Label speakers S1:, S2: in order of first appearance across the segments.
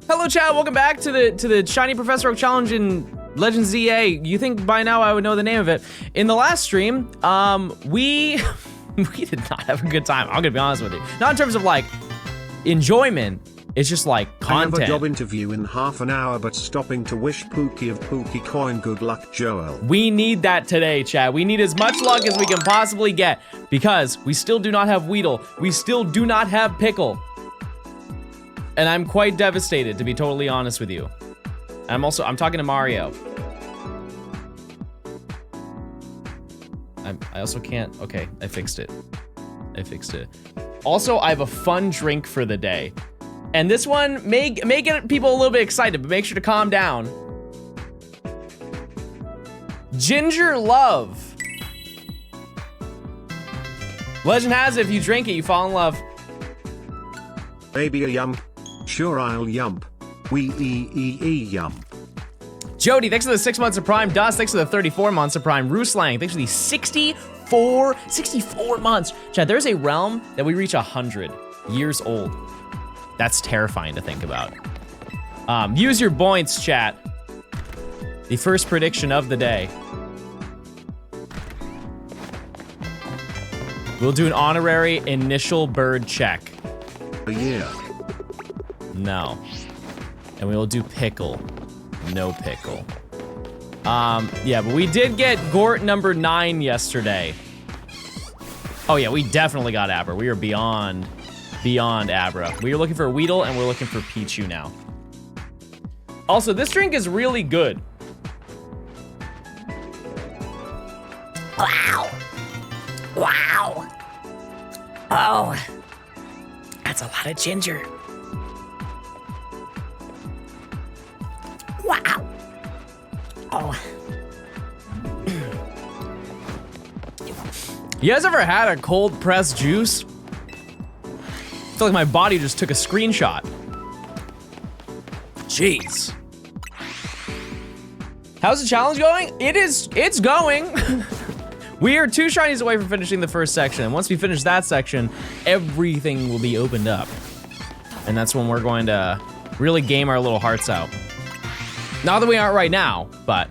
S1: Hello, chat. Welcome back to the Shiny Professor Oak Challenge in Legends ZA. You think by now I would know the name of it? In the last stream, we did not have a good time. I'm gonna be honest with you. Not in terms of like enjoyment. It's just like content.
S2: I have a job interview in half an hour, but stopping to wish Pookie of Pookie Coin good luck, Joel.
S1: We need that today, chat. We need as much luck as we can possibly get because we still do not have Weedle. We still do not have Pickle. And I'm quite devastated, to be totally honest with you. I'm talking to Mario. I also can't, okay, I fixed it. Also, I have a fun drink for the day. And this one may get people a little bit excited, but make sure to calm down. Ginger Love. Legend has it, if you drink it, you fall in love.
S2: Maybe a yump. Sure, I'll yump. Yump.
S1: Jody, thanks for the 6 months of Prime. Dust, thanks for the 34 months of Prime. Rooslang, thanks for the 64 months. Chad, there's a realm that we reach 100 years old. That's terrifying to think about. Use your points, chat. The first prediction of the day. We'll do an honorary initial bird check.
S2: Yeah.
S1: No. And we will do Pickle. No Pickle. Yeah, but we did get Gort number 9 yesterday. Oh yeah, we definitely got Abra. We are beyond Abra. We are looking for Weedle and we're looking for Pichu now. Also, this drink is really good.
S3: Wow. Wow. Oh. That's a lot of ginger. Wow. Oh.
S1: You guys ever had a cold pressed juice? I feel like my body just took a screenshot. Jeez. How's the challenge going? It's going. We are 2 shinies away from finishing the first section. And once we finish that section, everything will be opened up. And that's when we're going to really game our little hearts out. Not that we aren't right now, but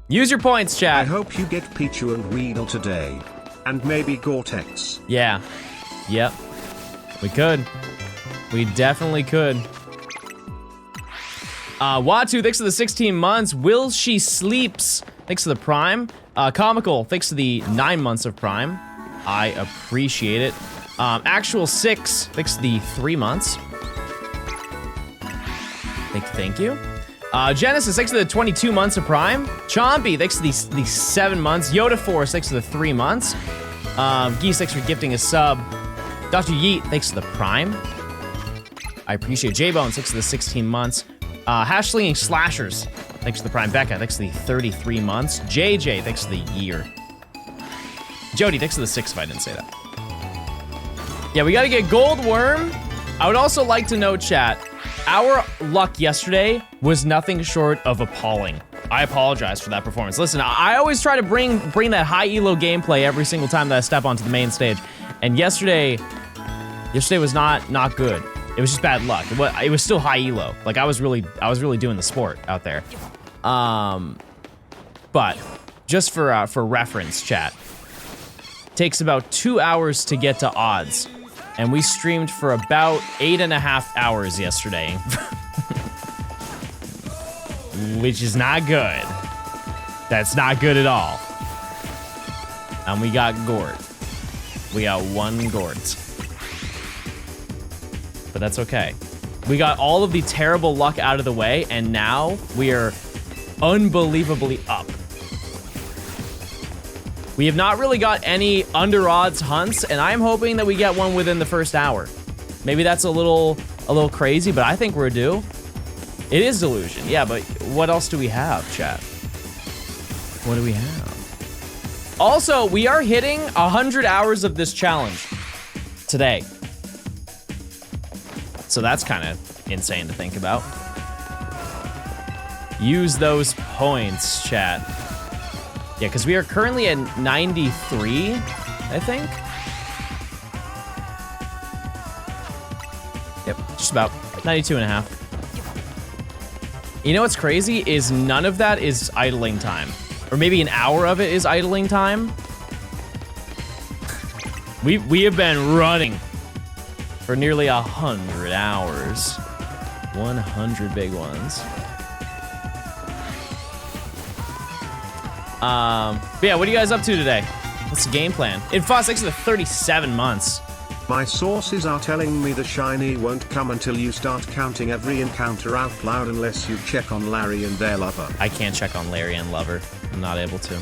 S1: use your points, chat.
S2: I hope you get Pichu and Weedle today. And maybe Gore-Tex.
S1: Yeah. Yep. We could. We definitely could. Watu, thanks for the 16 months. Will She Sleeps, thanks for the Prime. Comical, thanks for the 9 months of Prime. I appreciate it. Actual 6, thanks for the 3 months. Thank you. Genesis, thanks for the 22 months of Prime. Chompy, thanks for the 7 months. Yoda Force, thanks for the 3 months. Geese, thanks for gifting a sub. Dr. Yeet, thanks for the Prime. I appreciate J-Bones, thanks for the 16 months. Hashling Slashers, thanks for the Prime. Becca, thanks for the 33 months. JJ, thanks for the year. Jody, thanks for the 6 if I didn't say that. Yeah, we gotta get Gold Worm. I would also like to know, chat, our luck yesterday was nothing short of appalling. I apologize for that performance. Listen, I always try to bring that high elo gameplay every single time that I step onto the main stage. And yesterday was not good. It was just bad luck. It was still high elo. Like I was really doing the sport out there. But just for reference, chat, takes about 2 hours to get to odds. And we streamed for about 8.5 hours yesterday. Which is not good. That's not good at all. And we got Gort. We got 1 Gort. But that's okay. We got all of the terrible luck out of the way, and now we are unbelievably up. We have not really got any under odds hunts, and I'm hoping that we get one within the first hour. Maybe that's a little crazy, but I think we're due. It is Delusion, yeah, but what else do we have, chat? What do we have? Also, we are hitting 100 hours of this challenge today. So that's kind of insane to think about. Use those points, chat. Yeah, because we are currently at 93, I think. Yep, just about 92 and a half. You know what's crazy is none of that is idling time. Or maybe an hour of it is idling time. We have been running for nearly 100 hours. 100 big ones. But yeah, what are you guys up to today? What's the game plan? In FOSS 6 to 37 months.
S2: My sources are telling me the shiny won't come until you start counting every encounter out loud unless you check on Larry and their lover.
S1: I can't check on Larry and lover. I'm not able to.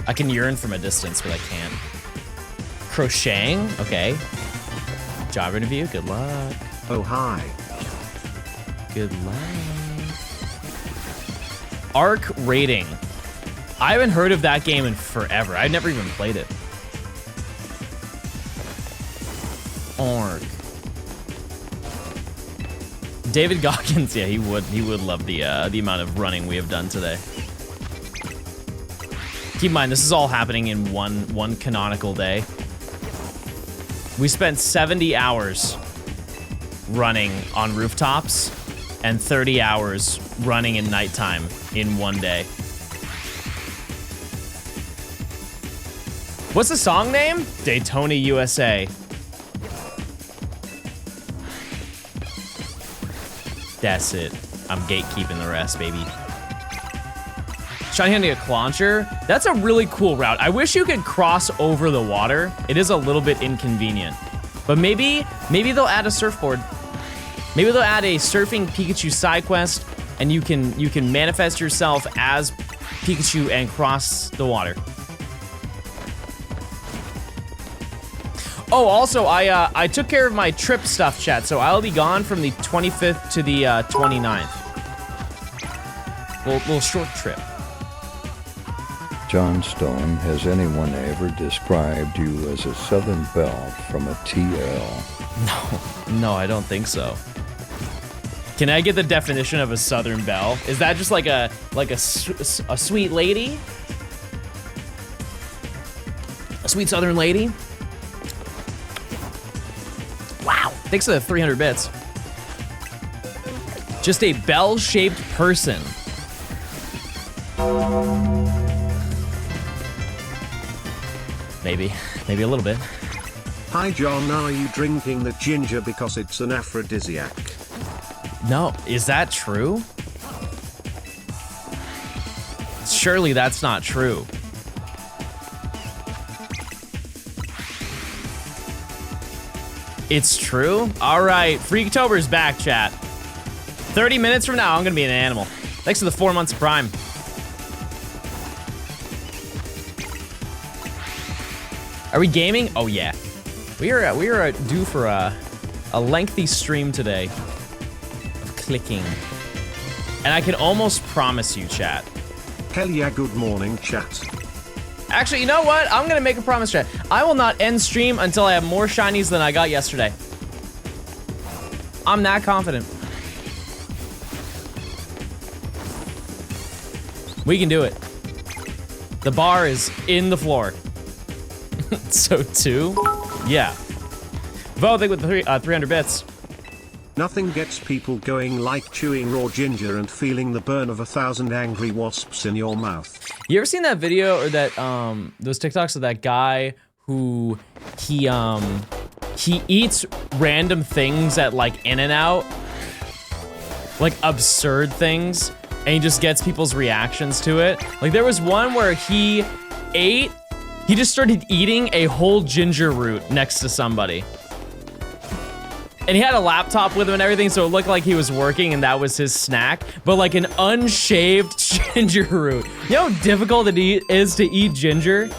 S1: I can yearn from a distance, but I can't. Crocheting? Okay. Job interview, good luck.
S2: Oh, hi.
S1: Good luck. Arc rating. I haven't heard of that game in forever. I've never even played it. Arc. David Goggins, yeah, he would love the amount of running we have done today. Keep in mind, this is all happening in one canonical day. We spent 70 hours running on rooftops and 30 hours running in nighttime in one day. What's the song name? Daytona, USA. That's it. I'm gatekeeping the rest, baby. Shiny handing a launcher. That's a really cool route. I wish you could cross over the water. It is a little bit inconvenient. But maybe they'll add a surfboard. Maybe they'll add a surfing Pikachu side quest, and you can manifest yourself as Pikachu and cross the water. Oh, also, I took care of my trip stuff, chat, so I'll be gone from the 25th to the 29th. Little short trip.
S4: Johnstone, has anyone ever described you as a Southern Belle from a TL?
S1: No, I don't think so. Can I get the definition of a Southern Belle? Is that just like a sweet lady? A sweet Southern lady? Wow, thanks for the 300 bits. Just a bell-shaped person. Maybe a little bit.
S2: Hi John, are you drinking the ginger because it's an aphrodisiac?
S1: No, is that true? Surely that's not true. It's true? All right, Freaktober's back, chat. 30 minutes from now, I'm gonna be an animal. Thanks for the 4 months of Prime. Are we gaming? Oh yeah. We are due for a lengthy stream today of clicking. And I can almost promise you, chat.
S2: Hell yeah, good morning chat.
S1: Actually, you know what? I'm gonna make a promise, chat. I will not end stream until I have more shinies than I got yesterday. I'm that confident. We can do it. The bar is in the floor. So 2? Yeah. Vote with the 300 bits.
S2: Nothing gets people going like chewing raw ginger and feeling the burn of 1,000 angry wasps in your mouth.
S1: You ever seen that video or that those TikToks of that guy who he eats random things at like In-N-Out, like absurd things, and he just gets people's reactions to it? Like there was one where he just started eating a whole ginger root next to somebody. And he had a laptop with him and everything, so it looked like he was working and that was his snack. But like an unshaved ginger root. You know how difficult it is to eat ginger?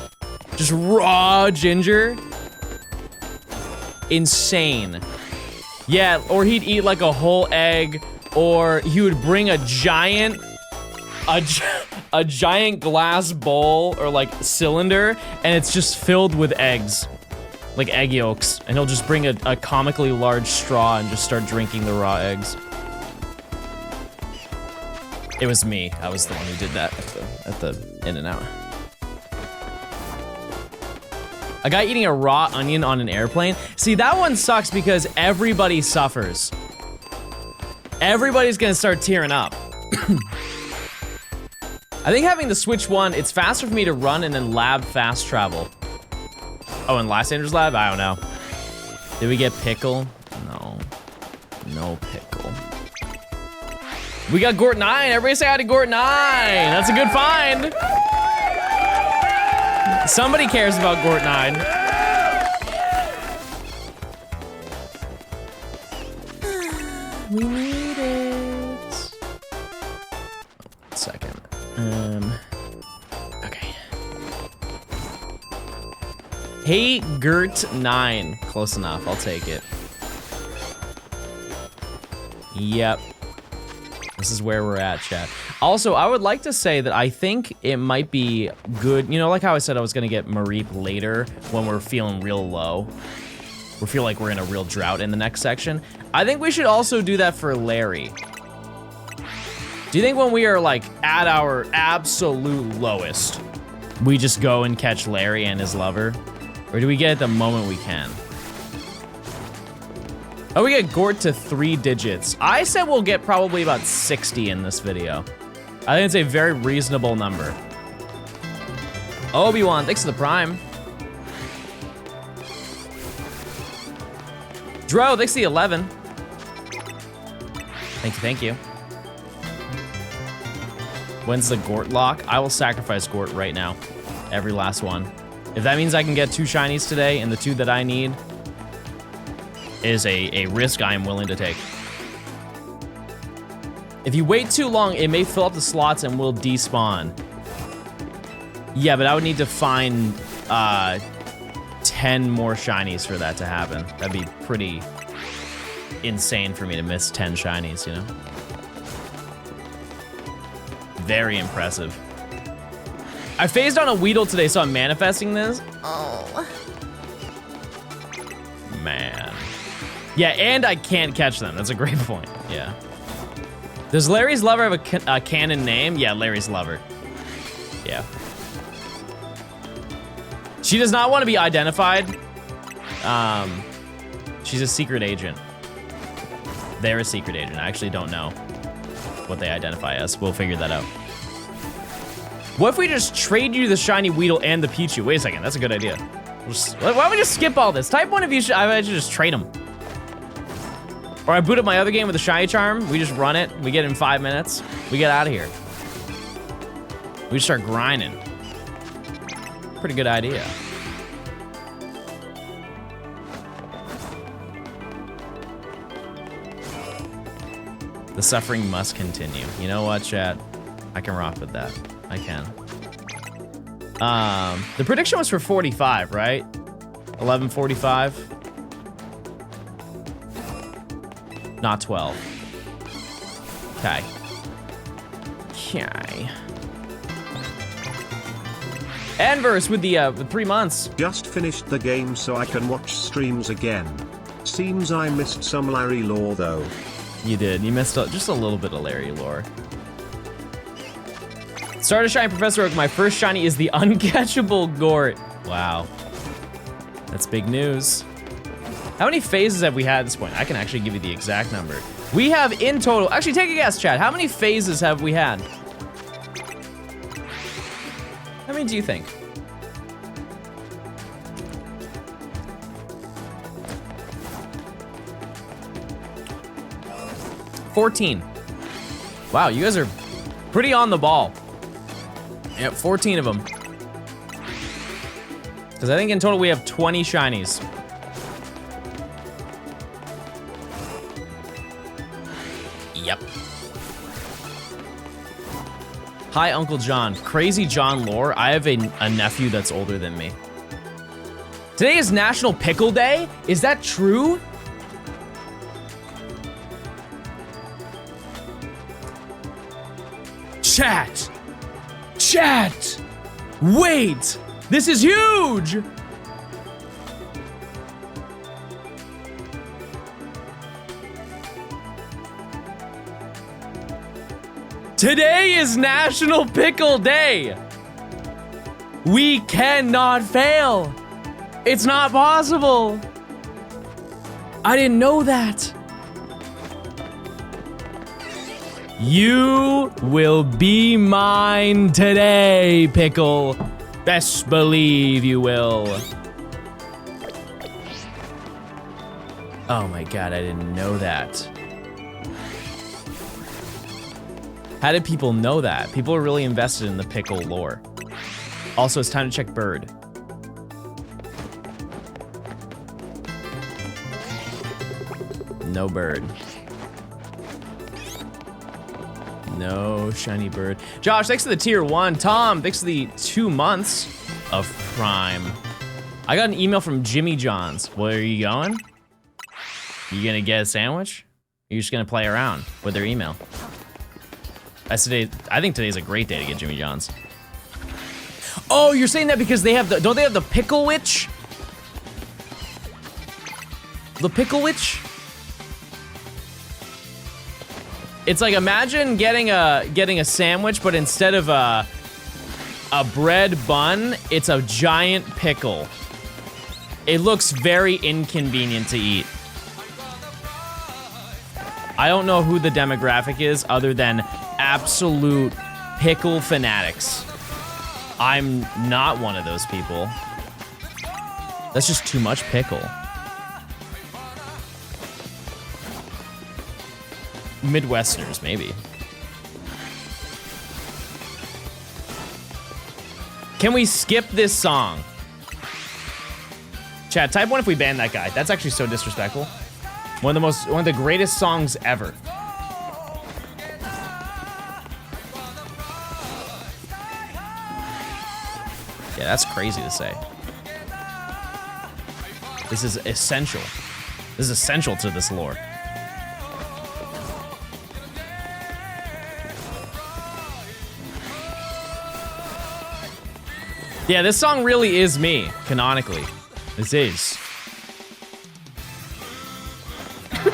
S1: Just raw ginger? Insane. Yeah, or he'd eat like a whole egg, or he would bring a giant glass bowl or like cylinder, and it's just filled with eggs. Like egg yolks, and he'll just bring a comically large straw and just start drinking the raw eggs. It was me. I was the one who did that at the In-N-Out. A guy eating a raw onion on an airplane. See, that one sucks because everybody suffers. Everybody's gonna start tearing up. I think having the Switch 1, it's faster for me to run and then lab fast travel. Oh, and Lysander's lab? I don't know. Did we get Pickle? No. No Pickle. We got Gort 9. Everybody say hi to Gort 9. That's a good find. Somebody cares about Gort 9. We need it. One second. Okay. Hey, Gort 9. Close enough. I'll take it. Yep. This is where we're at, chat. Also, I would like to say that I think it might be good, you know, like how I said I was gonna get Mareep later when we're feeling real low. We feel like we're in a real drought in the next section. I think we should also do that for Larry. Do you think when we are like at our absolute lowest, we just go and catch Larry and his lover? Or do we get it the moment we can? Oh, we get Gort to 3 digits. I said we'll get probably about 60 in this video. I think it's a very reasonable number. Obi-Wan, thanks for the prime. Dro, thanks for the 11. Thank you. When's the Gort lock? I will sacrifice Gort right now. Every last one. If that means I can get 2 shinies today and the 2 that I need, is a risk I am willing to take. If you wait too long, it may fill up the slots and will despawn. Yeah, but I would need to find 10 more shinies for that to happen. That'd be pretty insane for me to miss 10 shinies, you know? Very impressive. I phased on a Weedle today, so I'm manifesting this. Oh. Man. Yeah, and I can't catch them. That's a great point. Yeah. Does Larry's lover have a canon name? Yeah, Larry's lover. Yeah. She does not want to be identified. She's a secret agent. They're a secret agent. I actually don't know what they identify as. We'll figure that out. What if we just trade you the shiny Weedle and the Pichu? Wait a second, that's a good idea. Why don't we just skip all this? Type 1 of you should, I should just trade them. Or I boot up my other game with a shiny charm. We just run it. We get it in 5 minutes. We get out of here. We start grinding. Pretty good idea. The suffering must continue. You know what, chat? I can rock with that. I can. The prediction was for 45, right? 11:45. Not 12. Okay. Okay. Anverse with the 3 months.
S2: Just finished the game so I can watch streams again. Seems I missed some Larry lore though.
S1: You did. You missed just a little bit of Larry lore. Started Shiny Professor Oak. My first shiny is the Uncatchable Gort. Wow. That's big news. How many phases have we had at this point? I can actually give you the exact number. We have in total, actually take a guess, chat. How many phases have we had? How many do you think? $14. Wow, you guys are pretty on the ball. Yep, 14 of them. Because I think in total we have 20 shinies. Yep. Hi, Uncle John. Crazy John lore. I have a nephew that's older than me. Today is National Pickle Day. Is that true? Chat. Chat. Wait. This is huge. Today is National Pickle Day. We cannot fail. It's not possible. I didn't know that. You will be mine today, Pickle. Best believe you will. Oh my god, I didn't know that. How did people know that? People are really invested in the Pickle lore. Also, it's time to check bird. No bird. No shiny bird. Josh, thanks for the tier 1. Tom, thanks for the 2 months of Prime. I got an email from Jimmy John's. Where are you going? You gonna get a sandwich? Or you just gonna play around with their email? I think today's a great day to get Jimmy John's. Oh, you're saying that because they have the, don't they have the Pickle Witch? The Pickle Witch? It's like, imagine getting a sandwich, but instead of a bread bun, it's a giant pickle. It looks very inconvenient to eat. I don't know who the demographic is other than absolute pickle fanatics. I'm not one of those people. That's just too much pickle. Midwesterners, maybe. Can we skip this song? Chat, type 1 if we ban that guy. That's actually so disrespectful. One of the greatest songs ever. Yeah, that's crazy to say. This is essential. This is essential to this lore. Yeah, this song really is me, canonically. This is.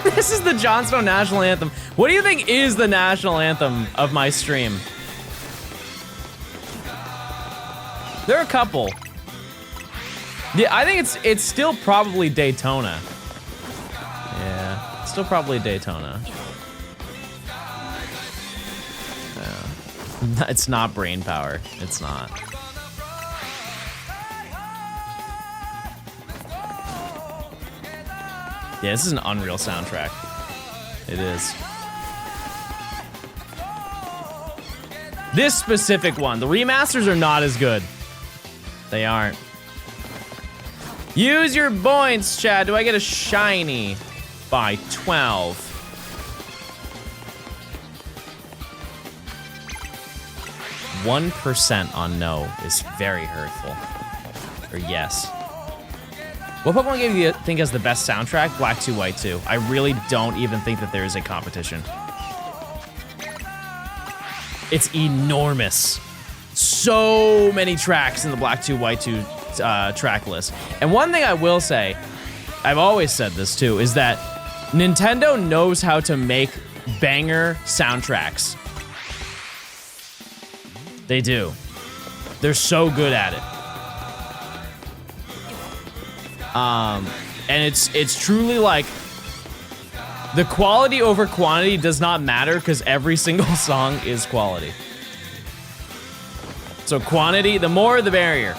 S1: This is the Johnstone national anthem. What do you think is the national anthem of my stream? There are a couple. Yeah, I think it's still probably Daytona. Yeah, still probably Daytona. Yeah. It's not brain power. It's not. Yeah, this is an unreal soundtrack. It is. This specific one, the remasters are not as good. They aren't. Use your points, Chad. Do I get a shiny? By 12. %1 on no is very hurtful. Or yes. What Pokemon game do you think has the best soundtrack? Black 2, White 2. I really don't even think that there is a competition. It's enormous. So many tracks in the Black 2, White 2 track list. And one thing I will say, I've always said this too, is that Nintendo knows how to make banger soundtracks. They do. They're so good at it. And it's truly like the quality over quantity does not matter because every single song is quality. So quantity, the more the barrier.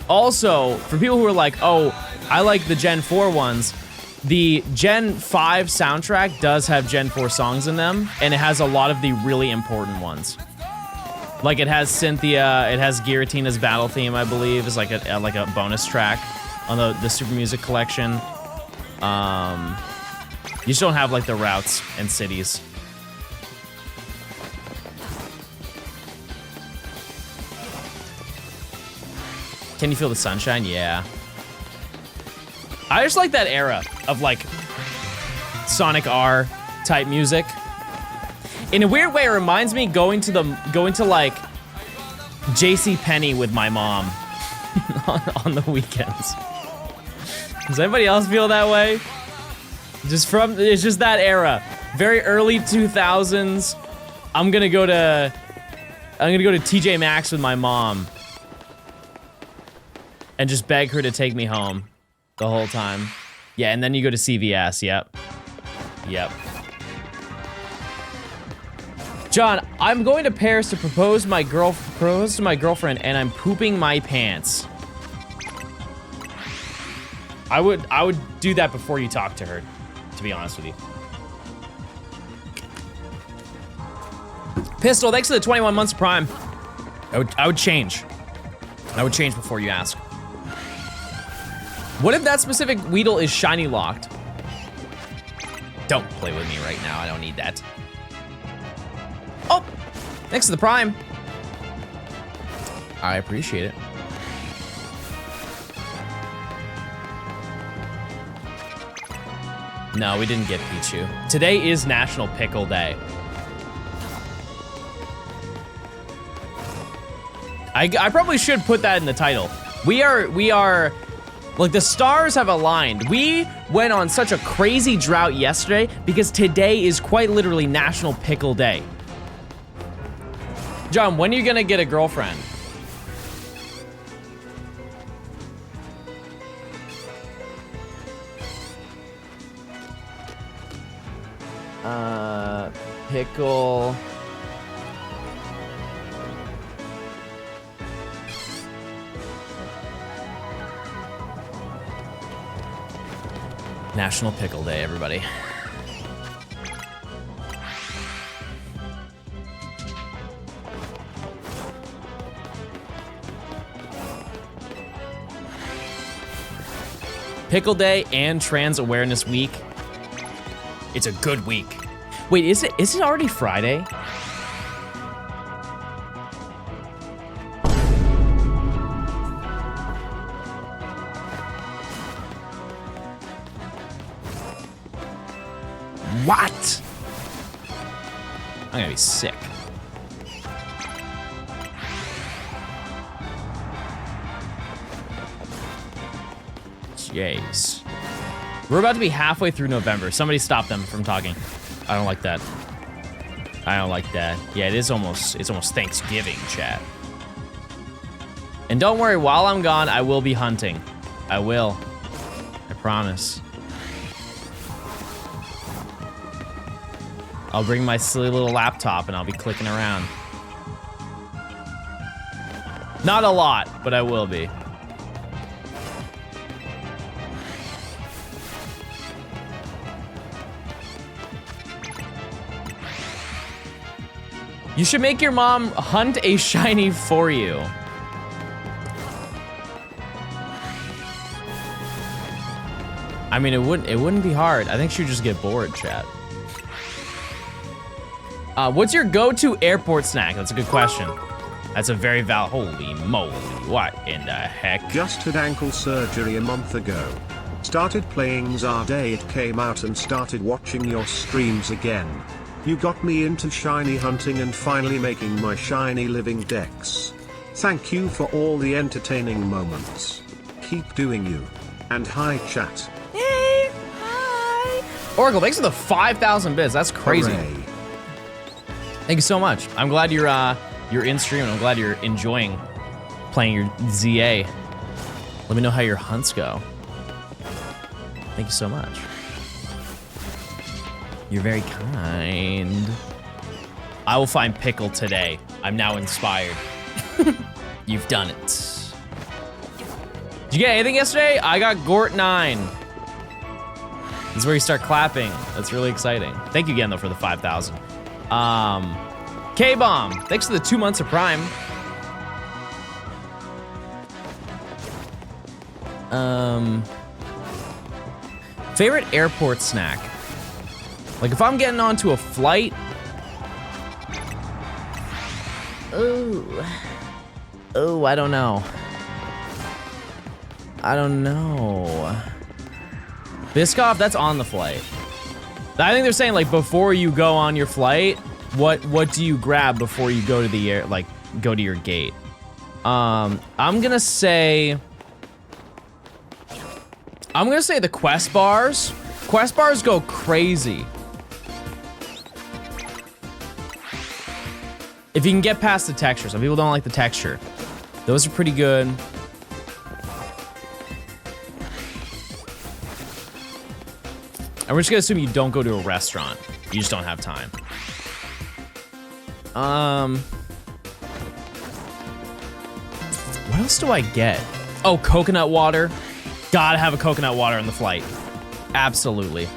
S1: Also, for people who are like, oh, I like the Gen 4 ones, the Gen 5 soundtrack does have Gen 4 songs in them, and it has a lot of the really important ones. Like it has Cynthia, it has Giratina's battle theme, I believe, is like a bonus track on the Super Music Collection. You just don't have like the routes and cities. Can you feel the sunshine? Yeah. I just like that era of like Sonic R type music. In a weird way, it reminds me going to like JCPenney with my mom on the weekends. Does anybody else feel that way? It's just that era. Very early 2000s. I'm gonna go to TJ Maxx with my mom. And just beg her to take me home the whole time. Yeah, and then you go to CVS, yep. Yep. John, I'm going to Paris to propose to my girlfriend, and I'm pooping my pants. I would do that before you talk to her, to be honest with you. Pistol, thanks for the 21 months of Prime. I would change. I would change before you ask. What if that specific Weedle is shiny locked? Don't play with me right now. I don't need that. Oh, thanks to the Prime. I appreciate it. No, we didn't get Pichu. Today is National Pickle Day. I probably should put that in the title. We are, like, the stars have aligned. We went on such a crazy drought yesterday because today is quite literally National Pickle Day. John, when are you gonna get a girlfriend? Pickle. National Pickle Day, everybody. Pickle Day and Trans Awareness Week. It's a good week. Wait, is it already Friday? What? I'm gonna be sick. Jeez. We're about to be halfway through November. Somebody stop them from talking. I don't like that. I don't like that. Yeah, it's almost Thanksgiving, chat. And don't worry, while I'm gone, I will be hunting. I will. I promise. I'll bring my silly little laptop and I'll be clicking around. Not a lot, but I will be. You should make your mom hunt a shiny for you. I mean, it wouldn't be hard. I think she'd just get bored, chat. What's your go-to airport snack? That's a good question. That's a very valid. Holy moly! What in the heck?
S2: Just had ankle surgery a month ago. Started playing Zarday, it came out, and started watching your streams again. You got me into shiny hunting and finally making my shiny living decks. Thank you for all the entertaining moments. Keep doing you. And hi chat.
S1: Hey, hi. Oracle, thanks for the 5,000 bits. That's crazy.
S2: Hooray.
S1: Thank you so much. I'm glad you're in stream, and I'm glad you're enjoying playing your ZA. Let me know how your hunts go. Thank you so much. You're very kind. I will find Pickle today. I'm now inspired. You've done it. Did you get anything yesterday? I got Gort 9. This is where you start clapping. That's really exciting. Thank you again, though, for the 5,000. K-Bomb, thanks for the 2 months of Prime. Favorite airport snack? Like, if I'm getting onto a flight. Ooh, I don't know. I don't know. Biscoff, that's on the flight. I think they're saying, like, before you go on your flight, what do you grab before you go to the air, like, go to your gate? I'm gonna say the Quest bars. Quest bars go crazy. If you can get past the texture. Some people don't like the texture. Those are pretty good. And we're just gonna assume you don't go to a restaurant. You just don't have time. What else do I get? Oh, coconut water. Gotta have a coconut water on the flight. Absolutely.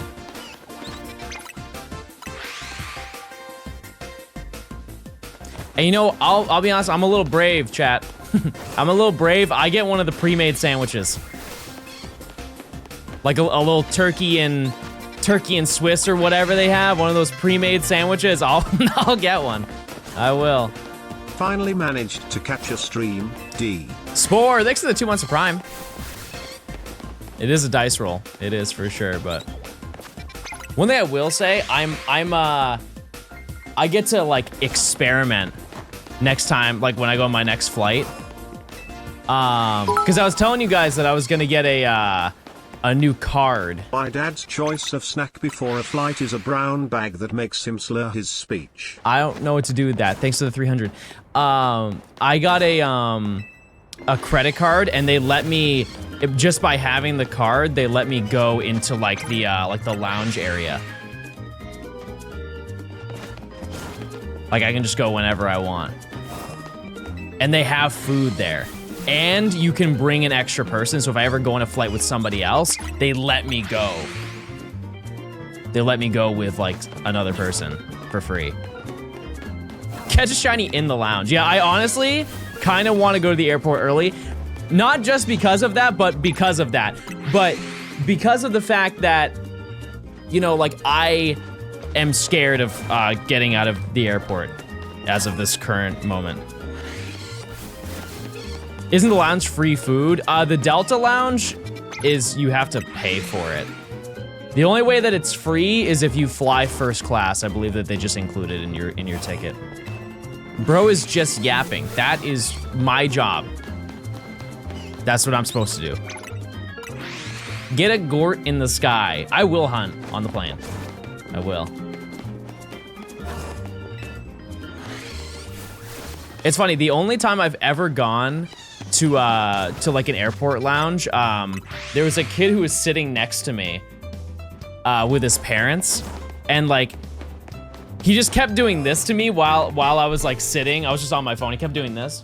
S1: And you know, I'll be honest, I'm a little brave, chat. I'm a little brave. I get one of the pre-made sandwiches. Like a little turkey and Swiss or whatever they have, one of those pre-made sandwiches. I'll get one. I will.
S2: Finally managed to catch a stream, D.
S1: Spore, thanks to the 2 months of Prime. It is a dice roll. It is for sure, but one thing I will say, I get to like experiment next time, like when I go on my next flight. Because I was telling you guys that I was gonna get a new card.
S2: My dad's choice of snack before a flight is a brown bag that makes him slur his speech.
S1: I don't know what to do with that. Thanks to the 300. I got a credit card, and they let me, just by having the card, they let me go into like the lounge area. Like I can just go whenever I want. And they have food there. And you can bring an extra person, so if I ever go on a flight with somebody else, they let me go. They let me go with like another person for free. Catch a shiny in the lounge. Yeah, I honestly kind of want to go to the airport early. Not just because of that, but because of that. But because of the fact that, you know, like I am scared of getting out of the airport as of this current moment. Isn't the lounge free food? The Delta Lounge is, you have to pay for it. The only way that it's free is if you fly first class. I believe that they just include it in your ticket. Bro is just yapping. That is my job. That's what I'm supposed to do. Get a Gort in the sky. I will hunt on the plane. I will. It's funny, the only time I've ever gone to like an airport lounge, there was a kid who was sitting next to me with his parents, and like he just kept doing this to me while I was like sitting. I was just on my phone. He kept doing this.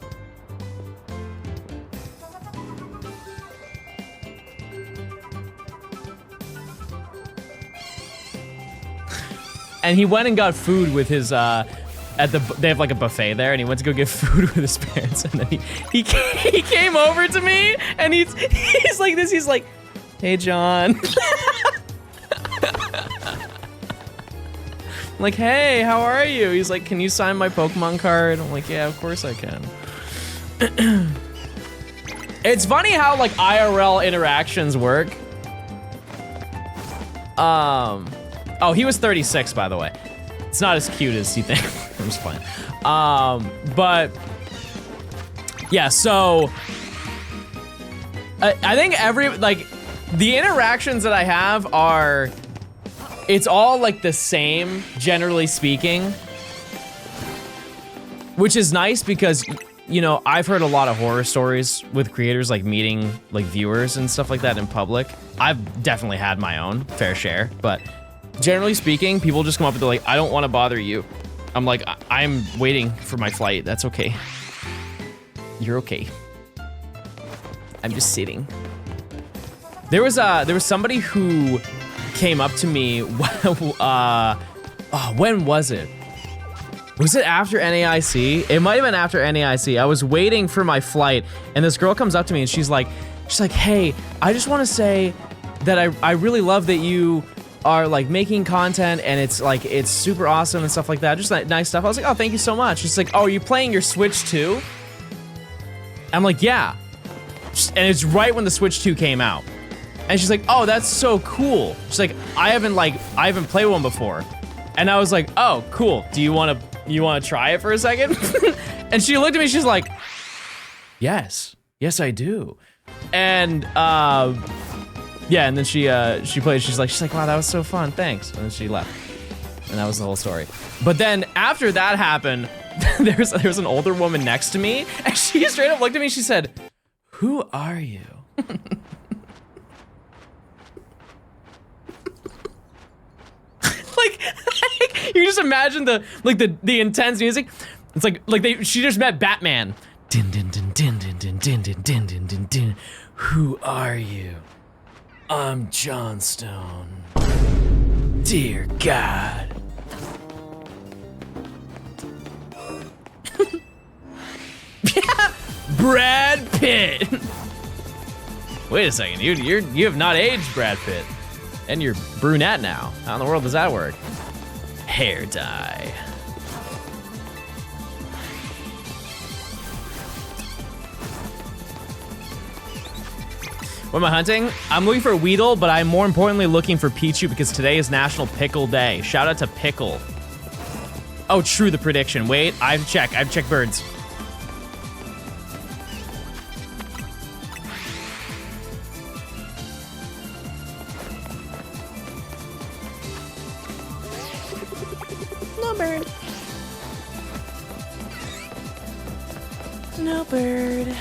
S1: And he went and got food with his they have like a buffet there, and he went to go get food with his parents, and then he came over to me, and he's like this. He's like, "Hey, John." I'm like, "Hey, how are you?" He's like, "Can you sign my Pokemon card?" I'm like, "Yeah, of course I can." It's funny how like IRL interactions work. Oh, he was 36, by the way. It's not as cute as you think. I'm just playing. But yeah, so I think the interactions that I have are, it's all like the same, generally speaking, which is nice because, you know, I've heard a lot of horror stories with creators like meeting like viewers and stuff like that in public. I've definitely had my own fair share, but generally speaking, people just come up and they're like, "I don't want to bother you." I'm like, "I'm waiting for my flight. That's okay. You're okay. I'm just sitting." There was somebody who came up to me. When was it? Was it after NAIC? It might have been after NAIC. I was waiting for my flight, and this girl comes up to me, and she's like, "Hey, I just want to say that I really love that you are like making content, and it's like, it's super awesome and stuff like that. Just like nice stuff." I was like, "Oh, thank you so much." She's like, "Oh, are you playing your Switch 2? I'm like, "Yeah." And it's right when the Switch 2 came out. And she's like, "Oh, that's so cool." She's like, I haven't played one before." And I was like, "Oh, cool. Do you want to try it for a second?" And she looked at me, she's like, Yes, I do." And yeah, and then she played. She's like, "Wow, that was so fun. Thanks." And then she left, and that was the whole story. But then after that happened, there's an older woman next to me, and she straight up looked at me. She said, "Who are you?" like You just imagine the intense music. It's like she just met Batman. Din din din din din din din din din din din din. Who are you? I'm Johnstone. Dear God. Brad Pitt. Wait a second, you have not aged, Brad Pitt, and you're brunette now. How in the world does that work? Hair dye. What am I hunting? I'm looking for a Weedle, but I'm more importantly looking for Pichu because today is National Pickle Day. Shout out to Pickle. Oh, true, the prediction. Wait, I have to check birds.
S3: No bird. No bird.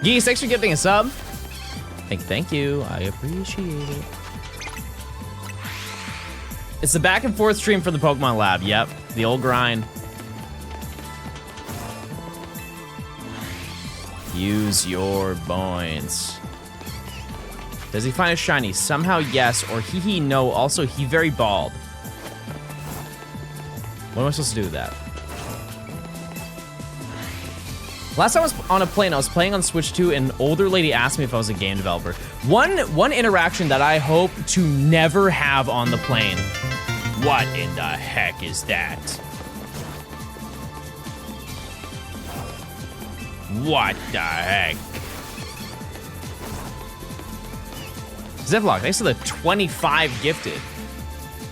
S1: Geese, thanks for gifting a sub. Thank you, I appreciate it. It's the back and forth stream from the Pokemon Lab. Yep, the old grind. Use your points. Does he find a shiny? Somehow yes, or he no. Also, he very bald. What am I supposed to do with that? Last time I was on a plane, I was playing on Switch 2, and an older lady asked me if I was a game developer. One interaction that I hope to never have on the plane. What in the heck is that? What the heck? Ziploc, thanks for the 25 gifted.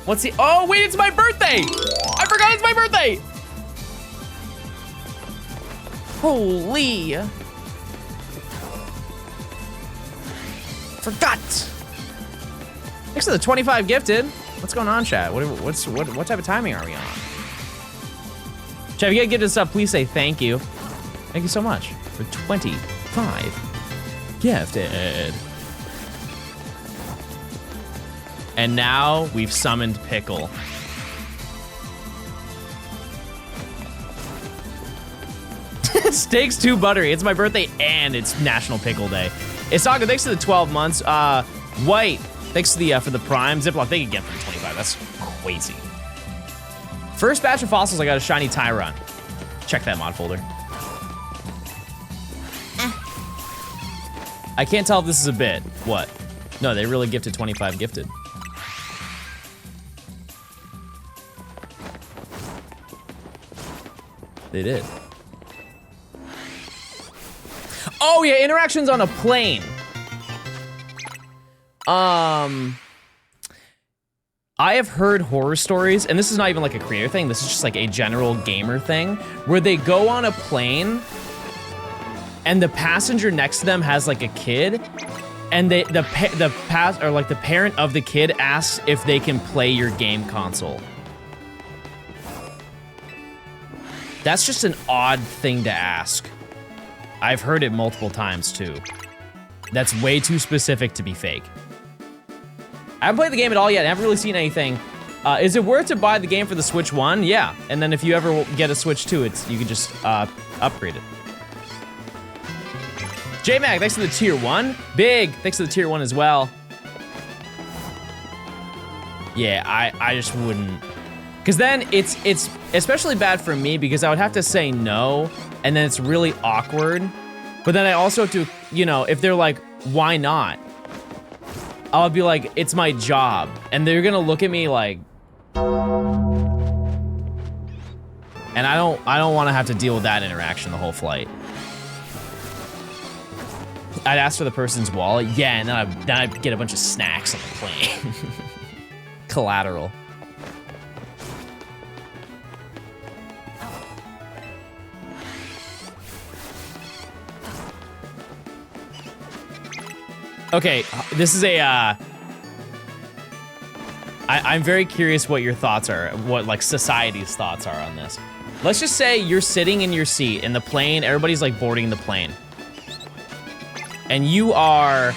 S1: What's the, oh wait, it's my birthday! I forgot it's my birthday! Holy. Forgot. Thanks for the 25 gifted. What's going on, chat? What type of timing are we on? Chat, if you get gifted stuff, please say thank you. Thank you so much for 25 gifted. And now we've summoned Pickle. Steaks too buttery. It's my birthday and it's National Pickle Day. Isaga, thanks for the 12 months. White, thanks to the for the Prime. Ziploc, thank you again for the 25. That's crazy. First batch of fossils, I got a shiny Tyron. Check that mod folder. I can't tell if this is a bit. What? No, they really gifted 25 gifted. They did. Oh yeah, interactions on a plane. I have heard horror stories, and this is not even like a creator thing, this is just like a general gamer thing, where they go on a plane and the passenger next to them has like a kid, and the parent of the kid asks if they can play your game console. That's just an odd thing to ask. I've heard it multiple times too. That's way too specific to be fake. I haven't played the game at all yet. I haven't really seen anything. Is it worth to buy the game for the Switch 1? Yeah, and then if you ever get a Switch 2, you can just upgrade it. J-Mac, thanks for the tier 1. Big, thanks to the tier 1 as well. Yeah, I just wouldn't. Because then it's especially bad for me because I would have to say no, and then it's really awkward. But then I also have to, you know, if they're like, why not? I'll be like, it's my job. And they're gonna look at me like, and I don't wanna have to deal with that interaction the whole flight. I'd ask for the person's wallet, yeah, and then I'd get a bunch of snacks on the plane. Collateral. Okay, this is a, I'm very curious what your thoughts are, what like society's thoughts are on this. Let's just say you're sitting in your seat in the plane, everybody's like boarding the plane. And you are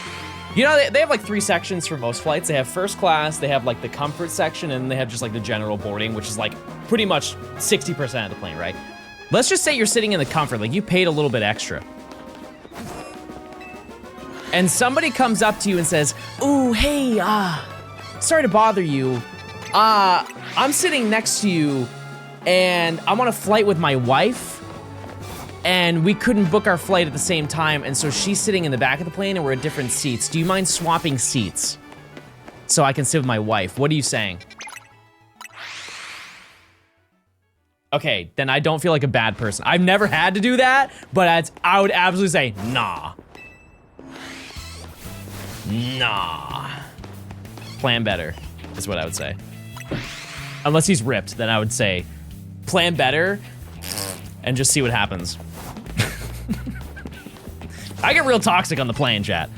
S1: You know, they have like 3 sections for most flights. They have first class, they have like the comfort section, and they have just like the general boarding, which is like pretty much 60% of the plane, right? Let's just say you're sitting in the comfort, like you paid a little bit extra. And somebody comes up to you and says, ooh, hey, sorry to bother you. I'm sitting next to you and I'm on a flight with my wife and we couldn't book our flight at the same time, and so she's sitting in the back of the plane and we're at different seats. Do you mind swapping seats so I can sit with my wife? What are you saying? Okay, then I don't feel like a bad person. I've never had to do that, but I would absolutely say, nah. Nah. Plan better, is what I would say. Unless he's ripped, then I would say, plan better and just see what happens. I get real toxic on the plane, chat.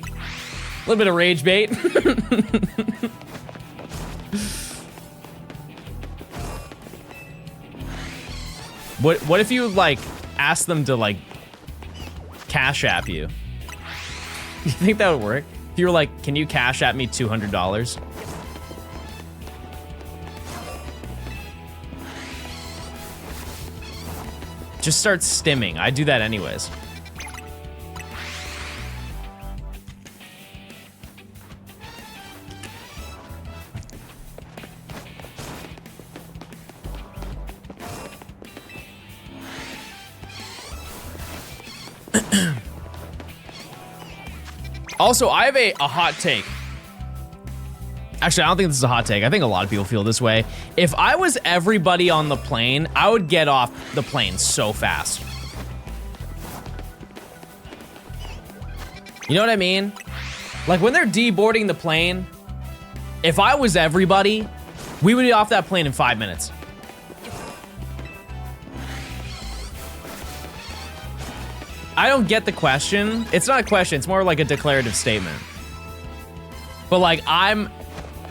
S1: A little bit of rage bait. What if you like ask them to like cash app you? You think that would work? If you were like, can you cash app me $200? Just start stimming. I do that anyways. Also, I have a hot take. Actually, I don't think this is a hot take. I think a lot of people feel this way. If I was everybody on the plane, I would get off the plane so fast. You know what I mean? Like when they're deboarding the plane, if I was everybody, we would be off that plane in 5 minutes. I don't get the question. It's not a question, it's more like a declarative statement. But like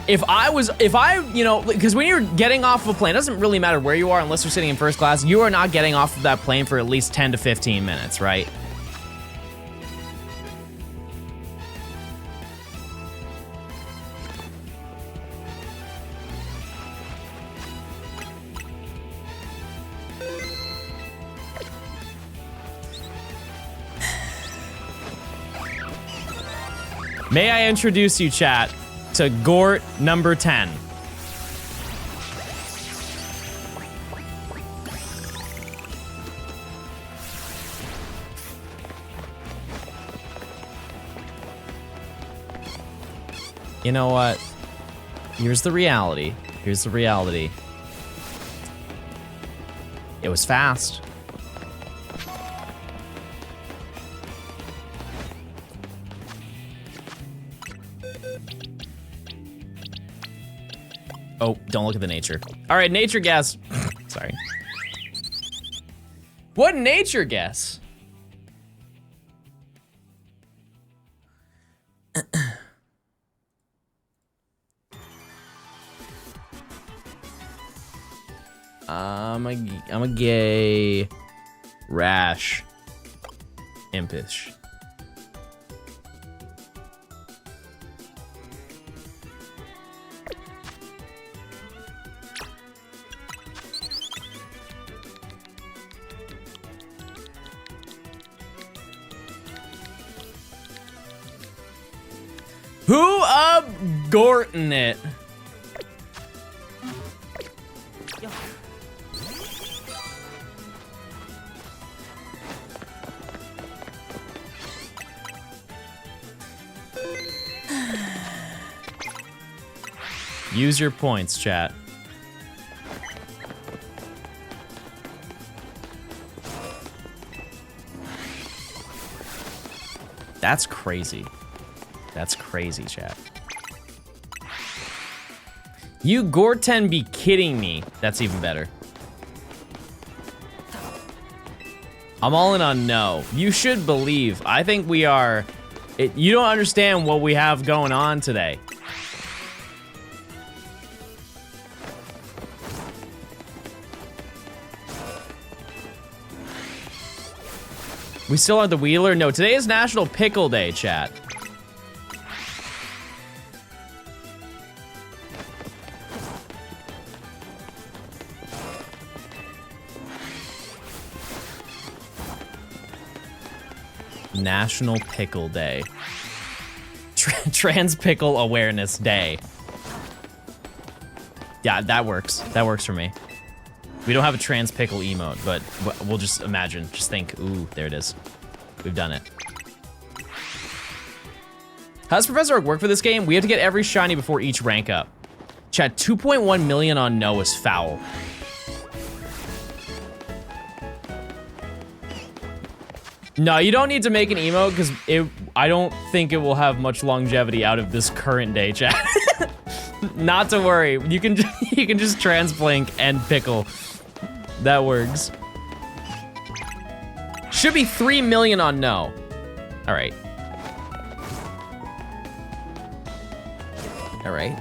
S1: if I, you know, because when you're getting off of a plane, it doesn't really matter where you are unless you're sitting in first class, you are not getting off of that plane for at least 10 to 15 minutes, right? May I introduce you, chat, to Gort number 10. You know what? Here's the reality. Here's the reality. It was fast. Oh, don't look at the nature. All right, nature guess. Sorry. What nature guess? I'm a gay, rash, impish. Who Gortin it? Use your points, chat. That's crazy. That's crazy, chat. You Gorten be kidding me. That's even better. I'm all in on no. You should believe. I think we are... you don't understand what we have going on today. We still are the Wheeler? No, today is National Pickle Day, chat. National Pickle Day. Trans Pickle Awareness Day. Yeah, that works. That works for me. We don't have a trans pickle emote, but we'll just imagine. Just think, ooh, there it is. We've done it. How does Professor Oak work for this game? We have to get every shiny before each rank up. Chat, 2.1 million on no is foul. No, you don't need to make an emote because I don't think it will have much longevity out of this current day, chat. Not to worry. You can just transblink and pickle. That works. Should be 3 million on no. All right. All right.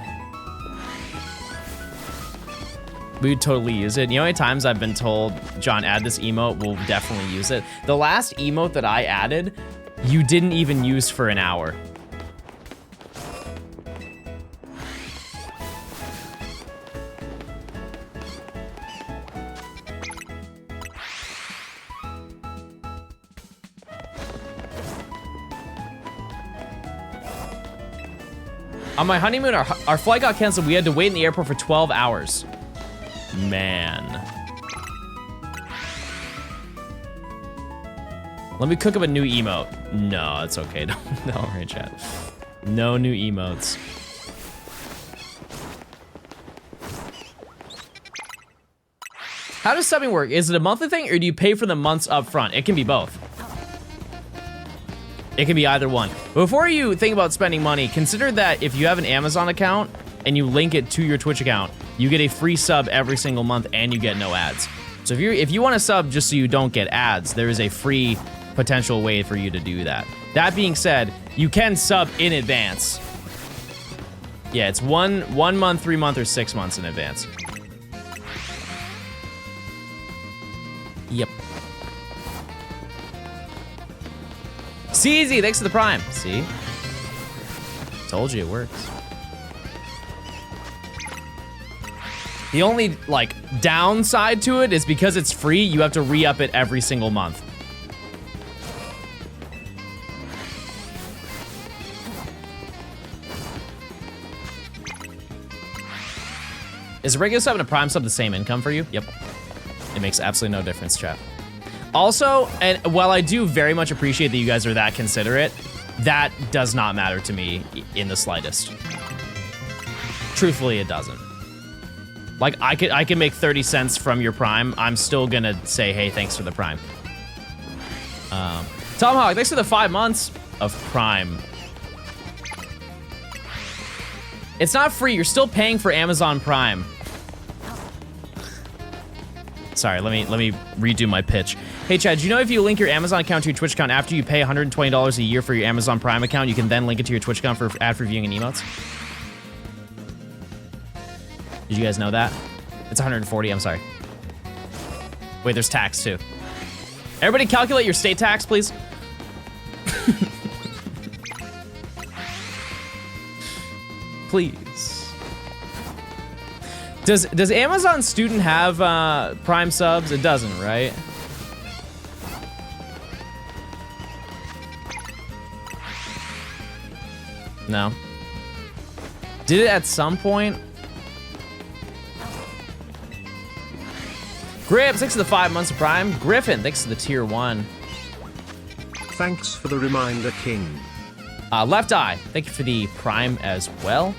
S1: We would totally use it. You know how many times I've been told, John, add this emote, we'll definitely use it. The last emote that I added, you didn't even use for an hour. On my honeymoon, our flight got canceled. We had to wait in the airport for 12 hours. Man. Let me cook up a new emote. No, it's okay. Don't worry, chat. No new emotes. How does subbing work? Is it a monthly thing or do you pay for the months up front? It can be both. It can be either one. Before you think about spending money, consider that if you have an Amazon account and you link it to your Twitch account, you get a free sub every single month and you get no ads. So if you want to sub just so you don't get ads, there is a free potential way for you to do that. That being said, you can sub in advance. Yeah, it's one month, 3 month, or 6 months in advance. Yep. CZ, thanks to the Prime. See? Told you it works. The only, like, downside to it is because it's free, you have to re-up it every single month. Is a regular sub and a Prime sub the same income for you? Yep. It makes absolutely no difference, chat. Also, and while I do very much appreciate that you guys are that considerate, that does not matter to me in the slightest. Truthfully, it doesn't. Like, I can make 30 cents from your Prime. I'm still gonna say, hey, thanks for the Prime. Tomahawk, thanks for the 5 months of Prime. It's not free, you're still paying for Amazon Prime. Sorry, let me redo my pitch. Hey Chad, do you know if you link your Amazon account to your Twitch account after you pay $120 a year for your Amazon Prime account, you can then link it to your Twitch account for ad reviewing and emotes? Did you guys know that? It's 140, I'm sorry. Wait, there's tax too. Everybody calculate your state tax, please. Please. Does Amazon Student have Prime subs? It doesn't, right? No. Did it at some point? Grip, thanks for the 5 months of Prime. Griffin, thanks for the tier 1.
S2: Thanks for the reminder, King.
S1: Left Eye, thank you for the Prime as well.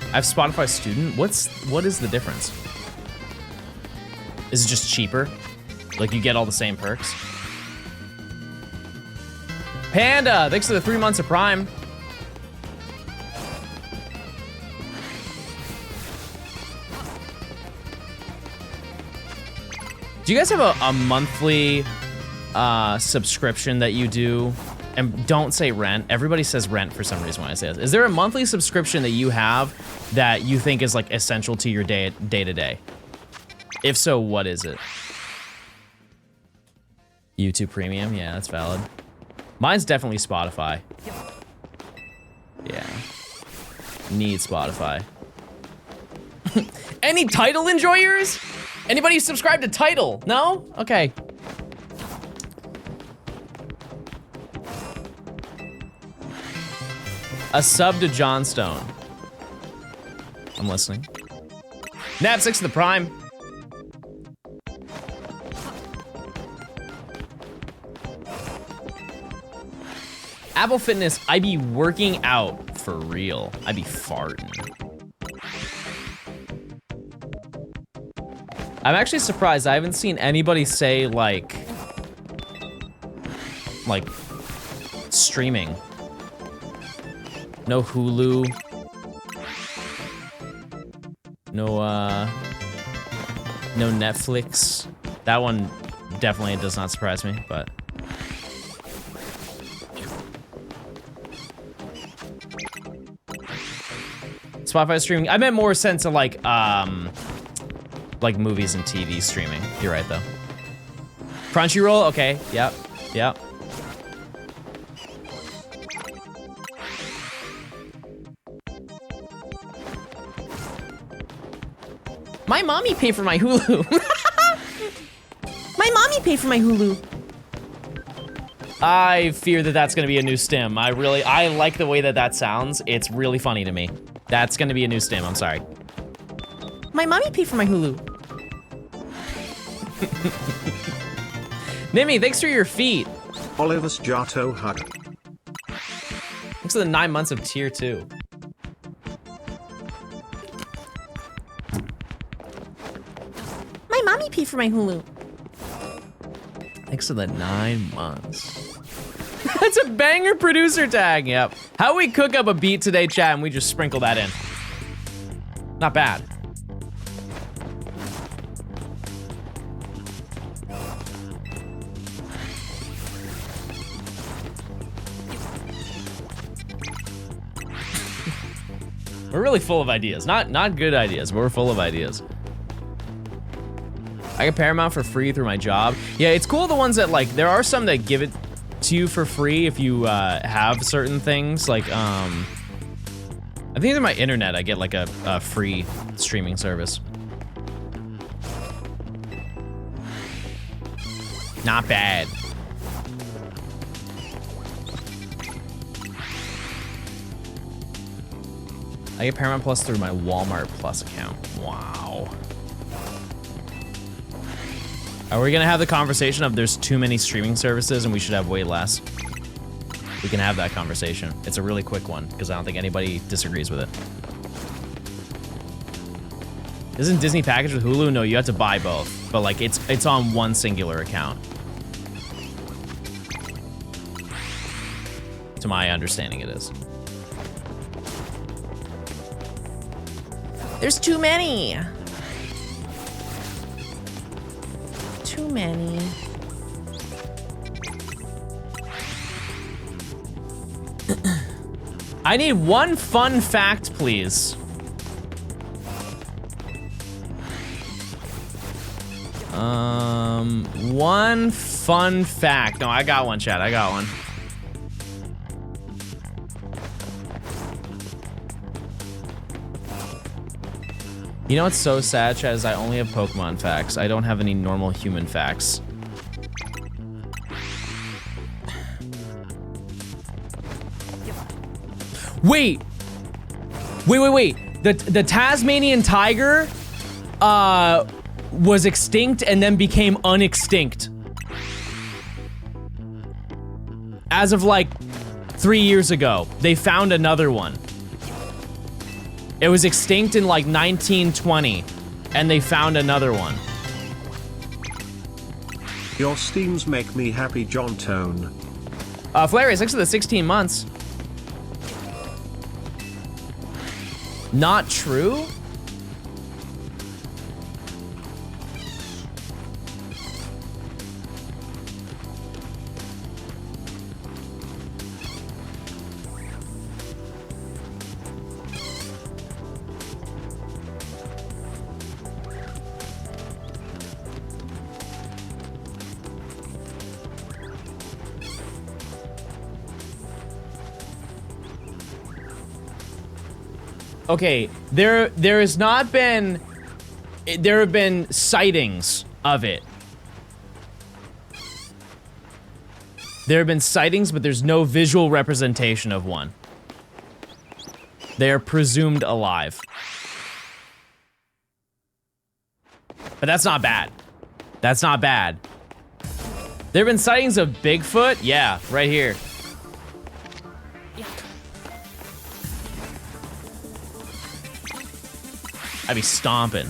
S1: I have Spotify Student. What is the difference? Is it just cheaper? Like you get all the same perks? Panda, thanks for the 3 months of Prime. Do you guys have a monthly subscription that you do? And don't say rent. Everybody says rent for some reason when I say this. Is there a monthly subscription that you have that you think is like essential to your day to day? If so, what is it? YouTube Premium, yeah, that's valid. Mine's definitely Spotify. Yeah. Need Spotify. Any Tidal enjoyers? Anybody subscribe to Tidal? No? Okay. A sub to Johnstone. I'm listening. Nap 6 to the Prime. Apple Fitness, I be working out for real. I be farting. I'm actually surprised. I haven't seen anybody say like streaming. No Hulu. No Netflix. That one definitely does not surprise me, but. Spotify streaming. I meant more sense of like movies and TV streaming. You're right though. Crunchyroll, okay, yep, yep. My mommy paid for my Hulu.
S3: My mommy paid for my Hulu.
S1: I fear that that's gonna be a new stim. I like the way that sounds. It's really funny to me. That's gonna be a new stim, I'm sorry.
S3: My mommy paid for my Hulu.
S1: Nimi, thanks for your feet.
S2: Oliver's Jato hug.
S1: Thanks for the 9 months of tier 2.
S3: My mommy paid for my Hulu.
S1: Thanks for the 9 months. That's a banger producer tag, yep. How we cook up a beat today, chat, and we just sprinkle that in. Not bad. We're really full of ideas. Not good ideas, but we're full of ideas. I get Paramount for free through my job. Yeah, it's cool the ones that like, there are some that give it to you for free if you have certain things. Like, I think through my internet, I get like a free streaming service. Not bad. I get Paramount Plus through my Walmart Plus account. Wow. Are we gonna have the conversation of there's too many streaming services and we should have way less? We can have that conversation. It's a really quick one because I don't think anybody disagrees with it. Isn't Disney packaged with Hulu? No, you have to buy both, but like it's on one singular account. To my understanding, it is.
S3: There's too many. Too many.
S1: I need one fun fact, please. One fun fact. No, I got one, chat. I got one. You know what's so sad, chat, is I only have Pokemon facts. I don't have any normal human facts. Wait. The Tasmanian tiger was extinct and then became unextinct. As of like 3 years ago, they found another one. It was extinct in like 1920 and they found another one.
S2: Your steams make me happy, Johnstone.
S1: Flareus, thanks for the 16 months. Not true? okay, there have been sightings of it. There have been sightings, but there's no visual representation of one. They are presumed alive. But that's not bad. That's not bad. There have been sightings of Bigfoot? Yeah, right here. I'd be stomping.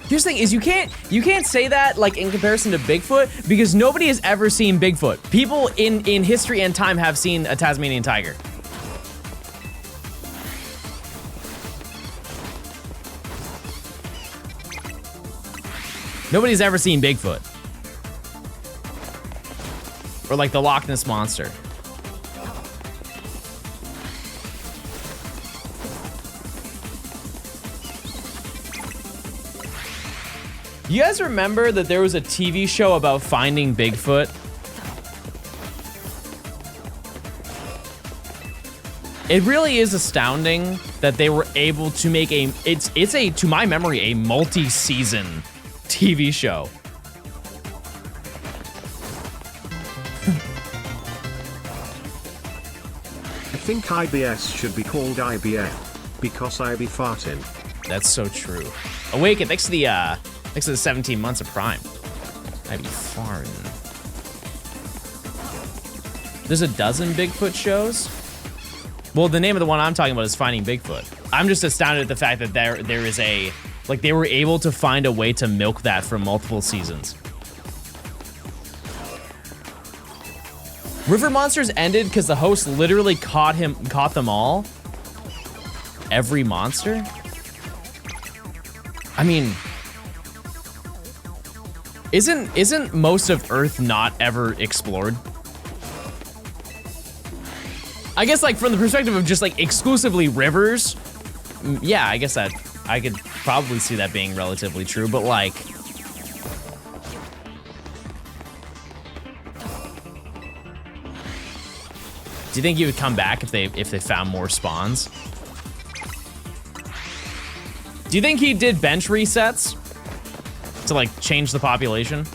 S1: Here's the thing is you can't say that like in comparison to Bigfoot because nobody has ever seen Bigfoot. People in history and time have seen a Tasmanian tiger. Nobody's ever seen Bigfoot. Or like the Loch Ness Monster. You guys remember that there was a TV show about finding Bigfoot? It really is astounding that they were able to make it's to my memory, a multi-season TV show.
S2: I think IBS should be called IBF because I be farting.
S1: That's so true. Awaken, thanks to the 17 months of Prime. I be farting. There's a dozen Bigfoot shows. Well, the name of the one I'm talking about is Finding Bigfoot. I'm just astounded at the fact that there is a, like, they were able to find a way to milk that for multiple seasons. River Monsters ended because the host literally caught them all. Every monster? I mean, isn't most of Earth not ever explored? I guess like from the perspective of just like exclusively rivers, yeah, I guess that I could probably see that being relatively true, but like, do you think he would come back if they found more spawns? Do you think he did bench resets to like change the population?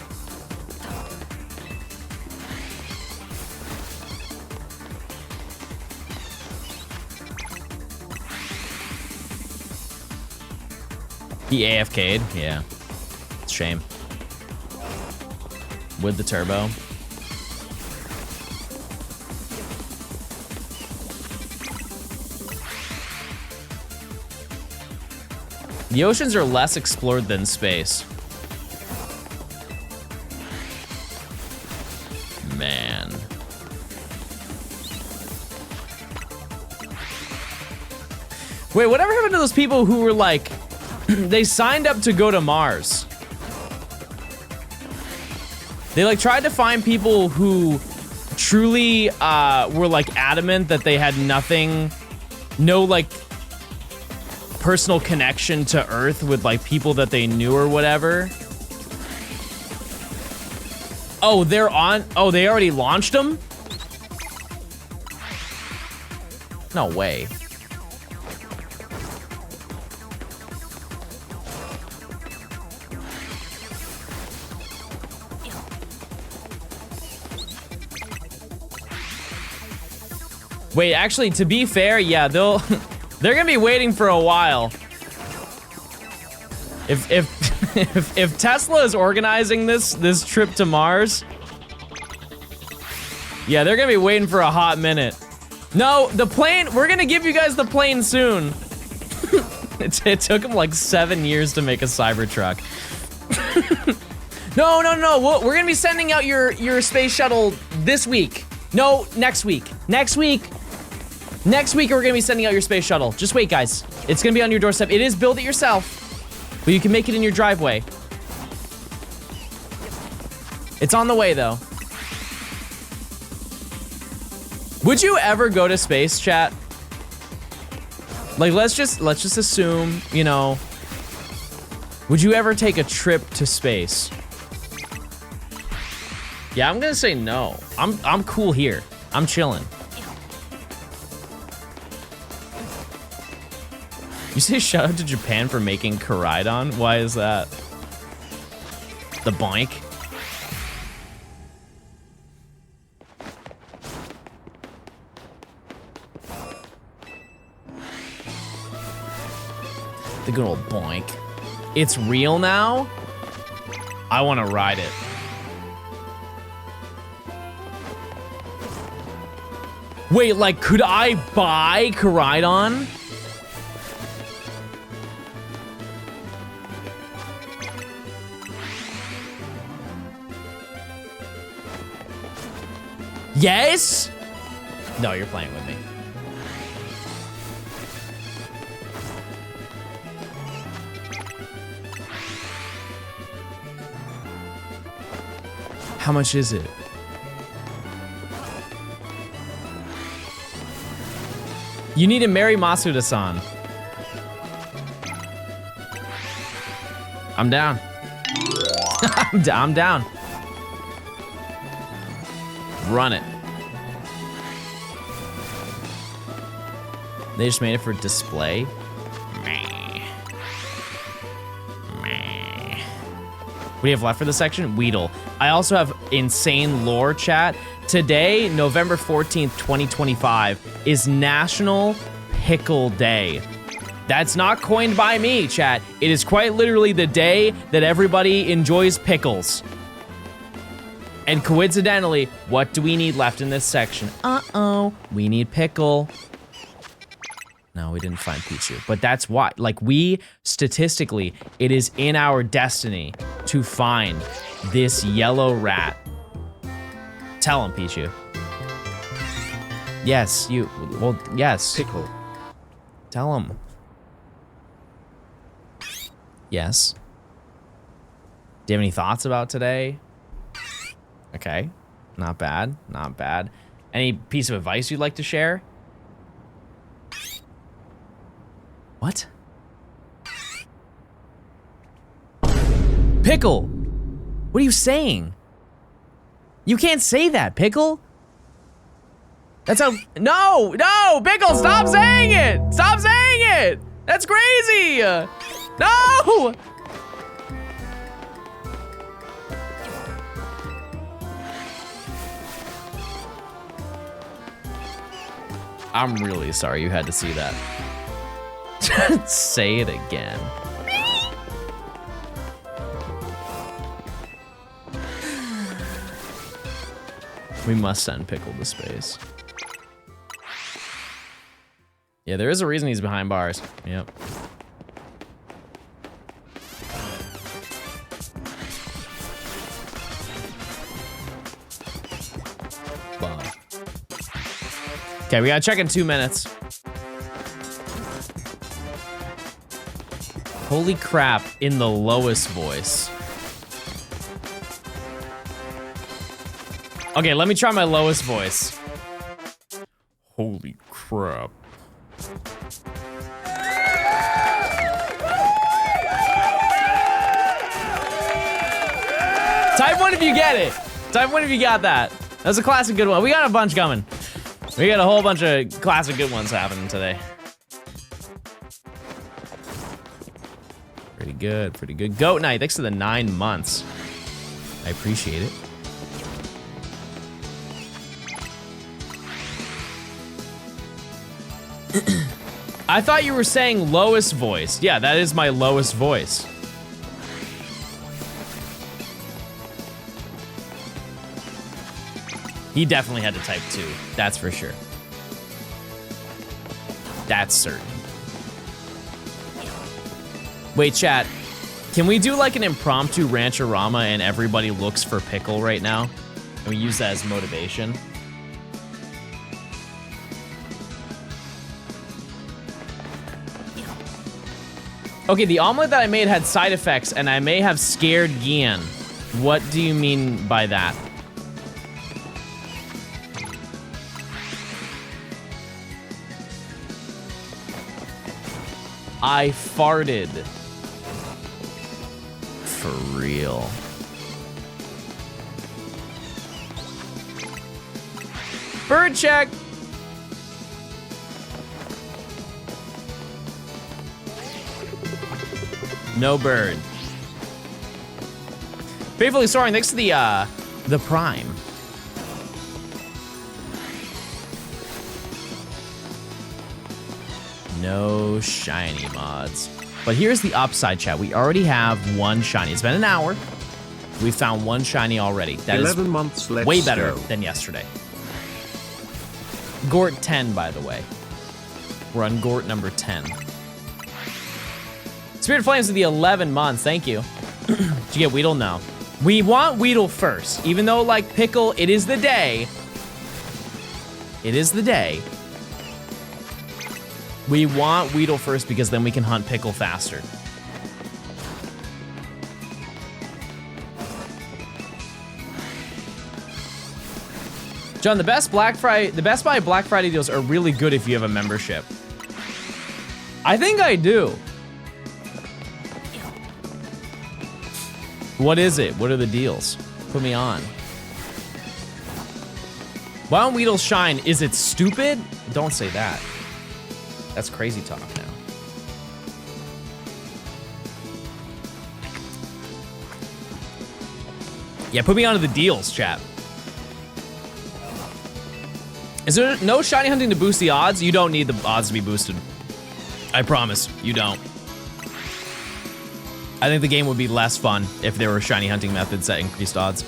S1: He AFK'd? Yeah. It's a shame. With the turbo. The oceans are less explored than space. Man. Wait, whatever happened to those people who were like, they signed up to go to Mars? They like tried to find people who truly were like adamant that they had no like personal connection to Earth with like people that they knew or whatever. Oh, they already launched them? No way. Wait, actually, to be fair, yeah, they're gonna be waiting for a while. If Tesla is organizing this trip to Mars, yeah, they're gonna be waiting for a hot minute. No, the plane, we're gonna give you guys the plane soon. It took them like 7 years to make a Cybertruck. No, we're gonna be sending out your space shuttle this week. No, next week. Next week we're gonna be sending out your space shuttle. Just wait, guys. It's gonna be on your doorstep. It is build it yourself, but you can make it in your driveway. It's on the way, though. Would you ever go to space, chat? Like, let's just assume, you know, Would you ever take a trip to space? Yeah, I'm gonna say no. I'm cool here. I'm chilling. You say shout out to Japan for making Koraidon? Why is that? The boink. The good old boink. It's real now? I want to ride it. Wait, like, could I buy Koraidon? Yes? No, you're playing with me. How much is it? You need to marry Masuda-san. I'm down. I'm down. Run it. They just made it for display. Meh. Meh. What do you have left for this section? Weedle. I also have insane lore, chat. Today, November 14th, 2025, is National Pickle Day. That's not coined by me, chat. It is quite literally the day that everybody enjoys pickles. And coincidentally, what do we need left in this section? Uh-oh, we need pickle. No, we didn't find Pichu, but that's why. Like, we, statistically, it is in our destiny to find this yellow rat. Tell him, Pichu. Yes, well, yes.
S2: Pickle.
S1: Tell him. Yes. Do you have any thoughts about today? Okay, not bad, not bad. Any piece of advice you'd like to share? What? Pickle! What are you saying? You can't say that, Pickle! That's how, no, Pickle, stop saying it! Stop saying it! That's crazy! No! I'm really sorry you had to see that. Say it again. We must send Pickle to space. Yeah, there is a reason he's behind bars. Yep. Okay, we gotta check in 2 minutes. Holy crap, in the lowest voice. Okay, let me try my lowest voice. Holy crap. Type 1 if you get it. Type 1 if you got that. That was a classic good one. We got a bunch coming. We got a whole bunch of classic good ones happening today. Pretty good, pretty good. Goat Night, thanks for the 9 months. I appreciate it. I thought you were saying lowest voice. Yeah, that is my lowest voice. He definitely had to type 2, that's for sure. That's certain. Wait, chat, can we do like an impromptu Rancherama and everybody looks for Pickle right now? And we use that as motivation? Okay, the omelet that I made had side effects and I may have scared Gian. What do you mean by that? I farted. For real. Bird check. No bird. Faithfully soaring next to the prime. No shiny mods. But here's the upside, chat. We already have one shiny. It's been an hour. We found one shiny already. That
S2: 11
S1: is
S2: months, let's
S1: way better
S2: go.
S1: than yesterday. Gort 10, by the way. We're on Gort number 10. Spirit Flames of the 11 months. Thank you. Did you get Weedle? No. We want Weedle first. Even though, like, Pickle, it is the day. It is the day. We want Weedle first because then we can hunt Pickle faster. John, the Best Buy Black Friday deals are really good if you have a membership. I think I do. What is it? What are the deals? Put me on. Why don't Weedle shine? Is it stupid? Don't say that. That's crazy talk now. Yeah, put me onto the deals, chat. Is there no shiny hunting to boost the odds? You don't need the odds to be boosted. I promise, you don't. I think the game would be less fun if there were shiny hunting methods that increased odds.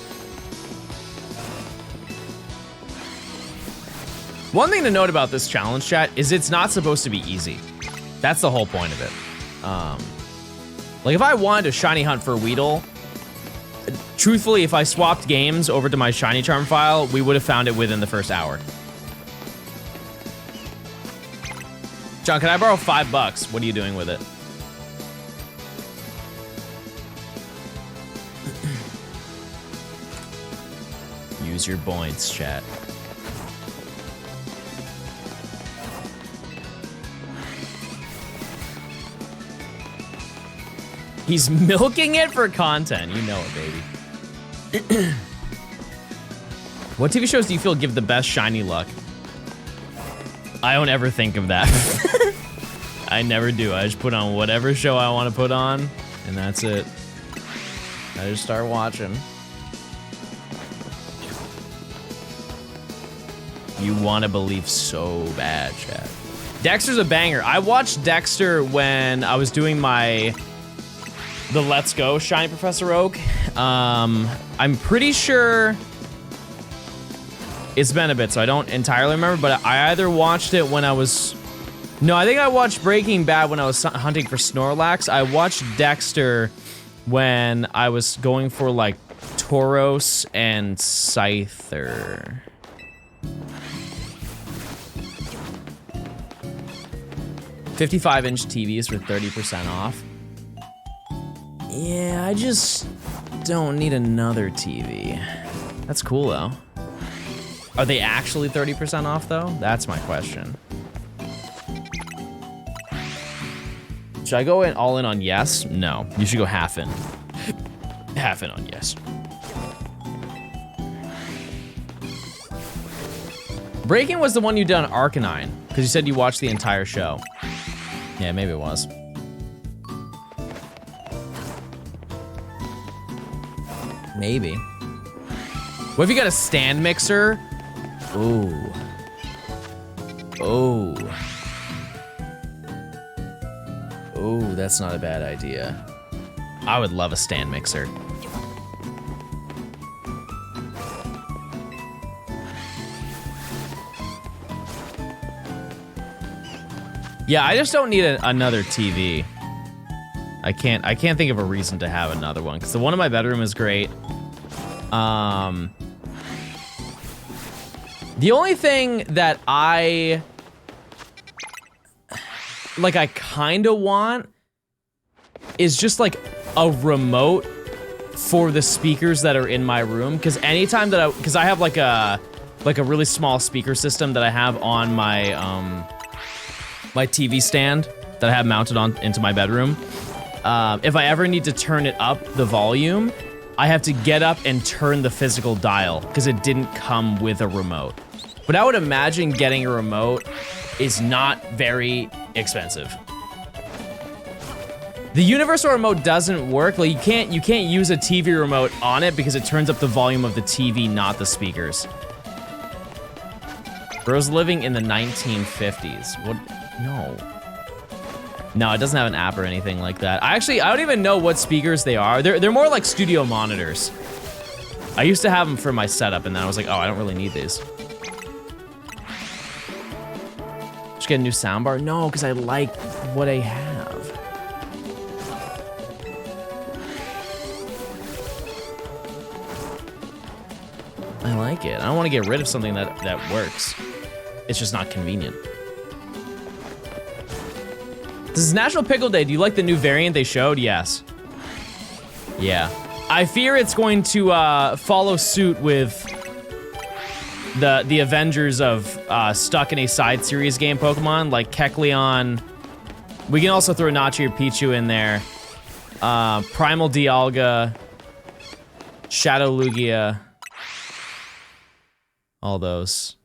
S1: One thing to note about this challenge, chat, is it's not supposed to be easy. That's the whole point of it. Like, if I wanted to shiny hunt for Weedle, truthfully, if I swapped games over to my shiny charm file, we would have found it within the first hour. John, can I borrow $5? What are you doing with it? Use your points, chat. He's milking it for content. You know it, baby. What TV shows do you feel give the best shiny luck? I don't ever think of that. I never do. I just put on whatever show I want to put on, and that's it. I just start watching. You want to believe so bad, chat. Dexter's a banger. I watched Dexter when I was doing the Let's Go Shiny Professor Oak. I'm pretty sure it's been a bit, so I don't entirely remember, but I either watched it when I was... No, I think I watched Breaking Bad when I was hunting for Snorlax. I watched Dexter when I was going for, like, Tauros and Scyther. $55-inch TVs for 30% off. Yeah, I just don't need another TV. That's cool, though. Are they actually 30% off, though? That's my question. Should I go all in on yes? No, you should go half in. Half in on yes. Breaking was the one you did on Arcanine, because you said you watched the entire show. Yeah, maybe it was. Maybe. What if you got a stand mixer? Ooh. Oh. Oh, that's not a bad idea. I would love a stand mixer. Yeah, I just don't need another TV. I can't think of a reason to have another one, because the one in my bedroom is great. The only thing that I kind of want is just like a remote for the speakers that are in my room, because anytime that because I have like a really small speaker system that I have on my my TV stand that I have mounted on into my bedroom. if I ever need to turn it up, the volume, I have to get up and turn the physical dial because it didn't come with a remote. But I would imagine getting a remote is not very expensive. The universal remote doesn't work. Like you can't use a TV remote on it because it turns up the volume of the TV, not the speakers. Bro's living in the 1950s. What? No. No, it doesn't have an app or anything like that. I don't even know what speakers they are. They're more like studio monitors. I used to have them for my setup, and then I was like, oh, I don't really need these. Just get a new soundbar? No, because I like what I have. I like it. I don't want to get rid of something that works. It's just not convenient. This is National Pickle Day. Do you like the new variant they showed? Yes. Yeah. I fear it's going to follow suit with the Avengers of stuck in a side series game Pokemon, like Kecleon. We can also throw Nachi or Pichu in there. Primal Dialga. Shadow Lugia. All those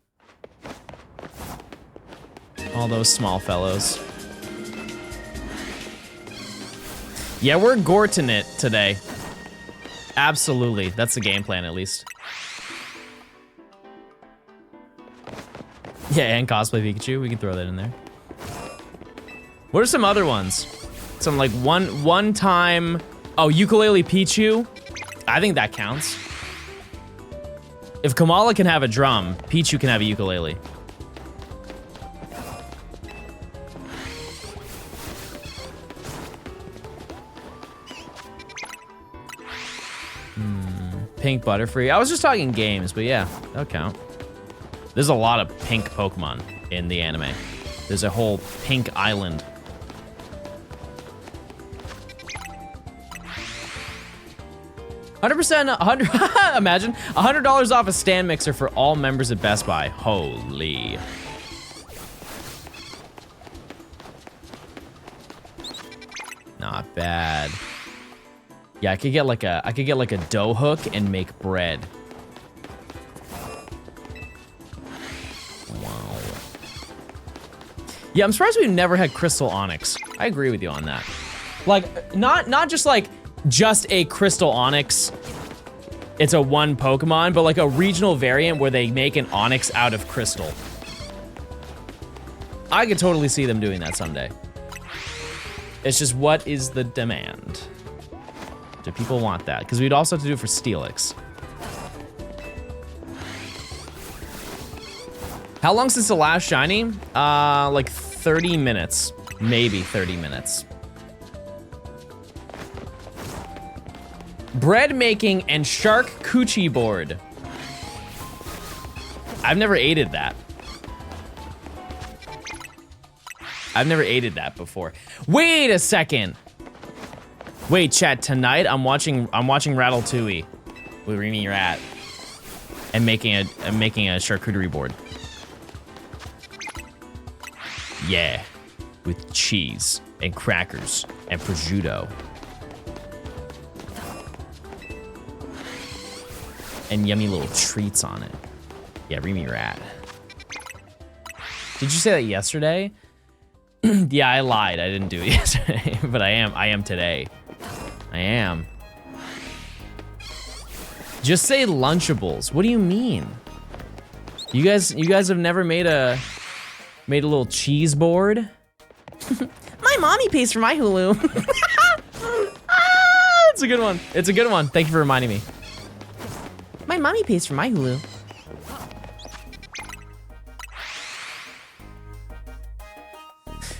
S1: small fellows. Yeah, we're Gorting it today. Absolutely, that's the game plan at least. Yeah, and cosplay Pikachu, we can throw that in there. What are some other ones? Some like one time, oh, ukulele Pichu. I think that counts. If Kamala can have a drum, Pichu can have a ukulele. Pink Butterfree. I was just talking games, but yeah, that'll count. There's a lot of pink Pokemon in the anime. There's a whole pink island. $100, imagine, $100 off a stand mixer for all members at Best Buy. Holy. Not bad. Yeah, I could get like a dough hook and make bread. Wow. Yeah, I'm surprised we've never had Crystal Onyx. I agree with you on that. Like, not just like just a Crystal Onyx. It's a one Pokemon, but like a regional variant where they make an Onyx out of Crystal. I could totally see them doing that someday. It's just, what is the demand? Do people want that? Because we'd also have to do it for Steelix. How long since the last shiny? Like 30 minutes. Maybe 30 minutes. Bread making and shark coochie board. I've never aided that. I've never aided that before. Wait a second. Wait, chat, tonight I'm watching Ratatouille with Remy Rat and making a charcuterie board. Yeah, with cheese and crackers and prosciutto. And yummy little treats on it. Yeah, Remy Rat. Did you say that yesterday? Yeah, I lied. I didn't do it yesterday, but I am today. I am. Just say Lunchables. What do you mean? You guys have never made a little cheese board?
S3: My mommy pays for my Hulu.
S1: It's a good one. It's a good one. Thank you for reminding me.
S3: My mommy pays for my Hulu.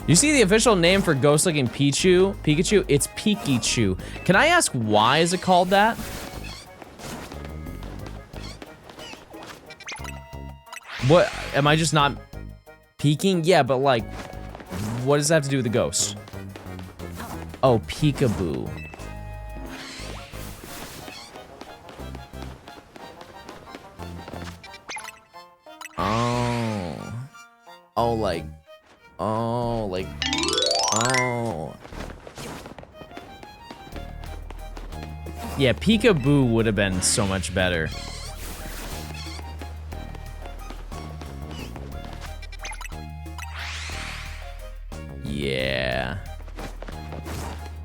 S1: You see the official name for ghost-looking Pikachu? It's Pichu. Can I ask why is it called that? What, am I just not peeking? Yeah, but like, what does that have to do with the ghost? Oh, peekaboo. Yeah, Peekaboo would have been so much better. Yeah.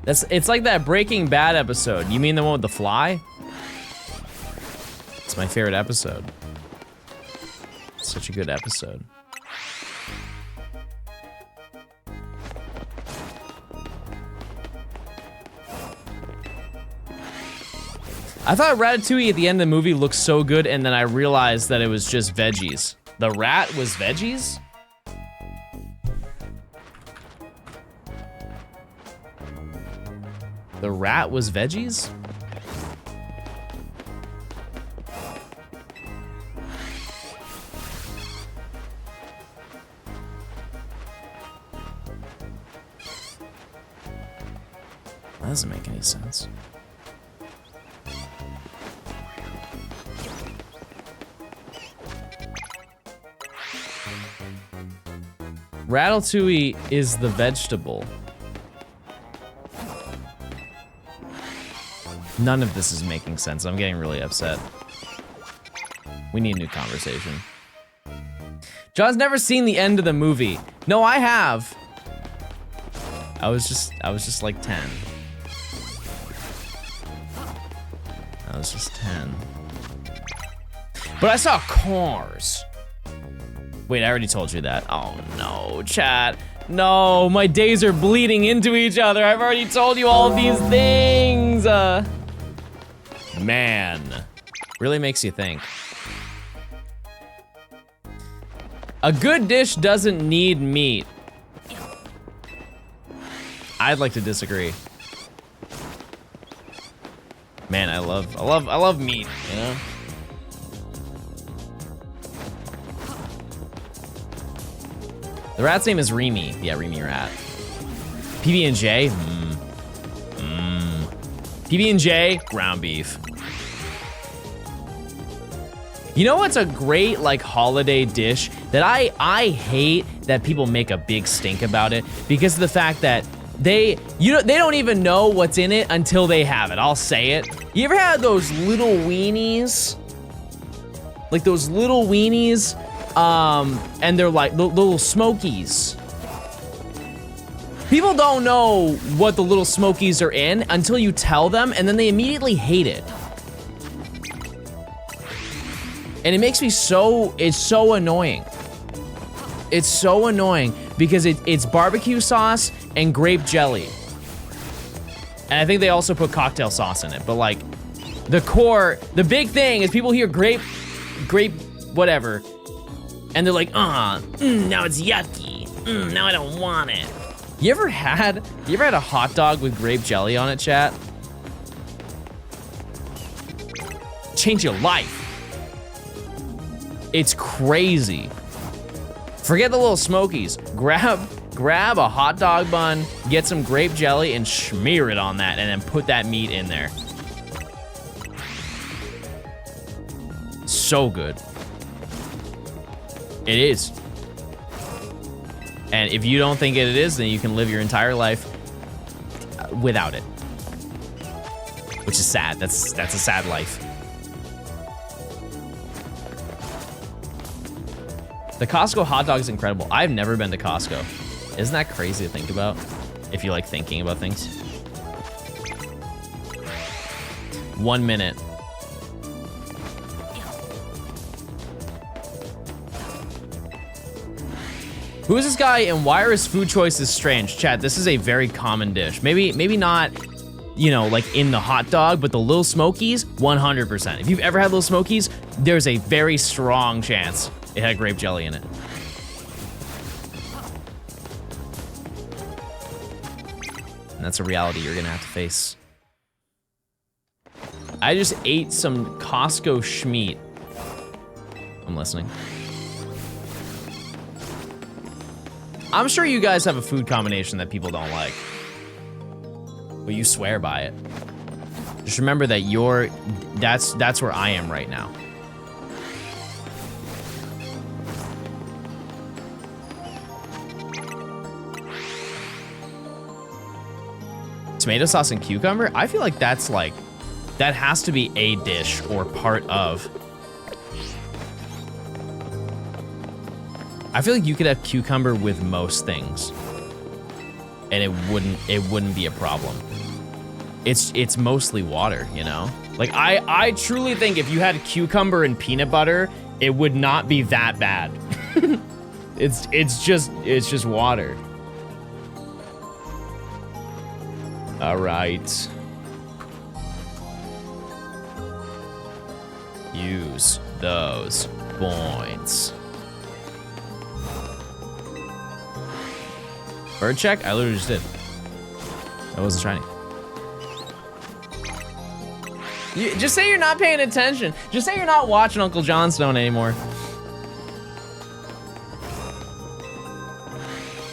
S1: It's like that Breaking Bad episode. You mean the one with the fly? It's my favorite episode. It's such a good episode. I thought Ratatouille at the end of the movie looked so good, and then I realized that it was just veggies. The rat was veggies? The rat was veggies? That doesn't make any sense. Ratatouille is the vegetable. None of this is making sense. I'm getting really upset. We need a new conversation. John's never seen the end of the movie. No, I have. I was just like 10. I was just 10. But I saw Cars. Wait, I already told you that. Oh no, chat. No, my days are bleeding into each other. I've already told you all of these things. Man, really makes you think. A good dish doesn't need meat. I'd like to disagree. Man, I love meat, you know? The rat's name is Remy. Yeah, Remy Rat. PB&J? PB&J, ground beef. You know what's a great like holiday dish that I hate that people make a big stink about it because of the fact that they don't even know what's in it until they have it. I'll say it. You ever had those little weenies? Like those little weenies, and they're like little smokies. People don't know what the little smokies are in until you tell them, and then they immediately hate it. And it makes me it's so annoying. It's so annoying because it's barbecue sauce and grape jelly. And I think they also put cocktail sauce in it, but like the big thing is people hear grape whatever, and they're like, now it's yucky. Now I don't want it. You ever had a hot dog with grape jelly on it, chat? Change your life. It's crazy. Forget the little smokies. Grab a hot dog bun, get some grape jelly, and smear it on that, and then put that meat in there. So good. It is. And if you don't think it is, then you can live your entire life without it. Which is sad. That's a sad life. The Costco hot dog is incredible. I've never been to Costco. Isn't that crazy to think about? If you like thinking about things. 1 minute. Who is this guy and why are his food choices strange? Chat, this is a very common dish. Maybe not, you know, like in the hot dog, but the Little Smokies, 100%. If you've ever had Little Smokies, there's a very strong chance it had grape jelly in it. And that's a reality you're gonna have to face. I just ate some Costco schmeat. I'm listening. I'm sure you guys have a food combination that people don't like, but you swear by it. Just remember that that's where I am right now. Tomato sauce and cucumber? I feel like that's like That has to be a dish or part of. I feel like you could have cucumber with most things, and it wouldn't be a problem. It's mostly water, you know? Like I truly think if you had cucumber and peanut butter, it would not be that bad. it's just water. All right. Use those points. Bird check? I literally just did. I wasn't trying. Just say you're not paying attention. Just say you're not watching Uncle Johnstone anymore.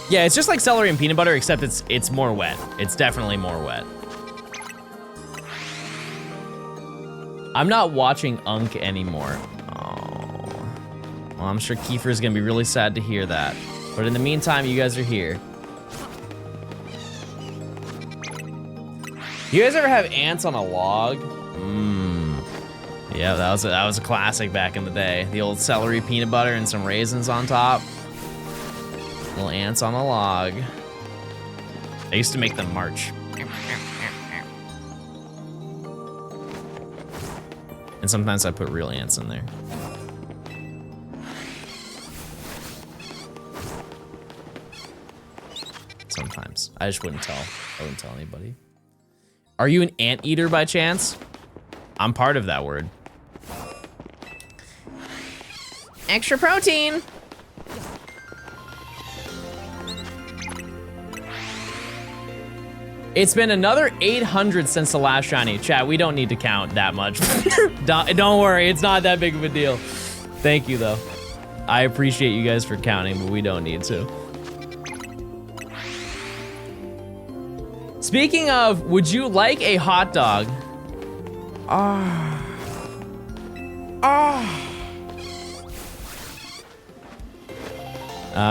S1: Yeah, it's just like celery and peanut butter, except it's more wet. It's definitely more wet. I'm not watching Unk anymore. Oh. Well, I'm sure Kiefer's gonna be really sad to hear that. But in the meantime, you guys are here. You guys ever have ants on a log? Yeah, that was a classic back in the day. The old celery, peanut butter, and some raisins on top. Little ants on a log. I used to make them march. And sometimes I put real ants in there. Sometimes. I just wouldn't tell. I wouldn't tell anybody. Are you an anteater by chance? I'm part of that word.
S3: Extra protein.
S1: It's been another 800 since the last shiny. Chat, we don't need to count that much. Don't worry, it's not that big of a deal. Thank you, though. I appreciate you guys for counting, but we don't need to. Speaking of, would you like a hot dog?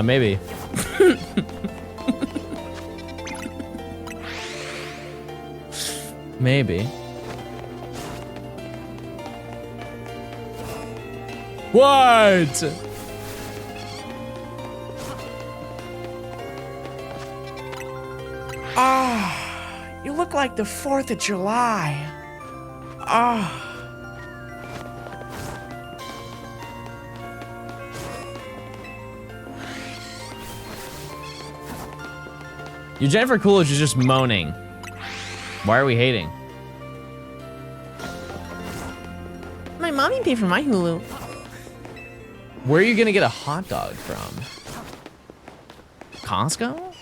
S1: Maybe. Maybe. What?
S3: You look like the 4th of July.
S1: Your Jennifer Coolidge is just moaning. Why are we hating?
S3: My mommy paid for my Hulu.
S1: Where are you gonna get a hot dog from? Costco?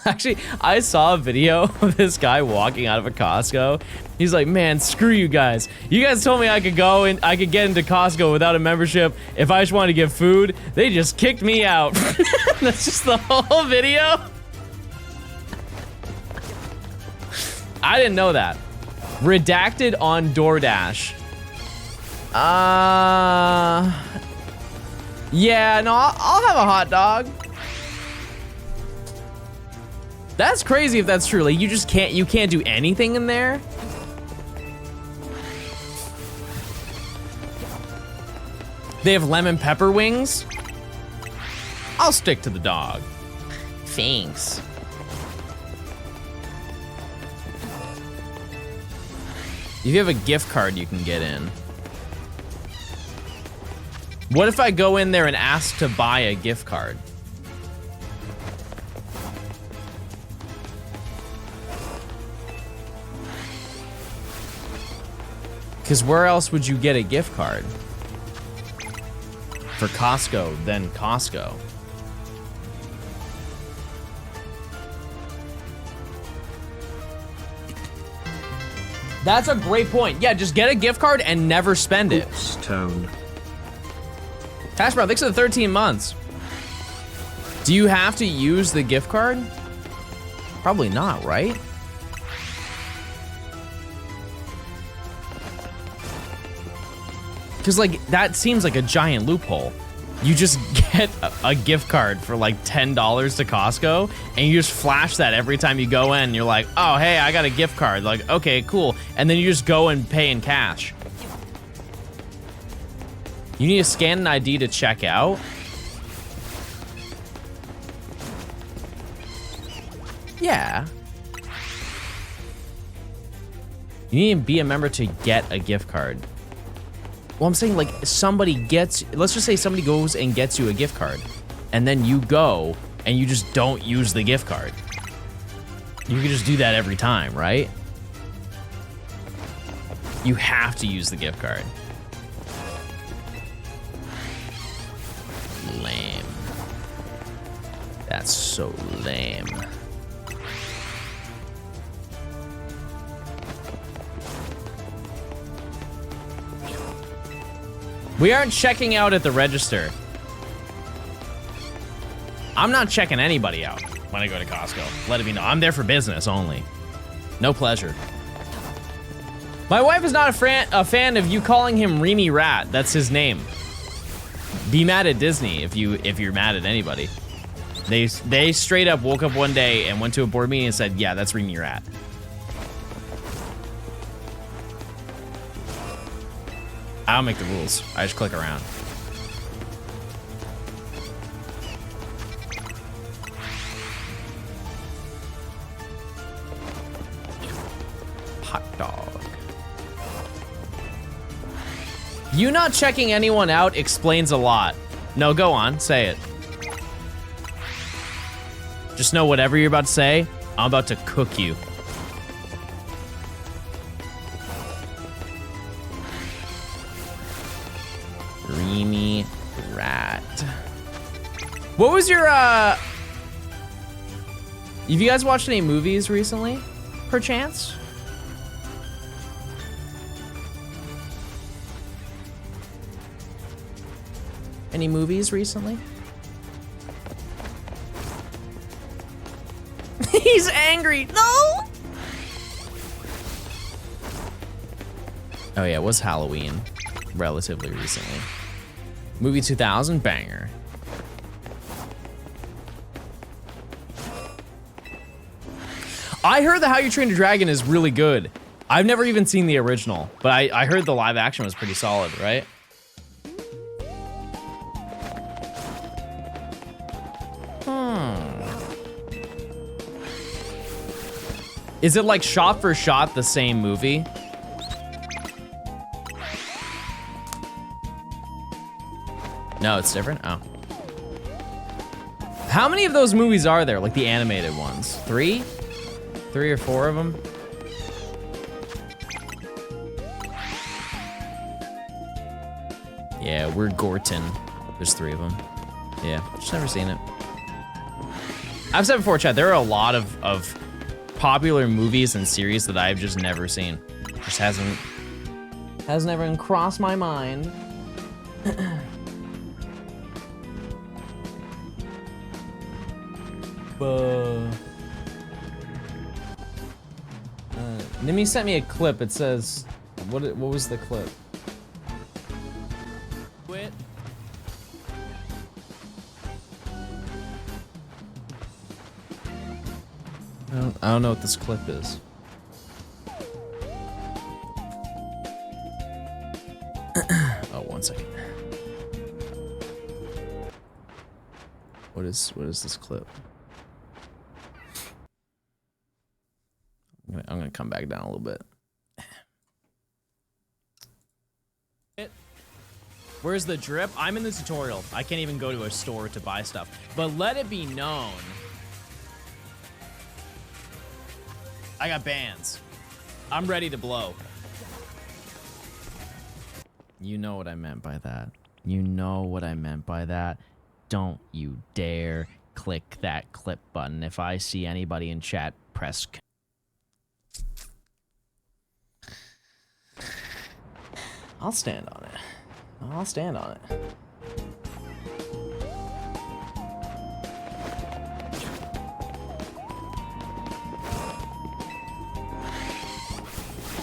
S1: Actually, I saw a video of this guy walking out of a Costco. He's like, man, screw you guys. You guys told me I could go and I could get into Costco without a membership if I just wanted to get food. They just kicked me out. That's just the whole video. I didn't know that. Redacted on DoorDash. Yeah, no, I'll have a hot dog. That's crazy if that's true. Like you can't do anything in there. They have lemon pepper wings. I'll stick to the dog. Thanks. If you have a gift card you can get in. What if I go in there and ask to buy a gift card? Because where else would you get a gift card? For Costco, then Costco. That's a great point. Yeah, just get a gift card and never spend it.
S2: Stone.
S1: Hash Brown, thanks for the 13 months. Do you have to use the gift card? Probably not, right? Because, like, that seems like a giant loophole. You just get a gift card for like $10 to Costco, and you just flash that every time you go in. You're like, oh, hey, I got a gift card. Like, okay, cool. And then you just go and pay in cash. You need to scan an ID to check out. Yeah. You need to be a member to get a gift card. Well, I'm saying, like, somebody gets, let's just say somebody goes and gets you a gift card, and then you go and you just don't use the gift card. You can just do that every time, right? You have to use the gift card. Lame. That's so lame. We aren't checking out at the register. I'm not checking anybody out when I go to Costco. Let it be known. I'm there for business only. No pleasure. My wife is not a fan of you calling him Remy Rat. That's his name. Be mad at Disney if you're mad at anybody. They straight up woke up one day and went to a board meeting and said, yeah, that's Remy Rat. I don't make the rules. I just click around. Hot dog. You not checking anyone out explains a lot. No, go on, say it. Just know whatever you're about to say, I'm about to cook you. Dreamy rat. What was your, have you guys watched any movies recently, perchance? Any movies recently? He's angry. No! Oh yeah, it was Halloween relatively recently. Movie 2000 banger. I heard that How You Train Your Dragon is really good. I've never even seen the original, but I heard the live action was pretty solid, right? Is it like shot for shot the same movie? No, it's different? Oh. How many of those movies are there? Like the animated ones? 3? 3 or 4 of them? Yeah, we're Gorton. There's 3 of them. Yeah, just never seen it. I've said before, chat, there are a lot of popular movies and series that I've just never seen. Just hasn't never even crossed my mind. Nimi sent me a clip. It says, what was the clip? Quit. I don't know what this clip is. Oh, 1 second. What is this clip? I'm gonna come back down a little bit. Where's the drip? I'm in the tutorial. I can't even go to a store to buy stuff. But let it be known, I got bands. I'm ready to blow. You know what I meant by that. You know what I meant by that. Don't you dare click that clip button. If I see anybody in chat, press. I'll stand on it. I'll stand on it.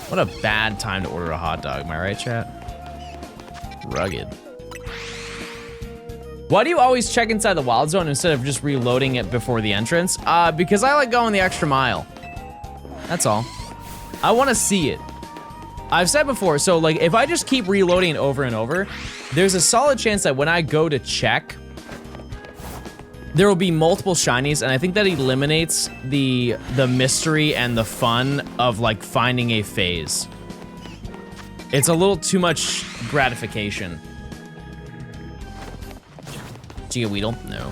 S1: What a bad time to order a hot dog, am I right, chat? Rugged. Why do you always check inside the wild zone instead of just reloading it before the entrance? Because I like going the extra mile. That's all. I want to see it. I've said before, so like if I just keep reloading it over and over, there's a solid chance that when I go to check, there will be multiple shinies, and I think that eliminates the mystery and the fun of like finding a phase. It's a little too much gratification. Did you get Weedle? No.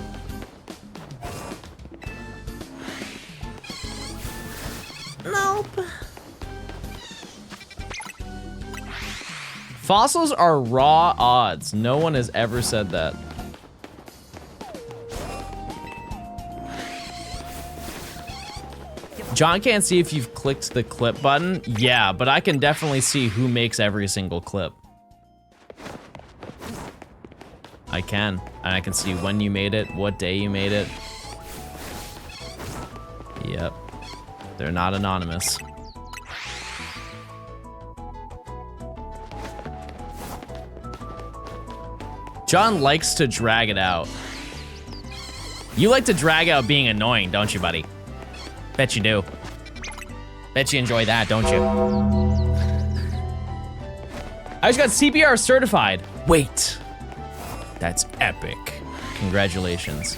S3: Nope.
S1: Fossils are raw odds. No one has ever said that. John can't see if you've clicked the clip button. Yeah, but I can definitely see who makes every single clip. I can, and I can see when you made it, what day you made it. Yep, they're not anonymous. John likes to drag it out. You like to drag out being annoying, don't you, buddy? Bet you do. Bet you enjoy that, don't you? I just got CPR certified. Wait. That's epic. Congratulations.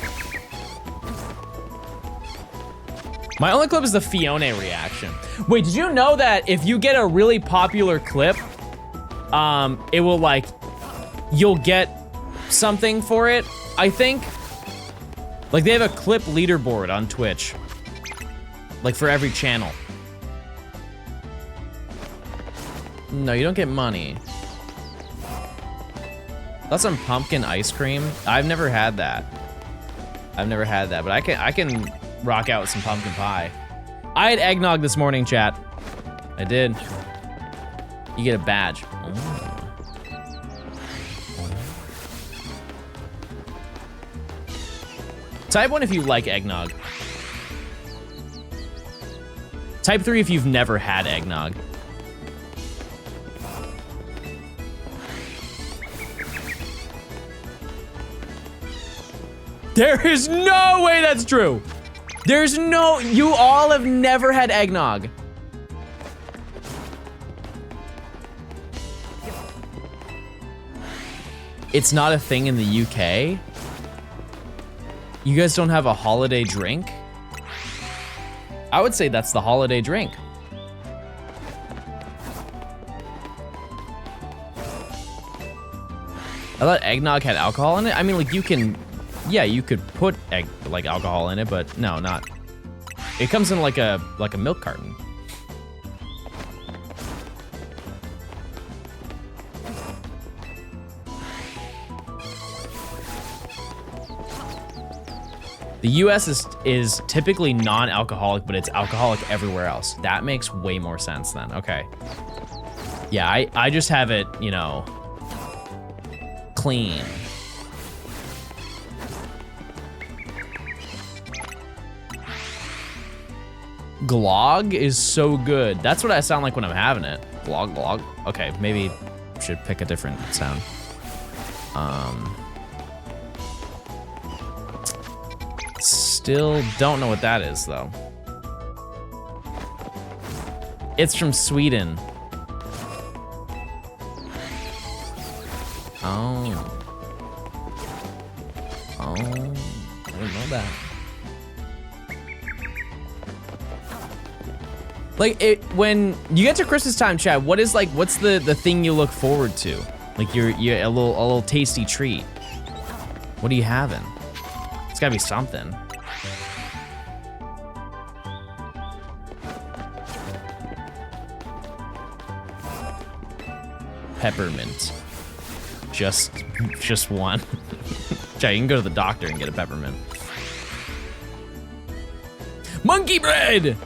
S1: My only clip is the Fiona reaction. Wait, did you know that if you get a really popular clip, it will like, you'll get something for it, I think? Like they have a clip leaderboard on Twitch. Like for every channel. No, you don't get money. That's some pumpkin ice cream. I've never had that. I've never had that, but I can rock out with some pumpkin pie. I had eggnog this morning, chat. I did. You get a badge. Type 1 if you like eggnog. Type 3 if you've never had eggnog. There is no way that's true. There's no, you all have never had eggnog. It's not a thing in the UK? You guys don't have a holiday drink? I would say that's the holiday drink. I thought eggnog had alcohol in it. I mean, like you can, yeah, you could put like alcohol in it, but no, not. It comes in like a milk carton. The US is typically non-alcoholic, but it's alcoholic everywhere else. That makes way more sense then. Okay. Yeah, I just have it, you know, clean. Glog is so good. That's what I sound like when I'm having it. Glog, glog. Okay, maybe should pick a different sound. Still don't know what that is though. It's from Sweden. Oh. Oh, I didn't know that. Like when you get to Christmas time, Chad, what's the thing you look forward to? Like you're a little tasty treat. What are you having? It's gotta be something. Peppermint. Just one. Chad, you can go to the doctor and get a peppermint. Monkey bread!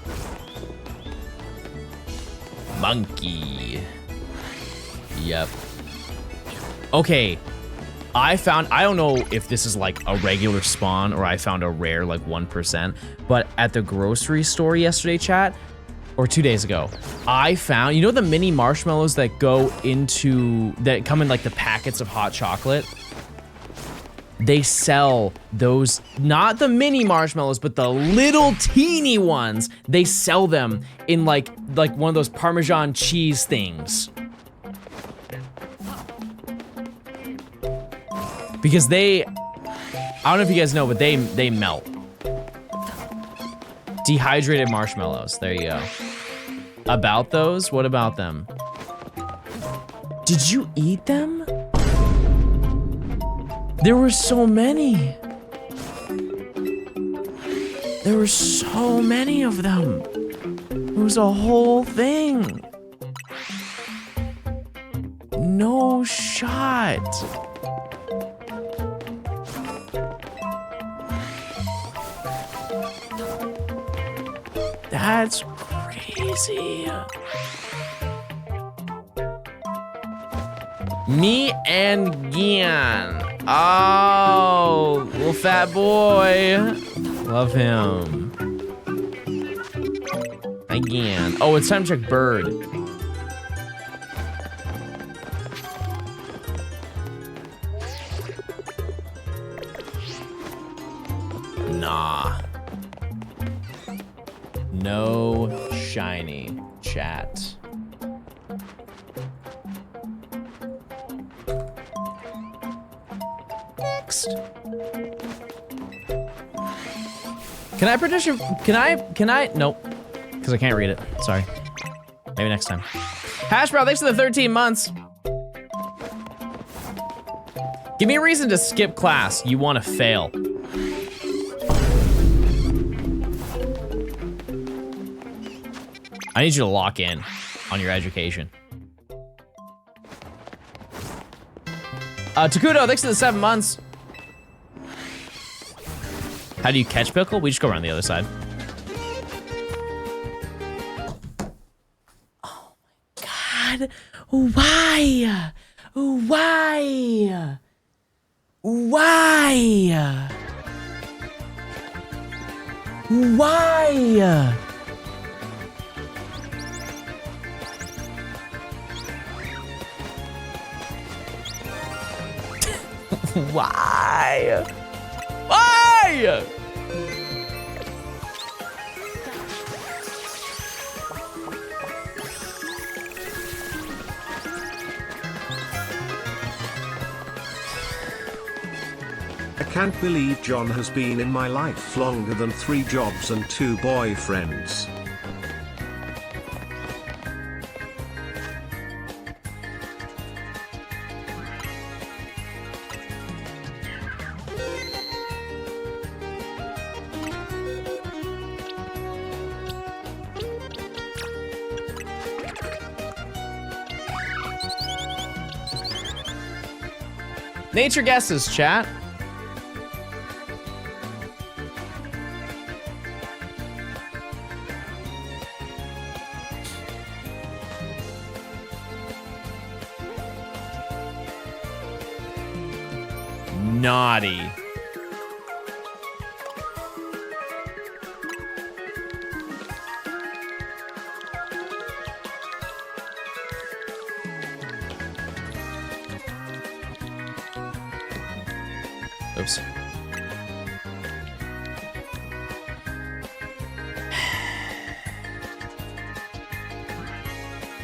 S1: Monkey. Yep. Okay. I don't know if this is like a regular spawn or I found a rare like 1%, but at the grocery store yesterday, chat, or 2 days ago, I found, you know the mini marshmallows that come in like the packets of hot chocolate? they sell those, not the mini marshmallows, but the little teeny ones. They sell them in like one of those Parmesan cheese things. Because I don't know if you guys know, but they melt. Dehydrated marshmallows, there you go. About those, what about them? Did you eat them? There were so many. There were so many of them. It was a whole thing. No shot. That's crazy. Me and Gian. Oh, little fat boy. Love him. Again. Oh, it's time to check bird. Nah. No shiny chat. Next. Can I predict? Can I? Nope. Because I can't read it. Sorry. Maybe next time. Hashbrow, thanks for the 13 months. Give me a reason to skip class. You want to fail. I need you to lock in on your education. Takudo, thanks for the 7 months. How do you catch pickle? We just go around the other side. Oh my God. Why? Why? Why? Why? Why? Why?
S2: I can't believe John has been in my life longer than 3 jobs and 2 boyfriends.
S1: Nature guesses, chat. Naughty. Oops.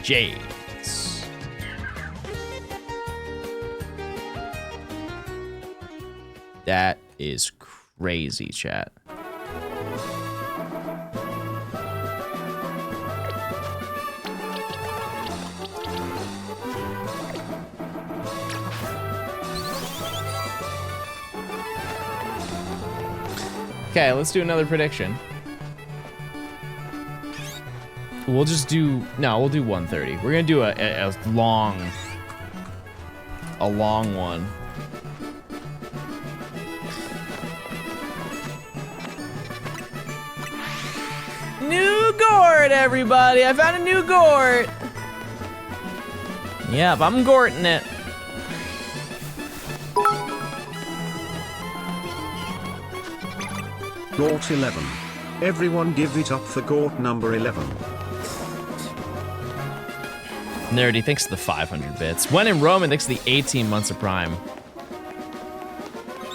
S1: Jades. That is crazy, chat. Okay, let's do another prediction. We'll just do, no, we'll do 130. We're gonna do a long one. New Gort, everybody. I found a new Gort. Yep, I'm Gorting it.
S2: Gort 11. Everyone give it up for Gort number 11.
S1: Nerdy, thanks to the 500 bits. When in Roman, thanks to the 18 months of Prime.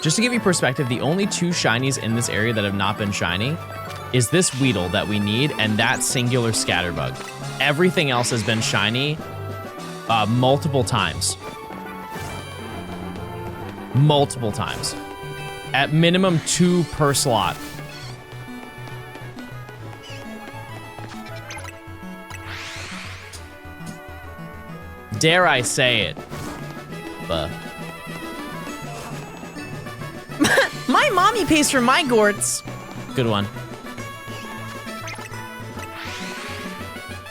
S1: Just to give you perspective, the only 2 shinies in this area that have not been shiny is this Weedle that we need and that singular Scatterbug. Everything else has been shiny multiple times. Multiple times. At minimum 2 per slot. Dare I say it? But
S3: My mommy pays for my Gorts.
S1: good one.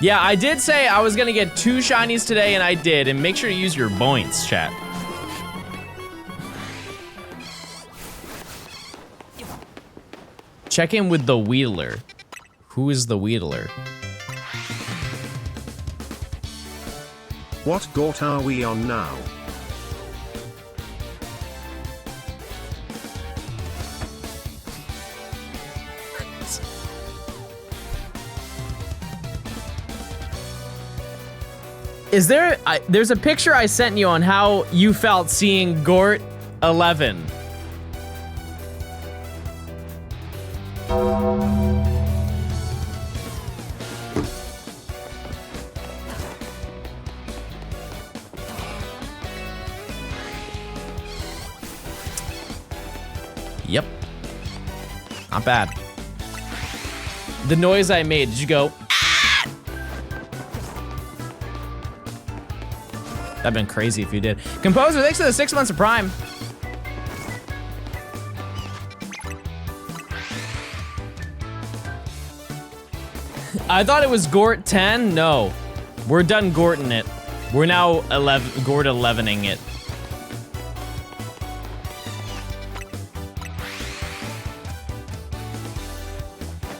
S1: Yeah, I did say I was gonna get 2 shinies today, and I did. And make sure to use your points, chat. Check in with the Wheedler. Who is the Wheedler?
S2: What Gort are we on now?
S1: Is there, there's a picture I sent you on how you felt seeing Gort 11. Yep. Not bad. The noise I made, did you go, ah! That'd been crazy if you did. Composer, thanks for the 6 months of Prime. I thought it was Gort 10. No, we're done Gorting it. We're now Gort 11ing it.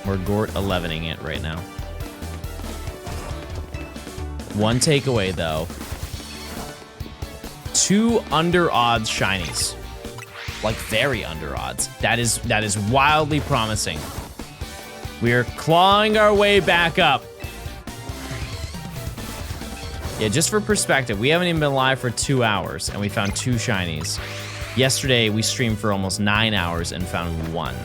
S1: We're Gort 11ing it right now. One takeaway though. 2 under odds shinies. Like very under odds. That is wildly promising. We are clawing our way back up. Yeah, just for perspective, we haven't even been live for 2 hours and we found 2 shinies. Yesterday we streamed for almost 9 hours and found 1.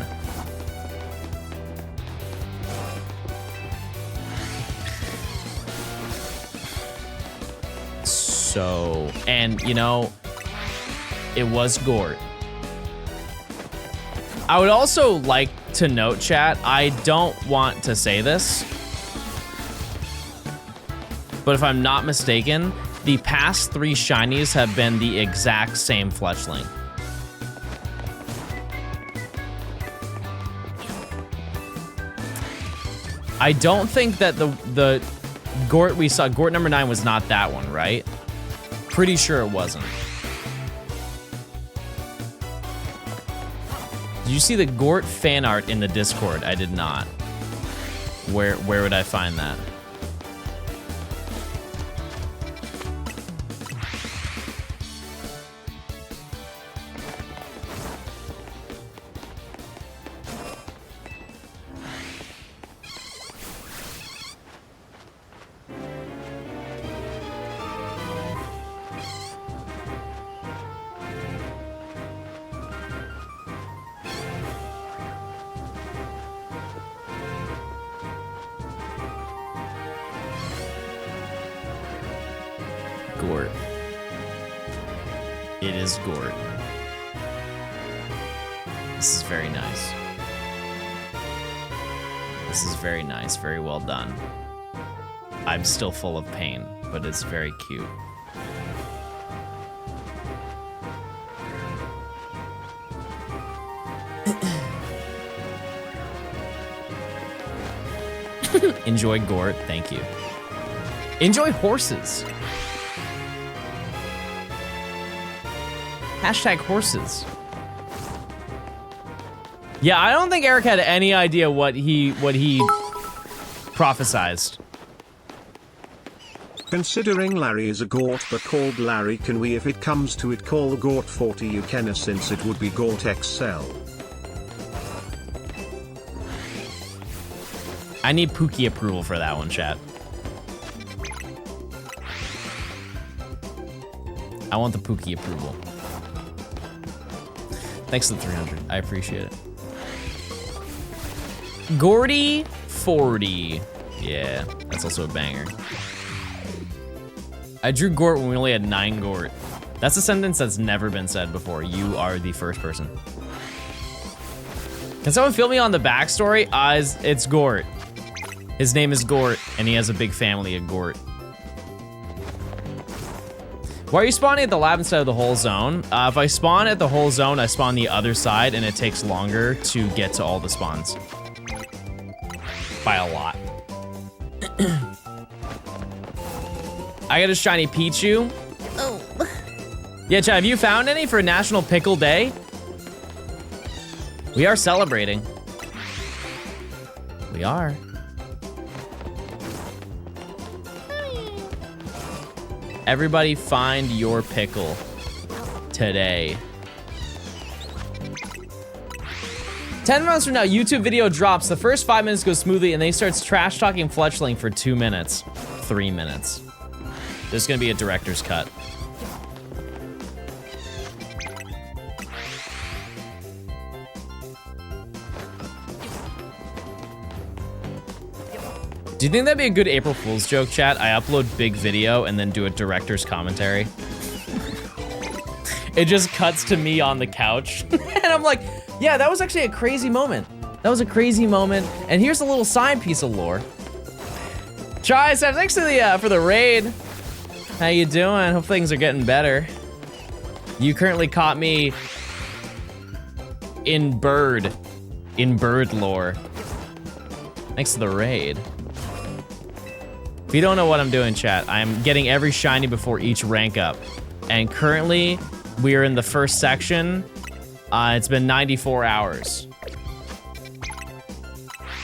S1: So, and you know, it was Gort. I would also like to note, chat, I don't want to say this, but if I'm not mistaken, the past 3 shinies have been the exact same fletchling. I don't think that the Gort we saw, Gort number 9 was not that one, right? Pretty sure it wasn't. Did you see the Gort fan art in the Discord? I did not. Where would I find that? Gort. It is Gort. This is very nice. This is very nice, very well done. I'm still full of pain, but it's very cute. Enjoy Gort, thank you. Enjoy horses. Hashtag horses. Yeah, I don't think Eric had any idea what he prophesized.
S2: Considering Larry is a Gort but called Larry, can we, if it comes to it, call the Gort 40 Ukena since it would be Gort XL?
S1: I need Pookie approval for that one, chat. I want the Pookie approval. Thanks to the 300. I appreciate it. Gordy 40. Yeah, that's also a banger. I drew Gort when we only had 9 Gort. That's a sentence that's never been said before. You are the first person. Can someone fill me on the backstory? It's Gort. His name is Gort, and he has a big family of Gort. Why are you spawning at the lab instead of the whole zone? If I spawn at the whole zone, I spawn the other side, and it takes longer to get to all the spawns. By a lot. I got a shiny Pichu.
S3: Oh.
S1: Yeah, Chad, have you found any for National Pickle Day? We are celebrating. We are. Everybody find your pickle today. 10 months from now, YouTube video drops. The first 5 minutes go smoothly, and then he starts trash talking Fletchling for 2 minutes, 3 minutes. There's gonna be a director's cut. Do you think that'd be a good April Fool's joke, chat? I upload big video and then do a director's commentary. It just cuts to me on the couch. And I'm like, yeah, that was actually a crazy moment. That was a crazy moment. And here's a little side piece of lore. Chai says, thanks to the, for the raid. How you doing? Hope things are getting better. You currently caught me in bird lore. Thanks to the raid. If you don't know what I'm doing, chat, I'm getting every shiny before each rank up. And currently, we are in the first section. It's been 94 hours.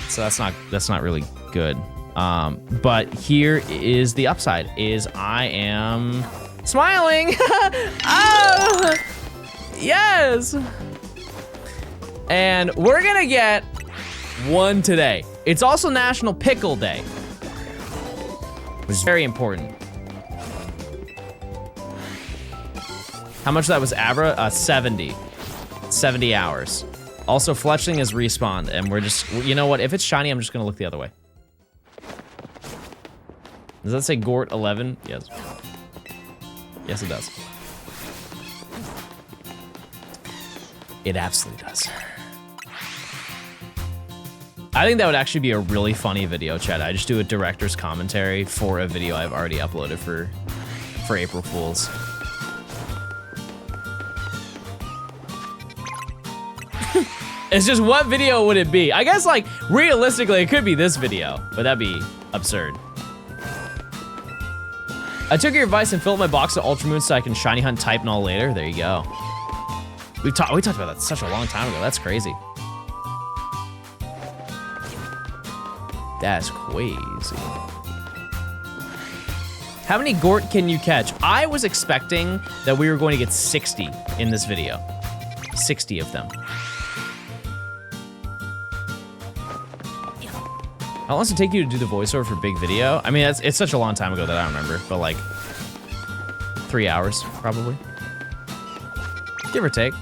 S1: So that's not really good. But here is the upside, is I am smiling. Oh, yes. And we're gonna get one today. It's also National Pickle Day, which is very important. How much of that was Abra? 70. 70 hours. Also, Fletchling is respawned, and we're just, you know what? If it's shiny, I'm just gonna look the other way. Does that say Gort 11? Yes. Yes, it does. It absolutely does. I think that would actually be a really funny video, chat. I just do a director's commentary for a video I've already uploaded for April Fools. It's just, what video would it be? I guess, like, realistically, it could be this video, but that'd be absurd. I took your advice and filled my box of Ultra Moon so I can shiny hunt type and all later. There you go. We talked about that such a long time ago. That's crazy. That's crazy. How many Gort can you catch? I was expecting that we were going to get 60 in this video. 60 of them. How long does it take you to do the voiceover for big video? I mean, it's such a long time ago that I don't remember, but like 3 hours, probably. Give or take.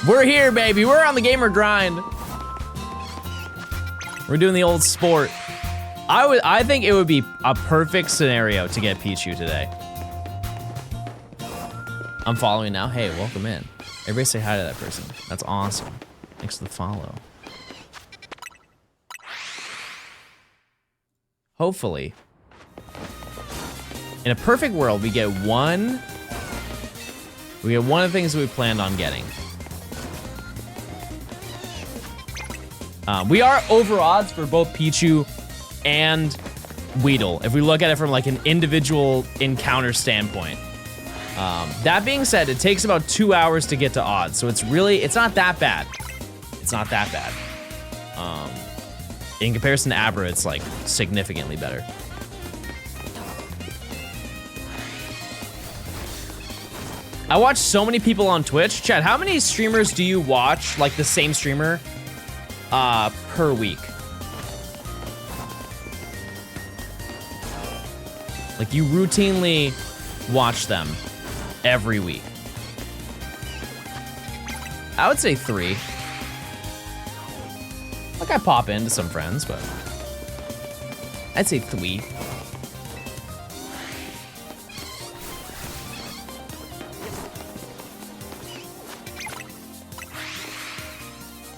S1: We're here, baby. We're on the gamer grind. We're doing the old sport. I think it would be a perfect scenario to get Pichu today. I'm following now. Hey, welcome in. Everybody say hi to that person. That's awesome. Thanks for the follow. Hopefully, in a perfect world, we get one of the things we planned on getting. We are over odds for both Pichu and Weedle, if we look at it from like an individual encounter standpoint. That being said, it takes about 2 hours to get to odds, so it's not that bad. It's not that bad. In comparison to Abra, it's like significantly better. I watch so many people on Twitch. Chad, how many streamers do you watch, like the same streamer, per week? Like, you routinely watch them every week. I would say 3. Like, I pop into some friends, but I'd say 3.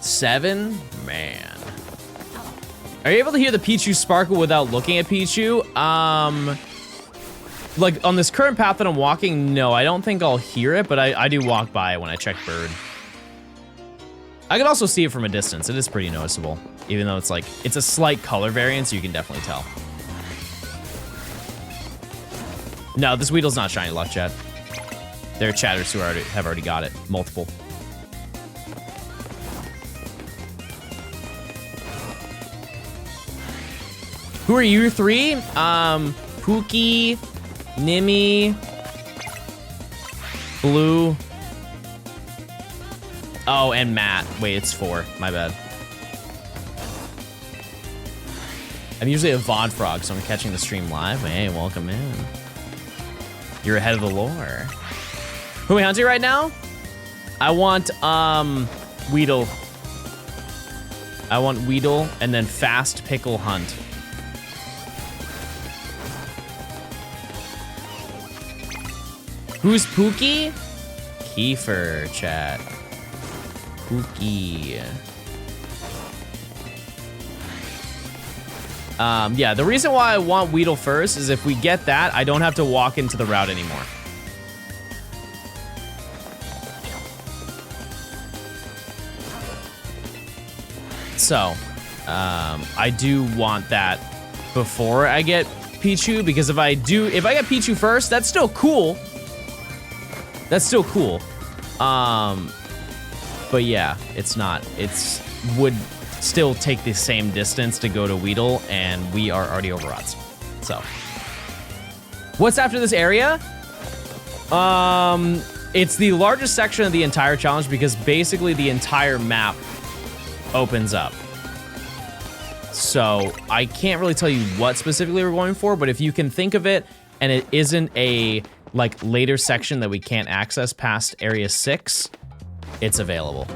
S1: Seven? Man. Are you able to hear the Pichu sparkle without looking at Pichu? Like, on this current path that I'm walking, no, I don't think I'll hear it, but I do walk by it when I check bird. I can also see it from a distance. It is pretty noticeable, even though it's like, it's a slight color variance, you can definitely tell. No, this Weedle's not shiny luck, chat. There are chatters who have already got it. Multiple. Who are you 3? Pookie, Nimmy, Blue. Oh, and Matt. Wait, it's 4. My bad. I'm usually a VOD frog, so I'm catching the stream live. Hey, welcome in. You're ahead of the lore. Who are we hunting right now? I want, Weedle. I want Weedle and then Fast Pickle Hunt. Who's Pookie? Kiefer, chat. Pookie. Yeah, the reason why I want Weedle first is if we get that, I don't have to walk into the route anymore. So, I do want that before I get Pichu, because if I get Pichu first, that's still cool. That's still cool. But yeah, it's not. It's would still take the same distance to go to Weedle, and we are already over odds. So, what's after this area? It's the largest section of the entire challenge because basically the entire map opens up. So I can't really tell you what specifically we're going for, but if you can think of it and it isn't a like later section that we can't access past area 6, it's available.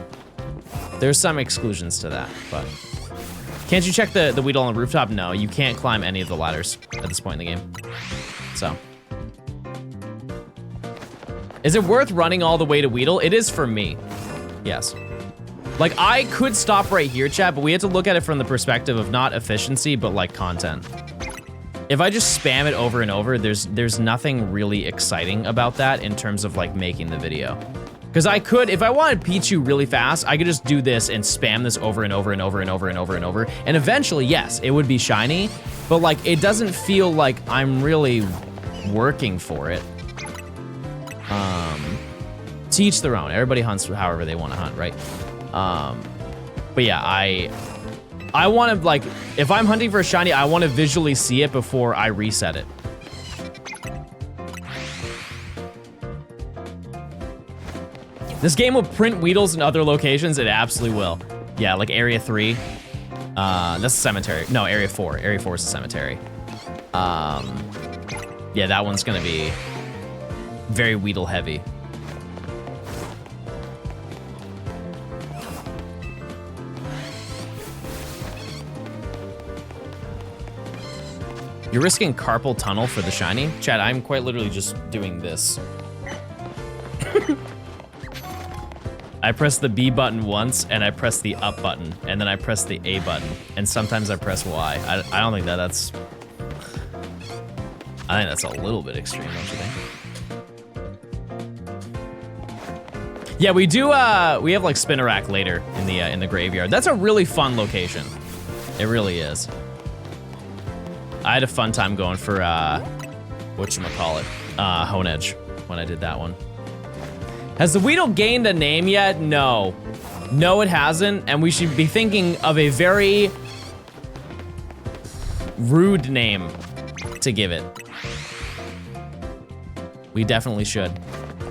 S1: There's some exclusions to that, but can't you check the Weedle on the rooftop? No, you can't climb any of the ladders at this point in the game. So, is it worth running all the way to Weedle? It is for me, yes. Like, I could stop right here, chat, but we have to look at it from the perspective of not efficiency, but like content. If I just spam it over and over, there's nothing really exciting about that in terms of like making the video. Because I could, if I wanted Pichu really fast, I could just do this and spam this over and over and over and over and over and over. And eventually, yes, it would be shiny, but like, it doesn't feel like I'm really working for it. To each their own. Everybody hunts however they want to hunt, right? But yeah, I want to, like, if I'm hunting for a shiny, I want to visually see it before I reset it. This game will print Weedles in other locations. It absolutely will. Yeah, like area 3. That's a cemetery. No, area 4. Area 4 is a cemetery. Yeah, that one's gonna be very Weedle heavy. You're risking carpal tunnel for the shiny? Chad, I'm quite literally just doing this. I press the B button once, and I press the up button, and then I press the A button, and sometimes I press Y. I don't think that's... I think that's a little bit extreme, don't you think? Yeah, we do, we have like Spinnerack later in the graveyard. That's a really fun location. It really is. I had a fun time going for, whatchamacallit, Hone Edge when I did that one. Has the Weedle gained a name yet? No. No, it hasn't, and we should be thinking of a very rude name to give it. We definitely should.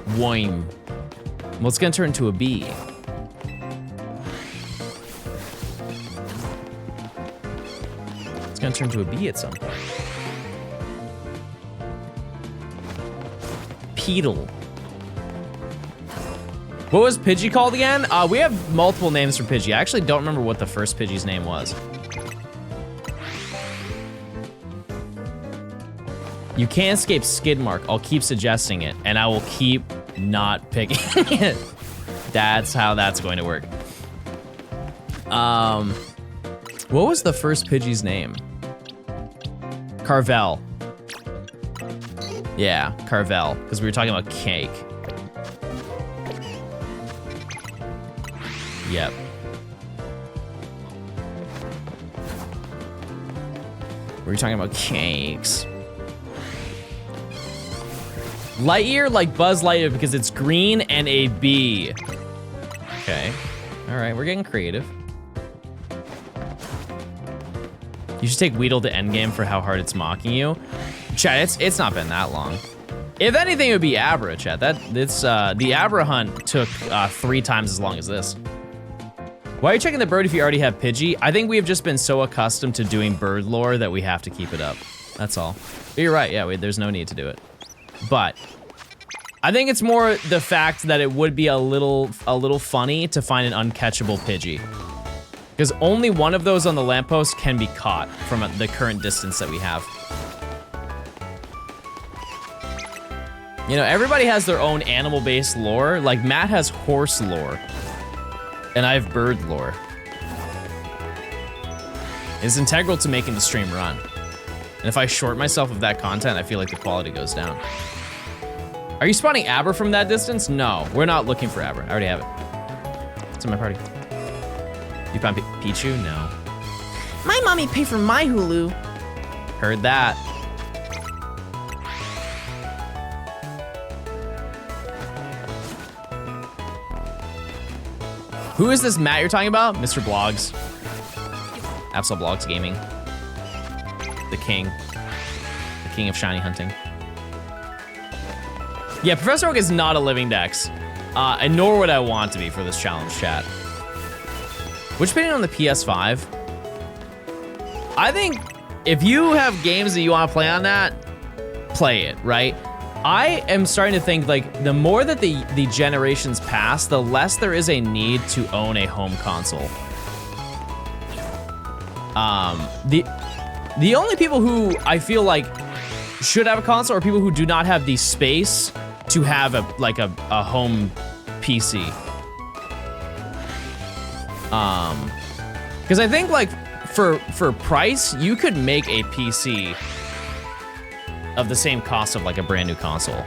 S1: Woim. Well, it's gonna turn into a bee. It's gonna turn to a bee at some point. Bipedal. What was Pidgey called again? We have multiple names for Pidgey. I actually don't remember what the first Pidgey's name was. You can't escape Skidmark. I'll keep suggesting it, and I will keep not picking it. That's how that's going to work. What was the first Pidgey's name? Carvel. Yeah, Carvel, because we were talking about cake. Yep. We were talking about cakes. Lightyear, like Buzz Lightyear, because it's green and a bee. Okay. All right, we're getting creative. You should take Weedle to endgame for how hard it's mocking you. Chat, it's not been that long. If anything, it would be Abra, chat. The Abra hunt took 3 times as long as this. Why are you checking the bird if you already have Pidgey? I think we have just been so accustomed to doing bird lore that we have to keep it up. That's all. But you're right, yeah, there's no need to do it. But I think it's more the fact that it would be a little funny to find an uncatchable Pidgey. Because only one of those on the lamppost can be caught from the current distance that we have. You know, everybody has their own animal-based lore. Like, Matt has horse lore. And I have bird lore. It's integral to making the stream run. And if I short myself of that content, I feel like the quality goes down. Are you spawning Abra from that distance? No, we're not looking for Abra. I already have it. It's in my party. You found Pichu? No.
S3: My mommy paid for my Hulu.
S1: Heard that. Who is this Matt you're talking about? Mr. Blogs. Absol Blogs Gaming. The king. The king of shiny hunting. Yeah, Professor Oak is not a living dex. And nor would I want to be for this challenge, chat. Which opinion on the PS5? I think if you have games that you want to play on that, play it, right? I am starting to think, like, the more that the generations pass, the less there is a need to own a home console. The only people who I feel like should have a console are people who do not have the space to have a home PC. Because I think, like, for price, you could make a PC of the same cost of, like, a brand new console.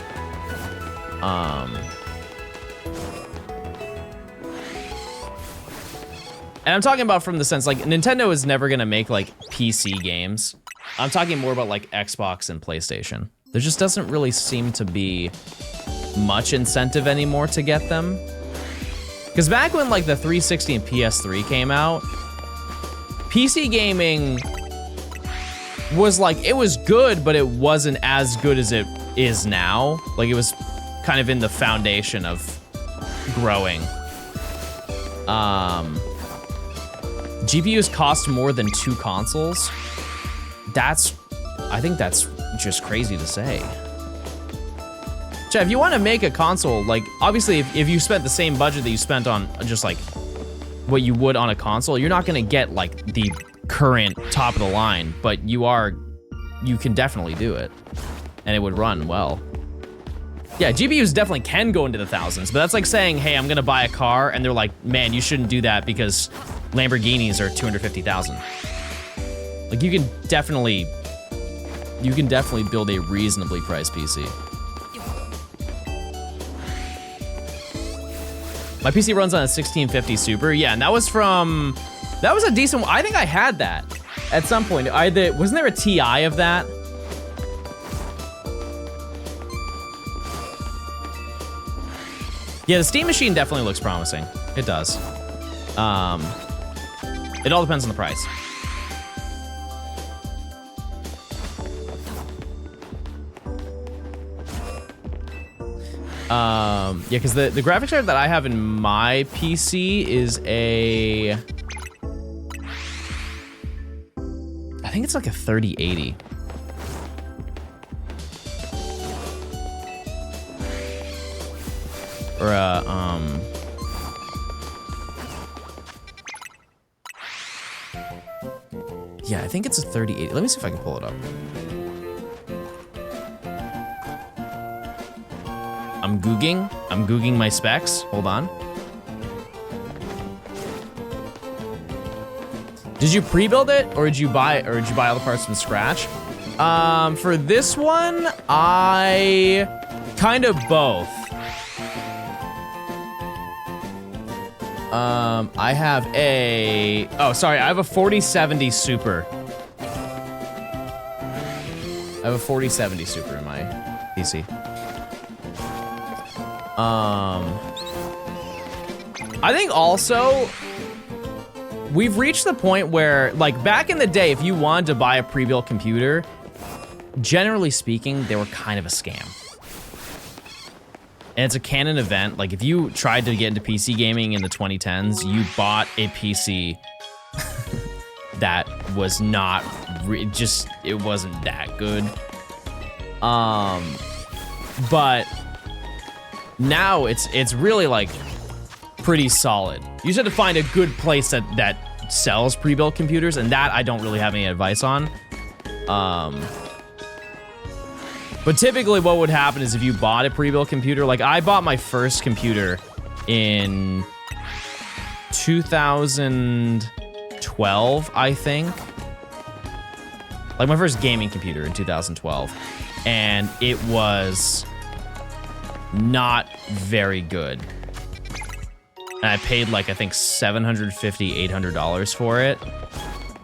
S1: And I'm talking about from the sense, like, Nintendo is never gonna make, like, PC games. I'm talking more about, like, Xbox and PlayStation. There just doesn't really seem to be much incentive anymore to get them. Because back when, like, the 360 and PS3 came out, PC gaming was, like, it was good, but it wasn't as good as it is now. Like, it was kind of in the foundation of growing. GPUs cost more than 2 consoles. I think that's just crazy to say. Chat, if you want to make a console, like, obviously, if you spent the same budget that you spent on just, like, what you would on a console, you're not gonna get, like, the current top of the line, but you can definitely do it, and it would run well. Yeah, GPUs definitely can go into the thousands, but that's like saying, hey, I'm gonna buy a car, and they're like, man, you shouldn't do that because Lamborghinis are 250,000. Like, you can definitely build a reasonably priced PC. My PC runs on a 1650 Super. Yeah, and that was a decent one. I think I had that at some point. Wasn't there a TI of that? Yeah, the Steam Machine definitely looks promising. It does. It all depends on the price. Yeah, because the graphics card that I have in my PC is I think it's like a 3080. or yeah, I think it's a 3080. Let me see if I can pull it up. I'm googing my specs. Hold on. Did you pre-build it or did you buy all the parts from scratch? For this one, I kind of both. I have a, oh, sorry, I have a 4070 Super. I have a 4070 Super in my PC. I think also, we've reached the point where, like, back in the day, if you wanted to buy a pre-built computer, generally speaking, they were kind of a scam. And it's a canon event. Like, if you tried to get into PC gaming in the 2010s, you bought a PC that was not, it wasn't that good. But now it's really, like, pretty solid. You just have to find a good place that sells pre-built computers, and that I don't really have any advice on. But typically what would happen is if you bought a pre-built computer, like I bought my first computer in 2012, I think. Like my first gaming computer in 2012. And it was not very good. And I paid like, I think $750, $800 for it.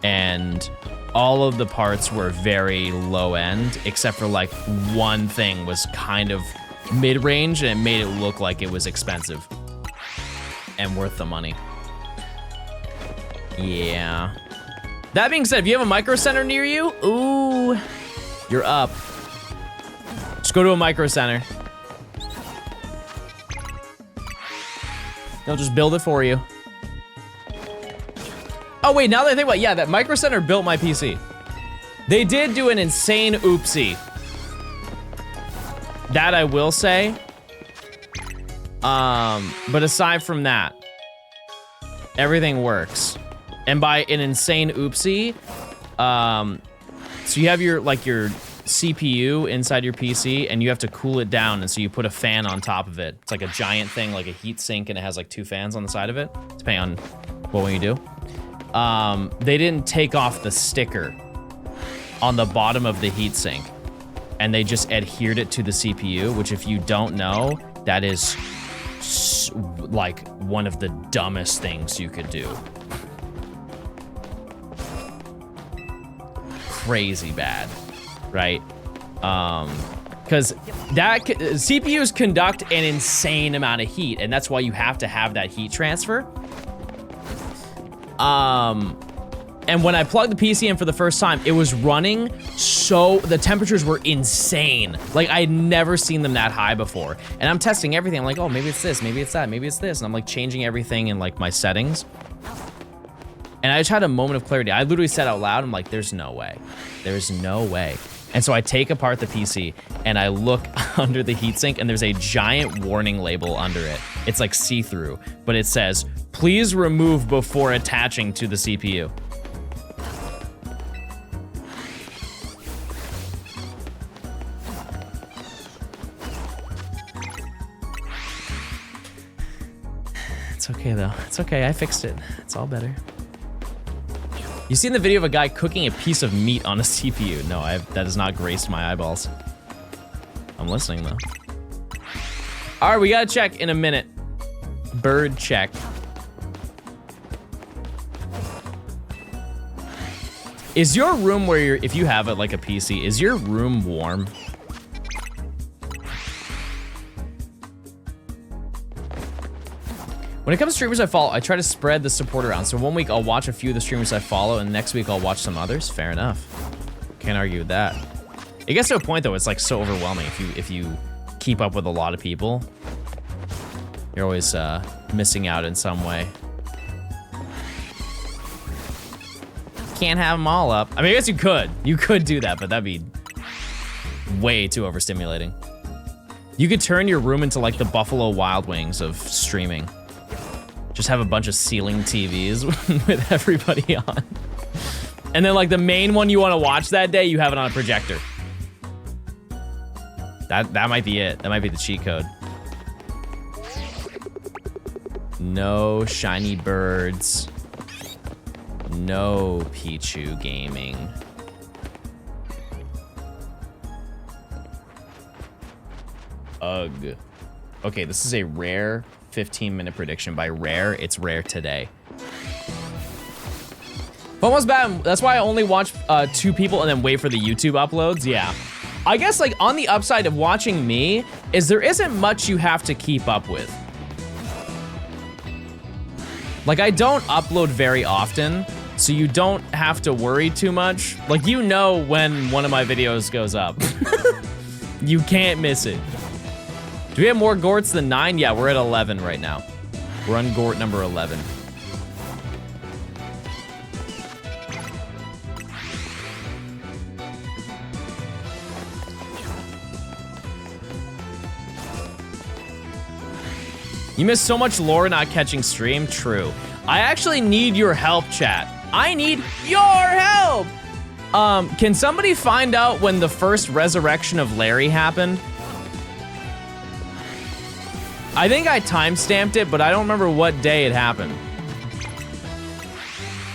S1: And all of the parts were very low end, except for like one thing was kind of mid-range and it made it look like it was expensive and worth the money. Yeah. That being said, if you have a micro center near you, ooh, you're up. Just go to a micro center. They'll just build it for you. Oh wait, now that I think about it, yeah, that Micro Center built my PC. They did do an insane oopsie. That I will say. But aside from that, everything works. And by an insane oopsie, so you have your CPU inside your PC and you have to cool it down, and so you put a fan on top of it. It's like a giant thing, like a heat sink, and it has like 2 fans on the side of it, depending on what one you do. They didn't take off the sticker on the bottom of the heatsink, and they just adhered it to the CPU, which if you don't know, that is like one of the dumbest things you could do. Crazy bad, right? Because CPUs conduct an insane amount of heat, and that's why you have to have that heat transfer. And when I plugged the PC in for the first time, it was running so, the temperatures were insane. Like, I'd never seen them that high before. And I'm testing everything. I'm like, oh, maybe it's this, maybe it's that, maybe it's this. And I'm like changing everything in like my settings. And I just had a moment of clarity. I literally said out loud, I'm like, there's no way. There's no way. And so I take apart the PC and I look under the heatsink, and there's a giant warning label under it. It's like see-through, but it says, please remove before attaching to the CPU. It's okay though, it's okay, I fixed it. It's all better. You seen the video of a guy cooking a piece of meat on a CPU? No, that has not graced my eyeballs. I'm listening though. All right, we gotta check in a minute. Bird check. Is your room where you're, if you have it like a PC, is your room warm? When it comes to streamers I follow, I try to spread the support around. So one week I'll watch a few of the streamers I follow, and next week I'll watch some others. Fair enough. Can't argue with that. It gets to a point though, it's like so overwhelming if you keep up with a lot of people. You're always missing out in some way. Can't have them all up. I mean, I guess you could. You could do that, but that'd be way too overstimulating. You could turn your room into like the Buffalo Wild Wings of streaming. Just have a bunch of ceiling TVs with everybody on. And then like the main one you want to watch that day, you have it on a projector. That might be it. That might be the cheat code. No shiny birds. No Pichu gaming. Ugh. Okay, this is a rare 15-minute prediction. By rare, it's rare today. Almost bad. That's why I only watch 2 people and then wait for the YouTube uploads. Yeah. I guess like on the upside of watching me is there isn't much you have to keep up with. Like I don't upload very often, so you don't have to worry too much. Like you know when one of my videos goes up. You can't miss it. Do we have more Gorts than 9? Yeah, we're at 11 right now. We're on Gort number 11. You missed so much lore not catching stream. True. I actually need your help, chat. I need your help! Can somebody find out when the first resurrection of Larry happened? I think I timestamped it, but I don't remember what day it happened.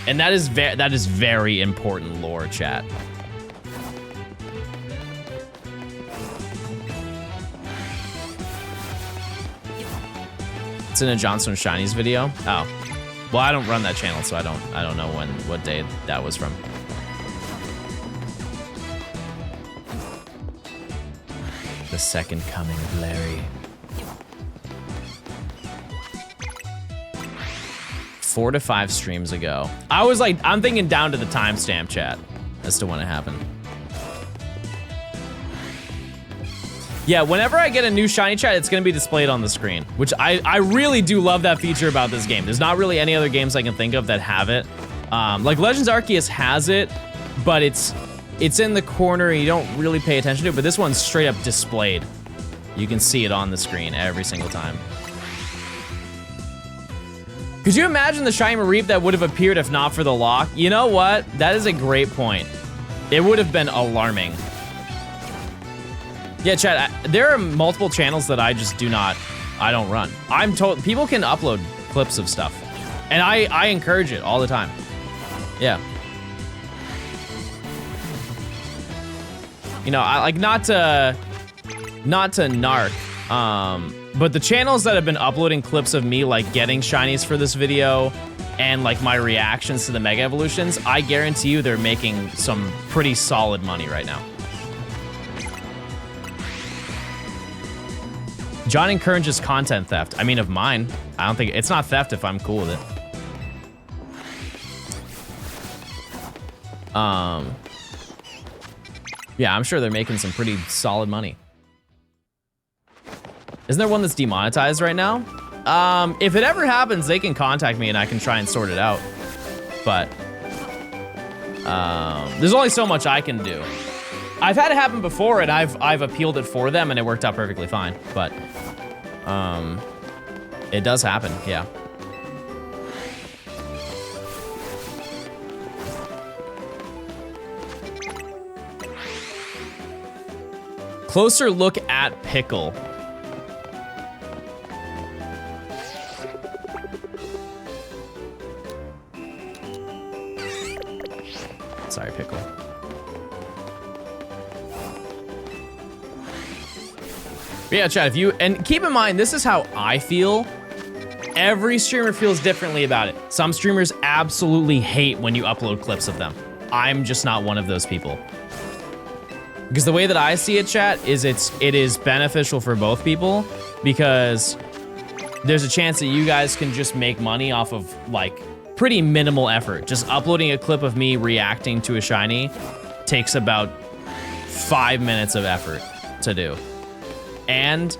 S1: And that is very important lore, chat. It's in a Johnstone Shinies video. Oh, well, I don't run that channel, so I don't know what day that was from. The second coming of Larry. 4 to 5 streams ago. I was like, I'm thinking down to the timestamp, chat, as to when it happened. Yeah, whenever I get a new shiny chat, it's gonna be displayed on the screen, which I really do love that feature about this game. There's not really any other games I can think of that have it. Like Legends Arceus has it, but it's in the corner and you don't really pay attention to it, but this one's straight up displayed. You can see it on the screen every single time. Could you imagine the shiny Mareep that would have appeared if not for the lock? You know what? That is a great point. It would have been alarming. Yeah, chat, there are multiple channels that I just I don't run. I'm told people can upload clips of stuff. And I encourage it all the time. Yeah. You know, I like not to narc, but the channels that have been uploading clips of me like getting shinies for this video and like my reactions to the Mega Evolutions, I guarantee you they're making some pretty solid money right now. John encourages content theft. I mean, of mine. I don't think, it's not theft if I'm cool with it. Yeah, I'm sure they're making some pretty solid money. Isn't there one that's demonetized right now? If it ever happens, they can contact me and I can try and sort it out. But there's only so much I can do. I've had it happen before and I've appealed it for them and it worked out perfectly fine. But it does happen, yeah. Closer look at Pickle. Sorry, Pickle. But yeah, chat, and keep in mind, this is how I feel. Every streamer feels differently about it. Some streamers absolutely hate when you upload clips of them. I'm just not one of those people. Because the way that I see it, chat, is it is beneficial for both people because there's a chance that you guys can just make money off of like pretty minimal effort. Just uploading a clip of me reacting to a shiny takes about 5 minutes of effort to do. And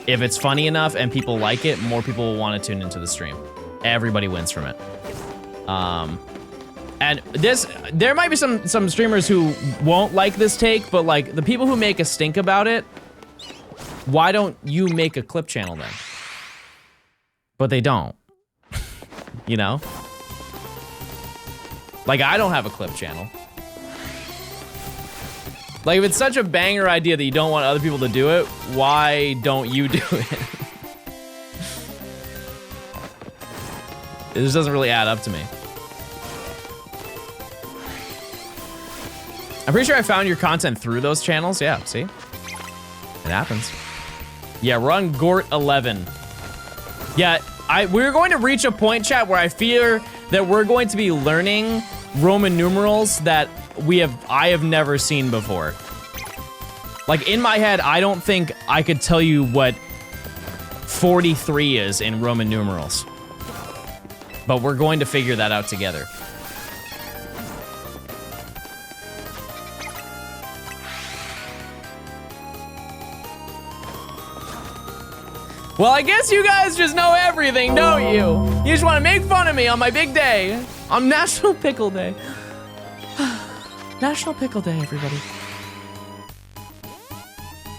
S1: if it's funny enough and people like it, more people will want to tune into the stream. Everybody wins from it. And there might be some streamers who won't like this take, but like the people who make a stink about it, Why don't you make a clip channel then? But they don't. You know? Like, I don't have a clip channel. Like, if it's such a banger idea that you don't want other people to do it, why don't you do it? It just doesn't really add up to me. I'm pretty sure I found your content through those channels. Yeah, see? It happens. Yeah, we're on Gort 11. Yeah, we're going to reach a point, chat, where I fear that we're going to be learning Roman numerals that I have never seen before. Like, in my head, I don't think I could tell you what 43 is in Roman numerals. But we're going to figure that out together. Well, I guess you guys just know everything, don't you? You just want to make fun of me on my big day. On National Pickle Day. National Pickle Day, everybody.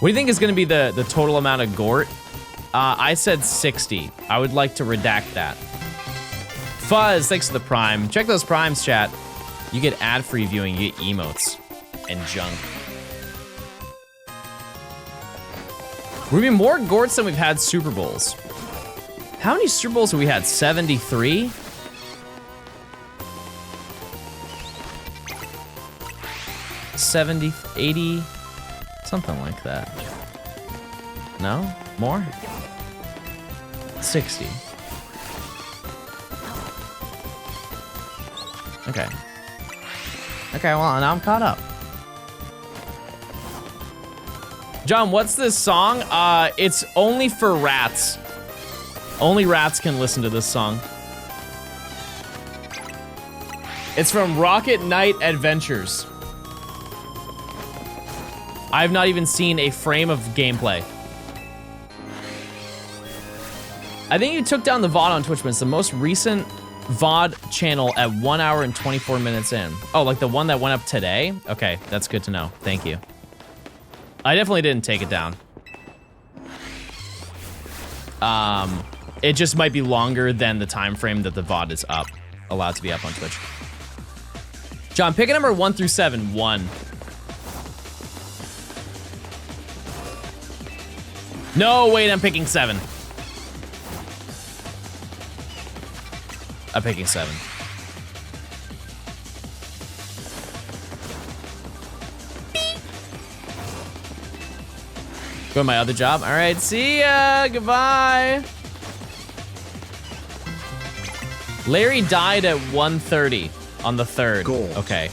S1: What do you think is going to be the total amount of Gort? I said 60. I would like to redact that. Fuzz, thanks for the prime. Check those primes, chat. You get ad-free viewing, you get emotes and junk. We're gonna be more Gorts than we've had Super Bowls. How many Super Bowls have we had? 73? $70, $80, something like that. No? More? 60. Okay. Okay, well, now I'm caught up. John, what's this song? It's only for rats. Only rats can listen to this song. It's from Rocket Knight Adventures. I've not even seen a frame of gameplay. I think you took down the VOD on Twitch, but it's the most recent VOD channel at 1 hour and 24 minutes in. Oh, like the one that went up today? Okay, that's good to know. Thank you. I definitely didn't take it down. It just might be longer than the time frame that the VOD is up, allowed to be up on Twitch. John, pick a number 1 through 7. 1. No, wait, I'm picking 7. I'm picking 7. Go to my other job. All right, see ya. Goodbye. Larry died at 1:30 on the 3rd.
S2: Gort.
S1: Okay.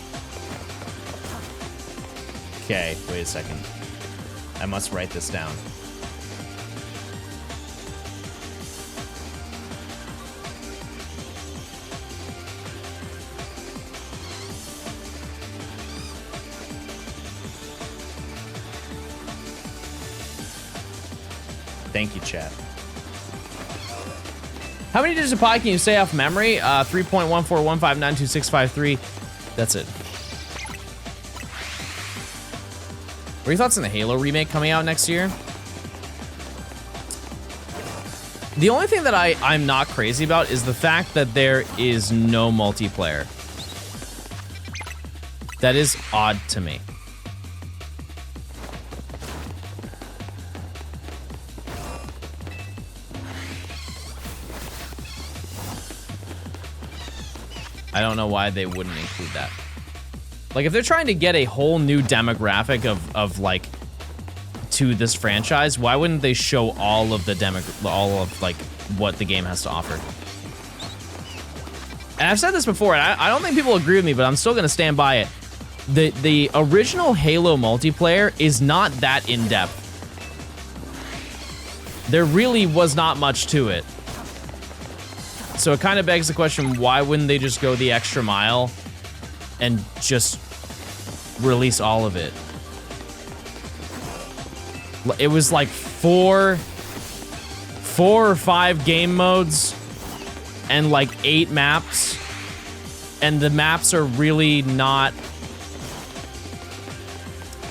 S1: Okay, wait a second. I must write this down. Thank you, chat. How many digits of pi can you say off memory? 3.141592653. That's it. What are your thoughts on the Halo remake coming out next year? The only thing that I'm not crazy about is the fact that there is no multiplayer. That is odd to me. I don't know why they wouldn't include that. Like, if they're trying to get a whole new demographic of like, to this franchise, why wouldn't they show all of like what the game has to offer? And I've said this before, and I don't think people agree with me, but I'm still gonna stand by it. The original Halo multiplayer is not that in-depth. There really was not much to it. So it kind of begs the question, why wouldn't they just go the extra mile and just release all of it? It was like four or 5 game modes and like 8 maps, and the maps are really not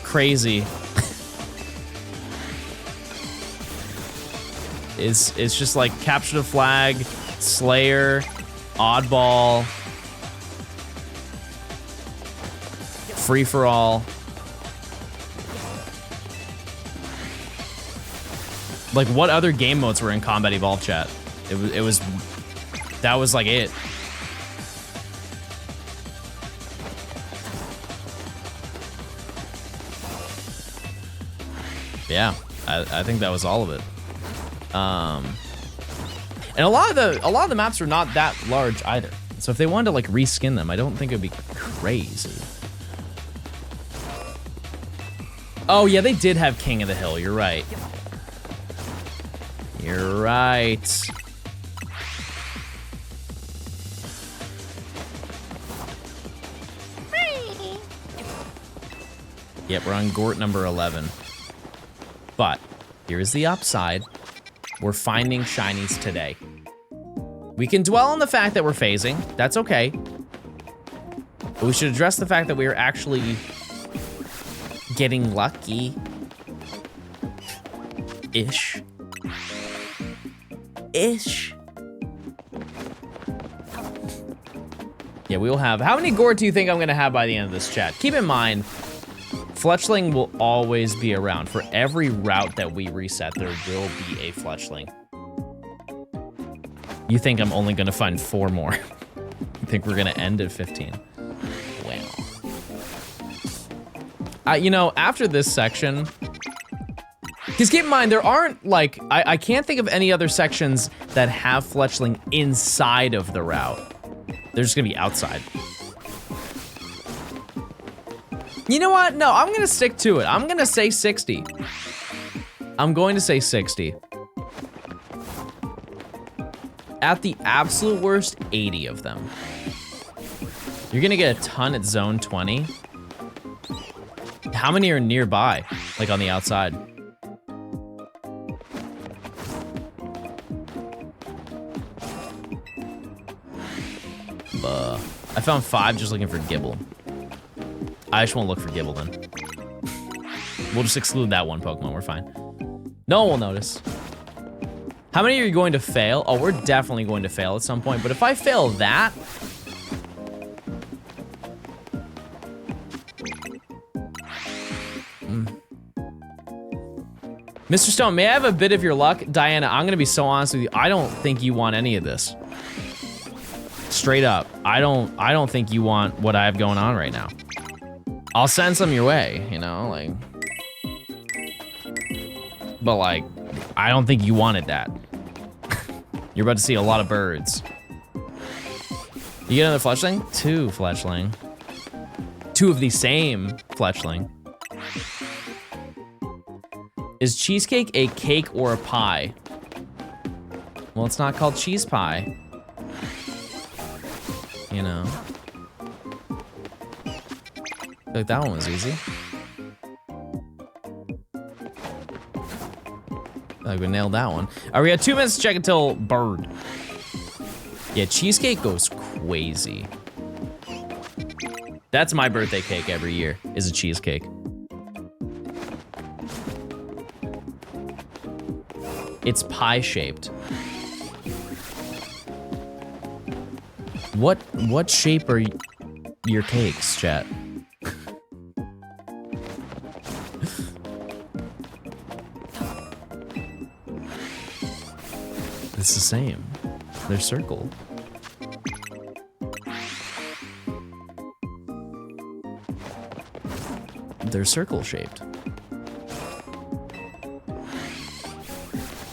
S1: crazy. It's just like capture the flag, Slayer, oddball, free for all. Like, what other game modes were in Combat Evolved, chat? That was like it. Yeah, I think that was all of it. And a lot of the maps are not that large either. So if they wanted to like reskin them, I don't think it'd be crazy. Oh yeah, they did have King of the Hill. You're right. You're right. Yep, we're on Gort number 11. But here's the upside. We're finding shinies today. We can dwell on the fact that we're phasing. That's okay. But we should address the fact that we are actually getting lucky. Ish. Yeah, we will have... How many Gort do you think I'm going to have by the end of this, chat? Keep in mind, Fletchling will always be around. For every route that we reset, there will be a Fletchling. You think I'm only going to find 4 more? You think we're going to end at 15? Well. You know, after this section... Because keep in mind, there aren't, like... I can't think of any other sections that have Fletchling inside of the route. They're just going to be outside. You know what? No, I'm gonna stick to it. I'm gonna say 60. I'm going to say 60. At the absolute worst, 80 of them. You're gonna get a ton at zone 20. How many are nearby? Like on the outside? I found 5 just looking for Gibble. I just won't look for Gibble then. We'll just exclude that one Pokemon, we're fine. No one will notice. How many are you going to fail? Oh, we're definitely going to fail at some point, but if I fail that... Mr. Stone, may I have a bit of your luck? Diana, I'm gonna be so honest with you. I don't think you want any of this. Straight up, I don't think you want what I have going on right now. I'll send some your way, you know, like. But like, I don't think you wanted that. You're about to see a lot of birds. You get another Fletchling? 2 Fletchling. 2 of the same Fletchling. Is cheesecake a cake or a pie? Well, it's not called cheese pie. You know. I feel like that one was easy. I think we nailed that one. All right, we got 2 minutes to check until bird. Yeah, cheesecake goes crazy. That's my birthday cake every year, is a cheesecake. It's pie-shaped. What shape are your cakes, chat? It's the same. They're circle. They're circle shaped.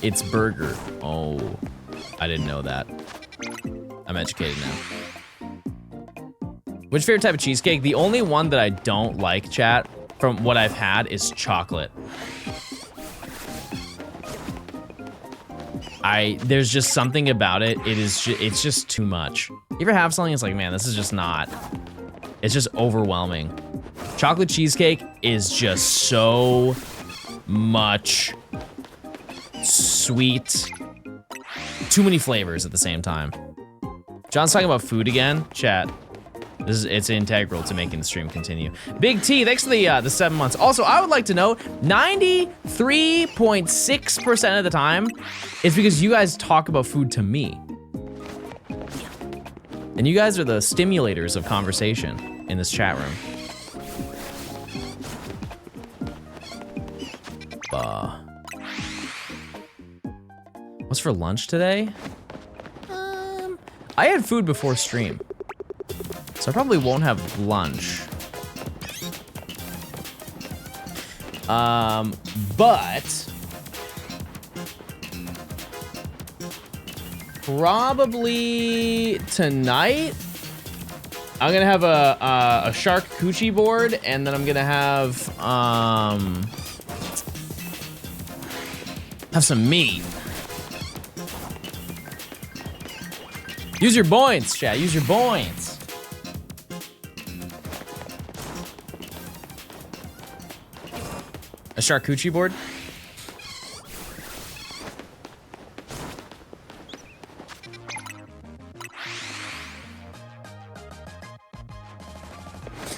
S1: It's burger. Oh, I didn't know that. I'm educated now. Which favorite type of cheesecake? The only one that I don't like, chat, from what I've had is chocolate. There's just something about it. It's just too much. You ever have something that's like, man, this is just not, it's just overwhelming. Chocolate cheesecake is just so much sweet. Too many flavors at the same time. John's talking about food again. Chat, It's integral to making the stream continue. Big T, thanks for the 7 months. Also, I would like to know, 93.6% of the time, it's because you guys talk about food to me. And you guys are the stimulators of conversation in this chat room. What's for lunch today? I had food before stream, so I probably won't have lunch. But probably tonight, I'm gonna have a charcuterie board, and then I'm gonna have some meat. Use your points, chat. Use your points. A charcuterie board?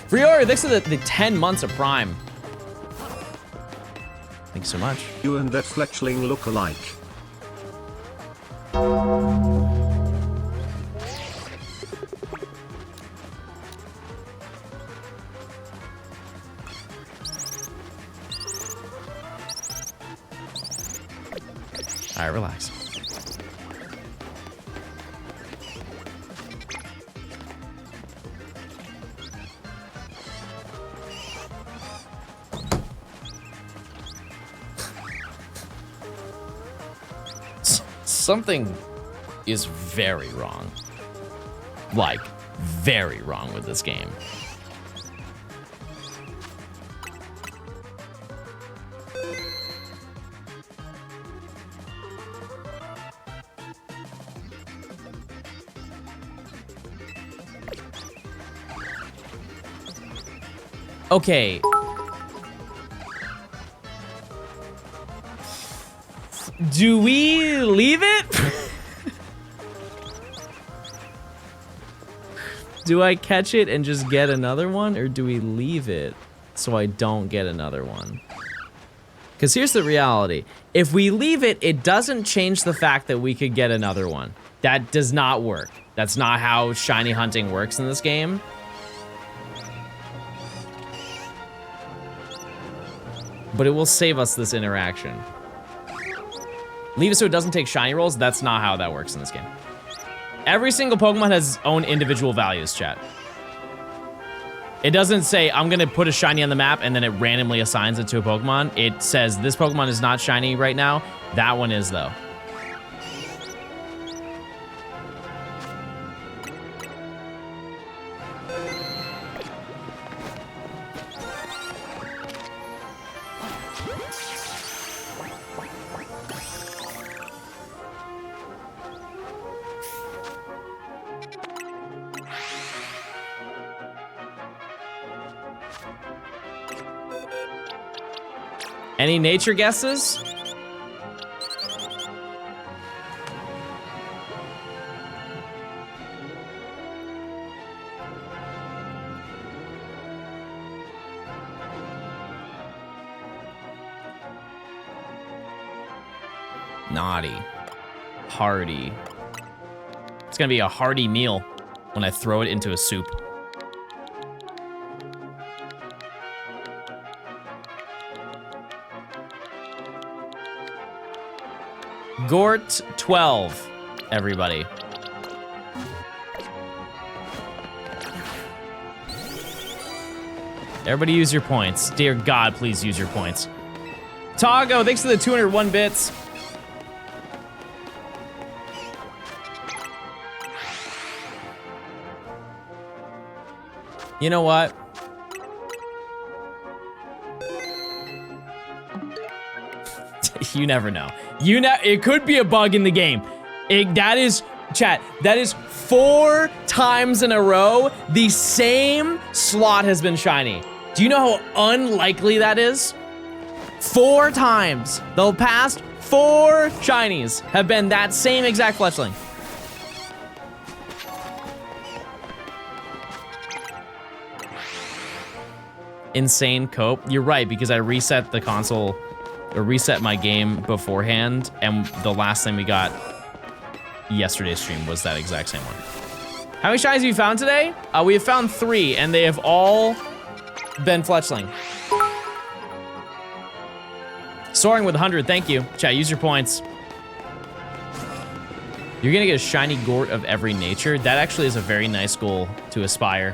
S1: Friori, thanks for the 10 months of Prime. Thanks so much.
S2: You and that fletchling look alike.
S1: All right, relax. Something is very wrong. Like, very wrong with this game. Okay. Do we leave it? Do I catch it and just get another one, or do we leave it so I don't get another one? Because here's the reality. If we leave it, it doesn't change the fact that we could get another one. That does not work. That's not how shiny hunting works in this game. But it will save us this interaction. Leave it so it doesn't take shiny rolls. That's not how that works in this game. Every single Pokemon has its own individual values, chat. It doesn't say, I'm gonna put a shiny on the map and then it randomly assigns it to a Pokemon. It says, this Pokemon is not shiny right now. That one is, though. Any nature guesses? Naughty. Hearty. It's gonna be a hearty meal when I throw it into a soup. Gort 12, everybody. Everybody use your points. Dear God, please use your points. Tago, thanks for the 201 bits. You know what? You never know. It could be a bug in the game. That is, chat, that is 4 times in a row the same slot has been shiny. Do you know how unlikely that is? 4 times. The past 4 shinies have been that same exact fletchling. insane cope. You're right, because I reset the console, or reset my game beforehand, and the last thing we got yesterday's stream was that exact same one. How many shinies have you found today? We have found 3, and they have all been fletchling. Soaring with 100, thank you. Chat, use your points. You're gonna get a shiny Gort of every nature. That actually is a very nice goal to aspire.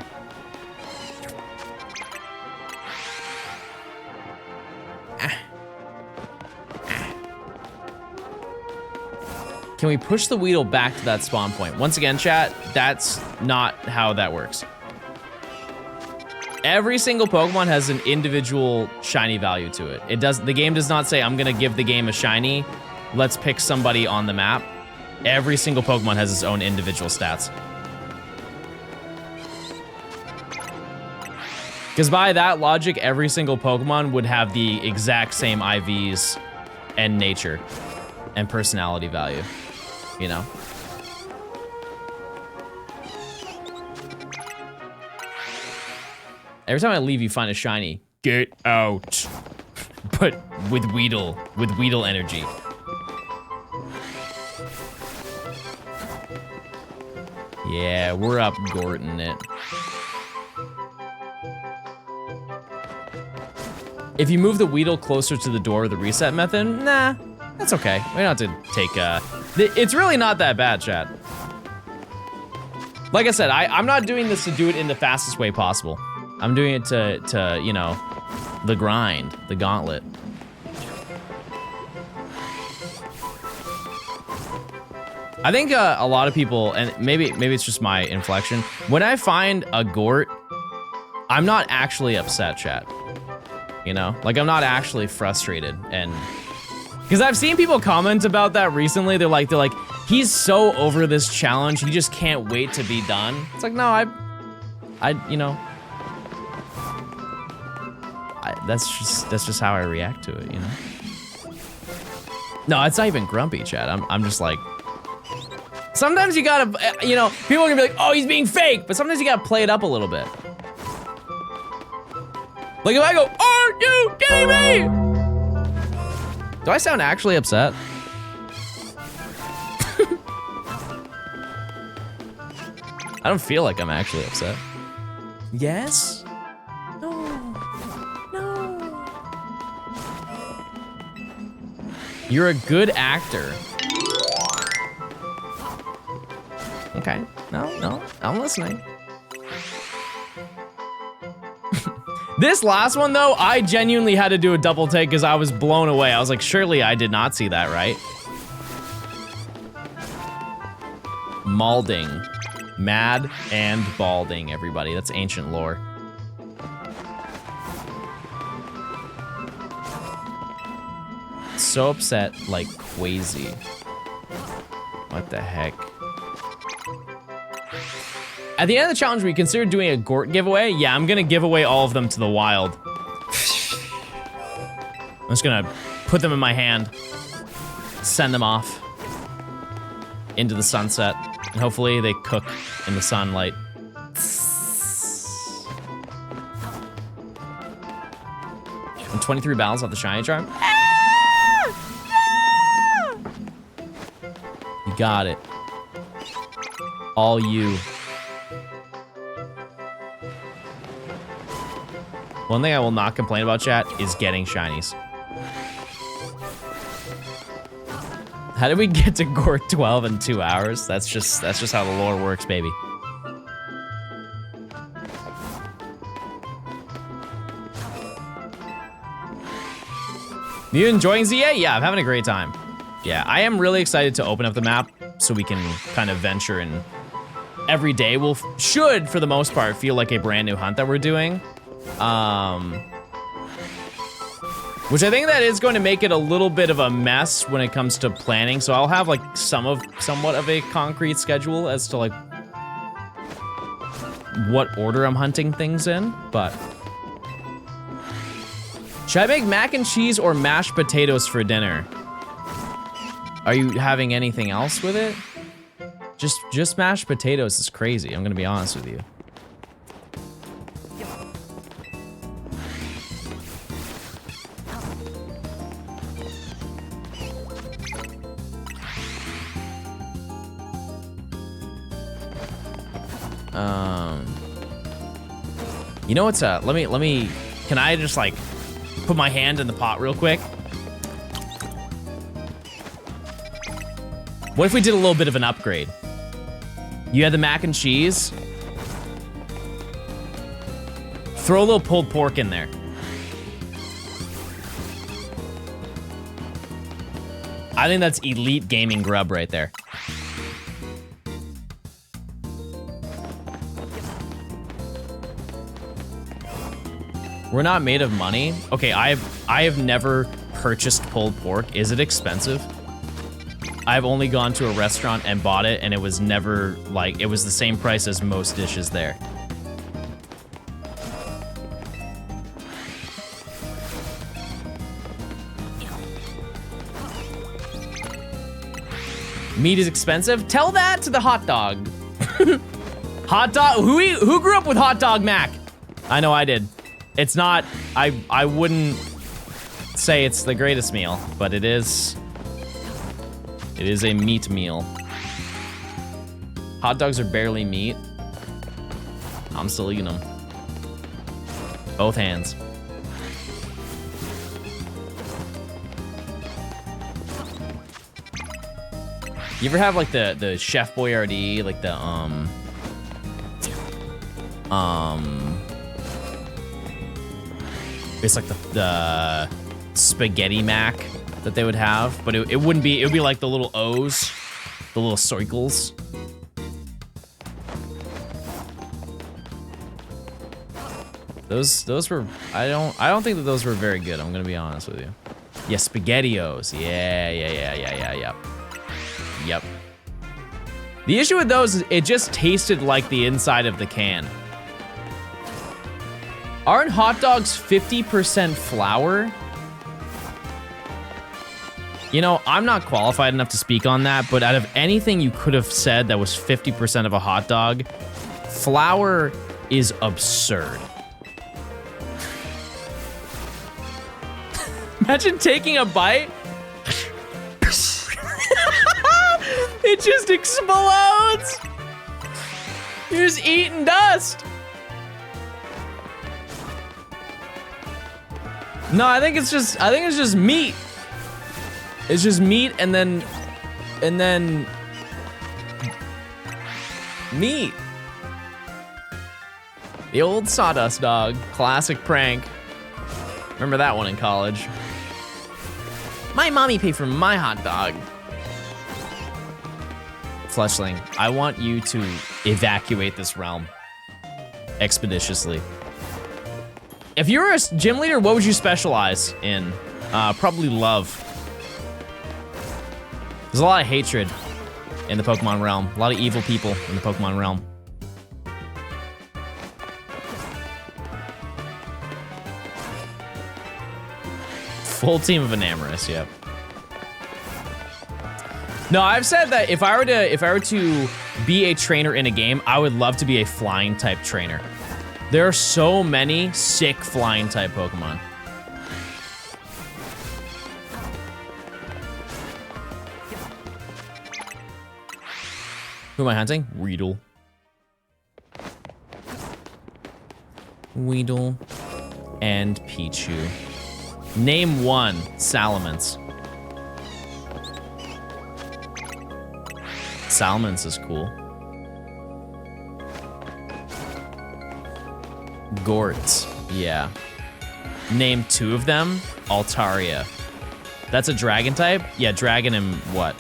S1: Can we push the Weedle back to that spawn point? Once again, chat, that's not how that works. Every single Pokemon has an individual shiny value to it. The game does not say, I'm gonna give the game a shiny, let's pick somebody on the map. Every single Pokemon has its own individual stats. Because by that logic, every single Pokemon would have the exact same IVs and nature and personality value, you know? Every time I leave, you find a shiny. Get out. But with Weedle energy. Yeah, we're up Gorting it. If you move the Weedle closer to the door of the reset method, nah, that's okay. We don't have to take, it's really not that bad, chat. Like I said, I'm not doing this to do it in the fastest way possible. I'm doing it to you know, the grind, the gauntlet. I think a lot of people, and maybe it's just my inflection, when I find a Gort, I'm not actually upset, chat. You know? Like, I'm not actually frustrated, and... Because I've seen people comment about that recently, they're like, he's so over this challenge, he just can't wait to be done. It's like, no, you know... that's just how I react to it, you know? No, it's not even grumpy, chat. I'm just like... Sometimes you gotta, you know, people are gonna be like, oh, he's being fake, but sometimes you gotta play it up a little bit. Like if I go, are you kidding me? Do I sound actually upset? I don't feel like I'm actually upset. Yes? No. No. You're a good actor. Okay, no, I'm listening. This last one though, I genuinely had to do a double take because I was blown away. I was like, surely I did not see that, right? Malding. Mad and balding, everybody. That's ancient lore. So upset, like crazy. What the heck? At the end of the challenge, we considered doing a Gort giveaway. Yeah, I'm gonna give away all of them to the wild. I'm just gonna put them in my hand, send them off into the sunset, and hopefully they cook in the sunlight. And 23 battles off the shiny charm. You got it. All you. One thing I will not complain about, chat, is getting shinies. How did we get to Gort 12 in 2 hours? That's just how the lore works, baby. You enjoying ZA? Yeah, I'm having a great time. Yeah, I am really excited to open up the map so we can kind of venture, and every day should, for the most part, feel like a brand new hunt that we're doing. Which I think that is going to make it a little bit of a mess when it comes to planning. So I'll have like somewhat of a concrete schedule as to like what order I'm hunting things in, but. Should I make mac and cheese or mashed potatoes for dinner? Are you having anything else with it? Just mashed potatoes is crazy. I'm gonna be honest with you. You know what's let me, can I just like put my hand in the pot real quick? What if we did a little bit of an upgrade? You had the mac and cheese. Throw a little pulled pork in there. I think that's elite gaming grub right there. We're not made of money. Okay, I have never purchased pulled pork. Is it expensive? I've only gone to a restaurant and bought it, and it was never like, it was the same price as most dishes there. Meat is expensive? Tell that to the hot dog. Hot dog, who grew up with hot dog mac? I know I did. It's not, I wouldn't say it's the greatest meal, but it is a meat meal. Hot dogs are barely meat. I'm still eating them. Both hands. You ever have like the Chef Boyardee, like the it's like the spaghetti mac that they would have, but it wouldn't be, it would be like the little O's, the little circles. Those were, I don't think that those were very good, I'm gonna be honest with you. Yeah, SpaghettiOs. Yeah. Yep. The issue with those is it just tasted like the inside of the can. Aren't hot dogs 50% flour? You know, I'm not qualified enough to speak on that, but out of anything you could have said that was 50% of a hot dog, flour is absurd. Imagine taking a bite. It just explodes. You're just eating dust. No, I think it's just meat. It's just meat and then meat. The old sawdust dog, classic prank. Remember that one in college. My mommy paid for my hot dog. Fleshling, I want you to evacuate this realm expeditiously. If you were a gym leader, what would you specialize in? Probably love. There's a lot of hatred in the Pokemon realm. A lot of evil people in the Pokemon realm. Full team of Enamorous, yep. No, I've said that if I were to be a trainer in a game, I would love to be a flying type trainer. There are so many sick flying type Pokemon. Who am I hunting? Weedle. Weedle and Pichu. Name one Salamence. Salamence is cool. Gorts, yeah. Name two of them. Altaria. That's a dragon type? Yeah, dragon and what?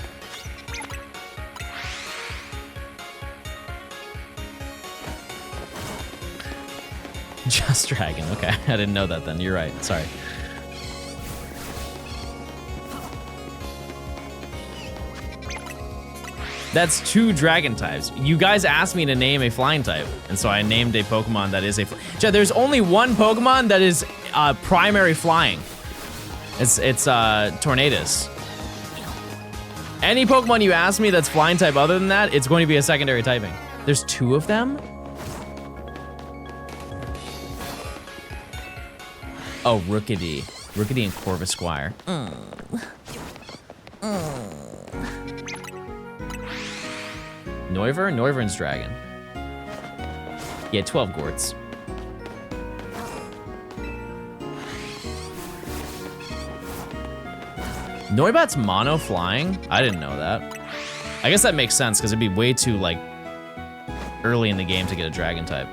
S1: Just dragon, okay. I didn't know that then, you're right, sorry. That's two dragon types. You guys asked me to name a flying type, and so I named a Pokemon that is a... There's only one Pokemon that is primary flying. It's Tornadus. Any Pokemon you ask me that's flying type other than that, it's going to be a secondary typing. There's two of them? Oh, Rookidee. Rookidee and Corvisquire. Noivern? Noivern's dragon. Yeah, 12 Gorts. Noibat's mono flying? I didn't know that. I guess that makes sense because it'd be way too like early in the game to get a dragon type.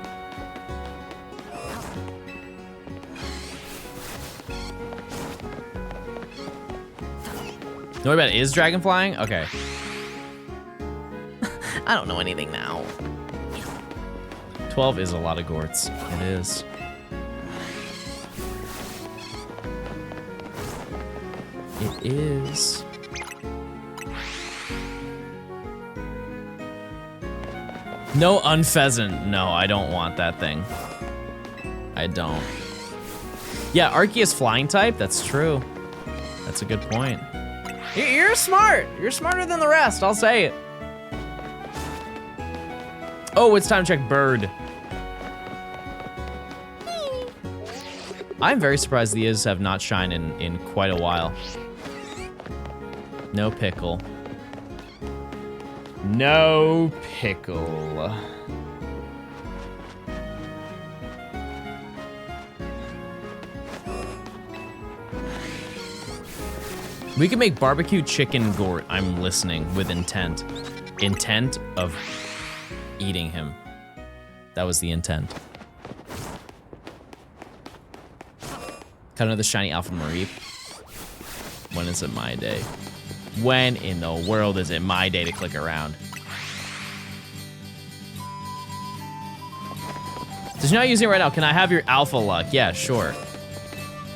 S1: Noibat is dragon flying? Okay.
S3: I don't know anything now.
S1: 12 is a lot of Gorts. It is. It is. No unpheasant. No, I don't want that thing. I don't. Yeah, Arceus flying type. That's true. That's a good point. You're smart. You're smarter than the rest. I'll say it. Oh, it's time to check bird. I'm very surprised the Is have not shined in quite a while. No pickle. No pickle. We can make barbecue chicken Gort. I'm listening with intent. Intent of eating him. That was the intent. Cut another shiny Alpha Mareep. When is it my day? When in the world is it my day to click around? Since you're not using it right now, can I have your Alpha luck? Yeah, sure.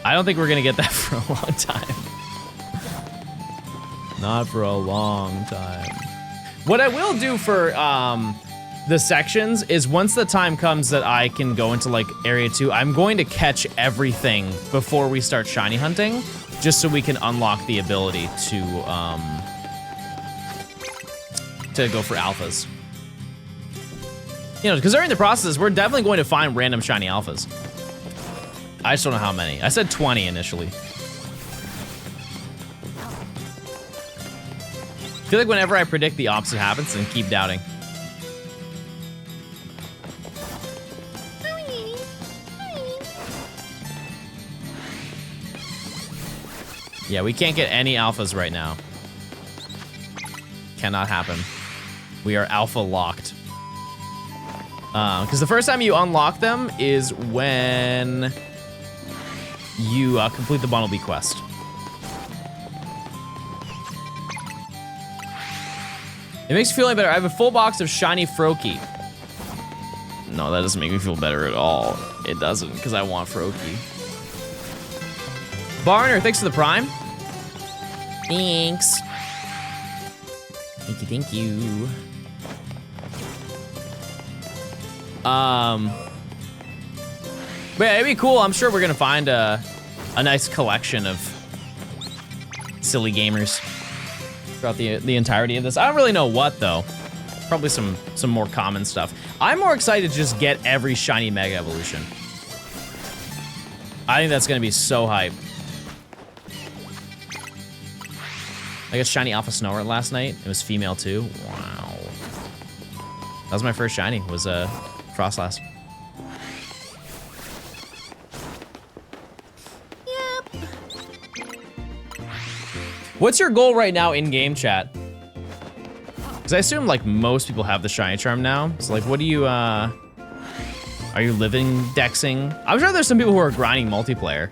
S1: I don't think we're gonna get that for a long time. Not for a long time. What I will do for the sections is once the time comes that I can go into like area 2, I'm going to catch everything before we start shiny hunting, just so we can unlock the ability to go for alphas. You know, because during the process, we're definitely going to find random shiny alphas. I just don't know how many. I said 20 initially. I feel like whenever I predict the opposite happens, and keep doubting. Yeah, we can't get any alphas right now. Cannot happen. We are alpha locked. Because the first time you unlock them is when you complete the Bundle B quest. It makes you feel any better. I have a full box of shiny Froakie. No, that doesn't make me feel better at all. It doesn't, because I want Froakie. Barner, thanks for the Prime. Thanks. Thank you, thank you. But yeah, it'd be cool. I'm sure we're gonna find a nice collection of silly gamers throughout the entirety of this. I don't really know what though. Probably some more common stuff. I'm more excited to just get every shiny Mega Evolution. I think that's gonna be so hype. I got shiny Alpha Snower last night. It was female too. Wow. That was my first shiny, was Frostlass.
S3: Yep.
S1: What's your goal right now in game chat? Because I assume like most people have the shiny charm now. So like, what do you, are you living dexing? I'm sure there's some people who are grinding multiplayer.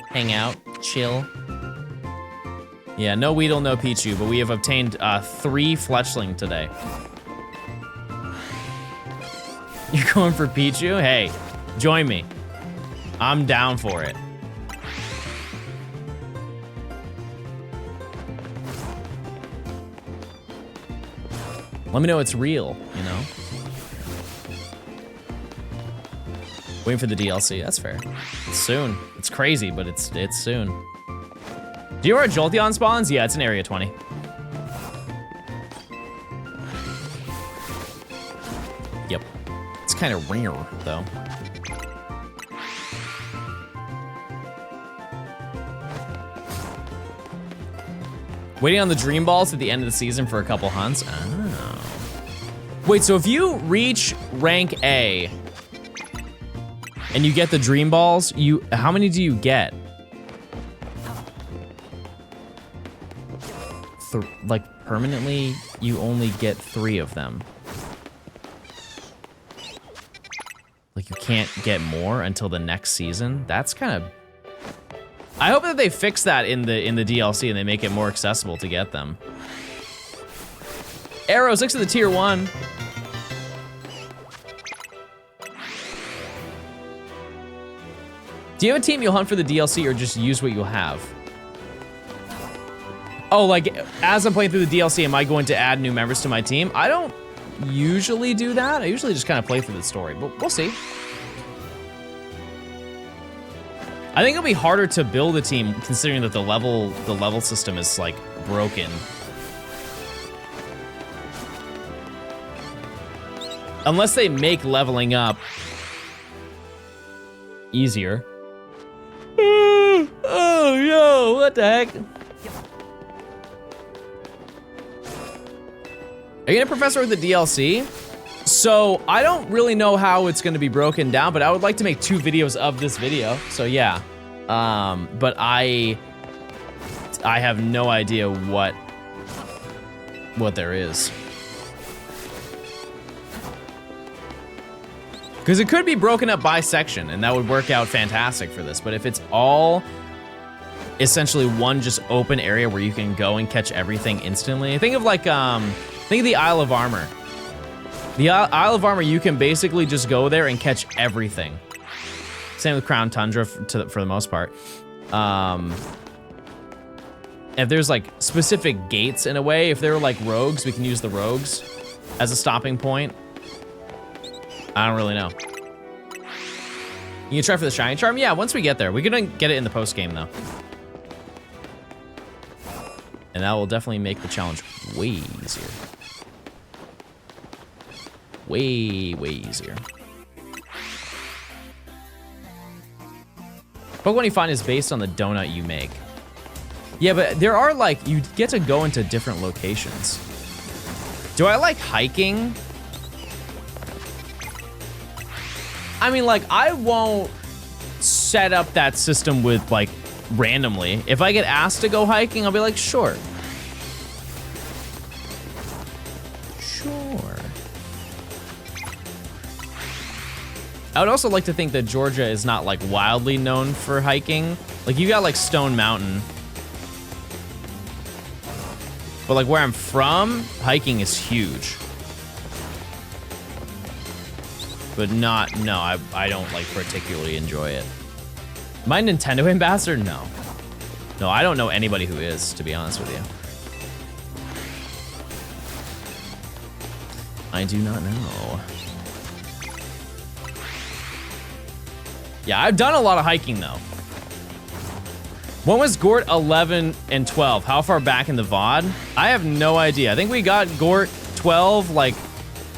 S1: Hang out, chill. Yeah, no Weedle, no Pichu, but we have obtained 3 Fletchling today. You're going for Pichu? Hey, join me. I'm down for it. Let me know it's real, you know? Waiting for the DLC, that's fair. It's soon. It's crazy, but it's soon. Do you know where Jolteon spawns? Yeah, it's in Area 20. Yep. It's kind of rare, though. Waiting on the Dream Balls at the end of the season for a couple hunts. Oh. Wait, so if you reach rank A and you get the dream balls, how many do you get? Like permanently, you only get 3 of them. Like you can't get more until the next season. That's kind of. I hope that they fix that in the DLC and they make it more accessible to get them. Arrows next to the tier 1. Do you have a team you'll hunt for the DLC or just use what you'll have? Oh, like, as I'm playing through the DLC, am I going to add new members to my team? I don't usually do that. I usually just kind of play through the story, but we'll see. I think it'll be harder to build a team considering that the level system is, like, broken. Unless they make leveling up easier. Oh, yo, what the heck? Are you gonna professor with the DLC? So I don't really know how it's gonna be broken down, but I would like to make 2 videos of this video. So yeah, but I have no idea what there is. Because it could be broken up by section, and that would work out fantastic for this. But if it's all essentially one just open area where you can go and catch everything instantly, think of like think of the Isle of Armor. The Isle of Armor, you can basically just go there and catch everything. Same with Crown Tundra for the most part. If there's like specific gates in a way, if they're like rogues, we can use the rogues as a stopping point. I don't really know. You can try for the shiny charm? Yeah, once we get there. We're gonna get it in the post game though. And that will definitely make the challenge way easier. Way, way easier. Pokemon you find is based on the donut you make. Yeah, but there are like, you get to go into different locations. Do I like hiking? I mean, like, I won't set up that system with, like, randomly. If I get asked to go hiking, I'll be like, sure. Sure. I would also like to think that Georgia is not, like, wildly known for hiking. Like, you got, like, Stone Mountain. But, like, where I'm from, hiking is huge. But not, no, I don't like particularly enjoy it. Am I a Nintendo ambassador? No. No, I don't know anybody who is, to be honest with you. I do not know. Yeah, I've done a lot of hiking though. When was Gort 11 and 12? How far back in the VOD? I have no idea. I think we got Gort 12 like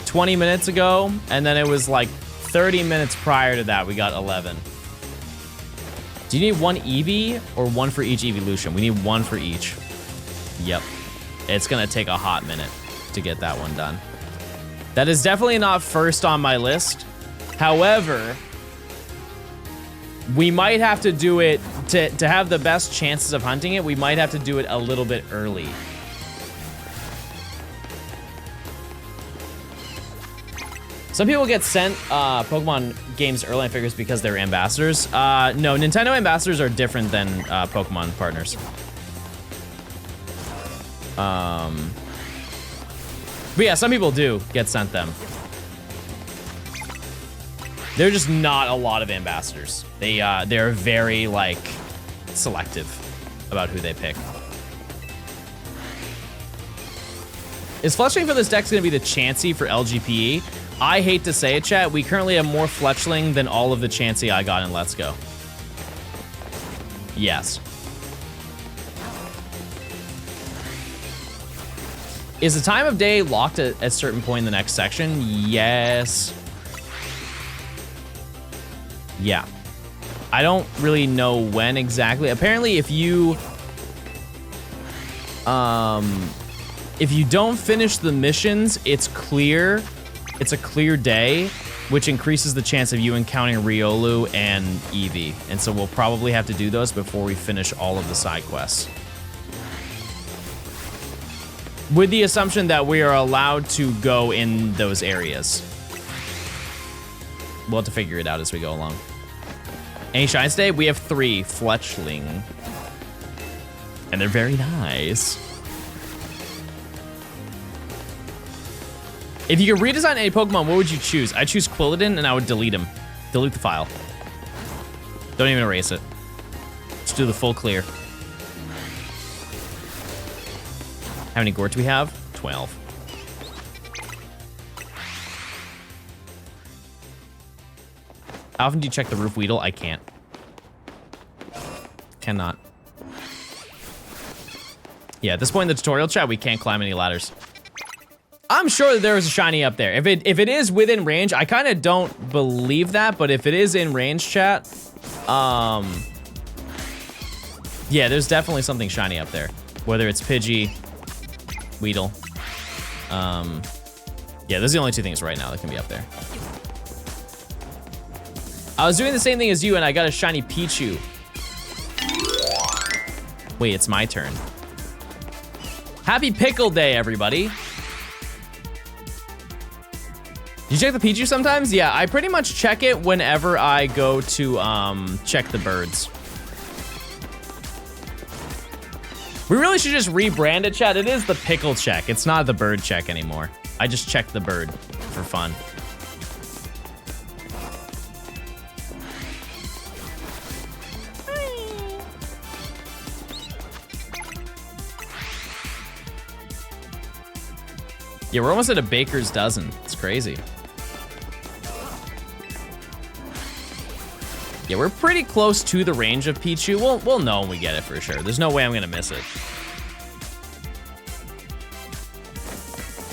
S1: 20 minutes ago, and then it was like 30 minutes prior to that, we got 11. Do you need 1 Eevee or 1 for each evolution? We need 1 for each. Yep. It's gonna take a hot minute to get that one done. That is definitely not first on my list. However, we might have to do it to have the best chances of hunting it. We might have to do it a little bit early. Some people get sent Pokemon games early, I figures, because they're ambassadors. No, Nintendo ambassadors are different than Pokemon partners. But yeah, some people do get sent them. They're just not a lot of ambassadors. They're very, like, selective about who they pick. Is Fletchling for this deck gonna be the Chansey for LGPE? I hate to say it, chat. We currently have more Fletchling than all of the Chansey I got in Let's Go. Yes. Is the time of day locked at a certain point in the next section? Yes. Yeah. I don't really know when exactly. Apparently, if you don't finish the missions, it's clear it's a clear day, which increases the chance of you encountering Riolu and Eevee. And so we'll probably have to do those before we finish all of the side quests. With the assumption that we are allowed to go in those areas. We'll have to figure it out as we go along. Any shines today? We have 3 Fletchling. And they're very nice. If you could redesign any Pokemon, what would you choose? I'd choose Quilladin and I would delete him. Delete the file. Don't even erase it. Just do the full clear. How many Gorts do we have? 12. How often do you check the roof, Weedle? I can't. Cannot. Yeah, at this point in the tutorial chat, we can't climb any ladders. I'm sure that there is a shiny up there. If it is within range, I kind of don't believe that, but if it is in range, chat, yeah, there's definitely something shiny up there. Whether it's Pidgey, Weedle. Yeah, those are the only 2 things right now that can be up there. I was doing the same thing as you and I got a shiny Pichu. Wait, it's my turn. Happy Pickle Day, everybody. You check the Pichu sometimes? Yeah, I pretty much check it whenever I go to check the birds. We really should just rebrand it, chat. It is the pickle check. It's not the bird check anymore. I just check the bird for fun. Yeah, we're almost at a baker's dozen. It's crazy. Yeah, we're pretty close to the range of Pichu. We'll know when we get it for sure. There's no way I'm gonna miss it.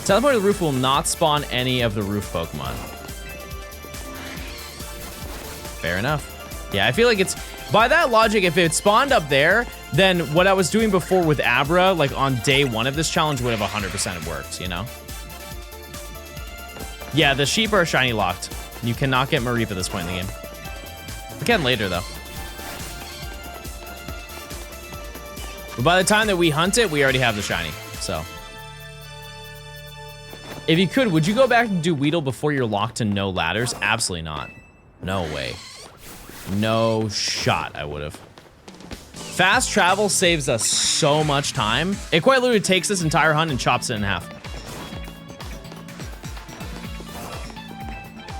S1: Teleport to the roof will not spawn any of the roof Pokemon. Fair enough. Yeah, I feel like it's, by that logic, if it spawned up there, then what I was doing before with Abra, like on day 1 of this challenge, would have 100% worked, you know? Yeah, the sheep are shiny locked. You cannot get Mareep at this point in the game. We can later, though. But by the time that we hunt it, we already have the shiny, so. If you could, would you go back and do Weedle before you're locked to no ladders? Absolutely not. No way. No shot I would have. Fast travel saves us so much time. It quite literally takes this entire hunt and chops it in half.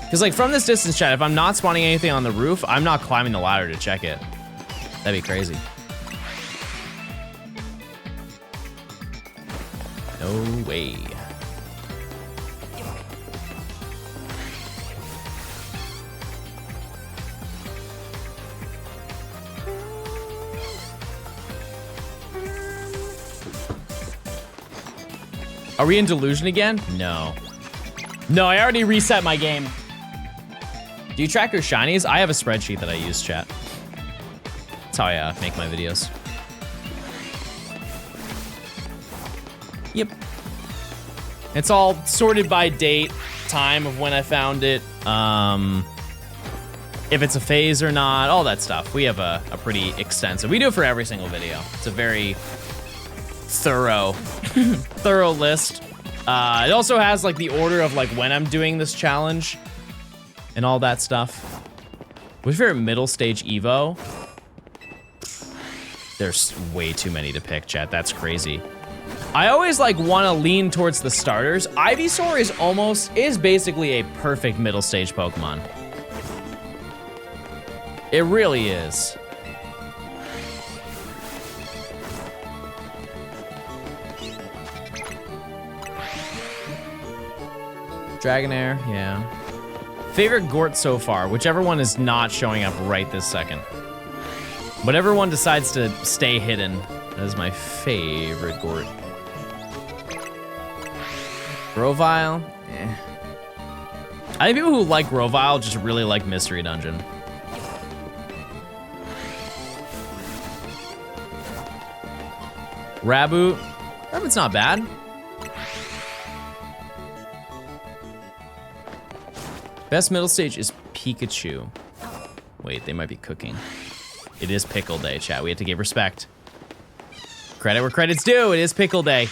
S1: Because like from this distance, chat, if I'm not spawning anything on the roof, I'm not climbing the ladder to check it. That'd be crazy. No way. Are we in Delusion again? No. No, I already reset my game. Do you track your shinies? I have a spreadsheet that I use, chat. That's how I make my videos. Yep. It's all sorted by date, time of when I found it, if it's a phase or not, all that stuff. We have a pretty extensive, we do it for every single video. It's a very thorough, thorough list. It also has like the order of like when I'm doing this challenge and all that stuff. What's your favorite middle stage Evo? There's way too many to pick, chat. That's crazy. I always like want to lean towards the starters. Ivysaur is basically a perfect middle stage Pokemon. It really is. Dragonair, yeah. Favorite Gort so far, whichever one is not showing up right this second. Whatever one decides to stay hidden, that is my favorite Gort. Grovyle, eh. I think people who like Grovyle just really like Mystery Dungeon. Raboot, Raboot's not bad. Best middle stage is Pikachu. Wait, they might be cooking. It is pickle day, chat. We have to give respect. Credit where credit's due. It is pickle day.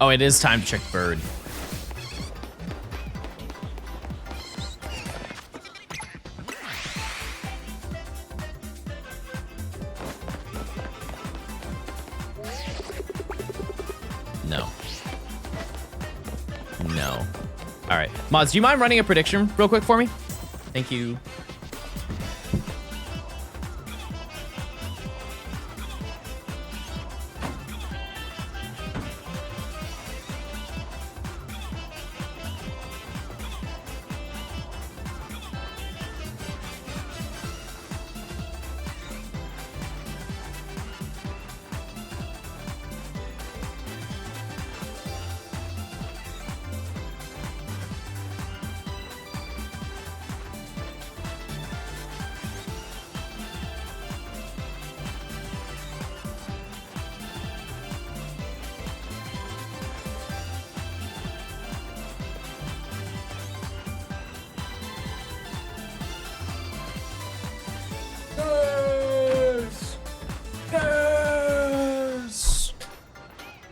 S1: Oh, it is time to check bird. No. No. All right. Mods, do you mind running a prediction real quick for me? Thank you.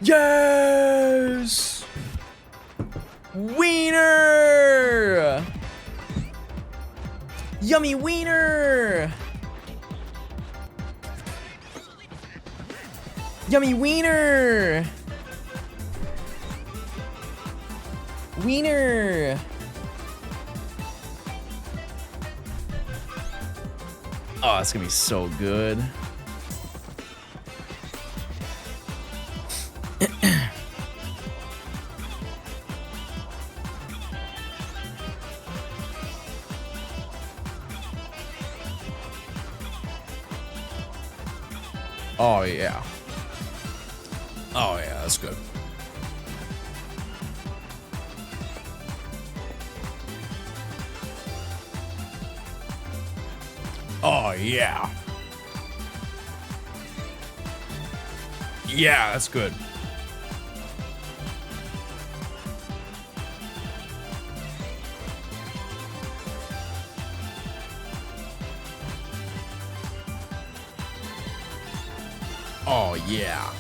S1: Yes! Wiener! Yummy wiener! Yummy wiener! Wiener! Oh, it's gonna be so good. Oh, yeah. Oh, yeah, that's good. Oh, yeah. Yeah, that's good. Oh, yeah.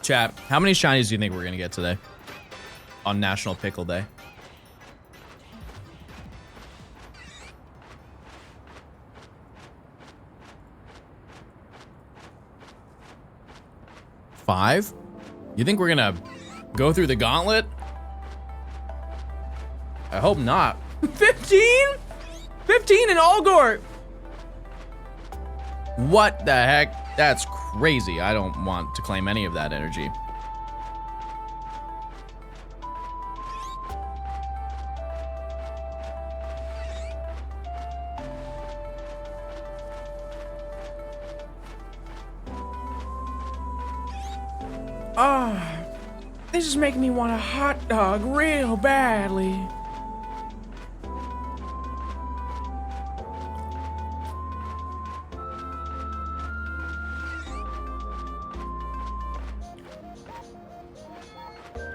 S1: Chat, how many shinies do you think we're gonna get today? On National Pickle Day. Five? You think we're gonna go through the gauntlet? I hope not. 15? 15 in all Gort! What the heck? That's crazy. I don't want to claim any of that energy.
S3: Oh, this is making me want a hot dog real badly.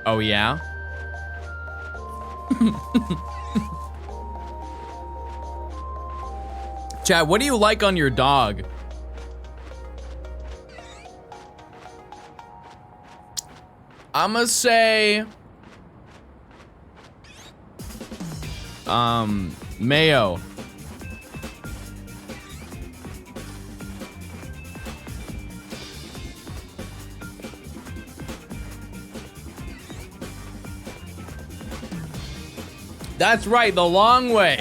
S1: Oh, yeah? Chad, what do you like on your dog? I'ma say... mayo. That's right, the long way.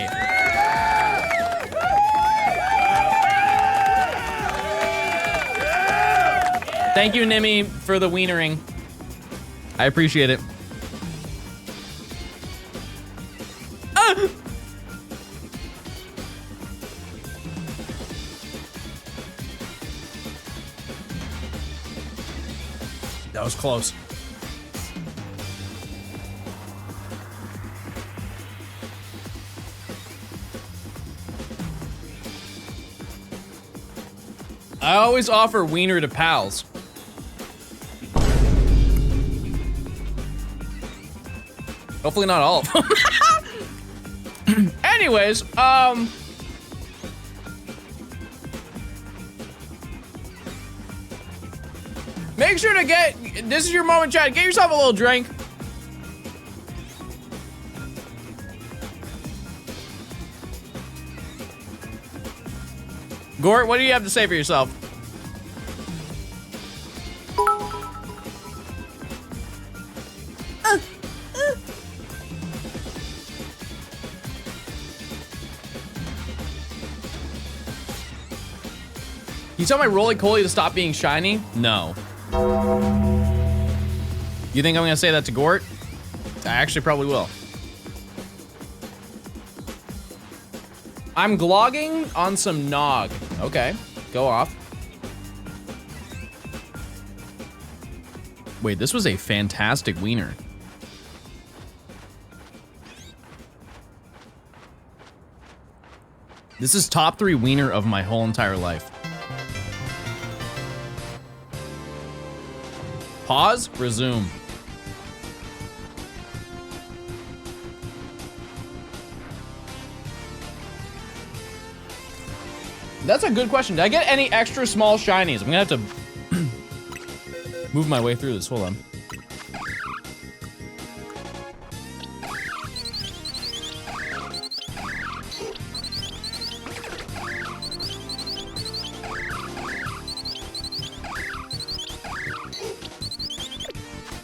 S1: Thank you, Nimmy, for the wienering. I appreciate it. Ah! That was close. I always offer wiener to pals. Hopefully not all of them. Anyways, make sure to this is your moment, chat. Get yourself a little drink. Gort, what do you have to say for yourself? You tell my roly-poly to stop being shiny? No. You think I'm gonna say that to Gort? I actually probably will. I'm glogging on some nog. Okay, go off. Wait, this was a fantastic wiener. This is top 3 wiener of my whole entire life. Pause, resume. That's a good question. Did I get any extra small shinies? I'm gonna have to move my way through this. Hold on.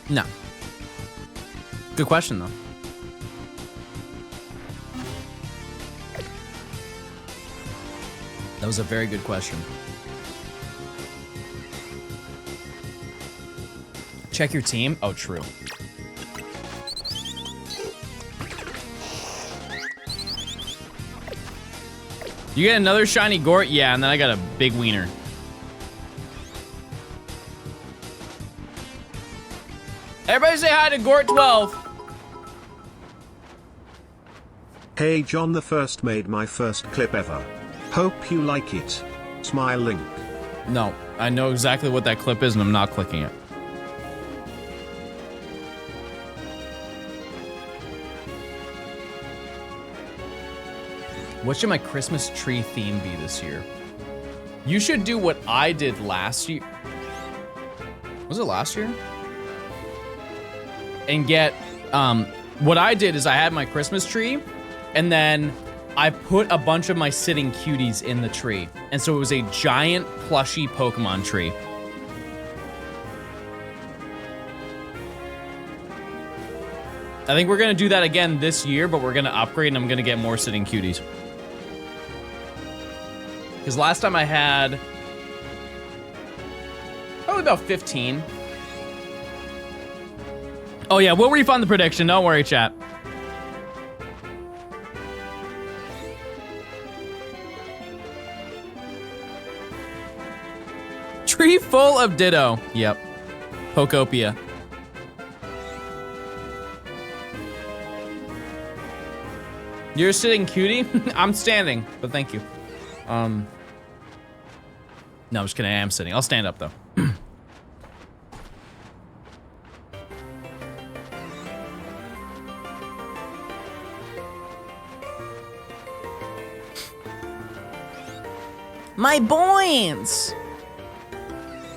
S1: No. Good question, though. That was a very good question. Check your team. Oh, true. You get another shiny Gort? Yeah, and then I got a big wiener. Everybody say hi to Gort12.
S2: Hey John, the first made my first clip ever. Hope you like it. Smile link.
S1: No, I know exactly what that clip is and I'm not clicking it. What should my Christmas tree theme be this year? You should do what I did last year. Was it last year? And get, what I did is I had my Christmas tree and then I put a bunch of my sitting cuties in the tree. And so it was a giant plushy Pokemon tree. I think we're gonna do that again this year, but we're gonna upgrade and I'm gonna get more sitting cuties. Because last time I had probably about 15. Oh yeah, we'll refund the prediction, don't worry, chat. Tree full of Ditto. Yep. Pokopia. You're sitting cutie? I'm standing, but thank you. No, I'm just kidding, I am sitting. I'll stand up though. My boins!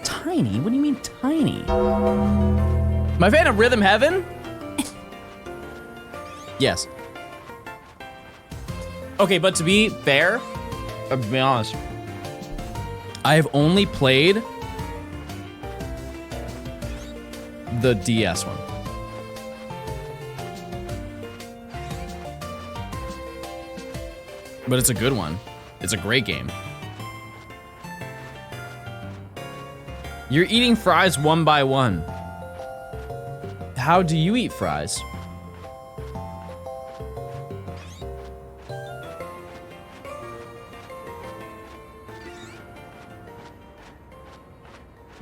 S1: Tiny? What do you mean tiny? Am I fan of Rhythm Heaven? Yes. Okay, but to be fair, to be honest, I have only played the DS one. But it's a good one. It's a great game. You're eating fries one by one. How do you eat fries?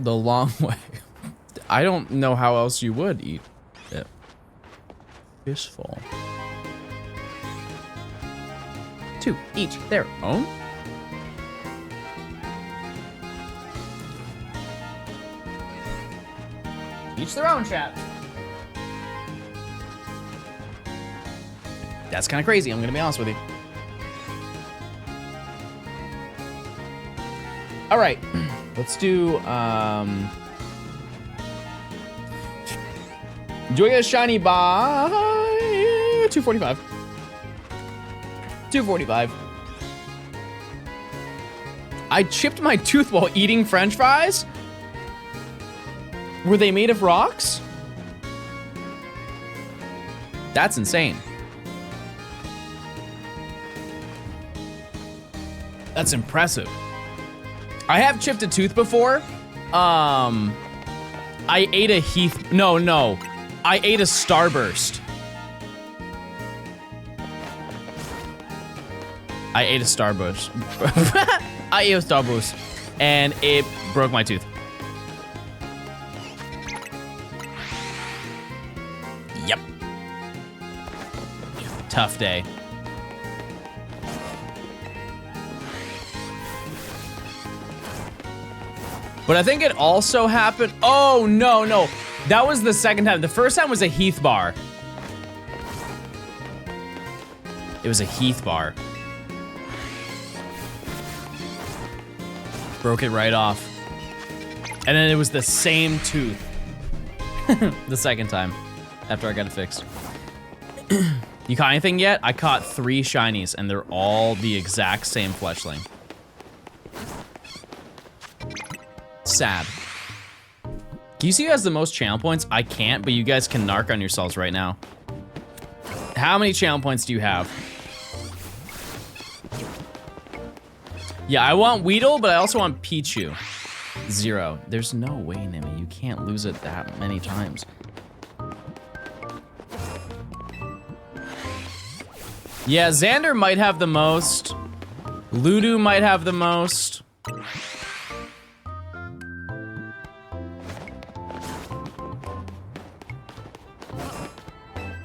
S1: The long way. I don't know how else you would eat it. Fistful. To each their own? Each their own, chat. That's kind of crazy, I'm gonna be honest with you. All right, let's do, do I get a shiny by 245? 245. I chipped my tooth while eating French fries? Were they made of rocks? That's insane. That's impressive. I have chipped a tooth before. I ate a no. I ate a Starburst. I ate a Starburst. I ate a Starburst, and it broke my tooth. Yep. Tough day. But I think it also happened. Oh, no. That was the second time. The first time was a Heath bar. It was a Heath bar. Broke it right off. And then it was the same tooth. The second time. After I got it fixed. You caught anything yet? I caught 3 shinies, and they're all the exact same fletchling. Sad. Can you see who has the most channel points? I can't, but you guys can narc on yourselves right now. How many channel points do you have? Yeah, I want Weedle, but I also want Pichu. 0. There's no way, Nimmy. You can't lose it that many times. Yeah, Xander might have the most. Ludo might have the most.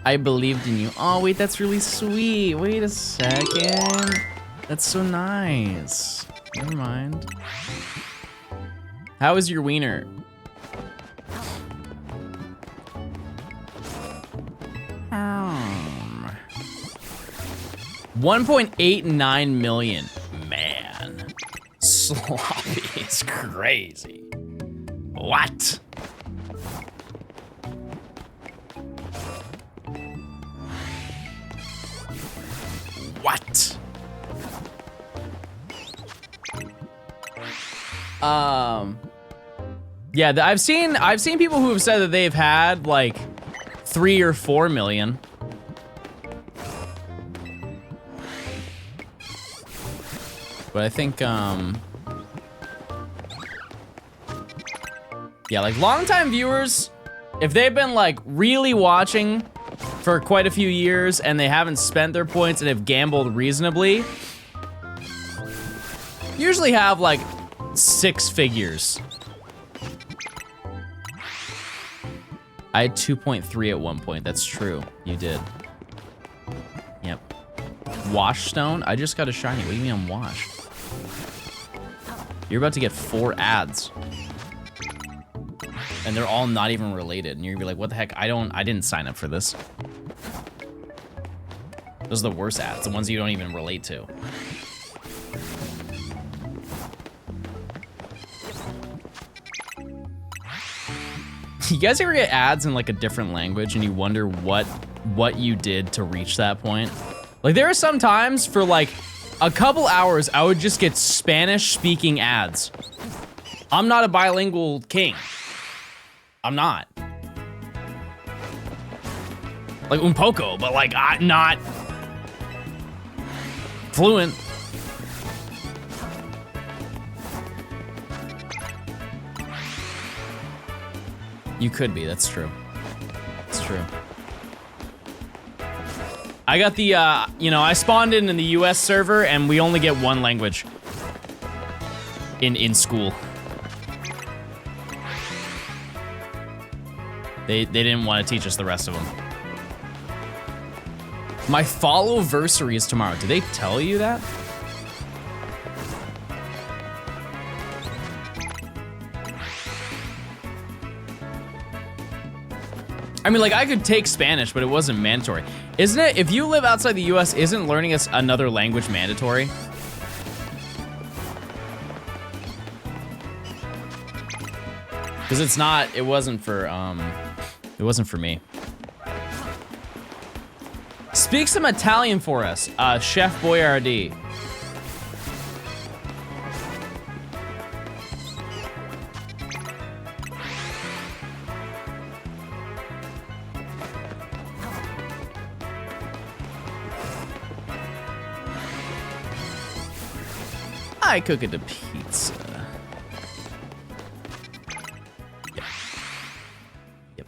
S1: I believed in you. Oh, wait, that's really sweet. Wait a second. That's so nice. Never mind. How is your wiener? $1.89 million. Man. Sloppy is crazy. What? What? Yeah, I've seen people who have said that they've had like 3 or 4 million. But I think yeah, like longtime viewers, if they've been like really watching for quite a few years and they haven't spent their points and have gambled reasonably, usually have like 6 figures. I had 2.3 at one point. That's true. You did. Yep. Washstone? I just got a shiny. What do you mean I'm washed? You're about to get 4 ads. And they're all not even related. And you're gonna be like, what the heck? I didn't sign up for this. Those are the worst ads, the ones you don't even relate to. You guys ever get ads in like a different language and you wonder what you did to reach that point? Like there are some times for like a couple hours I would just get Spanish speaking ads. I'm not a bilingual king. I'm not. Like un poco, but like I'm not fluent. You could be, that's true. It's true. I got the, you know, I spawned in the US server and we only get 1 language in school. They didn't want to teach us the rest of them. My follow-versary is tomorrow. Did they tell you that? I mean, like, I could take Spanish, but it wasn't mandatory. Isn't it? If you live outside the US, isn't learning another language mandatory? Because it's not, it wasn't for me. Speak some Italian for us, Chef Boyardee. I cook it to pizza. Yep.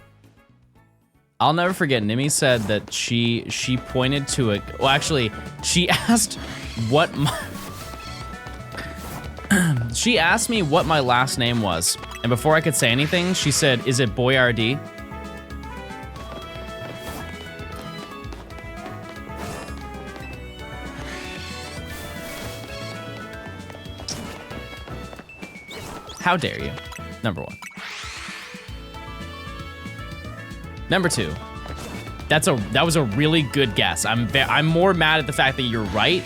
S1: I'll never forget, Nimi said that she pointed to it. Well, actually, she asked what my... she asked me what my last name was. And before I could say anything, she said, is it Boyardee? How dare you? Number one. Number two. That was a really good guess. I'm more mad at the fact that you're right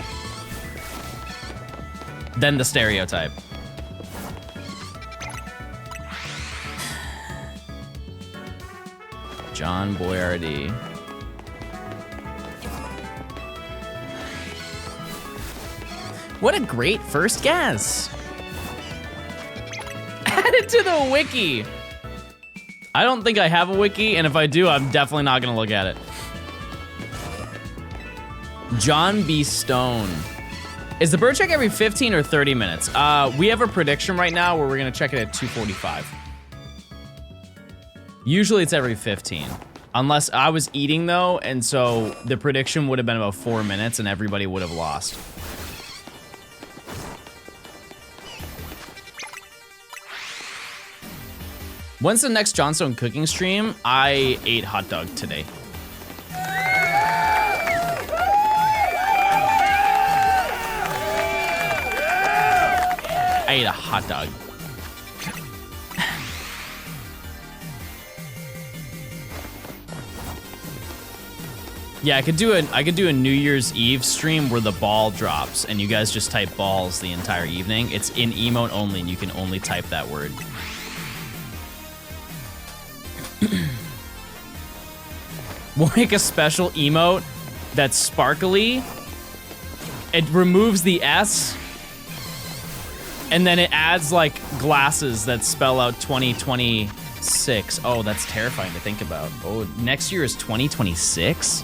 S1: than the stereotype. John Boyardee. What a great first guess. Add it to the wiki. I don't think I have a wiki, and if I do, I'm definitely not gonna look at it. John B. Stone. Is the bird check every 15 or 30 minutes? We have a prediction right now where we're gonna check it at 2:45. Usually it's every 15. Unless I was eating though, and so the prediction would have been about 4 minutes and everybody would have lost. When's the next Johnstone cooking stream? I ate hot dog today. I ate a hot dog. Yeah, I could do a New Year's Eve stream where the ball drops and you guys just type balls the entire evening. It's in emote only and you can only type that word. We'll make a special emote that's sparkly. It removes the S. And then it adds like glasses that spell out 2026. Oh, that's terrifying to think about. Oh, next year is 2026?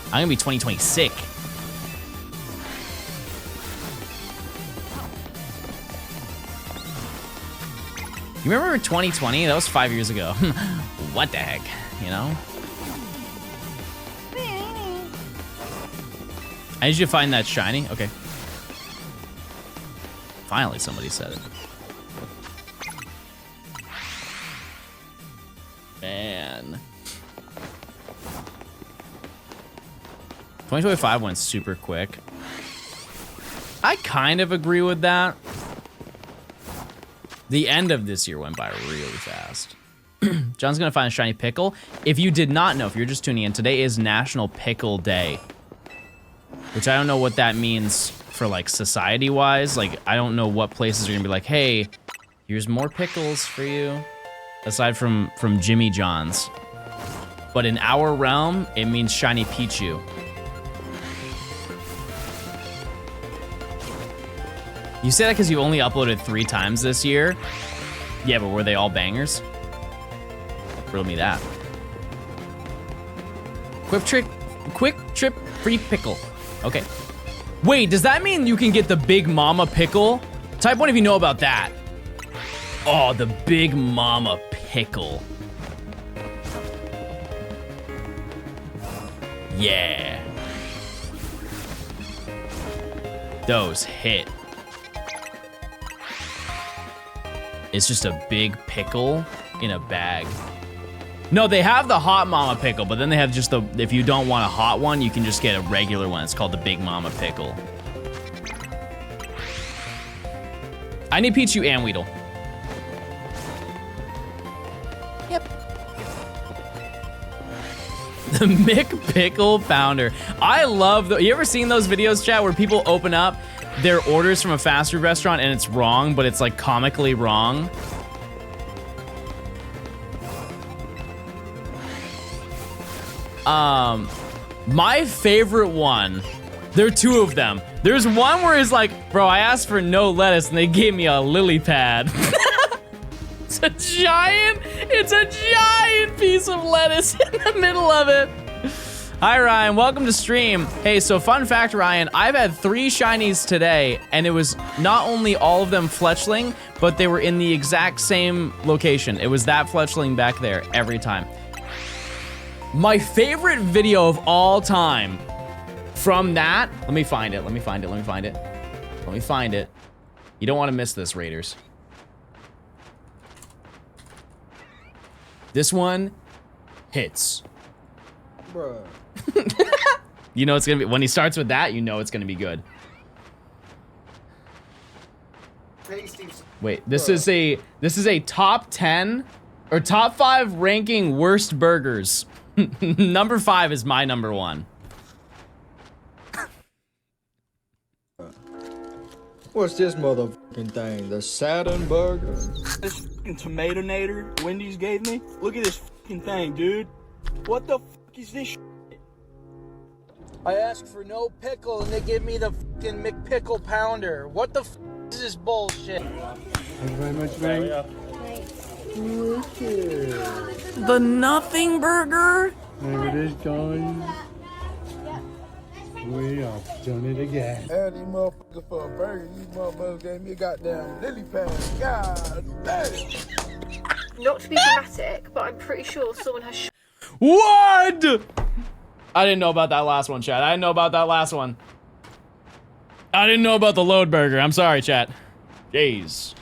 S1: I'm gonna be 2026. You remember 2020? That was 5 years ago. What the heck, you know? I need you to find that shiny. Okay. Finally, somebody said it. Man. 2025 went super quick. I kind of agree with that. The end of this year went by really fast. John's gonna find a shiny pickle. If you did not know, if you're just tuning in, today is National Pickle Day. Which I don't know what that means for like society-wise. Like, I don't know what places are gonna be like, hey, here's more pickles for you. Aside from Jimmy John's. But in our realm, it means shiny Pichu. You say that because you only uploaded 3 times this year? Yeah, but were they all bangers? Riddle me that. Quick trip free pickle. Okay. Wait, does that mean you can get the Big Mama pickle? Type 1 if you know about that. Oh, the Big Mama pickle. Yeah. Those hit. It's just a big pickle in a bag. No, they have the Hot Mama pickle, but then they have just the, if you don't want a hot one, you can just get a regular one. It's called the Big Mama pickle. I need Pichu and Weedle. Yep. The McPickle Pounder. I love you ever seen those videos, chat, where people open up their orders from a fast food restaurant and it's wrong, but it's like comically wrong? My favorite one, there are two of them. There's one where it's like, bro, I asked for no lettuce and they gave me a lily pad. It's a giant piece of lettuce in the middle of it. Hi, Ryan, welcome to stream. Hey, so fun fact, Ryan, I've had 3 shinies today, and it was not only all of them fletchling, but they were in the exact same location. It was that fletchling back there every time. My favorite video of all time from that, let me find it. You don't want to miss this, Raiders. This one hits.
S5: Bruh.
S1: You know it's gonna be, when he starts with that, you know it's gonna be good. Wait, this is a top 10 or top 5 ranking worst burgers. Number 5 is my number 1.
S5: What's this motherfucking thing? The Saturn burger?
S6: This fucking tomato-nator Wendy's gave me? Look at this fucking thing, dude. What the fuck is this shit? I asked for no pickle and they give me the fucking McPickle Pounder. What the fuck is this bullshit?
S5: Thank you very much, man.
S1: The nothing burger?
S5: There it is, guys. We have done it again.
S6: Hey, these motherfuckers for a burger. These motherfuckers gave me a goddamn lily pad. God damn.
S7: Not to be dramatic, but I'm pretty sure someone has
S1: What? I didn't know about that last one, chat. I didn't know about that last one. I didn't know about the load burger. I'm sorry, chat. Jeez.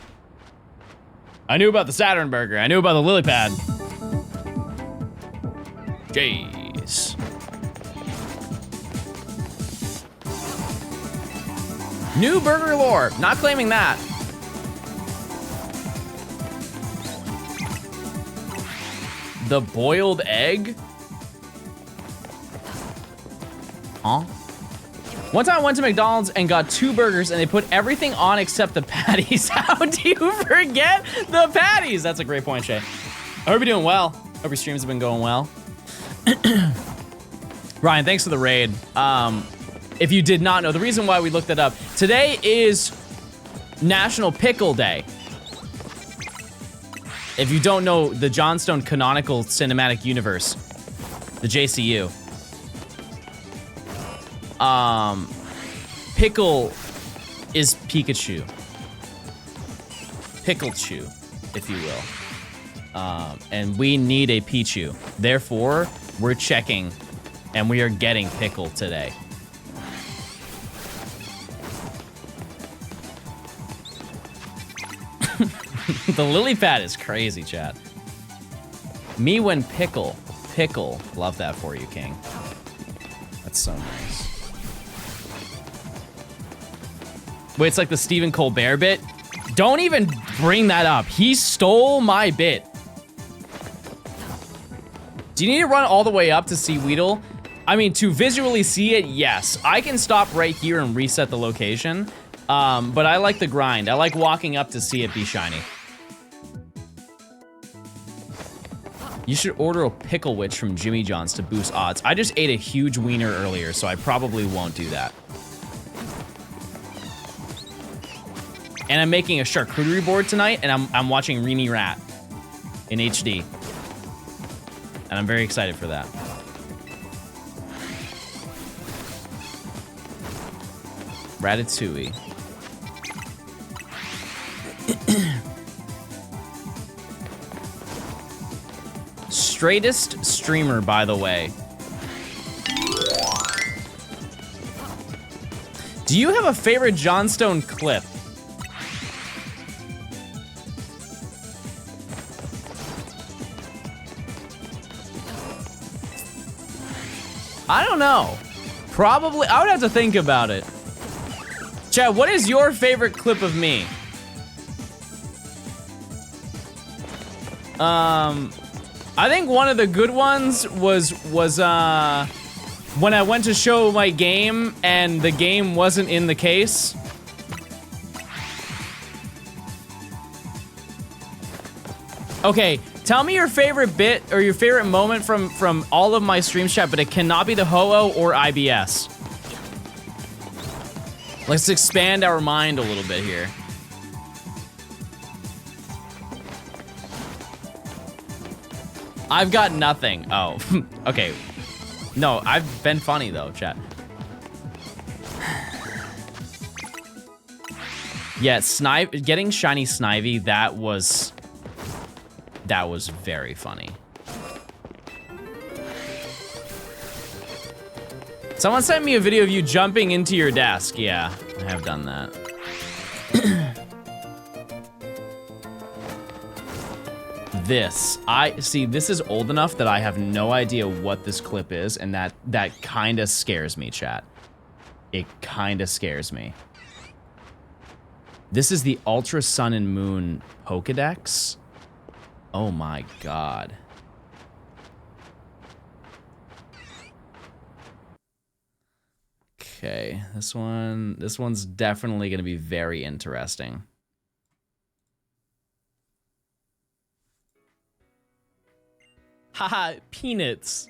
S1: I knew about the Saturn burger. I knew about the lily pad. Jeez. New burger lore. Not claiming that. The boiled egg? Huh? One time I went to McDonald's and got 2 burgers and they put everything on except the patties. How do you forget the patties? That's a great point, Shay. I hope you're doing well. Hope your streams have been going well. Ryan, thanks for the raid. If you did not know, the reason why we looked it up, today is National Pickle Day. If you don't know the Johnstone Canonical Cinematic Universe, the JCU. Pickle is Pikachu. Picklechu, if you will. And we need a Pichu. Therefore, we're checking and we are getting Pickle today. The lily pad is crazy, chat. Me when pickle. Love that for you, King. That's so nice. Wait, it's like the Stephen Colbert bit? Don't even bring that up. He stole my bit. Do you need to run all the way up to see Weedle? I mean, to visually see it, yes. I can stop right here and reset the location. But I like the grind. I like walking up to see it be shiny. You should order a Pickle Witch from Jimmy John's to boost odds. I just ate a huge wiener earlier, so I probably won't do that. And I'm making a charcuterie board tonight, and I'm watching Reenie Rat in HD. And I'm very excited for that. Ratatouille. Straightest streamer, by the way. Do you have a favorite Johnstone clip? I don't know. Probably, I would have to think about it. Chad, what is your favorite clip of me? I think one of the good ones was when I went to show my game and the game wasn't in the case. Okay, tell me your favorite bit or your favorite moment from all of my streams, chat, but it cannot be the Ho-Oh or IBS. Let's expand our mind a little bit here. I've got nothing. Oh, okay. No, I've been funny though, chat. Yeah, getting shiny Snivy, that was very funny. Someone sent me a video of you jumping into your desk. Yeah, I have done that. This is old enough that I have no idea what this clip is, and that kind of scares me, chat. It kind of scares me. This is the Ultra Sun and Moon Pokedex. Oh my god. Okay, this one's definitely gonna be very interesting. Haha, peanuts.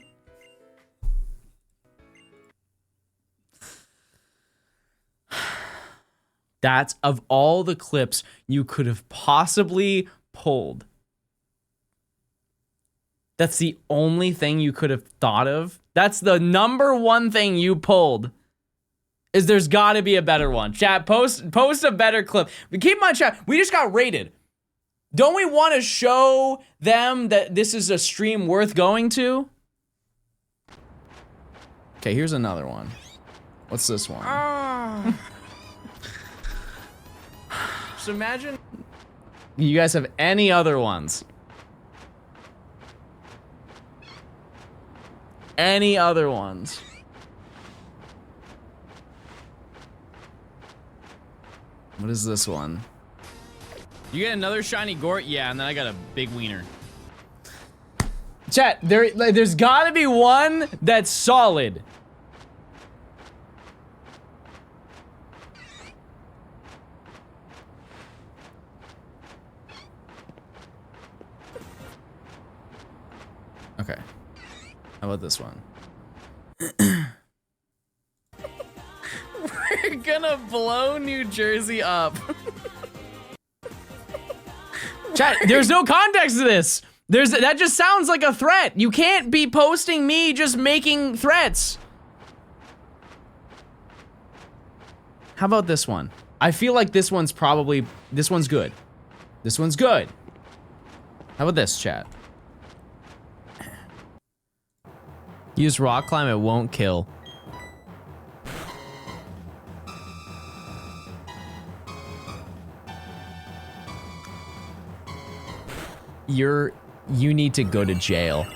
S1: That's of all the clips you could have possibly pulled. That's the only thing you could have thought of. That's the number one thing you pulled. Is there's gotta be a better one. Chat, post a better clip. But keep in mind, chat, we just got rated. Don't we want to show them that this is a stream worth going to? Okay, here's another one. What's this one? So imagine you guys have any other ones. Any other ones. What is this one? You get another shiny Gort? Yeah, and then I got a big wiener. Chat, there's gotta be one that's solid. Okay. How about this one? We're gonna blow New Jersey up. Chat, there's no context to this. That just sounds like a threat. You can't be posting me just making threats. How about this one? I feel like this one's good. This one's good. How about this, chat? Use rock climb, it won't kill. You need to go to jail.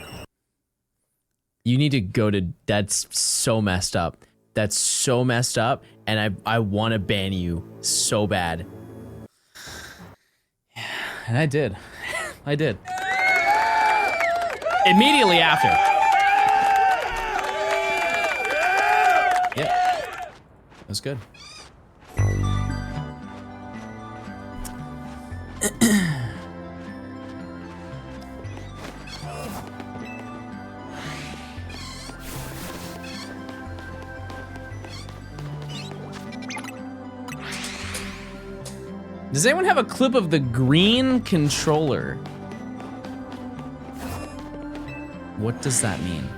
S1: You need to go to, that's so messed up. That's so messed up, and I want to ban you so bad. And I did. I did. Immediately after. Yep. That was good. Does anyone have a clip of the green controller? What does that mean?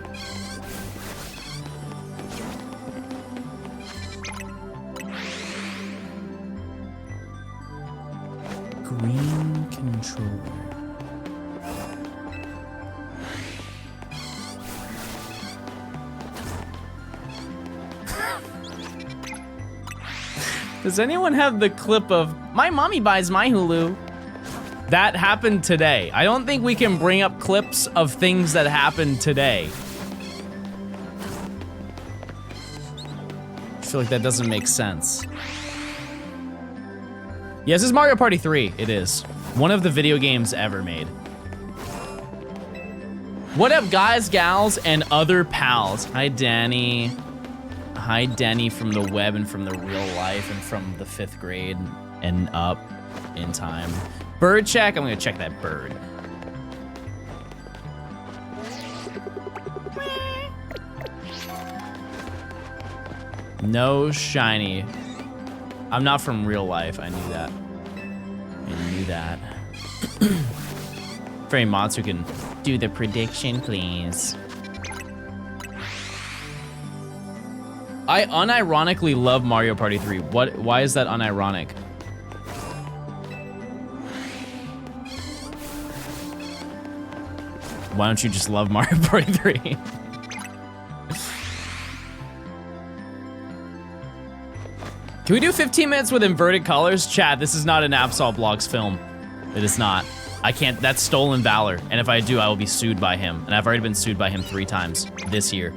S1: Green controller. Does anyone have the clip of my mommy buys my Hulu? That happened today. I don't think we can bring up clips of things that happened today. I feel like that doesn't make sense. Yes, this is Mario Party 3. It is. One of the video games ever made. What up, guys, gals, and other pals? Hi, Danny. Hi, Danny from the web and from the real life and from the 5th grade and up in time. Bird check. I'm gonna check that bird. No shiny. I'm not from real life. I knew that. I knew that. For any mods who can do the prediction, please. I unironically love Mario Party 3. Why is that unironic? Why don't you just love Mario Party 3? Can we do 15 minutes with inverted colors? Chat, this is not an Absol Blogs film. It is not. I can't, that's stolen valor. And if I do, I will be sued by him. And I've already been sued by him 3 times this year.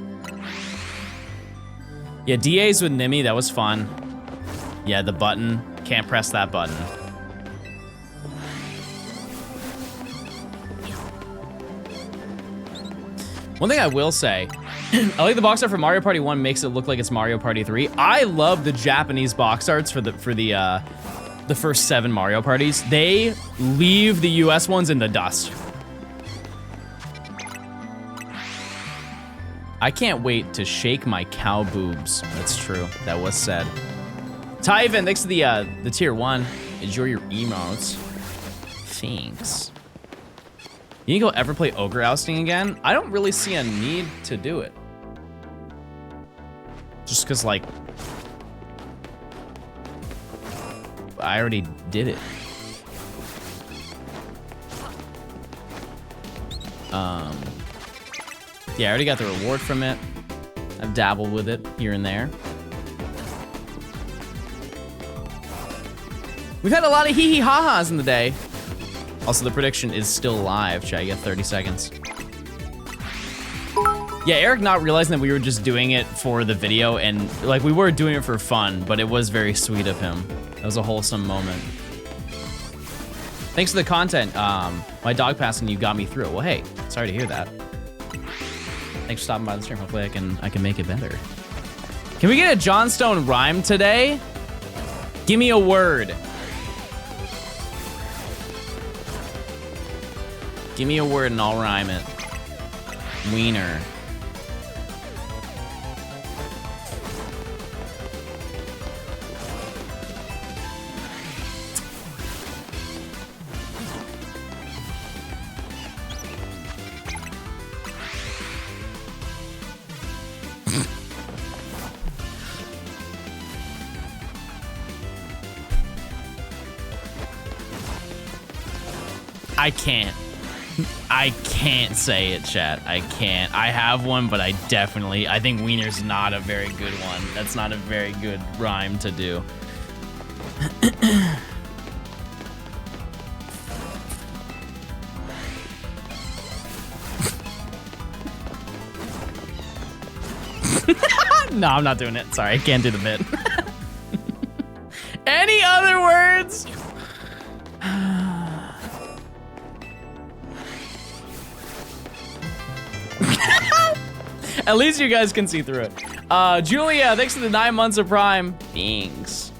S1: Yeah, DAs with Nimi, that was fun. Yeah, the button, can't press that button. One thing I will say, I like the box art for Mario Party 1 makes it look like it's Mario Party 3. I love the Japanese box arts for the first 7 Mario Parties. They leave the US ones in the dust. I can't wait to shake my cow boobs. That's true. That was said. Tyven, thanks to the tier 1. Enjoy your emotes. Thanks. You think he'll ever play Ogre Ousting again? I don't really see a need to do it. Just because, like, I already did it. Yeah, I already got the reward from it. I've dabbled with it here and there. We've had a lot of hee-hee ha-has in the day. Also, the prediction is still live. Chat, you get 30 seconds. Yeah, Eric not realizing that we were just doing it for the video, and like we were doing it for fun, but it was very sweet of him. That was a wholesome moment. Thanks for the content. My dog passing you got me through it. Well, hey, sorry to hear that. Thanks for stopping by the stream. Hopefully I can make it better. Can we get a Johnstone rhyme today? Give me a word. Give me a word and I'll rhyme it. Wiener. I can't say it, chat. I can't. I have one, but I think Wiener's not a very good one. That's not a very good rhyme to do. No, I'm not doing it. Sorry, I can't do the bit. Any other words? At least you guys can see through it. Julia, thanks for the 9 months of Prime. Thanks.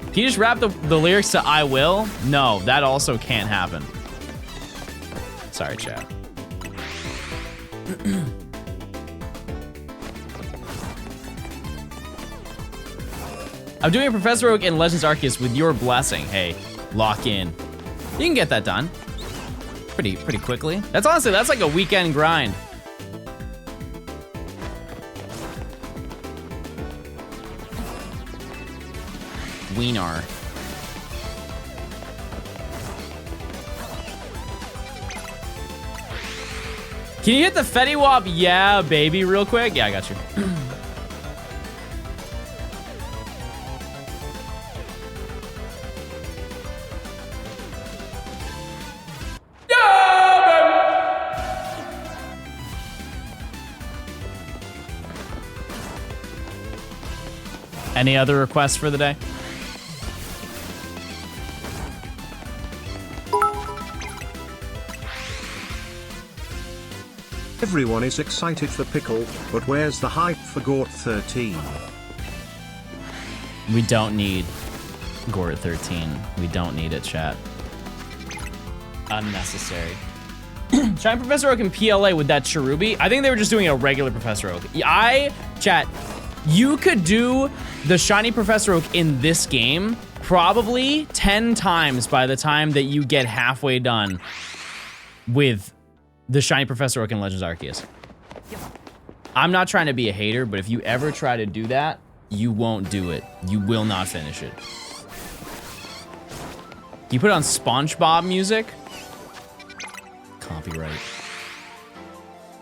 S1: Can you just rap the lyrics to I Will? No, that also can't happen. Sorry, chat. I'm doing a Professor Oak in Legends Arceus with your blessing. Hey, lock in. You can get that done. Pretty quickly. That's like a weekend grind. Wiener. Can you hit the Fetty Wap, yeah, baby, real quick? Yeah, I got you. Any other requests for the day?
S2: Everyone is excited for Pickle, but where's the hype for Gort 13?
S1: We don't need Gort 13. We don't need it, chat. Unnecessary. Shiny Professor Oak and PLA with that Cherubi. I think they were just doing a regular Professor Oak. Chat, you could do the Shiny Professor Oak in this game probably 10 times by the time that you get halfway done with the Shiny Professor Oak and Legends Arceus. I'm not trying to be a hater, but if you ever try to do that, you won't do it. You will not finish it. You put on SpongeBob music? Copyright.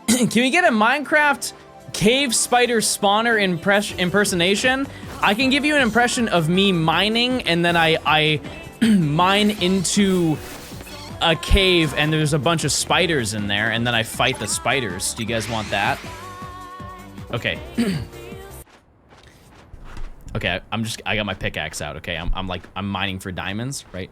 S1: Can we get a Minecraft cave spider spawner impersonation? I can give you an impression of me mining, and then I mine into a cave, and there's a bunch of spiders in there, and then I fight the spiders. Do you guys want that? Okay. Okay, I got my pickaxe out, okay? I'm mining for diamonds, right?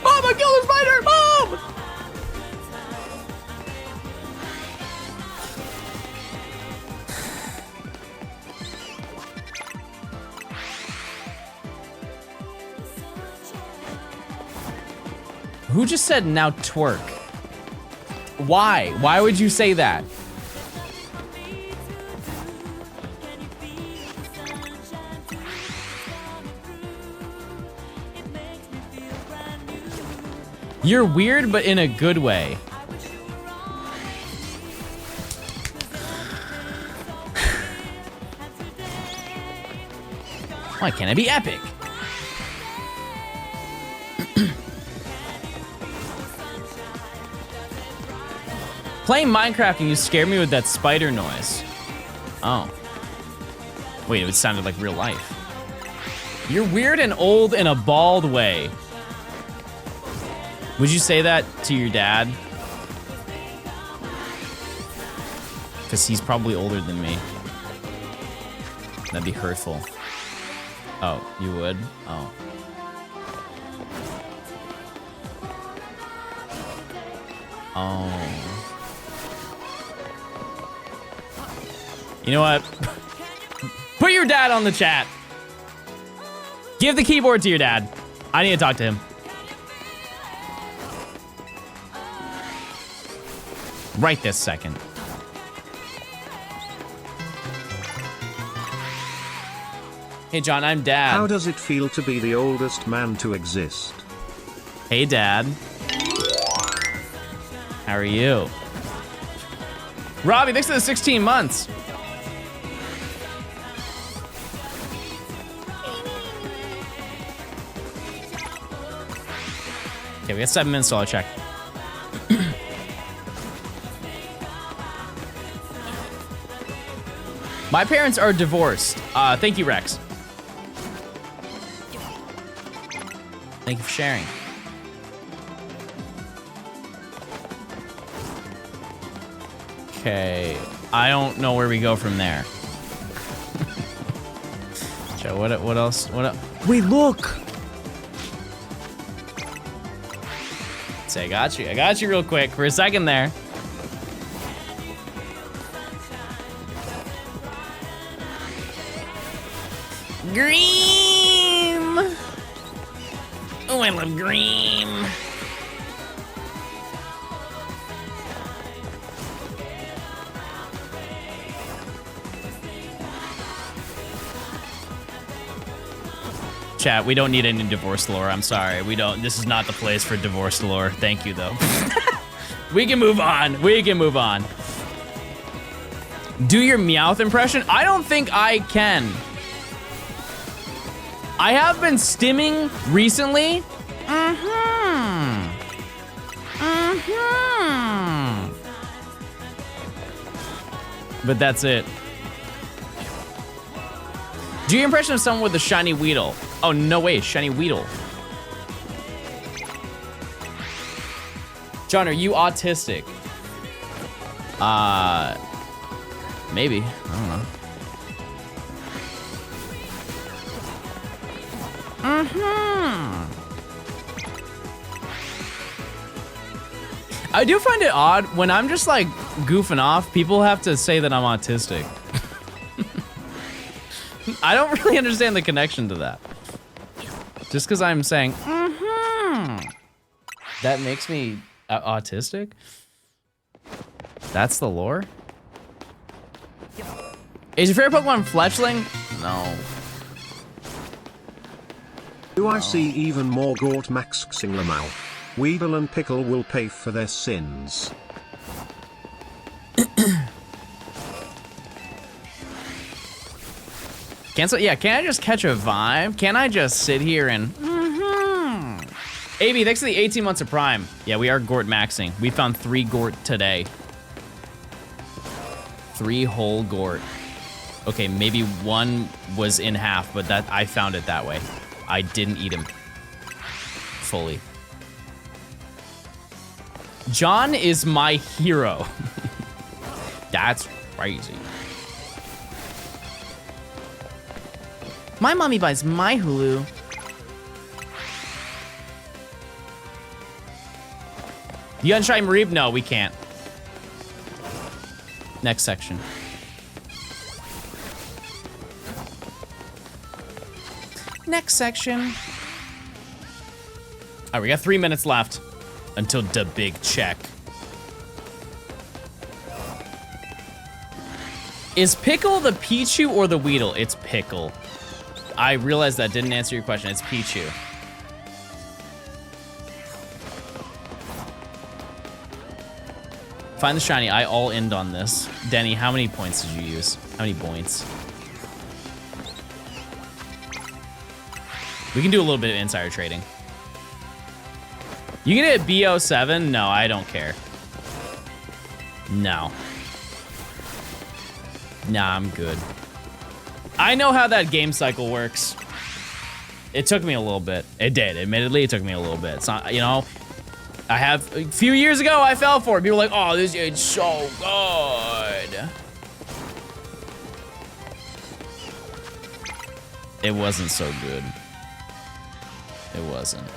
S1: Mom, I killed a spider! Mom! Who just said now twerk? Why? Why would you say that? You're weird, but in a good way. Why can't I be epic? Playing Minecraft and you scared me with that spider noise. Oh. Wait, it sounded like real life. You're weird and old in a bald way. Would you say that to your dad? Because he's probably older than me. That'd be hurtful. Oh, you would? Oh. Oh. You know what? Put your dad on the chat. Give the keyboard to your dad. I need to talk to him. Right this second. Hey, John, I'm Dad.
S2: How does it feel to be the oldest man to exist?
S1: Hey, Dad. How are you? Robbie, thanks for the 16 months. Okay, we got 7 minutes, so I'll check. My parents are divorced. Thank you, Rex. Thank you for sharing. Okay, I don't know where we go from there. So what else? What else? Wait, look! Say, I got you. I got you real quick for a second there. Green! Oh, I love green. Chat, we don't need any divorce lore. I'm sorry. We don't. This is not the place for divorce lore. Thank you, though. We can move on. We can move on. Do your Meowth impression? I don't think I can. I have been stimming recently. But that's it. Do your impression of someone with a shiny Weedle? Oh, no way, shiny Weedle. John, are you autistic? Maybe. I don't know. I do find it odd when I'm just like goofing off, people have to say that I'm autistic. I don't really understand the connection to that. Just because I'm saying, that makes me autistic? That's the lore? Is your favorite Pokemon Fletchling? No.
S2: Do I see even more Gort maxing Lamau? Weedle and Pickle will pay for their sins.
S1: Yeah, can I just catch a vibe? Can I just sit here and... AB, thanks for the 18 months of Prime. Yeah, we are Gort maxing. We found 3 Gort today. 3 whole Gort. Okay, maybe 1 was in half, but that I found it that way. I didn't eat him fully. John is my hero. That's crazy. My mommy buys my Hulu. You untry Mareeb? No, we can't. Next section. Next section. All right, we got 3 minutes left until the big check. Is Pickle the Pichu or the Weedle? It's Pickle. I realized that didn't answer your question. It's Pichu. Find the shiny. I all end on this. Denny, how many points did you use? How many points? We can do a little bit of insider trading. You get it at BO7? No, I don't care. No. Nah, I'm good. I know how that game cycle works. It took me a little bit. It did. Admittedly, it took me a little bit. It's not, you know, I have, a few years ago, I fell for it. People were like, oh, this is so good. It wasn't so good. It wasn't.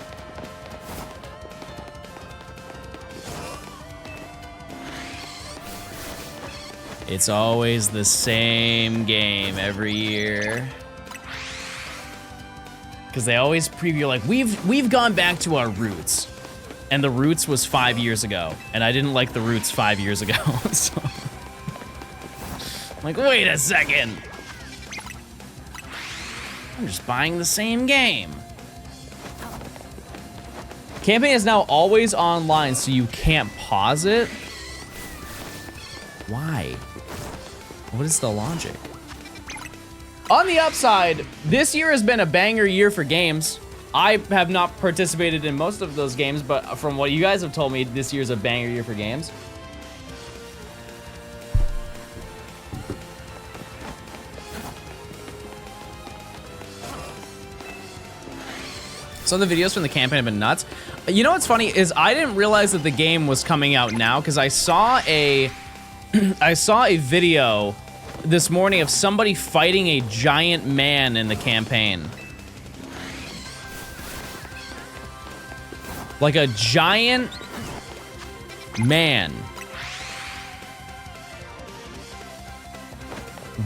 S1: It's always the same game every year. Because they always preview like, we've gone back to our roots. And the roots was 5 years ago. And I didn't like the roots 5 years ago. So I'm like, wait a second. I'm just buying the same game. Campaign is now always online, so you can't pause it. Why? What is the logic? On the upside, this year has been a banger year for games. I have not participated in most of those games, but from what you guys have told me, this year's a banger year for games. Some of the videos from the campaign have been nuts. You know what's funny is I didn't realize that the game was coming out now because I saw a video this morning of somebody fighting a giant man in the campaign. Like a giant man.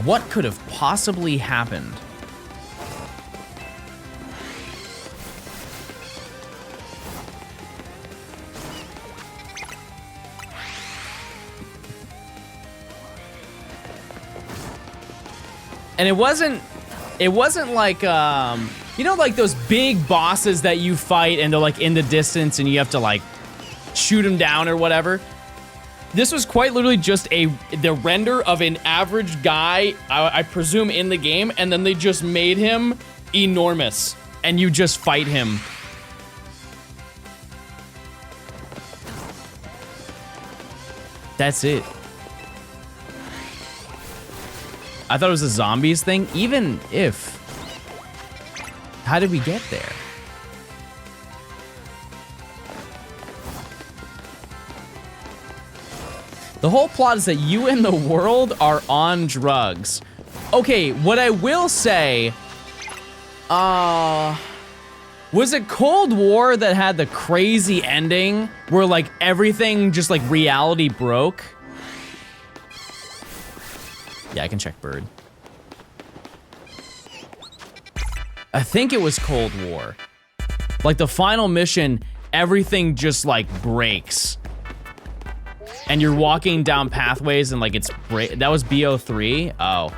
S1: What could have possibly happened? And it wasn't like, you know, like those big bosses that you fight and they're like in the distance and you have to like shoot them down or whatever. This was quite literally just the render of an average guy, I presume in the game, and then they just made him enormous and you just fight him. That's it. I thought it was a zombies thing, even if. How did we get there? The whole plot is that you and the world are on drugs. Okay, what I will say, was it Cold War that had the crazy ending where like everything just like reality broke? Yeah, I can check bird. I think it was Cold War. Like the final mission, everything just like breaks. And you're walking down pathways and like it's that was BO3? Oh.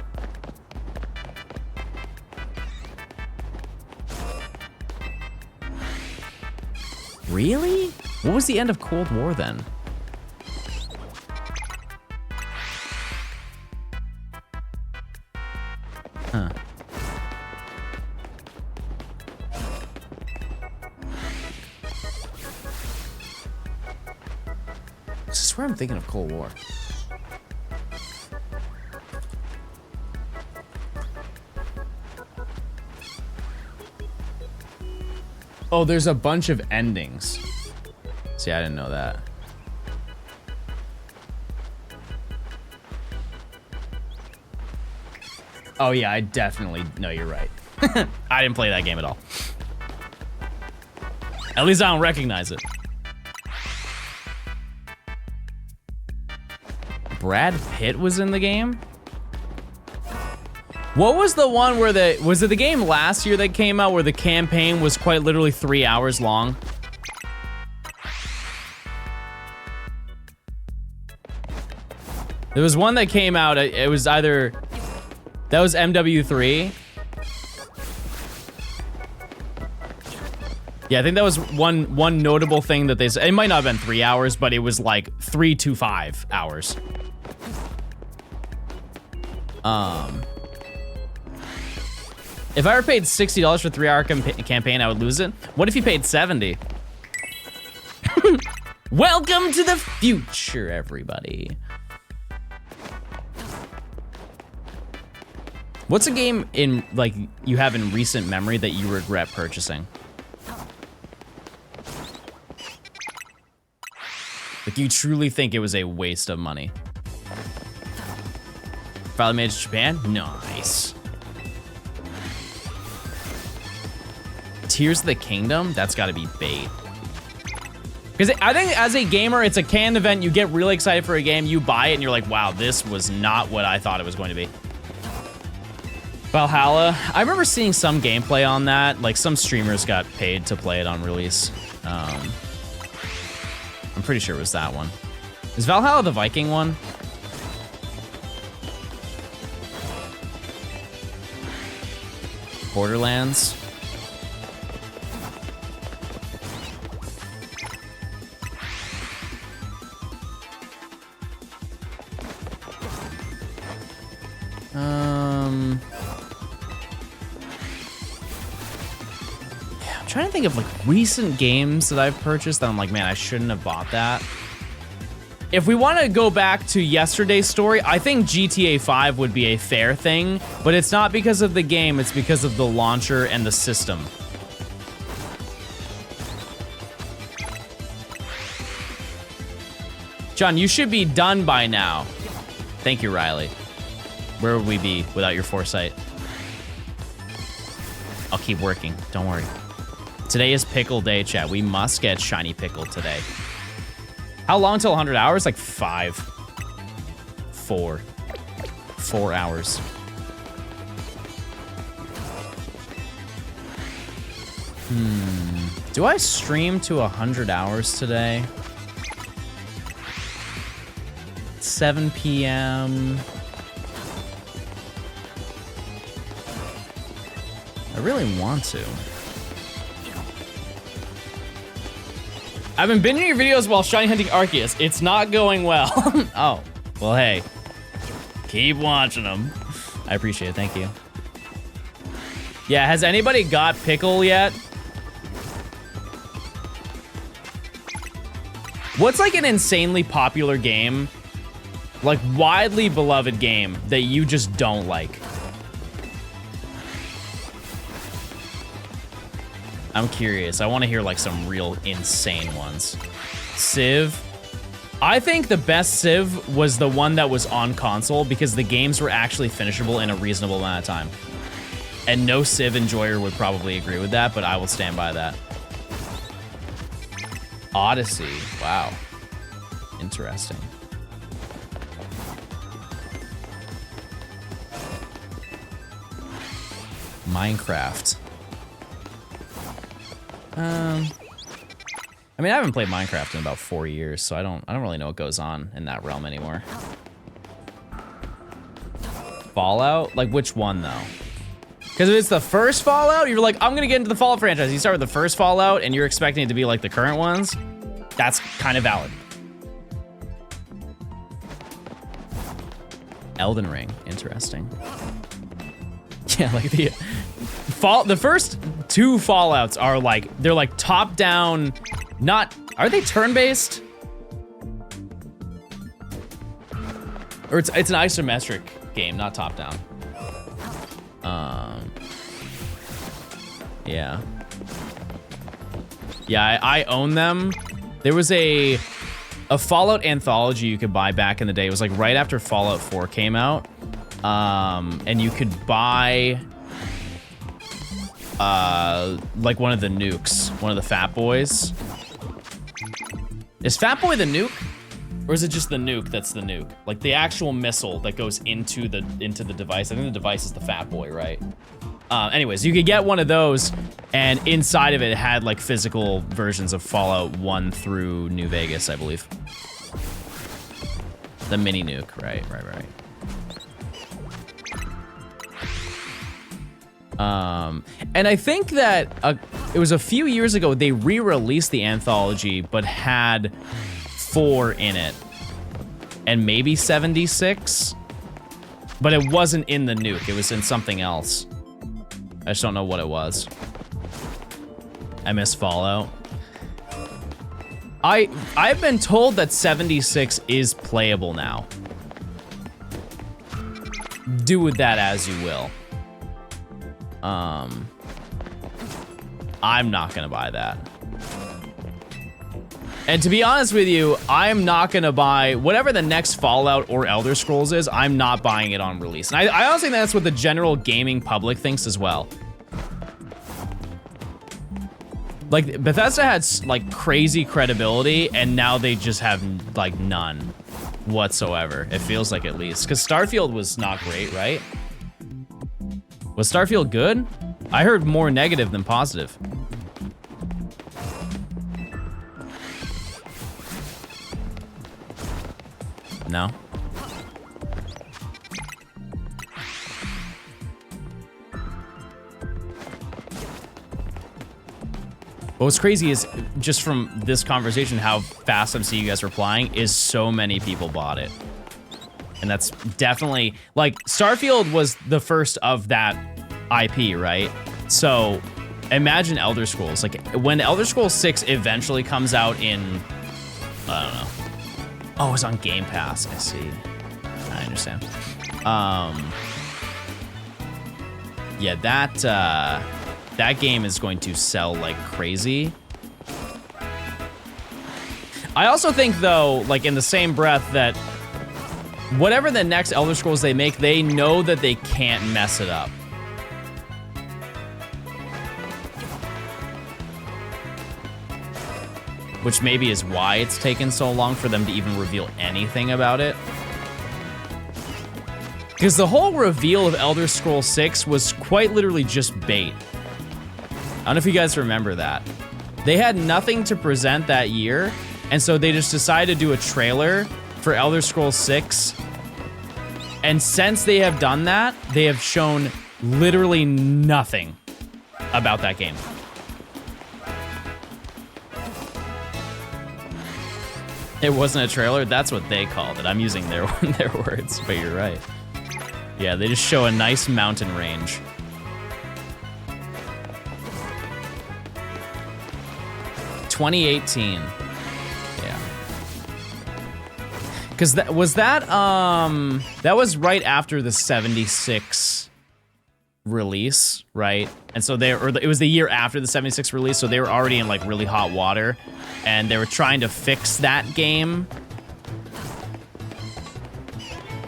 S1: Really? What was the end of Cold War then? Huh. I swear I'm thinking of Cold War. Oh, there's a bunch of endings. See, I didn't know that. Oh yeah, I definitely, no, you're right. I didn't play that game at all. At least I don't recognize it. Brad Pitt was in the game? What was the one where was it the game last year that came out where the campaign was quite literally 3 hours long? There was one that came out, it was either, that was MW3. Yeah, I think that was one notable thing that they said. It might not have been 3 hours, but it was like 3 to 5 hours. If I ever paid $60 for a 3-hour campaign, I would lose it. What if you paid 70? Welcome to the future, everybody. What's a game in like you have in recent memory that you regret purchasing? Like you truly think it was a waste of money. Finally made it to Japan? Nice. Tears of the Kingdom? That's gotta be bait. Because I think as a gamer, it's a canned event. You get really excited for a game, you buy it, and you're like, wow, this was not what I thought it was going to be. Valhalla. I remember seeing some gameplay on that. Like some streamers got paid to play it on release. I'm pretty sure it was that one. Is Valhalla the Viking one? Borderlands. Yeah, I'm trying to think of like recent games that I've purchased that I'm like, man, I shouldn't have bought that. If we want to go back to yesterday's story, I think GTA 5 would be a fair thing, but it's not because of the game, it's because of the launcher and the system. John, you should be done by now. Thank you, Riley. Where would we be without your foresight? I'll keep working, don't worry. Today is pickle day, chat. We must get shiny pickle today. How long till 100 hours? Like 5. 4 hours. Do I stream to 100 hours today? 7 p.m. I really want to. I've been binging your videos while shiny hunting Arceus. It's not going well. Oh, well, hey. Keep watching them. I appreciate it, thank you. Yeah, has anybody got Pickle yet? What's like an insanely popular game? Like widely beloved game that you just don't like? I'm curious. I want to hear like some real insane ones. Civ. I think the best Civ was the one that was on console because the games were actually finishable in a reasonable amount of time. And no Civ enjoyer would probably agree with that, but I will stand by that. Odyssey. Wow. Interesting. Minecraft. I mean, I haven't played Minecraft in about 4 years, so I don't really know what goes on in that realm anymore. Fallout? Like, which one, though? Because if it's the first Fallout, you're like, I'm gonna get into the Fallout franchise. You start with the first Fallout, and you're expecting it to be like the current ones. That's kind of valid. Elden Ring, interesting. Yeah, like the first 2 Fallouts are like, they're like top-down, not, are they turn-based? Or it's an isometric game, not top-down. Yeah. Yeah, I own them. There was a Fallout anthology you could buy back in the day. It was like right after Fallout 4 came out. And you could buy like one of the nukes, one of the Fat Boys. Is Fat Boy the nuke? Or is it just the nuke that's the nuke? Like the actual missile that goes into the device. I think the device is the Fat Boy, right? Anyways, you could get one of those, and inside of it had like physical versions of Fallout 1 through New Vegas, I believe. The mini nuke, right. And I think that it was a few years ago they re-released the anthology, but had 4 in it, and maybe 76, but it wasn't in the nuke. It was in something else. I just don't know what it was. I miss Fallout. I've been told that 76 is playable now. Do with that as you will. I'm not gonna buy that. And to be honest with you, I'm not gonna buy whatever the next Fallout or Elder Scrolls is. I'm not buying it on release. And I honestly think that's what the general gaming public thinks as well. Like, Bethesda had like crazy credibility, and now they just have like none whatsoever. It feels like, at least, because Starfield was not great, right? Was Starfield good? I heard more negative than positive. No? But what's crazy is, just from this conversation, how fast I'm seeing you guys replying, is so many people bought it. And that's definitely, like, Starfield was the first of that IP, right? So imagine Elder Scrolls. Like, when Elder Scrolls 6 eventually comes out in, I don't know. Oh, it's on Game Pass. I see. I understand. Yeah, that game is going to sell like crazy. I also think, though, like, in the same breath, that whatever the next Elder Scrolls they make, they know that they can't mess it up. Which maybe is why it's taken so long for them to even reveal anything about it. Because the whole reveal of Elder Scrolls 6 was quite literally just bait. I don't know if you guys remember that. They had nothing to present that year, and so they just decided to do a trailer for Elder Scrolls 6. And since they have done that, they have shown literally nothing about that game. It wasn't a trailer? That's what they called it. I'm using their words, but you're right. Yeah, they just show a nice mountain range. $2018. Yeah. Because that was right after the 76 release, right? And so it was the year after the 76 release, so they were already in like really hot water, and they were trying to fix that game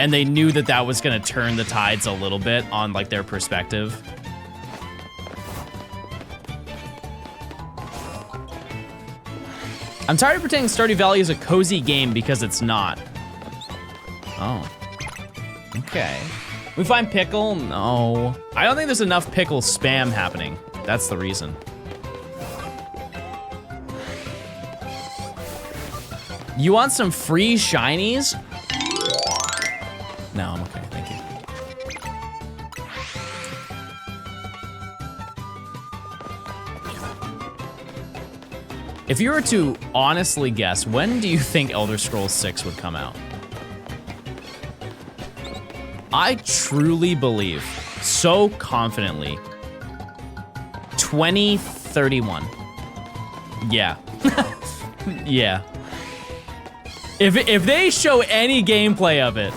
S1: and they knew that that was gonna turn the tides a little bit on like their perspective. I'm tired of pretending Stardew Valley is a cozy game because it's not. Oh. Okay. We find pickle? No. I don't think there's enough pickle spam happening. That's the reason. You want some free shinies? No, I'm okay, thank you. If you were to honestly guess, when do you think Elder Scrolls 6 would come out? I truly believe, so confidently, 2031. Yeah. Yeah. If they show any gameplay of it,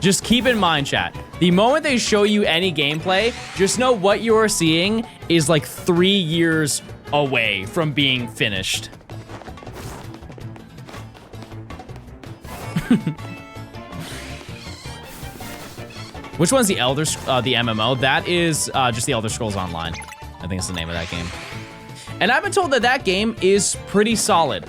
S1: just keep in mind, chat, the moment they show you any gameplay, just know what you are seeing is like 3 years away from being finished. Which one's the the MMO? That is just the Elder Scrolls Online. I think it's the name of that game. And I've been told that that game is pretty solid.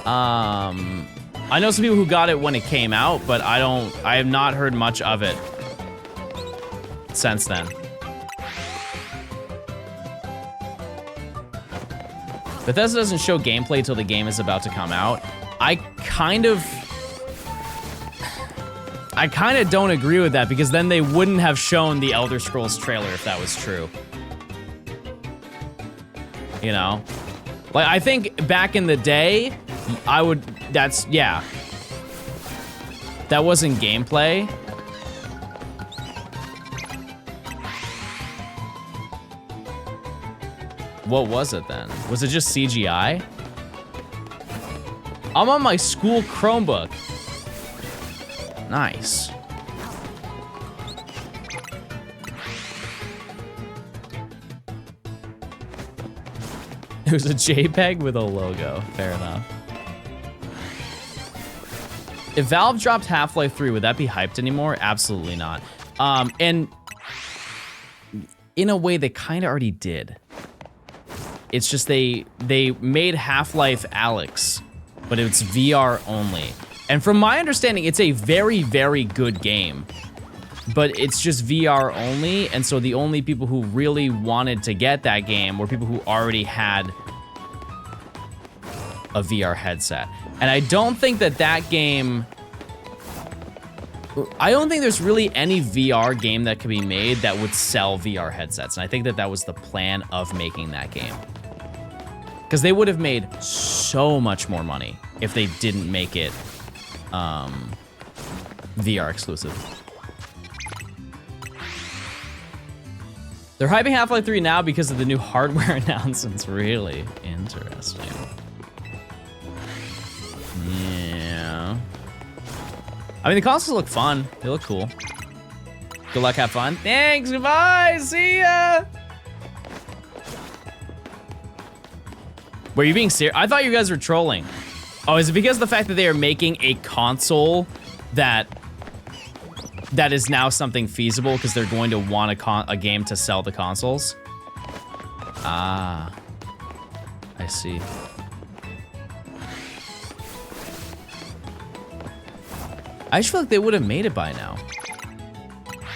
S1: I know some people who got it when it came out, but I have not heard much of it since then. Bethesda doesn't show gameplay till the game is about to come out. I kind of don't agree with that, because then they wouldn't have shown the Elder Scrolls trailer if that was true. You know? Like, I think back in the day, yeah. That wasn't gameplay. What was it then? Was it just CGI? I'm on my school Chromebook. Nice. It was a JPEG with a logo. Fair enough. If Valve dropped Half-Life 3, would that be hyped anymore? Absolutely not. And in a way, they kind of already did. It's just they made Half-Life Alyx, but it's VR only. And from my understanding, it's a very, very good game, but it's just VR only. And so the only people who really wanted to get that game were people who already had a VR headset. And I don't think that game, I don't think there's really any VR game that could be made that would sell VR headsets. And I think that was the plan of making that game. Because they would have made so much more money if they didn't make it VR exclusive. They're hyping Half-Life 3 now because of the new hardware announcements. Really interesting. Yeah. I mean, the consoles look fun. They look cool. Good luck, have fun. Thanks, goodbye, see ya! Were you being serious? I thought you guys were trolling. Oh, is it because of the fact that they are making a console that is now something feasible because they're going to want a game to sell the consoles? Ah, I see. I just feel like they would have made it by now.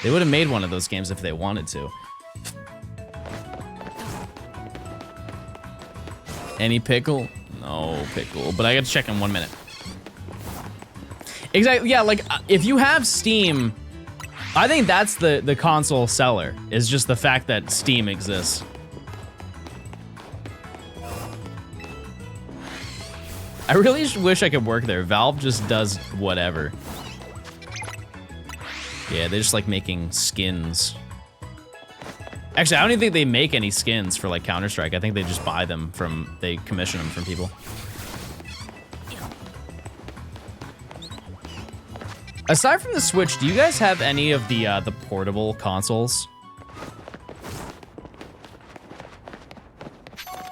S1: They would have made one of those games if they wanted to. Any pickle? No pickle, but I gotta check in 1 minute. Exactly, yeah, like, if you have Steam, I think that's the console seller, is just the fact that Steam exists. I really just wish I could work there. Valve just does whatever. Yeah, they just like making skins. Actually, I don't even think they make any skins for like Counter-Strike. I think they just buy them from, they commission them from people. Aside from the Switch, do you guys have any of the portable consoles?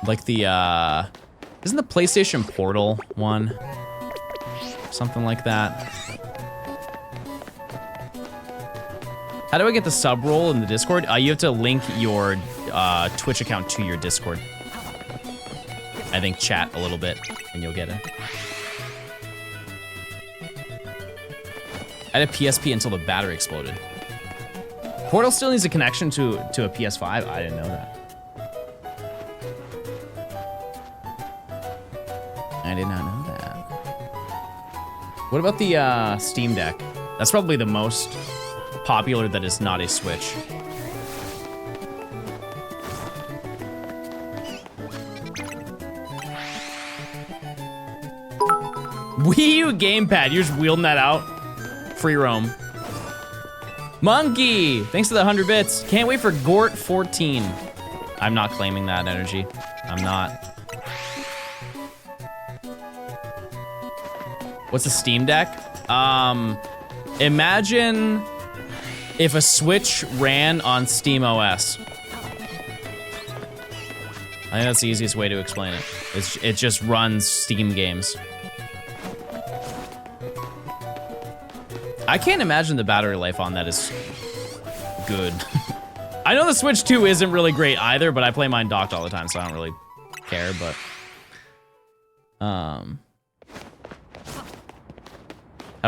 S1: Like the, isn't the PlayStation Portal one? something like that. How do I get the sub role in the Discord? You have to link your Twitch account to your Discord. I think chat a little bit, and you'll get it. I had a PSP until the battery exploded. Portal still needs a connection to a PS5? I didn't know that. I did not know that. What about the Steam Deck? That's probably the most popular that is not a Switch. Wii U gamepad, you're just wheeling that out. Free roam. Monkey, thanks for the 100 bits. Can't wait for Gort 14. I'm not claiming that energy. I'm not. What's a Steam Deck? Imagine if a Switch ran on Steam OS. I think that's the easiest way to explain it. It just runs Steam games. I can't imagine the battery life on that is good. I know the Switch 2 isn't really great either, but I play mine docked all the time, so I don't really care, but... How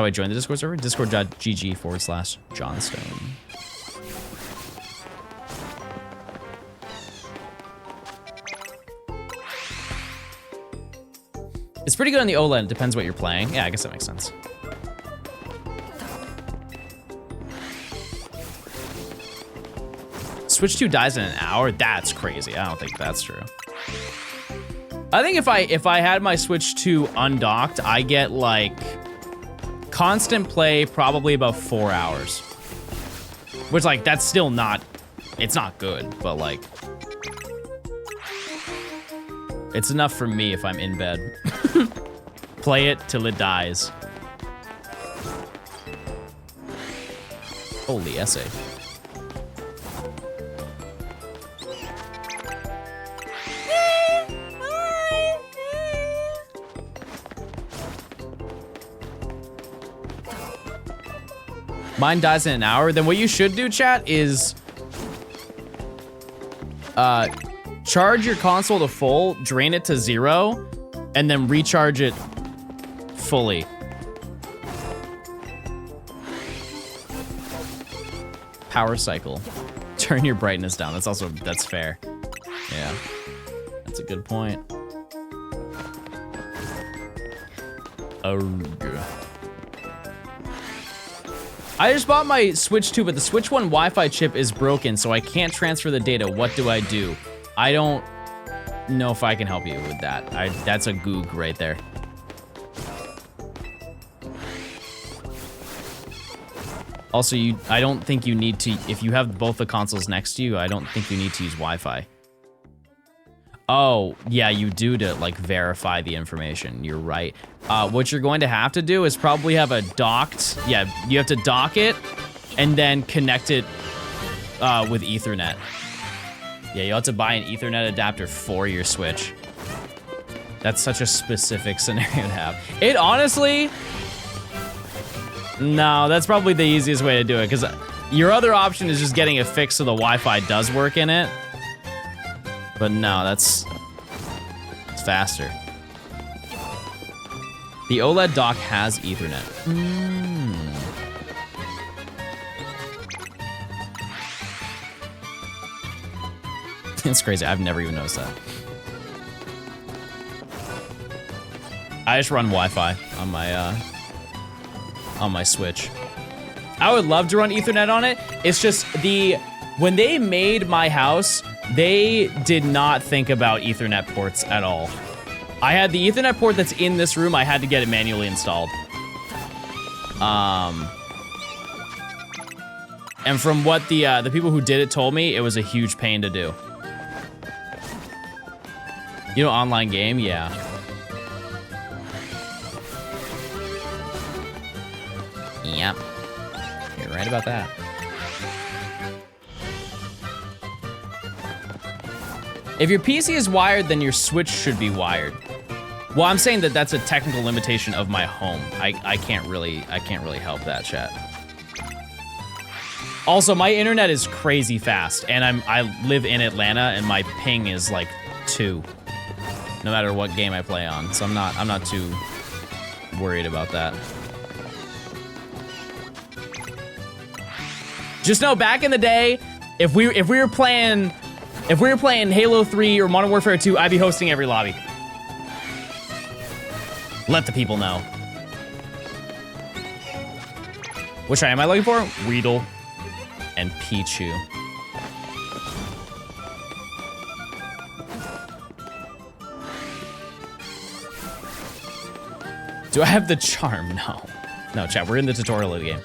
S1: do I join the Discord server? Discord.gg/Johnstone. It's pretty good on the OLED. It depends what you're playing. Yeah, I guess that makes sense. Switch 2 dies in an hour? That's crazy. I don't think that's true. I think if I had my Switch 2 undocked, I get like constant play probably about 4 hours. Which like that's still not, it's not good, but like it's enough for me if I'm in bed. Play it till it dies. Holy essay. Mine dies in an hour. Then what you should do, chat, is charge your console to full, drain it to 0, and then recharge it fully. Power cycle. Turn your brightness down. That's fair. Yeah, that's a good point. I just bought my Switch 2, but the Switch 1 Wi-Fi chip is broken, so I can't transfer the data. What do I do? I don't know if I can help you with that. That's a goog right there. Also, I don't think you need to, if you have both the consoles next to you, I don't think you need to use Wi-Fi. Oh, yeah, you do to like verify the information. You're right. What you're going to have to do is probably have a docked, yeah, you have to dock it and then connect it with Ethernet. Yeah, you'll have to buy an Ethernet adapter for your Switch. That's such a specific scenario to have. It honestly, no, that's probably the easiest way to do it, because your other option is just getting it fixed so the Wi-Fi does work in it. But no, it's faster. The OLED dock has Ethernet. It's crazy. I've never even noticed that. I just run Wi-Fi on my Switch. I would love to run Ethernet on it. It's just when they made my house, they did not think about Ethernet ports at all. I had the Ethernet port that's in this room. I had to get it manually installed. And from what the people who did it told me, it was a huge pain to do. You know, online game, yeah. Yep. You're right about that. If your PC is wired, then your Switch should be wired. Well, I'm saying that that's a technical limitation of my home. I can't really help that, chat. Also, my internet is crazy fast, and I live in Atlanta, and my ping is like 2, no matter what game I play on. So I'm not too worried about that. Just know, back in the day, if we were playing Halo 3 or Modern Warfare 2, I'd be hosting every lobby. Let the people know. Which am I looking for? Weedle and Pichu. Do I have the charm? No. No, chat, we're in the tutorial of the game.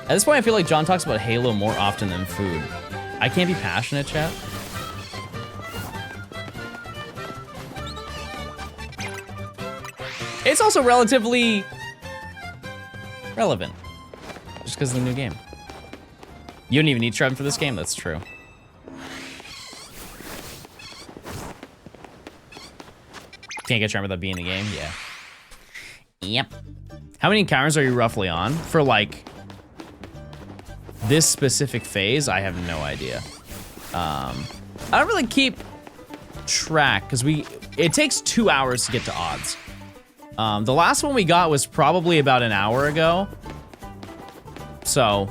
S1: At this point, I feel like John talks about Halo more often than food. I can't be passionate, chat. It's also relatively relevant, just because of the new game. You don't even need Trevin for this game, that's true. Can't get Trevin without being in the game, yeah. Yep. How many encounters are you roughly on? For like, this specific phase, I have no idea. I don't really keep track, because it takes 2 hours to get to odds. The last one we got was probably about an hour ago. So,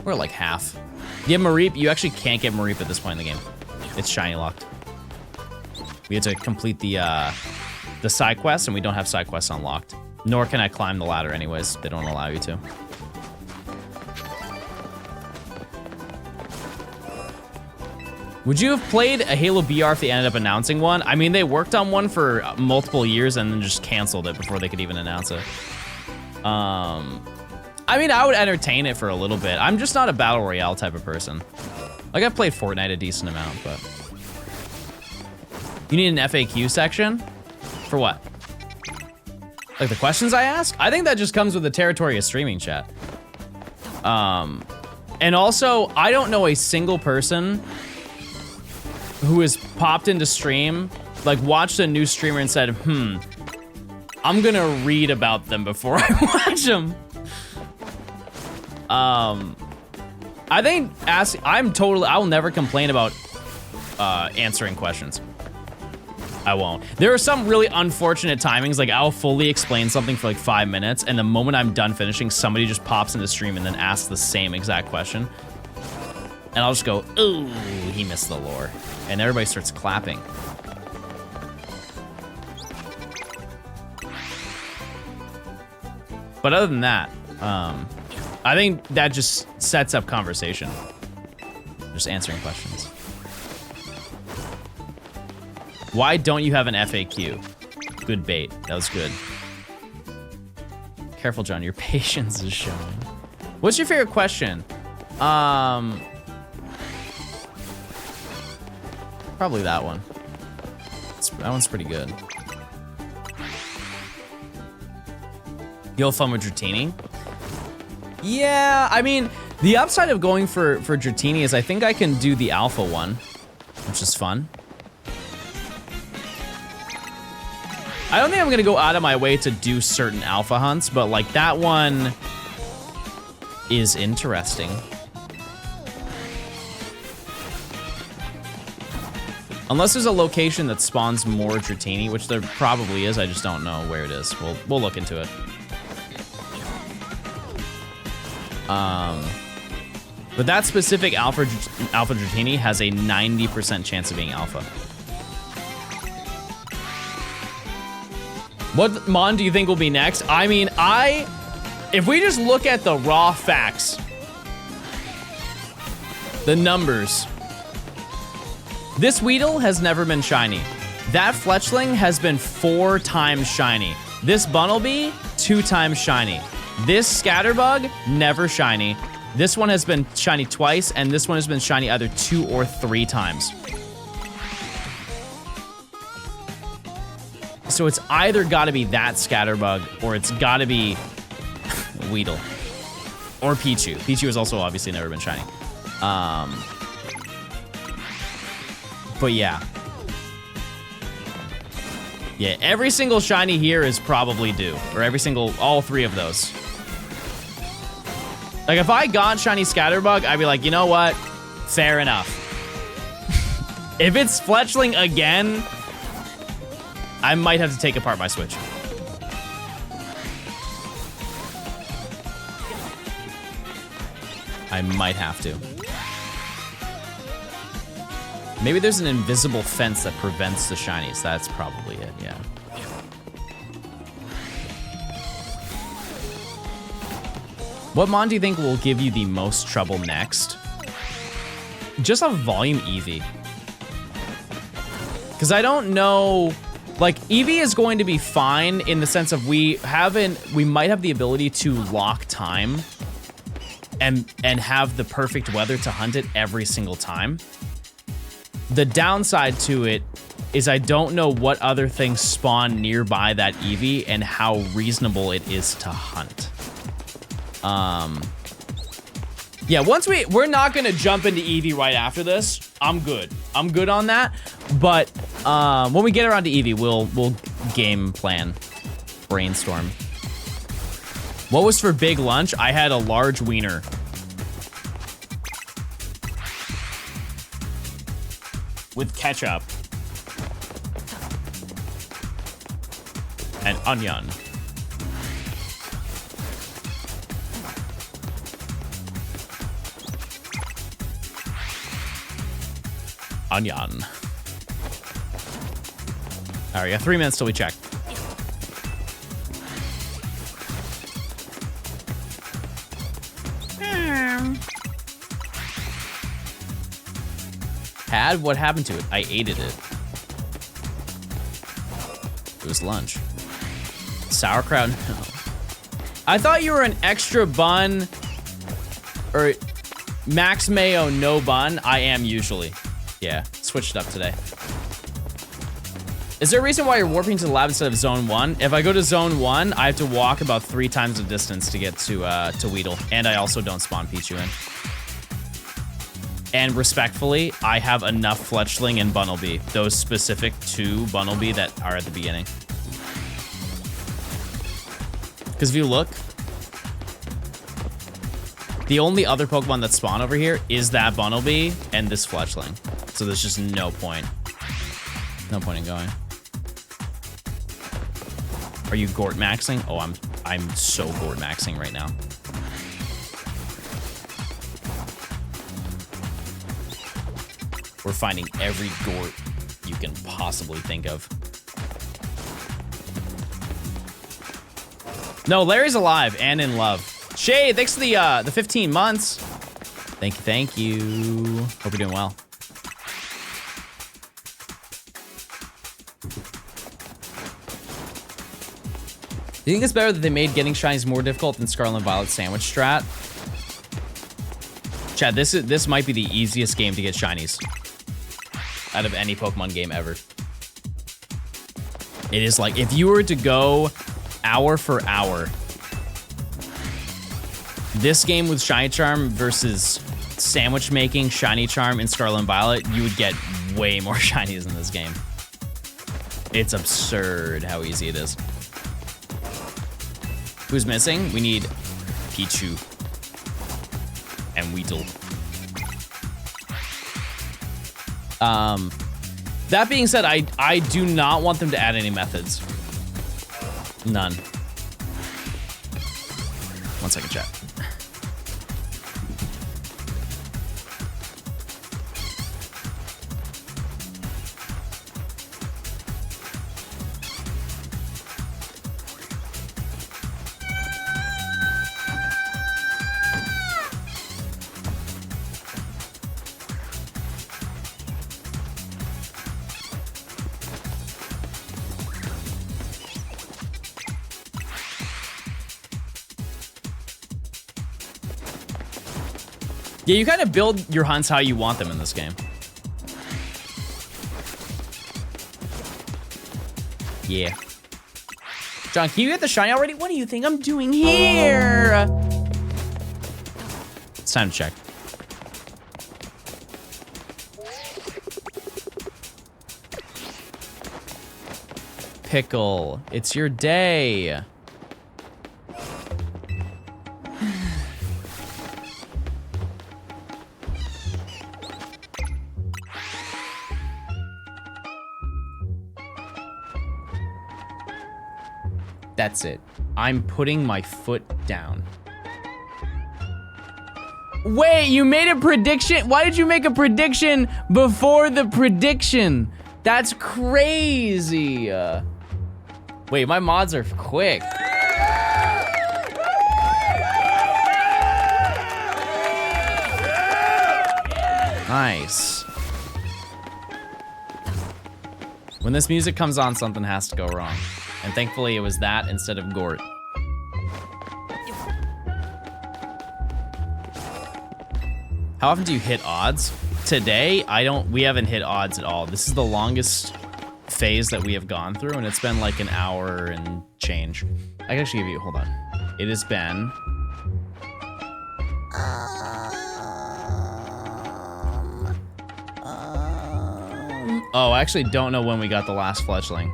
S1: we're like half. You have Mareep, you actually can't get Mareep at this point in the game. It's shiny locked. We had to complete the side quests, and we don't have side quests unlocked. Nor can I climb the ladder anyways. They don't allow you to. Would you have played a Halo BR if they ended up announcing one? I mean, they worked on one for multiple years and then just canceled it before they could even announce it. I mean, I would entertain it for a little bit. I'm just not a Battle Royale type of person. Like, I've played Fortnite a decent amount, but... You need an FAQ section? For what? Like the questions I ask? I think that just comes with the territory of streaming, chat. And also, I don't know a single person who has popped into stream, like watched a new streamer and said, I'm gonna read about them before I watch them. I think I will never complain about answering questions. I won't. There are some really unfortunate timings, like I'll fully explain something for like 5 minutes, and the moment I'm done finishing, somebody just pops into stream and then asks the same exact question. And I'll just go, ooh, he missed the lore. And everybody starts clapping. But other than that, I think that just sets up conversation. Just answering questions. Why don't you have an FAQ? Good bait. That was good. Careful, John. Your patience is showing. What's your favorite question? Probably that one. That one's pretty good. You have fun with Dratini? Yeah, I mean, the upside of going for Dratini is I think I can do the alpha one, which is fun. I don't think I'm gonna go out of my way to do certain alpha hunts, but like that one is interesting. Unless there's a location that spawns more Dratini, which there probably is, I just don't know where it is. We'll look into it. But that specific alpha Dratini has a 90% chance of being alpha. What Mon do you think will be next? I mean, if we just look at the raw facts, the numbers, this Weedle has never been shiny. That Fletchling has been 4 times shiny. This Bunnelby, 2 times shiny. This Scatterbug, never shiny. This one has been shiny twice, and this one has been shiny either 2 or 3 times. So it's either gotta be that Scatterbug, or it's gotta be Weedle. Or Pichu. Pichu has also obviously never been shiny. But yeah. Yeah, every single shiny here is probably due. Or all 3 of those. Like, if I got shiny Scatterbug, I'd be like, you know what? Fair enough. If it's Fletchling again, I might have to take apart my Switch. I might have to. Maybe there's an invisible fence that prevents the shinies. That's probably it, yeah. What mon do you think will give you the most trouble next? Just a volume Eevee. Because I don't know, like, Eevee is going to be fine in the sense of we might have the ability to lock time and have the perfect weather to hunt it every single time. The downside to it is I don't know what other things spawn nearby that Eevee and how reasonable it is to hunt. Yeah, we're not gonna jump into Eevee right after this. I'm good on that. But when we get around to Eevee, we'll game plan, brainstorm. What was for big lunch? I had a large wiener. With ketchup. And onion. Onion. All right, we got 3 minutes till we check. What happened to it? I ate it. It was lunch. Sauerkraut? No. I thought you were an extra bun or max mayo, no bun. I am usually. Yeah, switched it up today. Is there a reason why you're warping to the lab instead of zone 1? If I go to zone 1, I have to walk about 3 times the distance to get to Weedle. And I also don't spawn Pichu in. And respectfully, I have enough Fletchling and Bunnelby. Those specific 2 Bunnelby that are at the beginning. Because if you look, the only other Pokemon that spawn over here is that Bunnelby and this Fletchling. So there's just no point. No point in going. Are you Gort maxing? Oh, I'm so Gort maxing right now. We're finding every Gort you can possibly think of. No, Larry's alive and in love. Shay, thanks for the 15 months. Thank you. Hope you're doing well. Do you think it's better that they made getting shinies more difficult than Scarlet and Violet sandwich strat? Chad, this might be the easiest game to get shinies out of any Pokemon game ever. It is like, if you were to go hour for hour, this game with Shiny Charm versus sandwich making Shiny Charm in Scarlet and Violet, you would get way more shinies in this game. It's absurd how easy it is. Who's missing? We need Pichu and Weedle. That being said, I do not want them to add any methods. None. 1 second, chat. Yeah, you kind of build your hunts how you want them in this game. Yeah. John, can you get the shiny already? What do you think I'm doing here? It's time to check. Pickle. It's your day. That's it. I'm putting my foot down. Wait, you made a prediction? Why did you make a prediction before the prediction? That's crazy. Wait, my mods are quick. Nice. When this music comes on, something has to go wrong. And thankfully it was that instead of Gort. How often do you hit odds? Today, we haven't hit odds at all. This is the longest phase that we have gone through, and it's been like an hour and change. I can actually give you, hold on. It has been... Oh, I actually don't know when we got the last fletchling.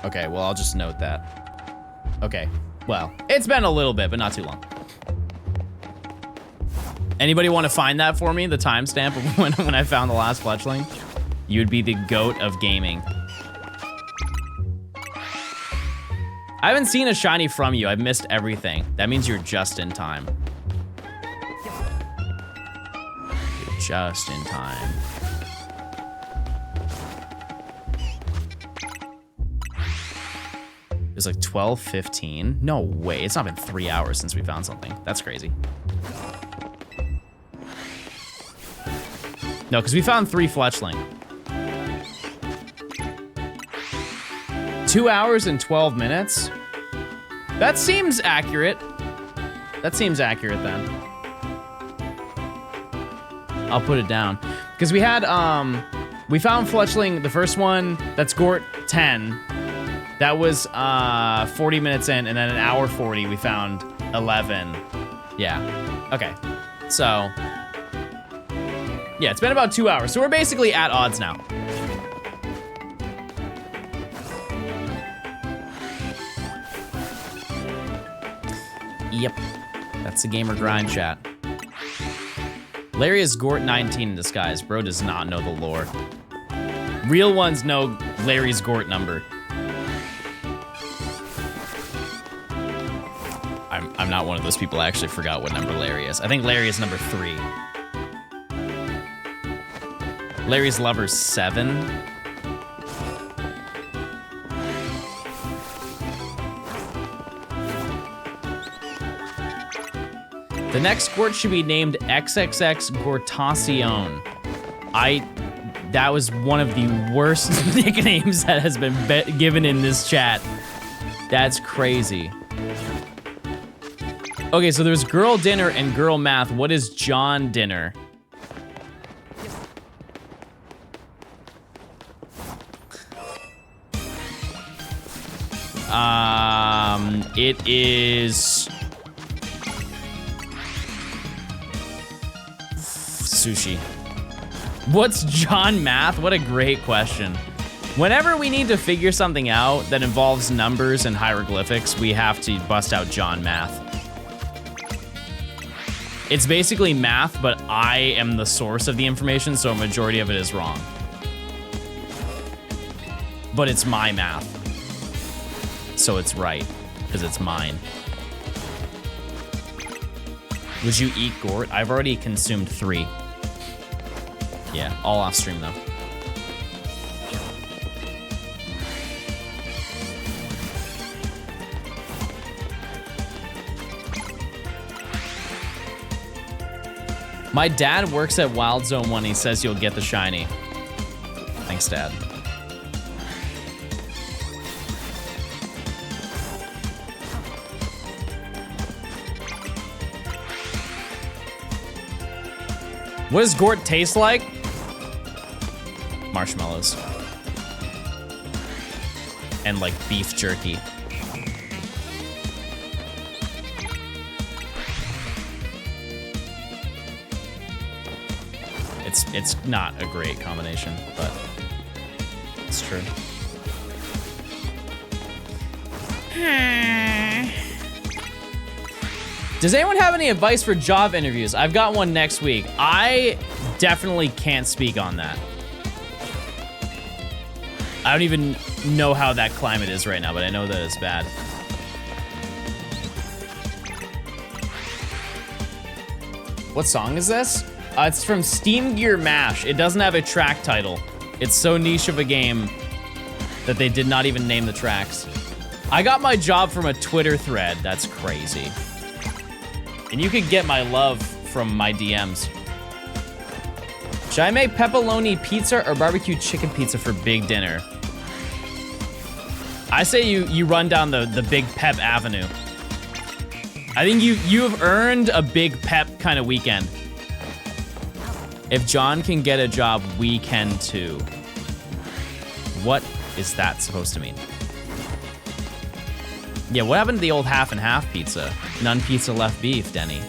S1: Okay, well, I'll just note that. Okay, well, it's been a little bit, but not too long. Anybody want to find that for me, the timestamp of when I found the last fletchling? You would be the goat of gaming. I haven't seen a shiny from you. I've missed everything. That means you're just in time. You're just in time. It was like 12:15. No way. It's not been 3 hours since we found something. That's crazy. No, because we found 3 fletchling. 2 hours and 12 minutes? That seems accurate. That seems accurate then. I'll put it down. Because we had, we found fletchling, the first one, that's Gort 10. That was 40 minutes in, and then an hour 40, we found 11. Yeah, okay. So, yeah, it's been about 2 hours. So we're basically at odds now. Yep, that's the gamer grind chat. Larry is Gort 19 in disguise. Bro does not know the lore. Real ones know Larry's Gort number. I'm not one of those people. I actually forgot what number Larry is. I think Larry is number 3. Larry's lover's 7. The next Gort should be named XXX Gortacion. That was one of the worst nicknames that has been given in this chat. That's crazy. Okay, so there's girl dinner and girl math. What is John dinner? It is sushi. What's John math? What a great question. Whenever we need to figure something out that involves numbers and hieroglyphics, we have to bust out John math. It's basically math, but I am the source of the information, so a majority of it is wrong. But it's my math. So it's right, because it's mine. Would you eat Gort? I've already consumed 3. Yeah, all off stream though. My dad works at Wild Zone 1. He says you'll get the shiny. Thanks, Dad. What does Gort taste like? Marshmallows. And like beef jerky. It's not a great combination, but it's true. Does anyone have any advice for job interviews? I've got one next week. I definitely can't speak on that. I don't even know how that climate is right now, but I know that it's bad. What song is this? It's from Steam Gear Mash. It doesn't have a track title. It's so niche of a game that they did not even name the tracks. I got my job from a Twitter thread. That's crazy. And you could get my love from my DMs. Should I make pepperoni pizza or barbecue chicken pizza for big dinner? I say you run down the Big Pep Avenue. I think you have earned a Big Pep kind of weekend. If John can get a job, we can too. What is that supposed to mean? Yeah, what happened to the old half and half pizza? None pizza left beef, Denny.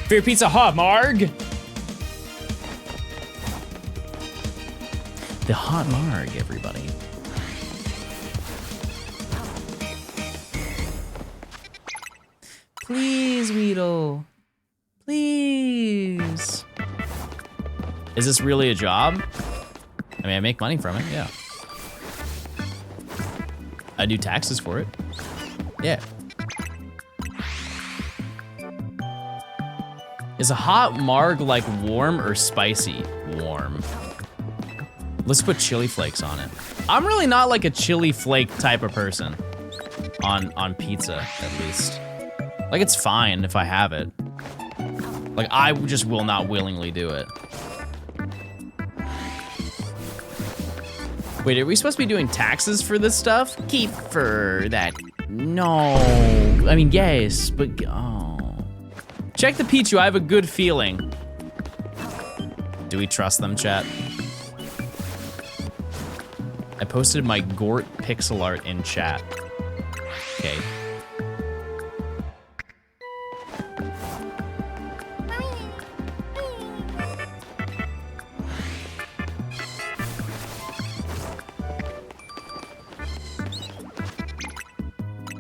S1: For your pizza hot, Marg. The hot Marg, everybody. Please, Weedle. Please. Is this really a job? I mean, I make money from it, yeah. I do taxes for it. Yeah. Is a hot Marg like warm or spicy? Warm. Let's put chili flakes on it. I'm really not like a chili flake type of person. On pizza, at least. Like, it's fine if I have it. Like, I just will not willingly do it. Wait, are we supposed to be doing taxes for this stuff? Keep for that. No. I mean, yes, but, oh. Check the Pichu, I have a good feeling. Do we trust them, chat? I posted my Gort pixel art in chat. Okay.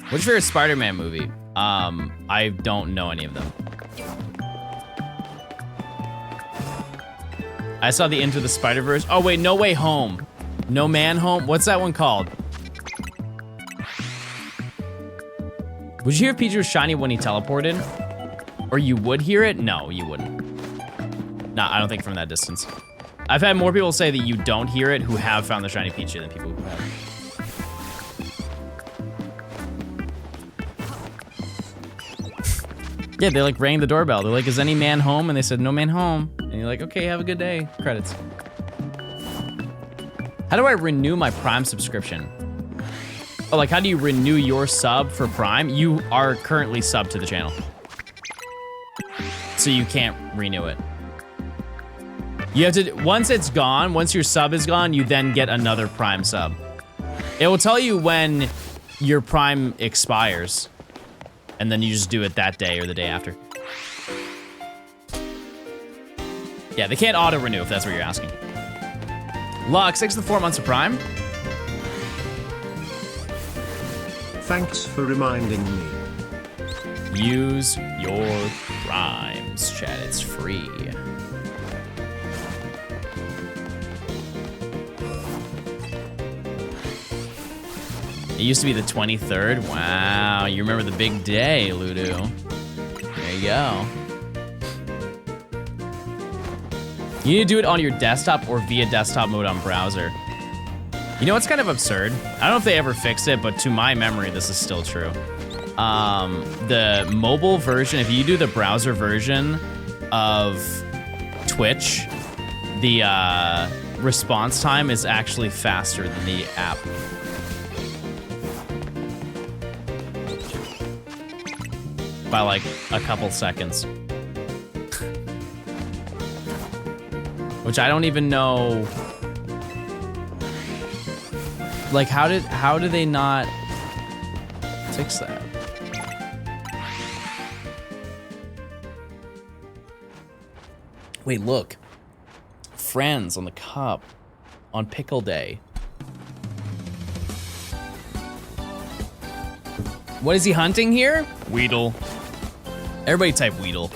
S1: What's your favorite Spider-Man movie? I don't know any of them. I saw the Into the Spider-Verse. Oh wait, No Way Home. No Man Home? What's that one called? Would you hear Pichu was shiny when he teleported? Or you would hear it? No, you wouldn't. Nah, I don't think from that distance. I've had more people say that you don't hear it who have found the shiny Pichu than people who have. Yeah, they like rang the doorbell. They're like, is any man home? And they said, no man home. And you're like, okay, have a good day. Credits. How do I renew my Prime subscription? Oh, like how do you renew your sub for Prime? You are currently subbed to the channel. So you can't renew it. You have to, once it's gone, once your sub is gone, you then get another Prime sub. It will tell you when your Prime expires. And then you just do it that day or the day after. Yeah, they can't auto-renew if that's what you're asking. Lux, thanks for the 4 months of Prime.
S2: Thanks for reminding me.
S1: Use your Primes, chat, it's free. It used to be the 23rd. Wow, you remember the big day, Ludo. There you go. You need to do it on your desktop or via desktop mode on browser. You know what's kind of absurd? I don't know if they ever fixed it, but to my memory, this is still true. The mobile version, if you do the browser version of Twitch, the response time is actually faster than the app. By like a couple seconds. Which I don't even know. Like how do they not fix that? Wait, look. Friends on the cup on pickle day. What is he hunting here? Weedle. Everybody type Weedle.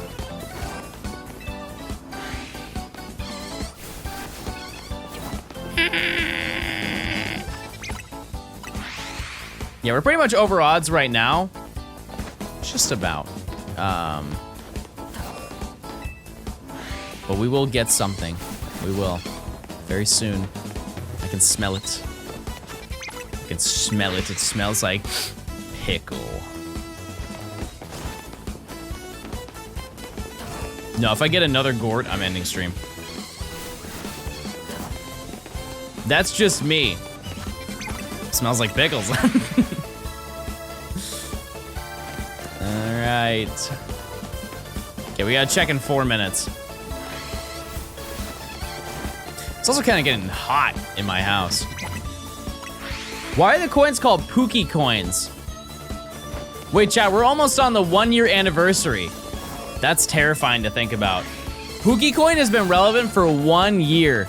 S1: Yeah, we're pretty much over odds right now. Just about. But we will get something. We will. Very soon. I can smell it. I can smell it. It smells like pickle. No, if I get another Gort, I'm ending stream. That's just me. Smells like pickles. Alright. Okay, we gotta check in 4 minutes. It's also kind of getting hot in my house. Why are the coins called Pookie coins? Wait, chat, we're almost on the 1-year anniversary. That's terrifying to think about. Pookie coin has been relevant for 1 year.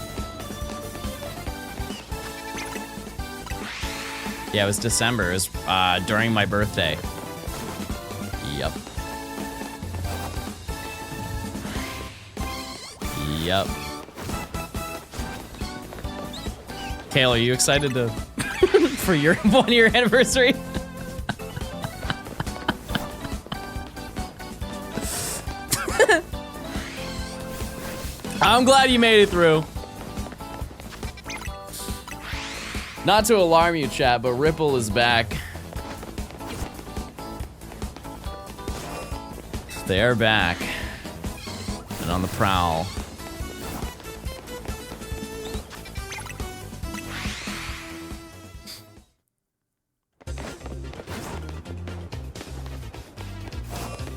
S1: Yeah, it was December. It was during my birthday. Yep. Yep. Kale, are you excited to for your 1-year anniversary? I'm glad you made it through. Not to alarm you, chat, but Ripple is back. They are back and on the prowl.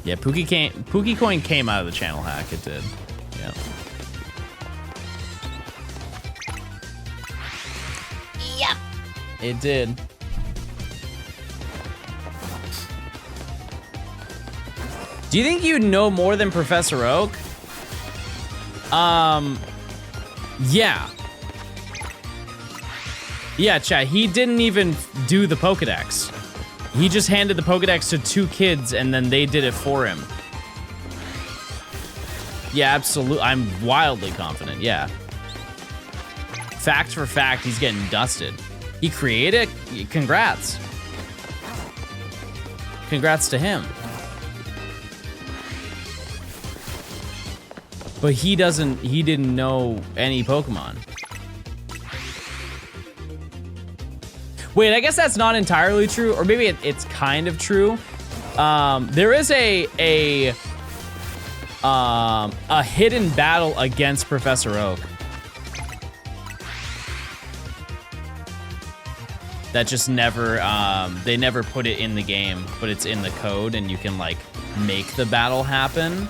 S1: Yeah, Pookie Coin came out of the channel hack. It did. Yeah. Yep. It did. Do you think you know more than Professor Oak? Yeah. Yeah, chat, he didn't even do the Pokedex. He just handed the Pokedex to 2 kids and then they did it for him. Yeah, absolutely. I'm wildly confident, yeah. Fact for fact, he's getting dusted. He created it? Congrats. Congrats to him. But he didn't know any Pokemon. Wait, I guess that's not entirely true, or maybe it's kind of true. There is a hidden battle against Professor Oak. That just never, they never put it in the game, but it's in the code and you can like make the battle happen.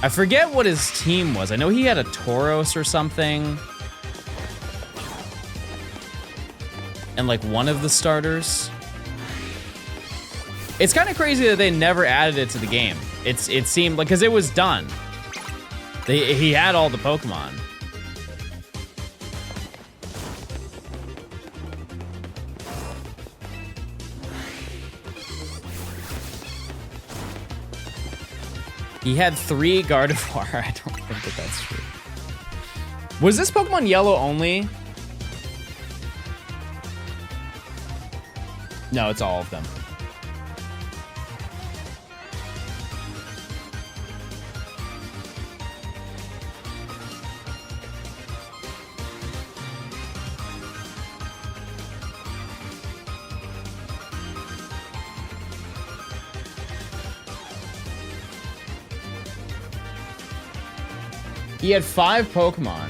S1: I forget what his team was. I know he had a Tauros or something. And like one of the starters. It's kind of crazy that they never added it to the game. It seemed like, because it was done. He had all the Pokemon. He had 3 Gardevoir. I don't think that that's true. Was this Pokemon yellow only? No, it's all of them. He had 5 Pokemon.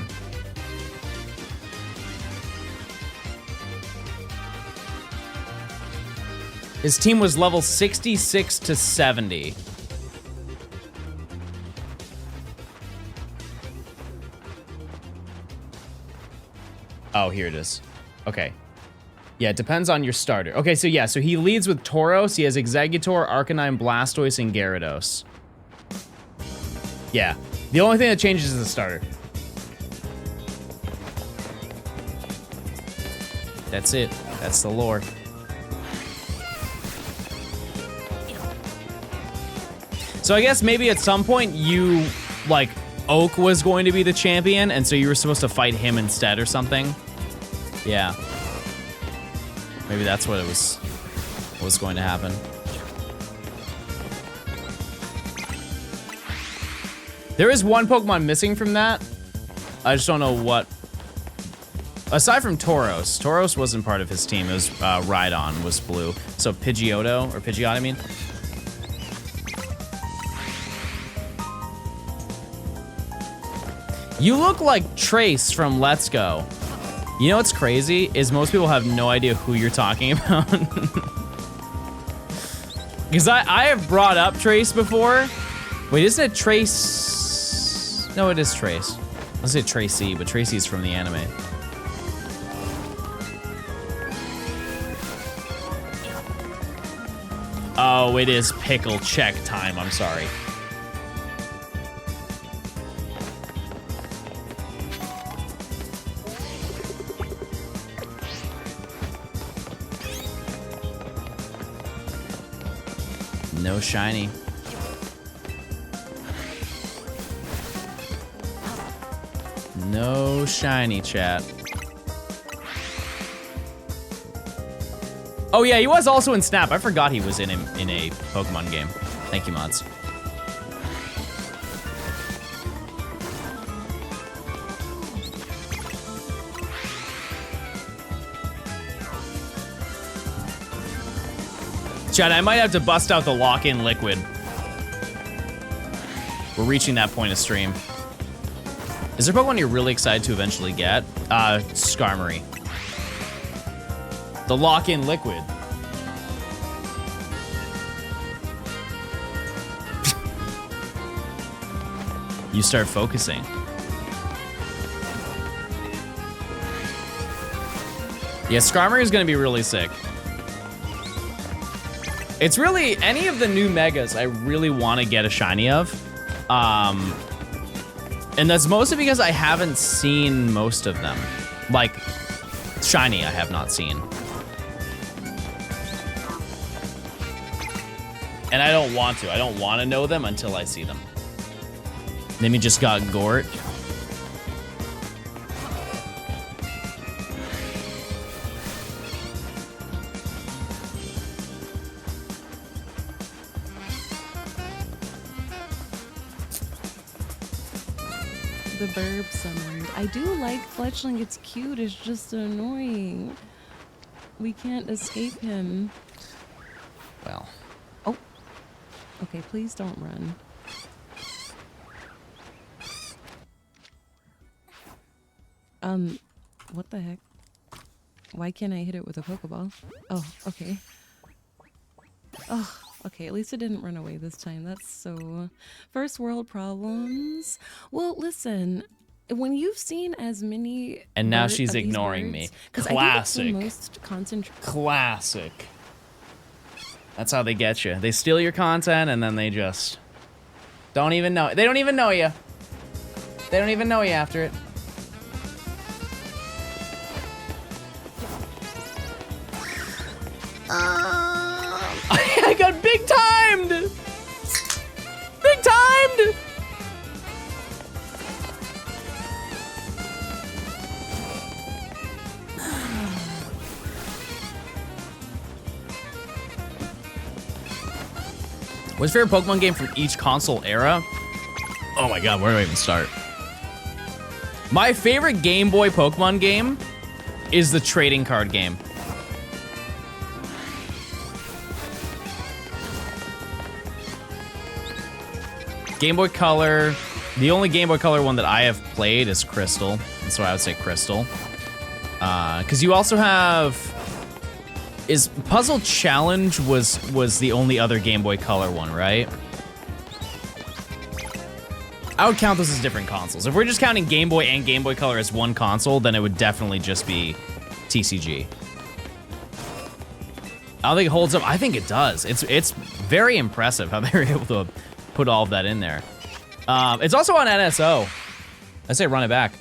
S1: His team was level 66 to 70. Oh, here it is. Okay. Yeah, it depends on your starter. Okay, so yeah, so he leads with Tauros. He has Exeggutor, Arcanine, Blastoise, and Gyarados. Yeah. The only thing that changes is the starter. That's it. That's the lore. So I guess maybe at some point you, like, Oak was going to be the champion, and so you were supposed to fight him instead or something. Yeah. Maybe that's what was going to happen. There is one Pokemon missing from that. I just don't know what. Aside from Tauros. Tauros wasn't part of his team. It was Rhydon was blue. So Pidgeotto, or Pidgeot, I mean. You look like Trace from Let's Go. You know what's crazy is most people have no idea who you're talking about. Because I have brought up Trace before. Wait, isn't it Trace? No, it is Trace. Let's say Tracy, but Tracy's from the anime. Oh, it is pickle check time. I'm sorry. No shiny. No shiny, chat. Oh yeah, he was also in Snap. I forgot he was in a Pokemon game. Thank you, mods. Chat, I might have to bust out the lock-in liquid. We're reaching that point of stream. Is there a Pokemon you're really excited to eventually get? Skarmory. The lock-in liquid. You start focusing. Yeah, Skarmory is gonna be really sick. It's really, any of the new megas I really want to get a shiny of. And that's mostly because I haven't seen most of them. Like, shiny I have not seen. And I don't want to. I don't want to know them until I see them. Then we just got Gort.
S8: The burb summoned. I do like Fletchling, it's cute, it's just annoying. We can't escape him.
S1: Well.
S8: Oh. Okay, please don't run. What the heck? Why can't I hit it with a Pokeball? Oh, okay. Oh, okay, at least it didn't run away this time. That's so... First world problems. Well, listen, when you've seen as many...
S1: And now she's ignoring me. Classic. Classic. That's how they get you. They steal your content and then they just... Don't even know. They don't even know you. They don't even know you after it. I got big timed! Big timed! What's your favorite Pokemon game from each console era? Oh my god, where do I even start? My favorite Game Boy Pokemon game is the trading card game. Game Boy Color. The only Game Boy Color one that I have played is Crystal. That's why I would say Crystal. Because you also have... Is Puzzle Challenge was the only other Game Boy Color one, right? I would count those as different consoles. If we're just counting Game Boy and Game Boy Color as one console, then it would definitely just be TCG. I don't think it holds up. I think it does. It's very impressive how they were able to put all of that in there. It's also on NSO. I say run it back.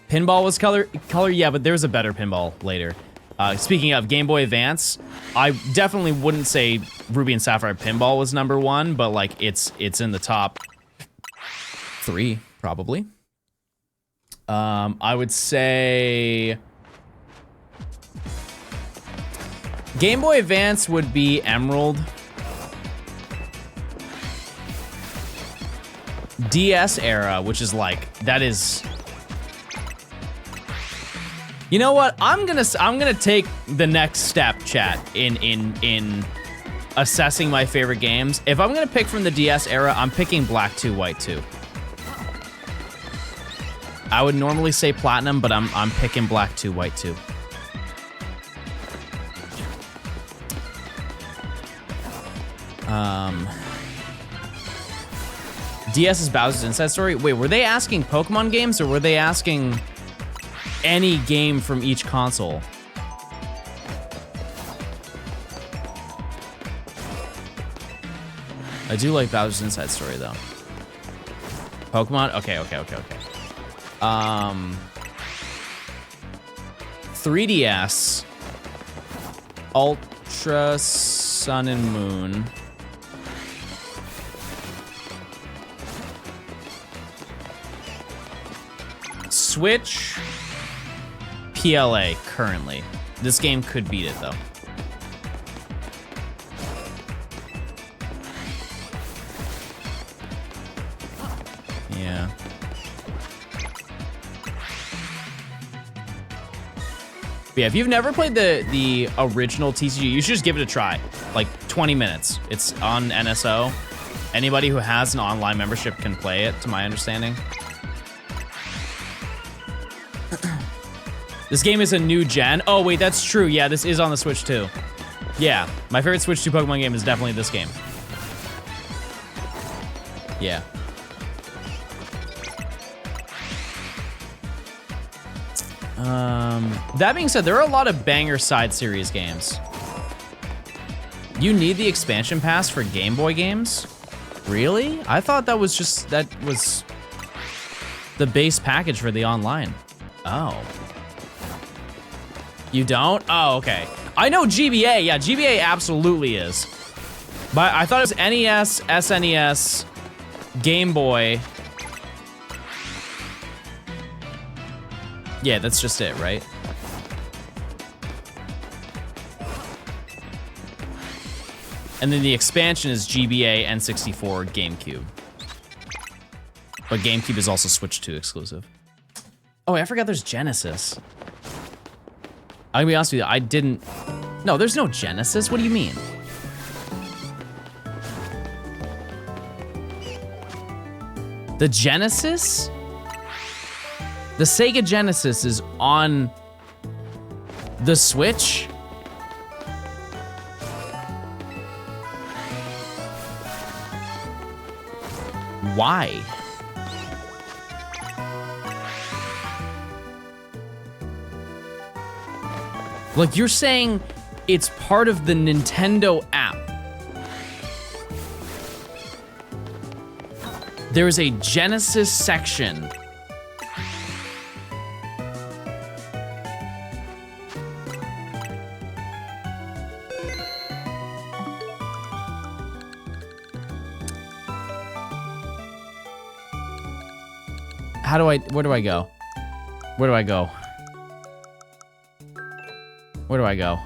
S1: Pinball was color, yeah, but there's a better pinball later. Speaking of Game Boy Advance, I definitely wouldn't say Ruby and Sapphire Pinball was #1, but like it's in the top 3 probably. I would say Game Boy Advance would be Emerald. DS era, which is like, that is, you know what? I'm gonna take the next step, chat, in assessing my favorite games. If I'm gonna pick from the DS era, I'm picking Black 2, White 2. I would normally say Platinum, but I'm picking Black 2, White 2. DS is Bowser's Inside Story. Wait, were they asking Pokemon games or were they asking any game from each console? I do like Bowser's Inside Story though. Pokemon? Okay. 3DS, Ultra Sun and Moon. Switch, PLA currently. This game could beat it though. Yeah. But yeah, if you've never played the original TCG, you should just give it a try. Like 20 minutes. It's on NSO. Anybody who has an online membership can play it, to my understanding. This game is a new gen. Oh, wait, that's true. Yeah, this is on the Switch too. Yeah, my favorite Switch 2 Pokemon game is definitely this game. Yeah. That being said, there are a lot of banger side series games. You need the expansion pass for Game Boy games? Really? I thought that was just, that was the base package for the online. Oh. You don't? Oh, okay. I know GBA. Yeah, GBA absolutely is. But I thought it was NES, SNES, Game Boy. Yeah, that's just it, right? And then the expansion is GBA, N64, GameCube. But GameCube is also Switch 2 exclusive. Oh, I forgot there's Genesis. I'm gonna be honest with you, I didn't... No, there's no Genesis. What do you mean? The Genesis? The Sega Genesis is on the Switch? Why? Like, you're saying it's part of the Nintendo app. There's a Genesis section. Where do I go? Where do I go? Where do I go?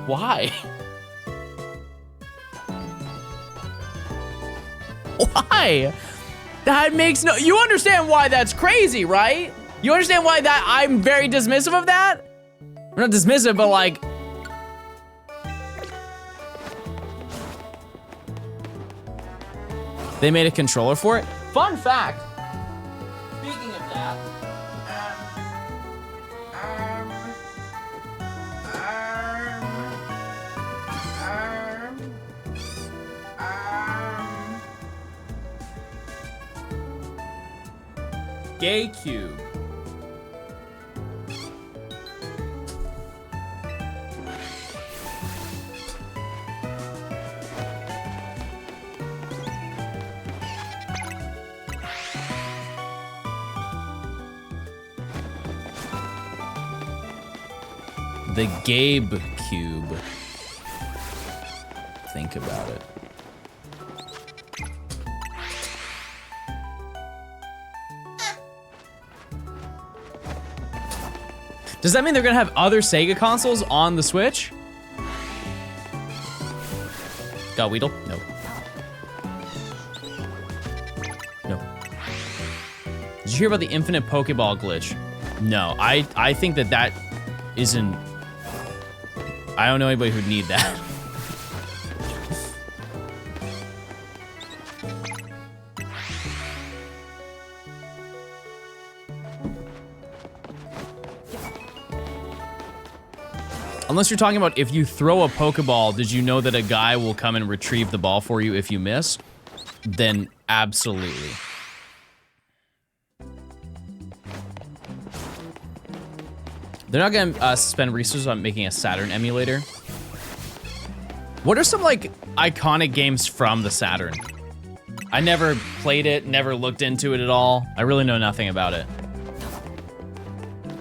S1: Why? Why? That makes no... You understand why that's crazy, right? You understand why that I'm very dismissive of that? I'm not dismissive, but like... They made a controller for it? Fun fact. Speaking of that... Gay cube. The Gabe cube. Think about it. Does that mean they're gonna have other Sega consoles on the Switch? Got Weedle? No. No. Did you hear about the infinite Pokeball glitch? No, I think that isn't... I don't know anybody who'd need that. Unless you're talking about if you throw a Pokeball, did you know that a guy will come and retrieve the ball for you if you miss? Then absolutely. They're not gonna spend resources on making a Saturn emulator. What are some like iconic games from the Saturn? I never played it, never looked into it at all. I really know nothing about it.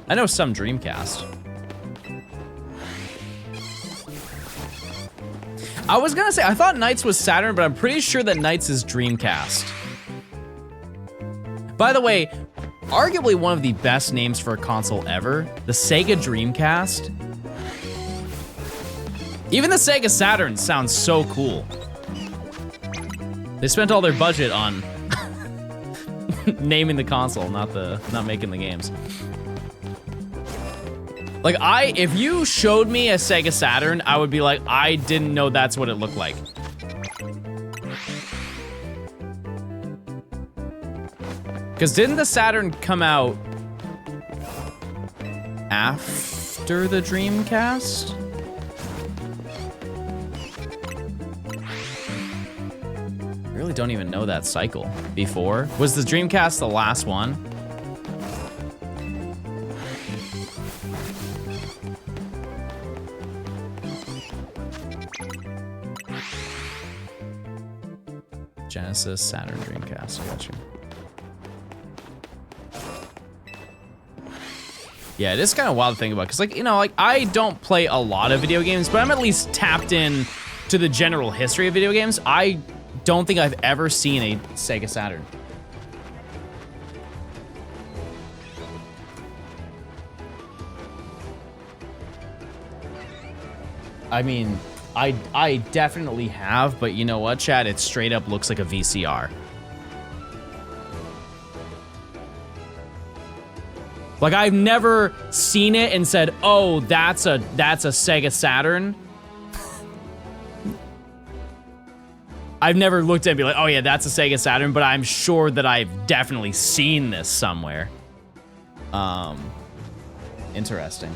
S1: I know some Dreamcast. I was gonna say, I thought Knights was Saturn, but I'm pretty sure that Knights is Dreamcast. By the way, arguably one of the best names for a console ever, the Sega Dreamcast. Even the Sega Saturn sounds so cool. They spent all their budget on naming the console, not making the games. Like if you showed me a Sega Saturn, I would be like, I didn't know that's what it looked like. Because didn't the Saturn come out after the Dreamcast? I really don't even know that cycle. Before? Was the Dreamcast the last one? Genesis, Saturn, Dreamcast, I got you. Yeah, it is kind of wild to think about, because, like, you know, like, I don't play a lot of video games, but I'm at least tapped in to the general history of video games. I don't think I've ever seen a Sega Saturn. I mean, I definitely have, but you know what, Chad? It straight up looks like a VCR. Like, I've never seen it and said, oh, that's a Sega Saturn. I've never looked at it and be like, oh yeah, that's a Sega Saturn, but I'm sure that I've definitely seen this somewhere. Interesting.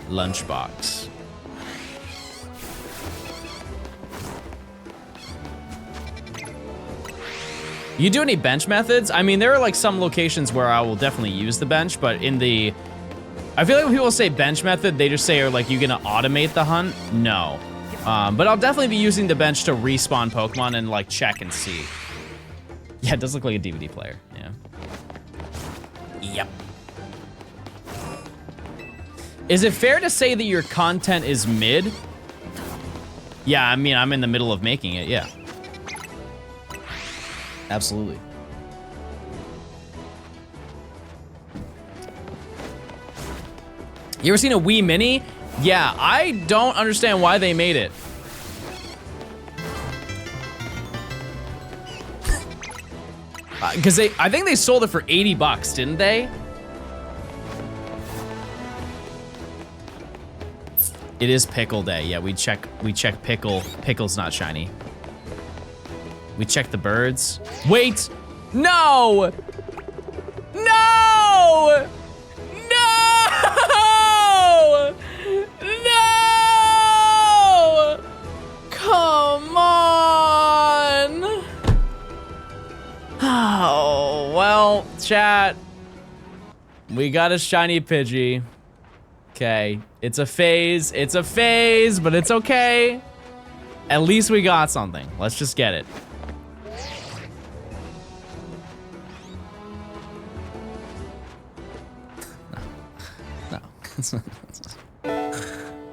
S1: Lunchbox. You do any bench methods? I mean, there are like some locations where I will definitely use the bench, but I feel like when people say bench method, they just say, are like, you gonna automate the hunt? No. But I'll definitely be using the bench to respawn Pokemon and like check and see. Yeah, it does look like a DVD player, yeah. Yep. Is it fair to say that your content is mid? Yeah, I mean, I'm in the middle of making it, yeah. Absolutely. You ever seen a Wii Mini? Yeah, I don't understand why they made it. Because I think they sold it for 80 bucks, didn't they? It is Pickle Day. Yeah, we check Pickle. Pickle's not shiny. We check the birds. Wait! No! No! No! No! Come on! chat. We got a shiny Pidgey. Okay, it's a phase, but it's okay. At least we got something. Let's just get it.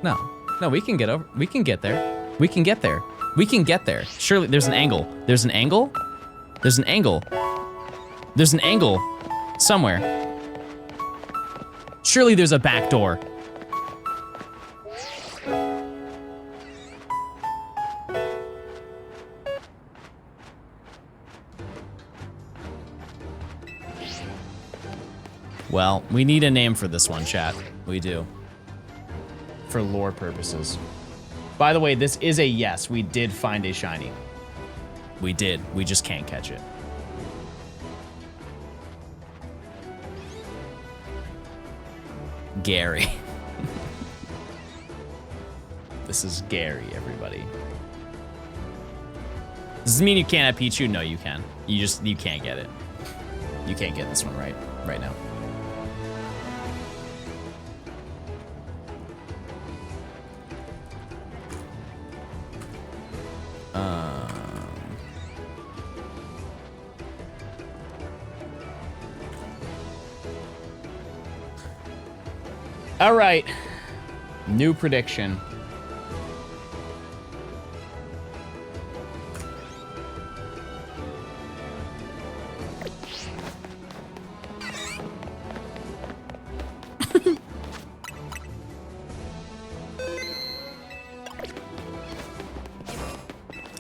S1: No. No, we can get over. We can get there. We can get there. We can get there. Surely there's an angle. There's an angle. There's an angle. There's an angle somewhere. Surely there's a back door. Well, we need a name for this one, chat. We do. For lore purposes. By the way, this is a yes. We did find a shiny. We did. We just can't catch it. Gary. This is Gary, everybody. Does this mean you can't have Pichu? No, you can. You can't get it. You can't get this one right now. All right, new prediction.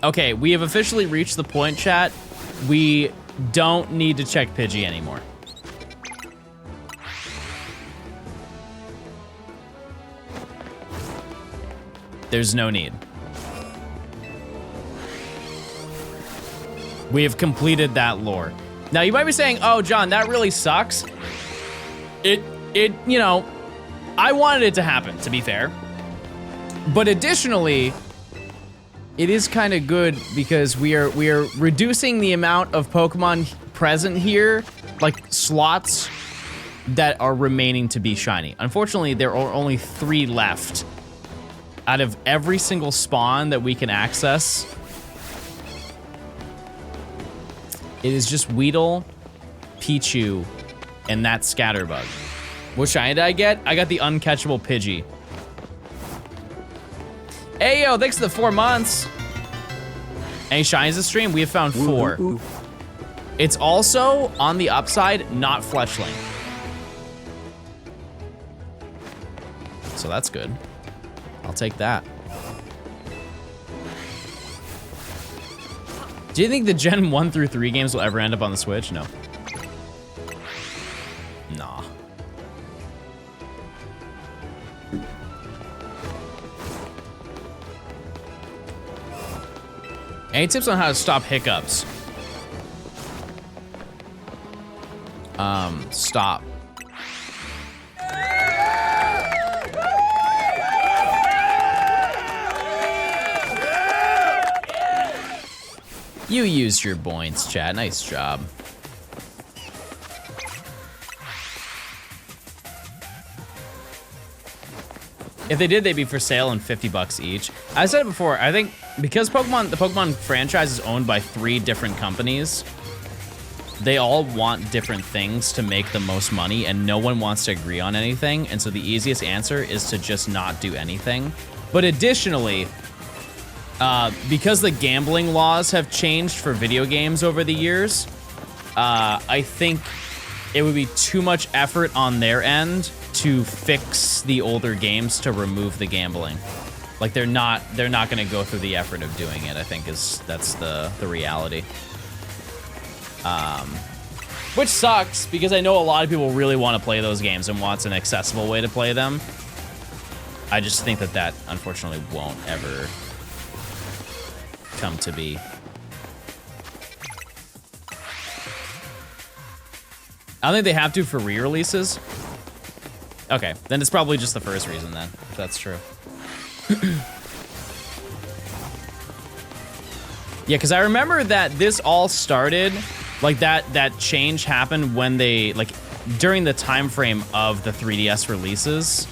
S1: Okay, we have officially reached the point, chat. We don't need to check Pidgey anymore. There's no need. We have completed that lore. Now you might be saying, oh, John, that really sucks. You know, I wanted it to happen, to be fair. But additionally, it is kind of good because we are reducing the amount of Pokemon present here, like slots that are remaining to be shiny. Unfortunately, there are only 3 left out of every single spawn that we can access. It is just Weedle, Pichu, and that Scatterbug. What shiny did I get? I got the Uncatchable Pidgey. Hey, yo, thanks for the 4 months. Any shinies this stream? We have found 4. It's also, on the upside, not Fletchling. So that's good. I'll take that. Do you think the Gen 1 through 3 games will ever end up on the Switch? No. Nah. Any tips on how to stop hiccups? Stop. You used your points, chat. Nice job. If they did, they'd be for sale and $50 each. I said it before, I think because the Pokemon franchise is owned by 3 different companies, they all want different things to make the most money and no one wants to agree on anything. And so the easiest answer is to just not do anything. But additionally, because the gambling laws have changed for video games over the years, I think it would be too much effort on their end to fix the older games to remove the gambling. Like they're not gonna go through the effort of doing it, I think that's the reality. Which sucks because I know a lot of people really want to play those games and wants an accessible way to play them. I just think that unfortunately won't ever come to be. I don't think they have to for re-releases. Okay, then it's probably just the first reason then, if that's true. Yeah, because I remember that this all started Like that change happened when they, like, during the time frame of the 3DS releases.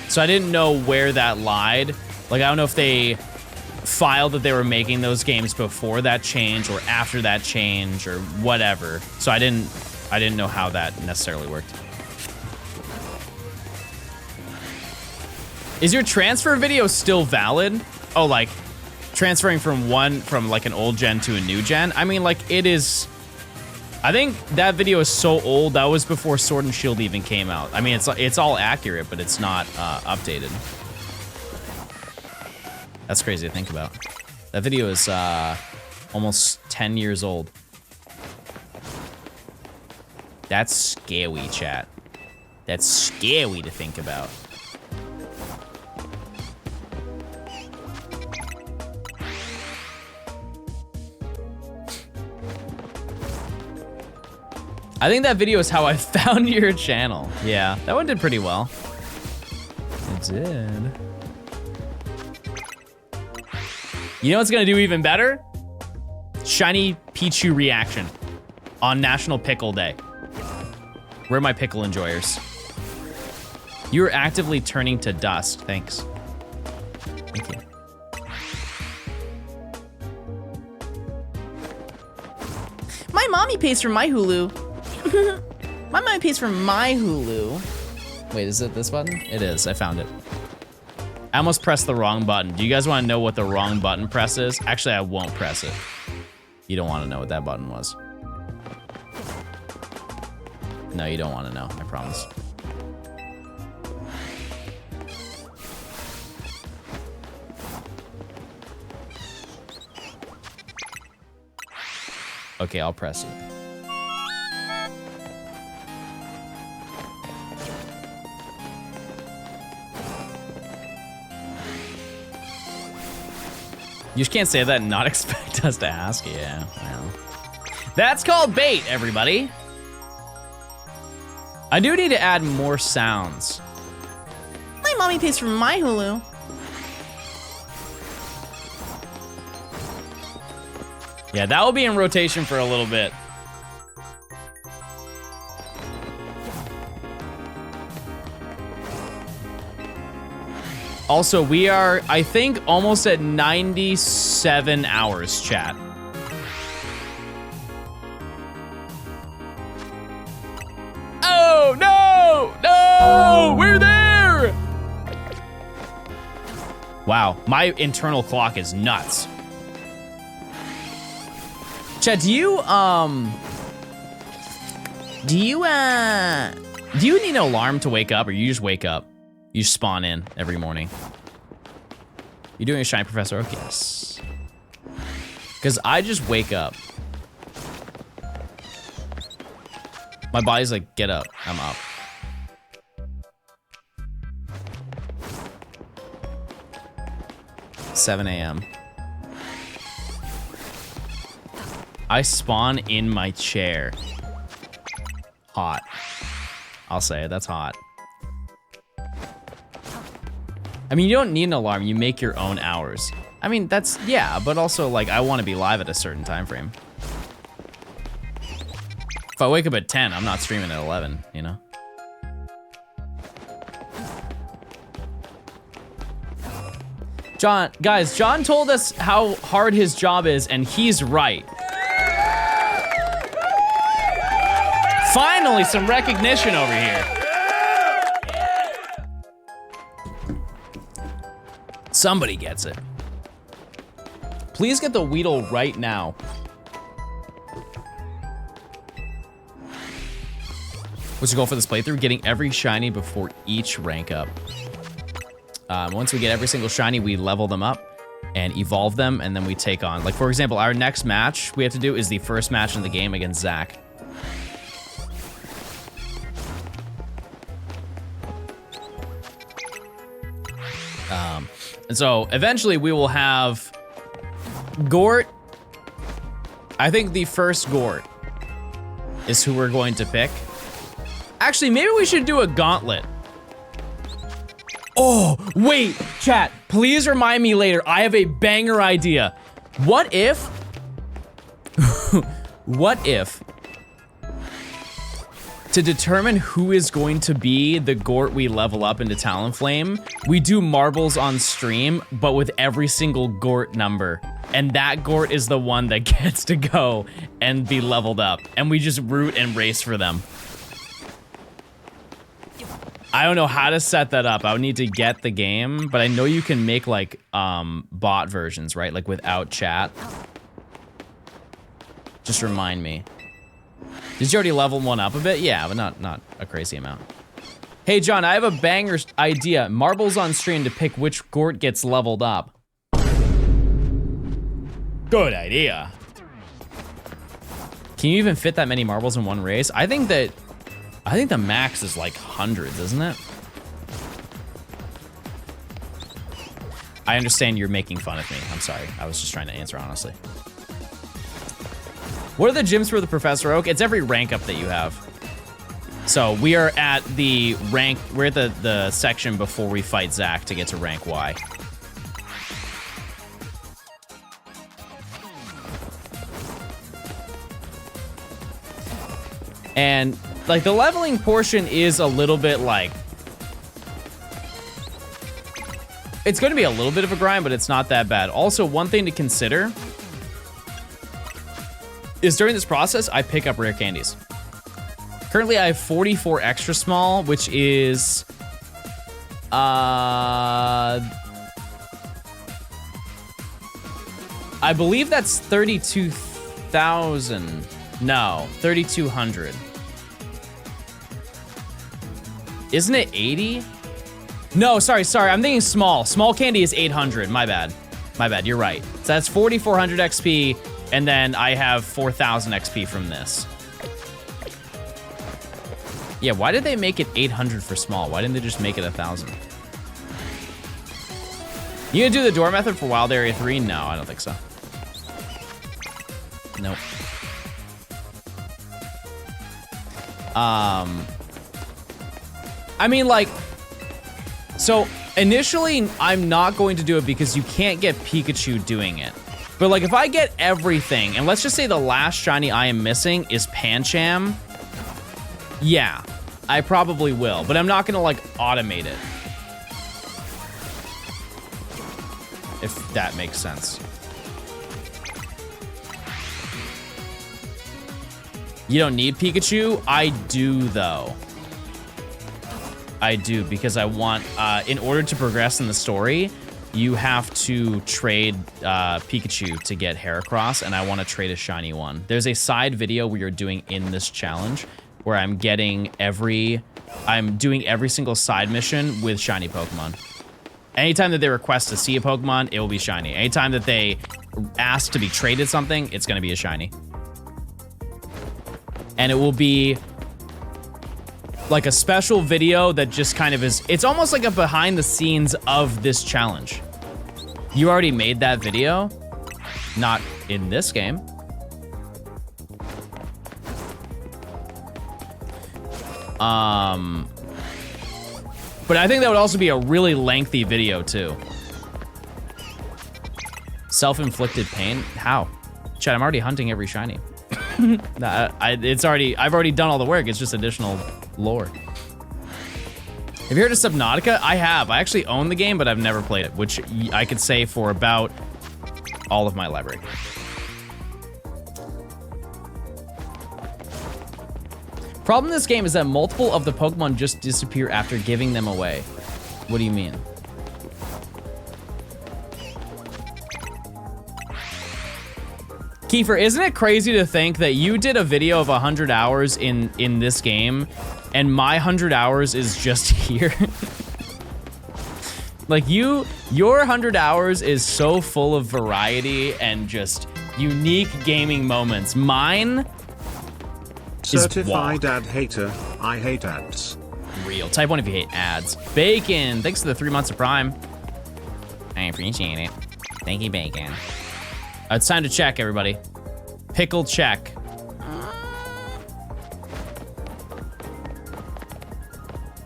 S1: So I didn't know where that lied. Like, I don't know if they filed that they were making those games before that change or after that change or whatever. So I didn't know how that necessarily worked. Is your transfer video still valid? Oh, like transferring from like an old gen to a new gen? I mean, like, it is. I think that video is so old, that was before Sword and Shield even came out. I mean, it's all accurate, but it's not updated. That's crazy to think about. That video is almost 10 years old. That's scary, chat. That's scary to think about. I think that video is how I found your channel. Yeah, that one did pretty well. It did. You know what's gonna do even better? Shiny Pichu reaction on National Pickle Day. Where are my pickle enjoyers? You are actively turning to dust. Thanks. Thank you.
S3: My mommy pays for my Hulu. My mommy pays for my Hulu.
S1: Wait, is it this button? It is, I found it. I almost pressed the wrong button. Do you guys want to know what the wrong button press is? Actually, I won't press it. You don't want to know what that button was. No, you don't want to know, I promise. Okay, I'll press it. You just can't say that and not expect us to ask. Yeah, well. That's called bait, everybody. I do need to add more sounds.
S3: My mommy pays for my Hulu.
S1: Yeah, that will be in rotation for a little bit. Also, we are, I think, almost at 97 hours, chat. Oh, no! No! We're there! Wow, my internal clock is nuts. Chat, do you need an alarm to wake up, or you just wake up? You spawn in every morning. You doing a shine, Professor Oak? Yes. Because I just wake up. My body's like, get up. I'm up. $7 a.m. I spawn in my chair. Hot. I'll say it, that's hot. I mean, you don't need an alarm, you make your own hours. I mean, that's, yeah, but also, like, I want to be live at a certain time frame. If I wake up at 10, I'm not streaming at 11, you know? John, guys, John told us how hard his job is, and he's right. Finally, some recognition over here. Somebody gets it. Please get the Weedle right now. What's your goal for this playthrough? Getting every shiny before each rank up. Once we get every single shiny, we level them up and evolve them, and then we take on, like, for example, our next match we have to do is the first match in the game against Zach. And so eventually we will have Gort. I think the first Gort is who we're going to pick. Actually, maybe we should do a gauntlet. Oh, wait, chat, please remind me later. I have a banger idea. What if What if, to determine who is going to be the Gort we level up into Talonflame, we do marbles on stream, but with every single Gort number. And that Gort is the one that gets to go and be leveled up. And we just root and race for them. I don't know how to set that up. I would need to get the game, but I know you can make like bot versions, right? Like without chat. Just remind me. Did you already level one up a bit? Yeah, but not a crazy amount. Hey John, I have a banger idea. Marbles on stream to pick which Gort gets leveled up. Good idea. Can you even fit that many marbles in one race? I think the max is like hundreds, isn't it? I understand you're making fun of me. I'm sorry. I was just trying to answer honestly. What are the gyms for the Professor Oak? It's every rank up that you have. So we are at the rank, we're at the section before we fight Zach to get to rank Y. And like the leveling portion is a little bit like, it's going to be a little bit of a grind, but it's not that bad. Also, one thing to consider is during this process, I pick up rare candies. Currently, I have 44 extra small, which is, I believe that's 32,000. No, 3,200. Isn't it 80? No, sorry, I'm thinking small. Small candy is 800, my bad. You're right. So that's 4,400 XP, and then I have 4,000 XP from this. Yeah, why did they make it 800 for small? Why didn't they just make it 1,000? You gonna do the door method for Wild Area 3? No, I don't think so. Nope. I mean, like, so initially I'm not going to do it because you can't get Pikachu doing it. But like, if I get everything, and let's just say the last shiny I am missing is Pancham, yeah, I probably will, but I'm not gonna like automate it. If that makes sense. You don't need Pikachu? I do though. I do, because I want, in order to progress in the story, you have to trade Pikachu to get Heracross, and I want to trade a shiny one. There's a side video we are doing in this challenge where I'm doing every single side mission with shiny Pokemon. Anytime that they request to see a Pokemon, it will be shiny. Anytime that they ask to be traded something, it's going to be a shiny. And it will be like a special video that just kind of is, it's almost like a behind the scenes of this challenge. You already made that video, not in this game. But I think that would also be a really lengthy video too. Self-inflicted pain? How? Chad, I'm already hunting every shiny. I've already done all the work. It's just additional lore. Have you heard of Subnautica? I have. I actually own the game, but I've never played it, which I could say for about all of my library. Problem in this game is that multiple of the Pokemon just disappear after giving them away. What do you mean? Kiefer, isn't it crazy to think that you did a video of 100 hours in this game, and my 100 hours is just here? Like your 100 hours is so full of variety and just unique gaming moments. Mine is
S2: certified ad hater. I hate ads.
S1: Real. Type 1 if you hate ads. Bacon, thanks for the 3 months of Prime. I appreciate it. Thank you, Bacon. It's time to check, everybody. Pickle check.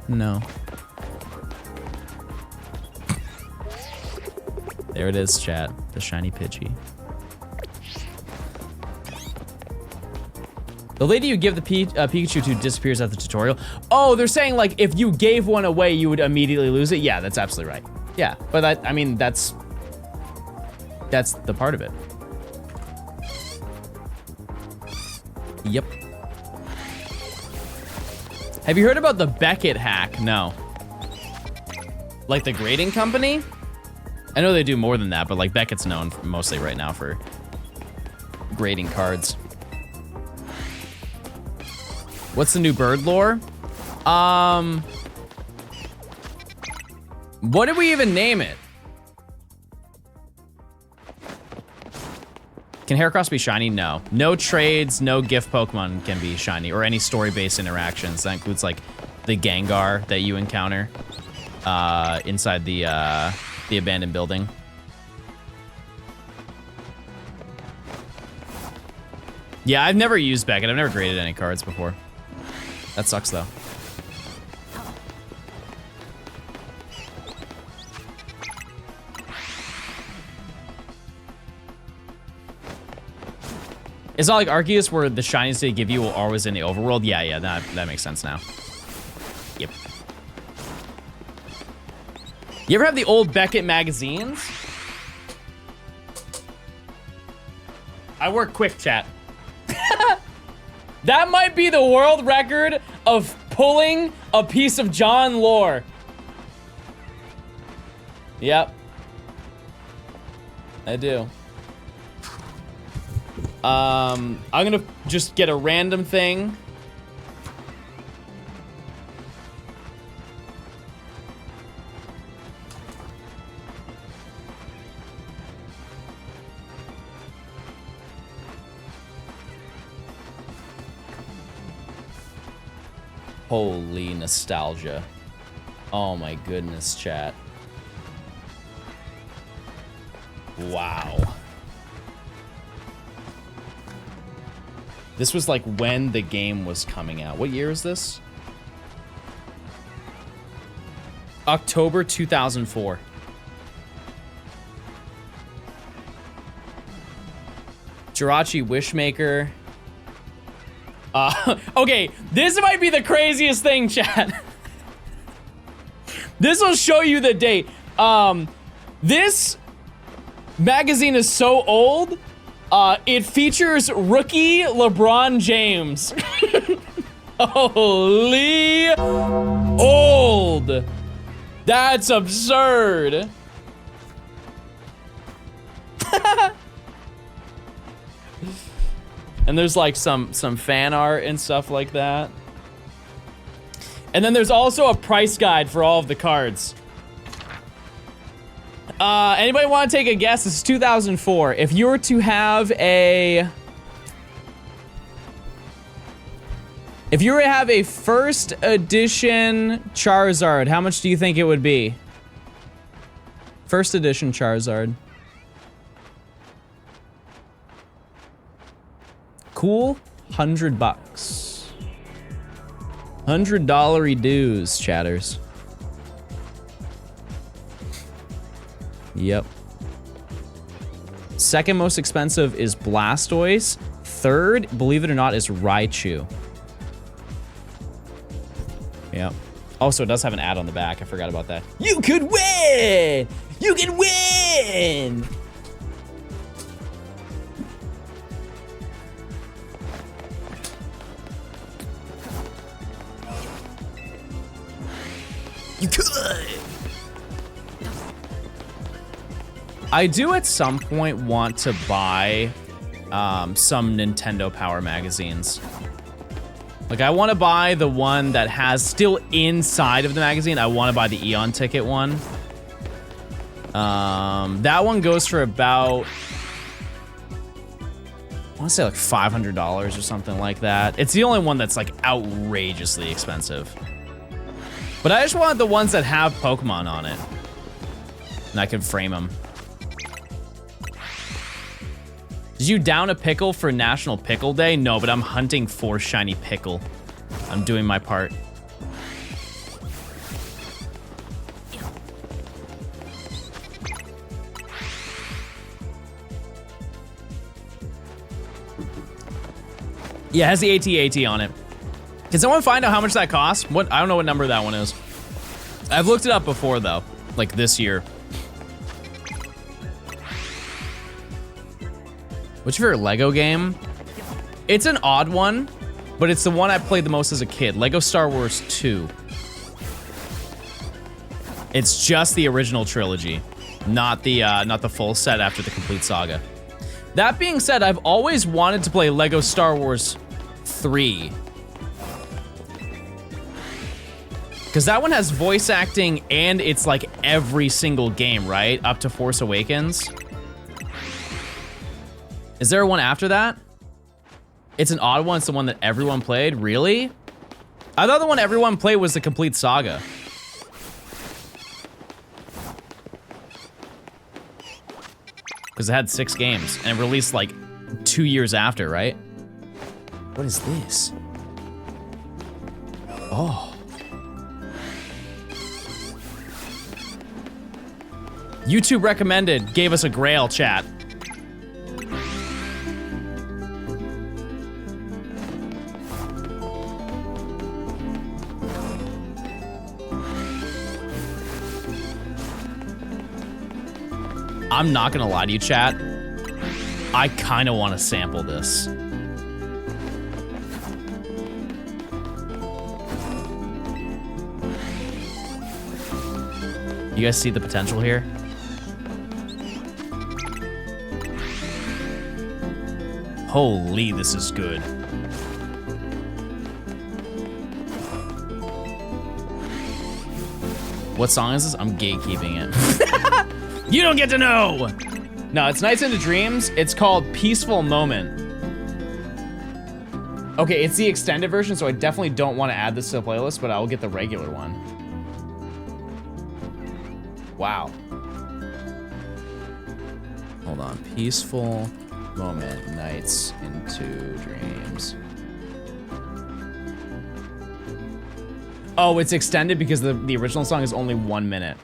S1: No. There it is, chat. The shiny Pidgey. The lady you give the Pikachu to disappears at the tutorial. Oh, they're saying like if you gave one away, you would immediately lose it. Yeah, that's absolutely right. Yeah, but I mean, that's the part of it. Yep. Have you heard about the Beckett hack? No. Like the grading company? I know they do more than that, but like Beckett's known for mostly right now for grading cards. What's the new bird lore? What did we even name it? Can Heracross be shiny? No. No trades, no gift Pokemon can be shiny, or any story-based interactions. That includes like the Gengar that you encounter inside the abandoned building. Yeah, I've never used Beckett. I've never graded any cards before. That sucks though. It's not like Arceus where the shinies they give you will always in the overworld. Yeah, that makes sense now. Yep. You ever have the old Beckett magazines? I work quick, chat. That might be the world record of pulling a piece of John lore. Yep. I do. I'm gonna just get a random thing. Holy nostalgia. Oh my goodness, chat. Wow. This was like when the game was coming out. What year is this? October 2004. Jirachi Wishmaker. Okay, this might be the craziest thing, chat. This will show you the date. This magazine is so old, it features rookie LeBron James. Holy old. That's absurd. And there's like some fan art and stuff like that. And then there's also a price guide for all of the cards. Anybody want to take a guess? This is 2004. If you were to have a... If you were to have a first edition Charizard, how much do you think it would be? First edition Charizard. Cool, $100. $100 dues, chatters. Yep. Second most expensive is Blastoise. Third, believe it or not, is Raichu. Yep. Also, it does have an ad on the back. I forgot about that. You could win! You can win! You could! I do at some point want to buy some Nintendo Power magazines. Like, I want to buy the one that has still inside of the magazine. I want to buy the Eon ticket one. That one goes for about, I want to say like $500 or something like that. It's the only one that's like outrageously expensive. But I just want the ones that have Pokemon on it. And I can frame them. Did you down a pickle for National Pickle Day? No, but I'm hunting for shiny pickle. I'm doing my part. Yeah, it has the AT-AT on it. Can someone find out how much that costs? I don't know what number that one is. I've looked it up before though, like this year. What's your favorite Lego game? It's an odd one, but it's the one I played the most as a kid. Lego Star Wars 2. It's just the original trilogy, not the full set after the complete saga. That being said, I've always wanted to play Lego Star Wars 3. Because that one has voice acting and it's like every single game, right? Up to Force Awakens. Is there one after that? It's an odd one. It's the one that everyone played. Really? I thought the one everyone played was the complete saga. Because it had 6 games and released like 2 years after, right? What is this? Oh. YouTube recommended, gave us a grail, chat. I'm not gonna lie to you, chat. I kind of want to sample this. You guys see the potential here? Holy, this is good. What song is this? I'm gatekeeping it. You don't get to know! No, it's Nights into Dreams. It's called Peaceful Moment. Okay, it's the extended version, so I definitely don't want to add this to the playlist, but I will get the regular one. Wow. Hold on. Peaceful Moment, Nights into Dreams. Oh, it's extended because the original song is only 1 minute.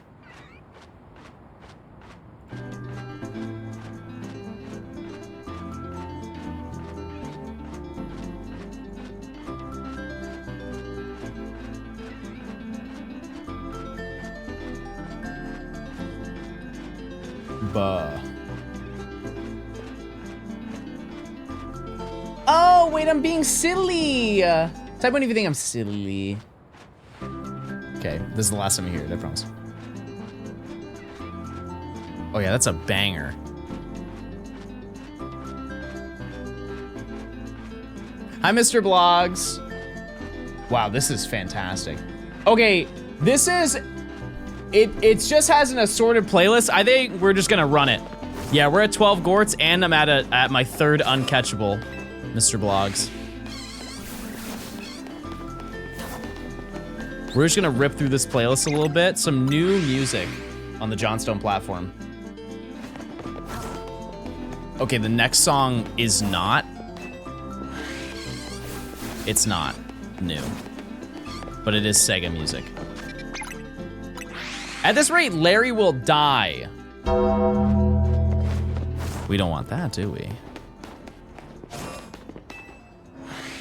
S1: Buh. Oh, wait, I'm being silly. Type one if you think I'm silly. Okay, this is the last time you hear it, I promise. Oh yeah, that's a banger. Hi, Mr. Blogs. Wow, this is fantastic. Okay, this is... It just has an assorted playlist. I think we're just gonna run it. Yeah, we're at 12 Gorts, and I'm at my 3rd Uncatchable, Mr. Blogs. We're just gonna rip through this playlist a little bit. Some new music on the Johnstone platform. Okay, the next song is not. It's not new, but it is Sega music. At this rate, Larry will die. We don't want that, do we?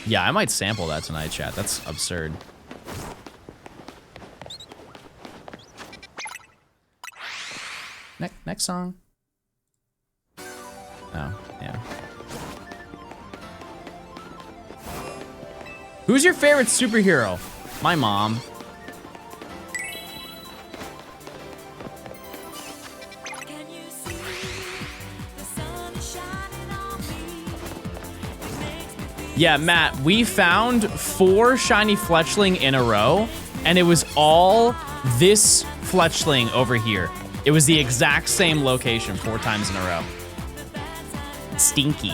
S1: Yeah, I might sample that tonight, chat. That's absurd. Next song. Oh, yeah. Who's your favorite superhero? My mom. Yeah, Matt, we found 4 shiny fletchling in a row, and it was all this fletchling over here. It was the exact same location 4 times in a row. Stinky.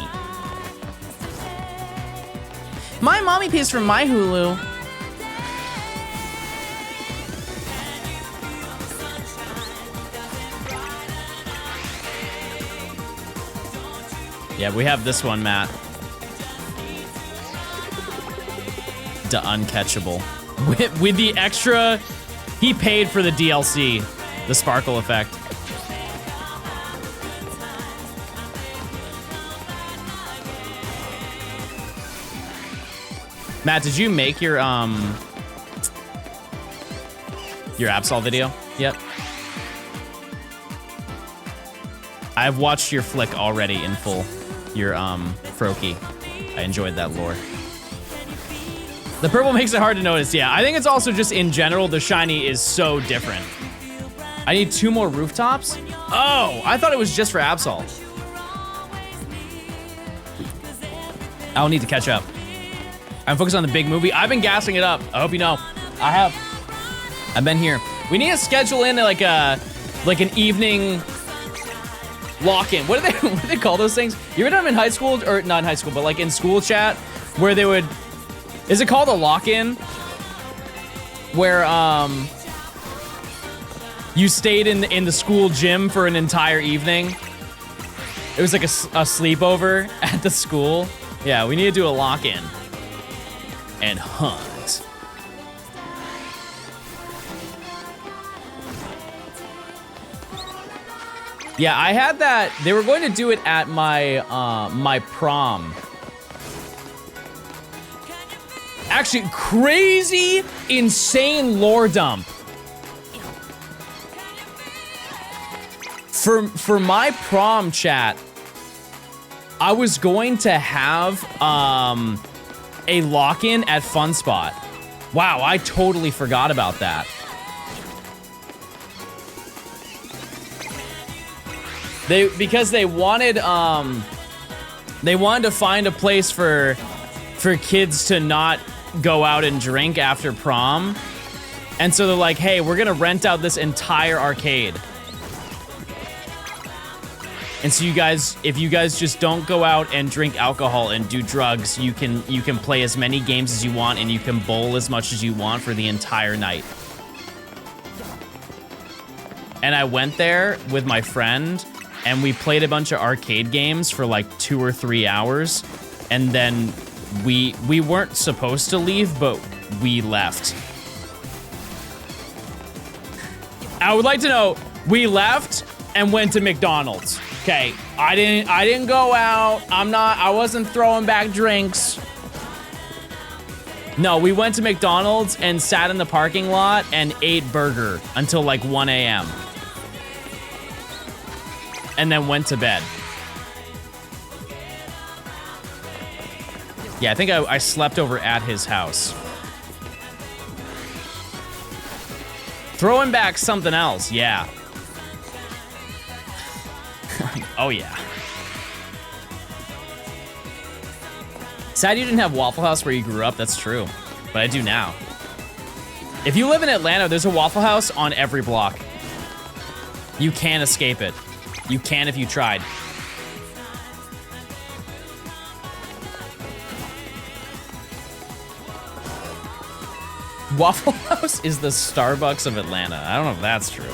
S1: My mommy pays for my Hulu. Yeah, we have this one, Matt. The Uncatchable. With the extra, he paid for the DLC, the sparkle effect. Matt, did you make your Absol video yet? I've watched your flick already in full. Your Froakie. I enjoyed that lore. The purple makes it hard to notice. Yeah, I think it's also just in general, the shiny is so different. I need 2 more rooftops? Oh, I thought it was just for Absol. I'll need to catch up. I'm focused on the big movie. I've been gassing it up. I hope you know. I have. I've been here. We need to schedule in like an evening lock-in. What do they call those things? You ever done them in high school, or not in high school, but like in school chat, where they would, is it called a lock-in? Where you stayed in the school gym for an entire evening. It was like a sleepover at the school. Yeah, we need to do a lock-in and hunt. Yeah, I had that. They were going to do it at my my prom. Actually, crazy, insane lore dump. For my prom chat, I was going to have a lock-in at Fun Spot. Wow, I totally forgot about that. Because they wanted to find a place for kids to not go out and drink after prom. And so they're like, hey, we're gonna rent out this entire arcade. And so you guys, if you guys just don't go out and drink alcohol and do drugs, you can play as many games as you want and you can bowl as much as you want for the entire night. And I went there with my friend and we played a bunch of arcade games for like 2 or 3 hours. And then we weren't supposed to leave, but we left. I would like to know, we left and went to McDonald's. Okay, I didn't go out. I wasn't throwing back drinks. No, we went to McDonald's and sat in the parking lot and ate burger until like 1 a.m. And then went to bed. Yeah, I think I slept over at his house. Throwing back something else, yeah. Oh, yeah. Sad you didn't have Waffle House where you grew up, that's true. But I do now. If you live in Atlanta, there's a Waffle House on every block. You can't escape it. You can if you tried. Waffle House is the Starbucks of Atlanta. I don't know if that's true.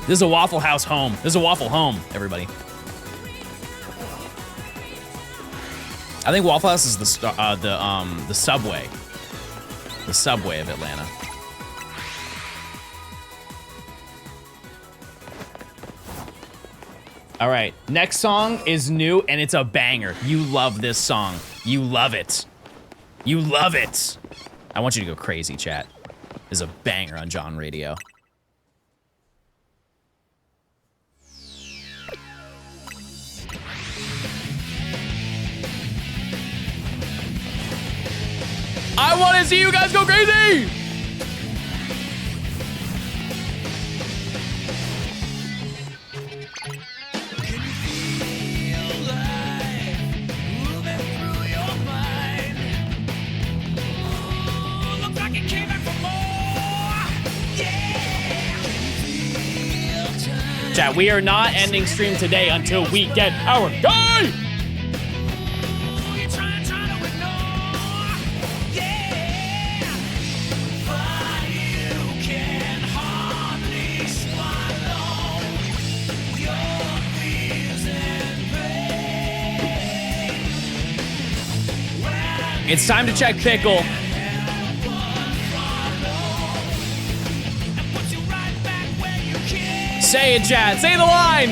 S1: This is a Waffle House home. This is a Waffle home, everybody. I think Waffle House is the Subway. The Subway of Atlanta. All right, next song is new and it's a banger. You love this song. You love it. You love it. I want you to go crazy, chat. This is a banger on John Radio. I want to see you guys go crazy! Chat, we are not ending stream today until we get our guy! It's time to check Pickle. Say it, chat. Say the line.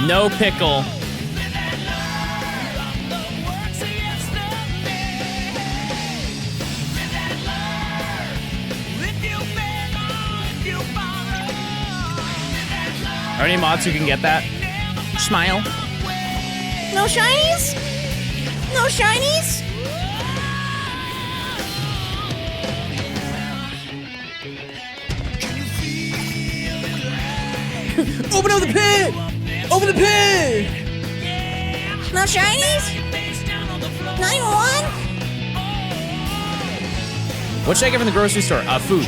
S1: No pickle. Are any mods who can get that? Smile.
S3: No shinies? No shinies?
S6: Open up the pit! Open the pit!
S3: No shinies? Not even one?
S1: What should I get from the grocery store? Food.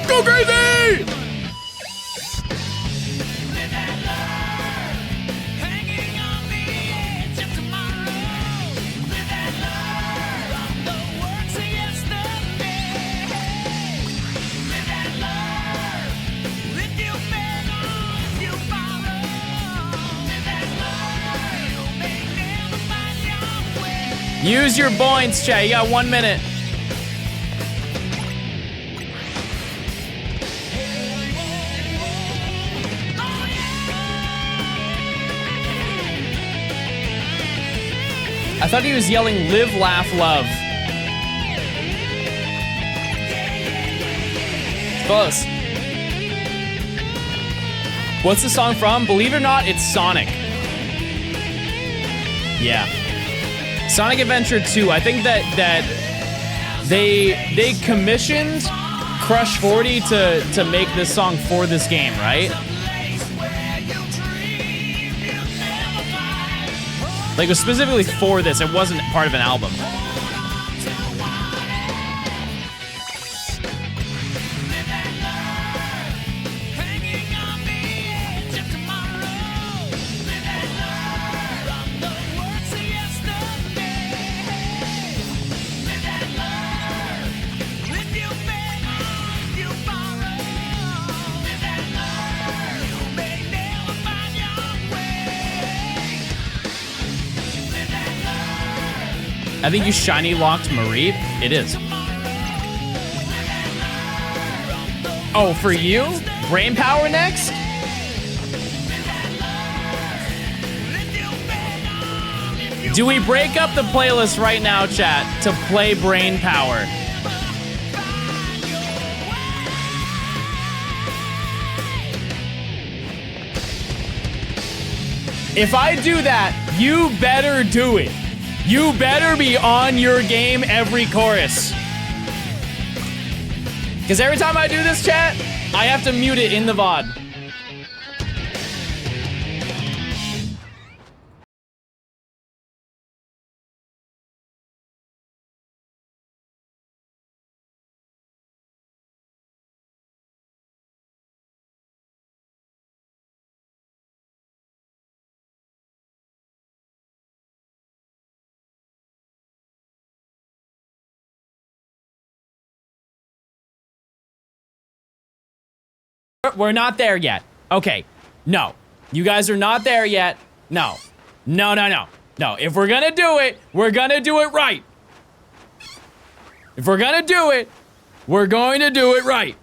S1: Go crazy! Use your points, chat. You got 1 minute. I thought he was yelling live, laugh, love. Close. What's the song from? Believe it or not, it's Sonic. Yeah. Sonic Adventure 2. I think that they commissioned Crush 40 to make this song for this game, right? Like, it was specifically for this. It wasn't part of an album. I think you shiny locked Marie. It is. Oh, for you? Brain power next? Do we break up the playlist right now, chat, to play brain power? If I do that, you better do it. You better be on your game every chorus. Because every time I do this, chat, I have to mute it in the VOD. We're not there yet. Okay. No. You guys are not there yet. No. No, no, no. No. If we're gonna do it, we're gonna do it right. If we're gonna do it, we're going to do it right.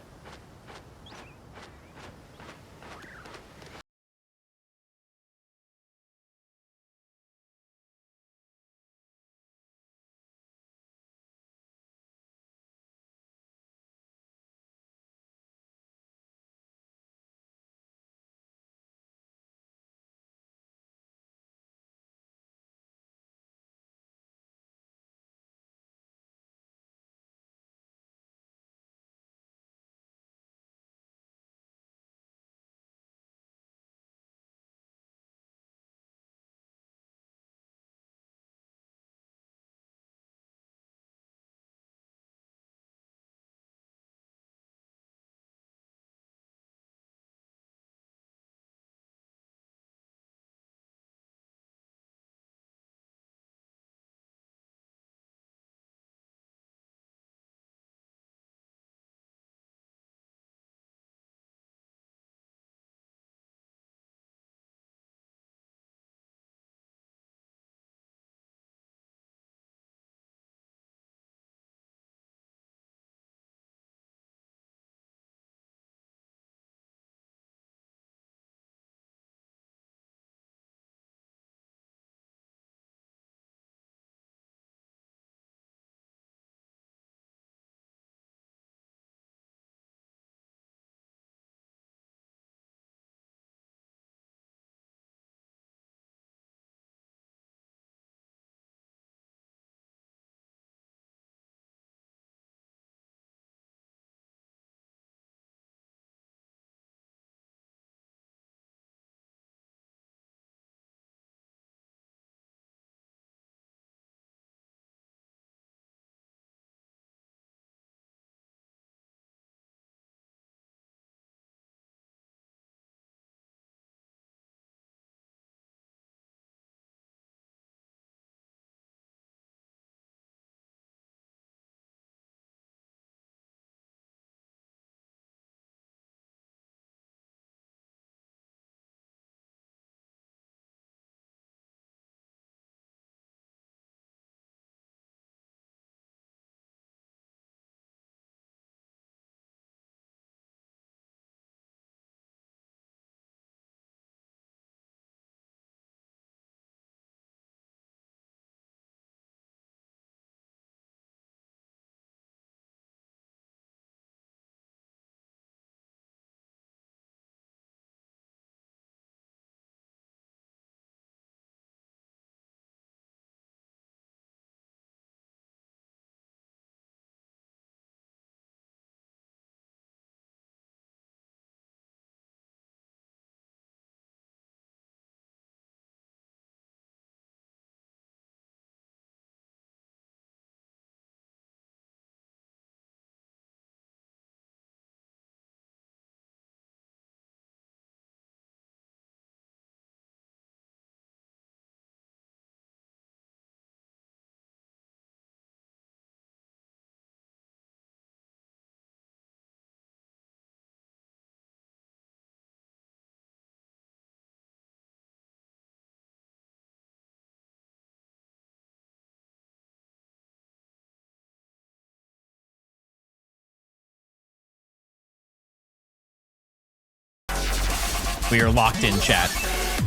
S1: We are locked in, chat.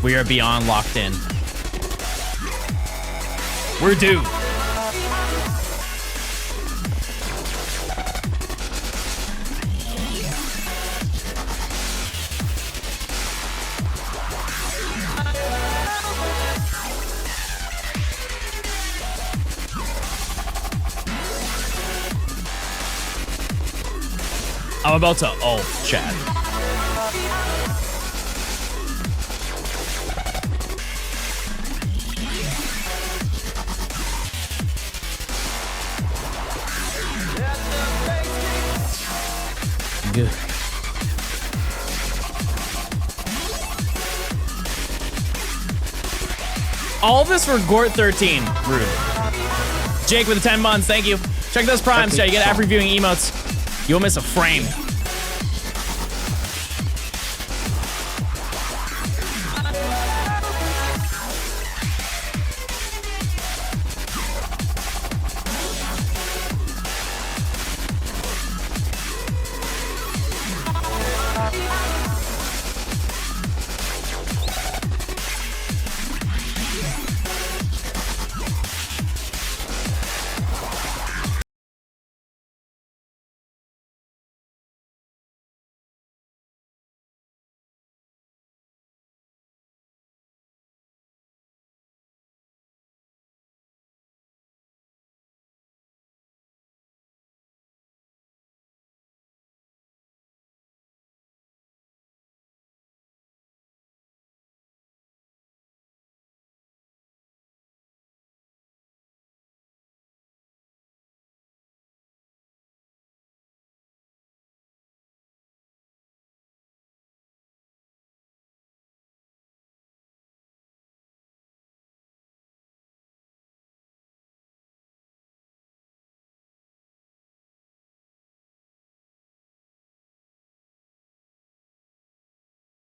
S1: We are beyond locked in. We're due. I'm about to ult, chat. Good. All this for Gort 13. Rude. Jake with the 10 months, thank you. Check those primes, chat. You get after viewing emotes. You'll miss a frame.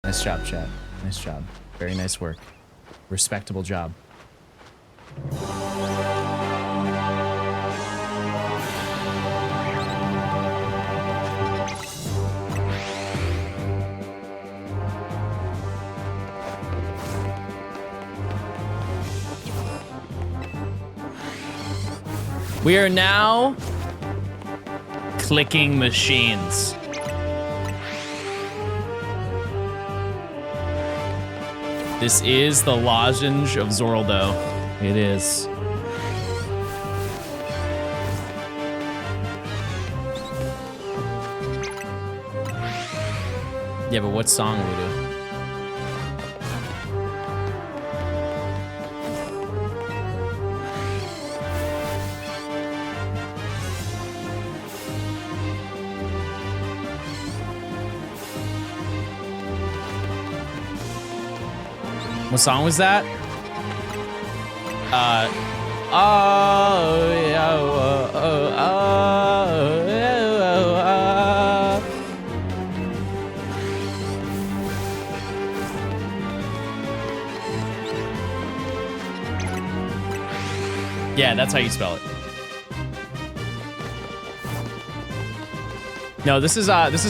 S1: Nice job, chat. Nice job. Very nice work. Respectable job. We are now clicking machines. This is the lozenge of Zorldo. It is. Yeah, but what song will we do? What song was that? Yeah, that's how you spell it. No, this is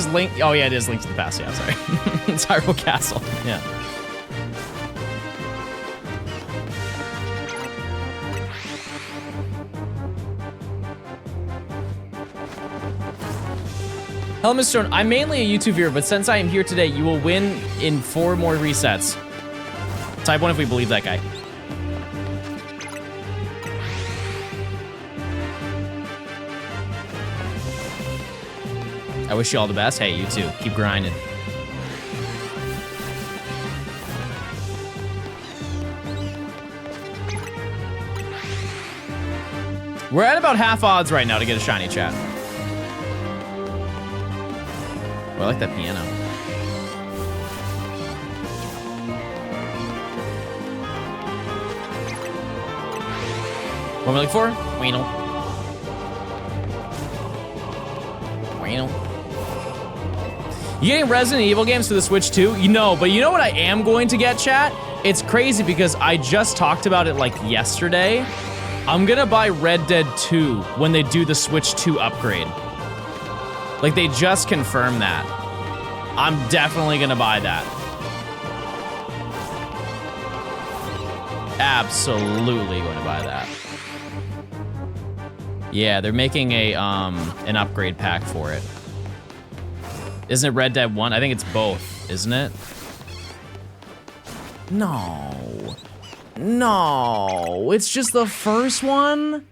S1: Link. Oh yeah, it is Link to the Past. Yeah, sorry. It's Hyrule Castle. Yeah. Hello, Mr. Stone. I'm mainly a YouTube viewer, but since I am here today, you will win in 4 more resets. Type 1 if we believe that guy. I wish you all the best. Hey, you too. Keep grinding. We're at about half odds right now to get a shiny, chat. Oh, I like that piano. What am I looking for? Weedle. Weedle. You getting Resident Evil games for the Switch too? You know, but you know what I am going to get, chat? It's crazy because I just talked about it like yesterday. I'm gonna buy Red Dead 2 when they do the Switch 2 upgrade. Like, they just confirmed that. I'm definitely gonna buy that. Absolutely going to buy that. Yeah, they're making a an upgrade pack for it. Isn't it Red Dead 1? I think it's both, isn't it? No. No, it's just the first one?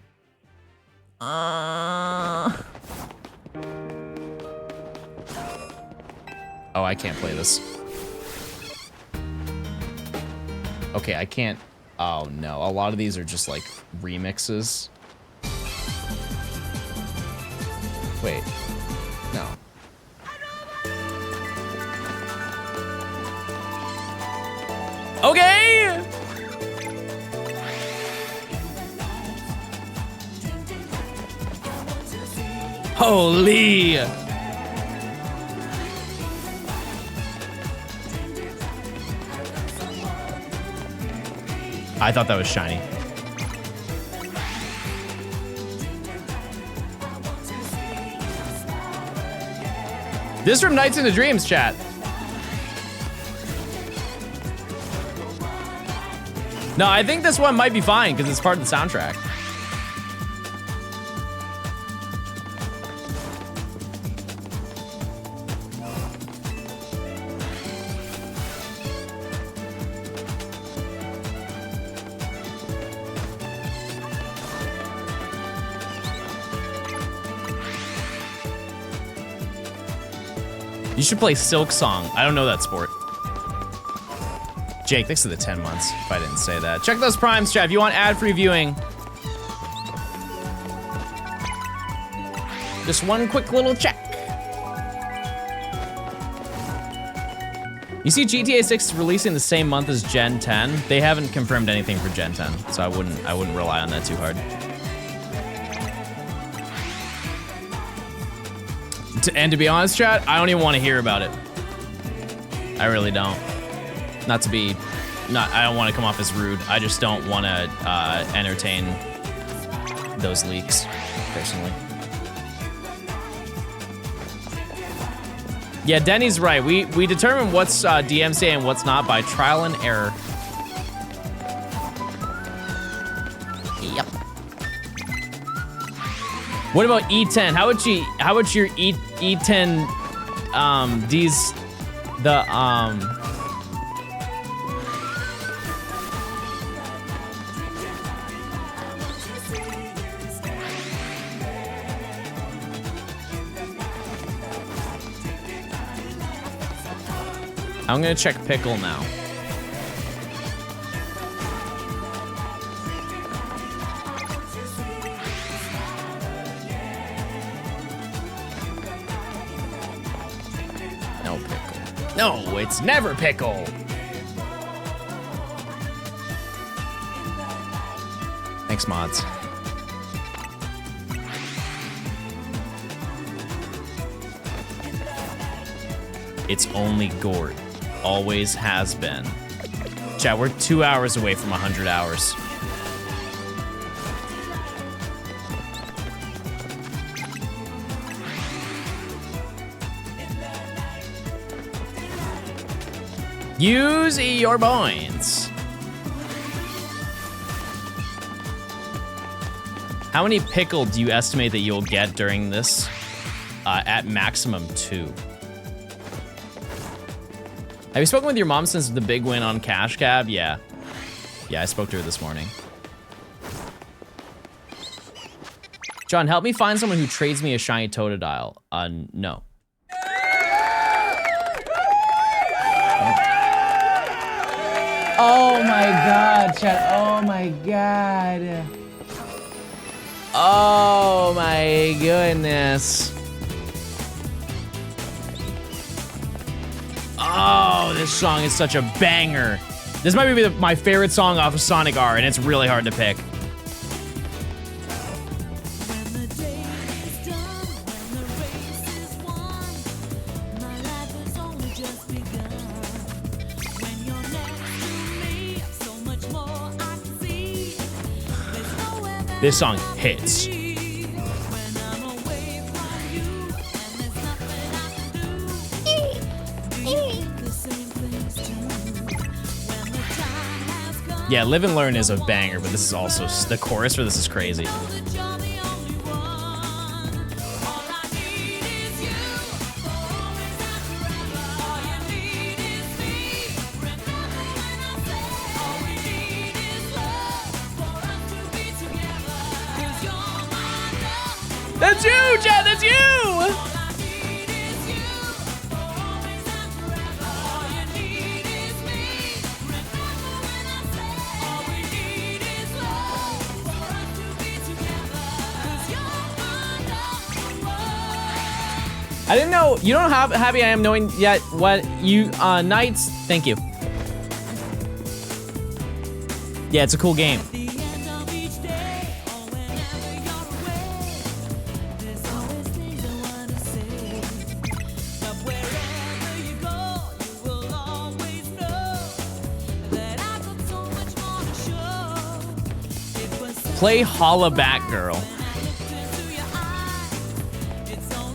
S1: Oh, I can't play this. Okay, I can't. Oh no, a lot of these are just like remixes. Wait, no. Okay! Holy! I thought that was shiny. This is from Nights into Dreams, chat. No, I think this one might be fine because it's part of the soundtrack. You should play Silk Song. I don't know that sport. Jake, thanks for the 10 months, if I didn't say that. Check those primes, chat, if you want ad-free viewing. Just one quick little check. You see GTA 6 is releasing the same month as Gen 10. They haven't confirmed anything for Gen 10, so I wouldn't rely on that too hard. And to be honest, chat, I don't even want to hear about it. I really don't. I don't want to come off as rude. I just don't want to entertain those leaks, personally. Yeah, Denny's right. We determine what's DMCA and what's not by trial and error. Yep. What about E10? How would your E10 D's the I'm gonna check Pickle now. No Pickle. No, it's never Pickle. Thanks, mods. It's only Gort. Always has been. Chat, we're 2 hours away from 100 hours. Use your points. How many pickle do you estimate that you'll get during this? At maximum 2. Have you spoken with your mom since the big win on Cash Cab? Yeah. Yeah, I spoke to her this morning. John, help me find someone who trades me a shiny Totodile. No. Oh my god, chat. Oh my god. Oh my goodness. Oh, this song is such a banger. This might be my favorite song off of Sonic R, and it's really hard to pick. This song hits. Yeah, Live and Learn is a banger, but this is also, the chorus for this is crazy. That's you, Jen, that's you! I didn't know, you don't know how happy I am knowing yet what you, Knights, thank you. Yeah, it's a cool game. Play Holla Back Girl.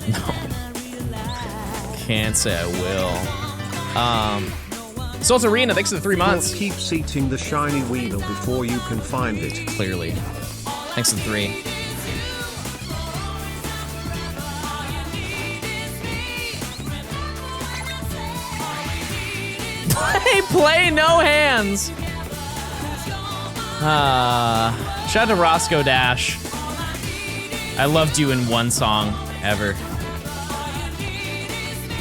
S1: No. Can't say I will. Salt Arena, thanks for the 3 months.
S2: Gort keeps eating the shiny weedle before you can find it.
S1: Clearly. Thanks for the 3. Play no hands. Shout out to Roscoe Dash. I loved you in one song ever.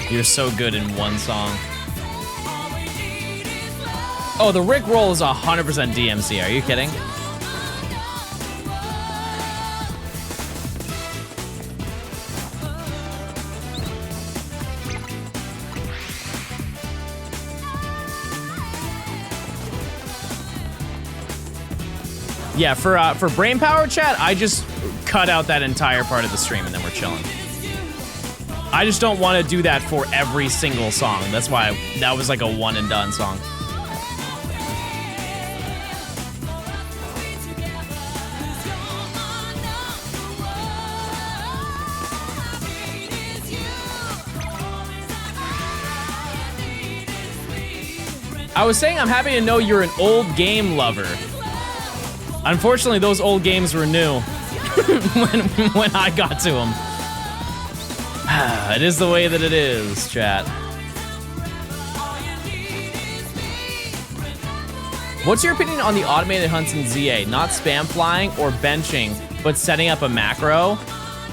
S1: You're so good in one song. Oh, the Rick roll is 100% DMC. Are you kidding? Yeah, for brain power chat, I just cut out that entire part of the stream and then we're chilling. I just don't want to do that for every single song. That's why that was like a one and done song. I was saying I'm happy to know you're an old game lover. Unfortunately, those old games were new when I got to them. It is the way that it is, chat. What's your opinion on the automated hunts in ZA? Not spam flying or benching, but setting up a macro?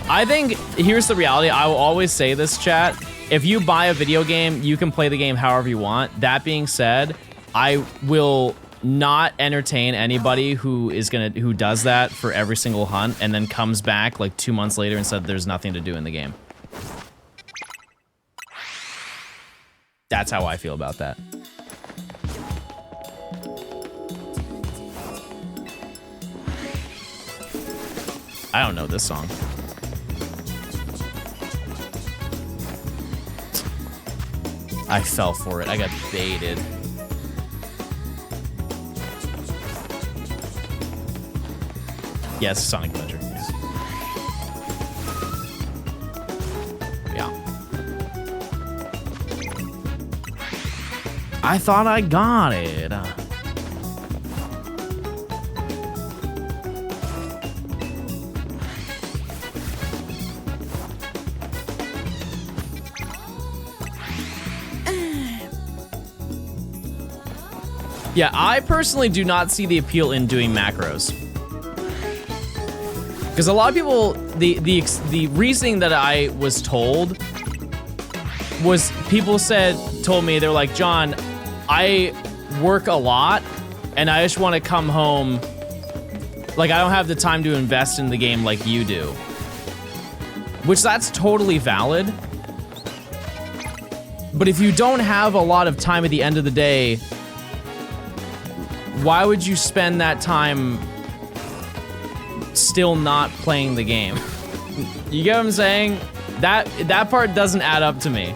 S1: I think, here's the reality. I will always say this, chat. If you buy a video game, you can play the game however you want. That being said, I will not entertain anybody who does that for every single hunt and then comes back like 2 months later and said there's nothing to do in the game. That's how I feel about that. I don't know this song. I fell for it. I got baited. Yeah, it's Sonic Adventure. Yeah. I thought I got it. Yeah, I personally do not see the appeal in doing macros. Because a lot of people, the reasoning that I was told was people told me, they're like, John, I work a lot and I just want to come home. Like, I don't have the time to invest in the game like you do. Which that's totally valid. But if you don't have a lot of time at the end of the day, why would you spend that time still not playing the game? You get what I'm saying? That part doesn't add up to me.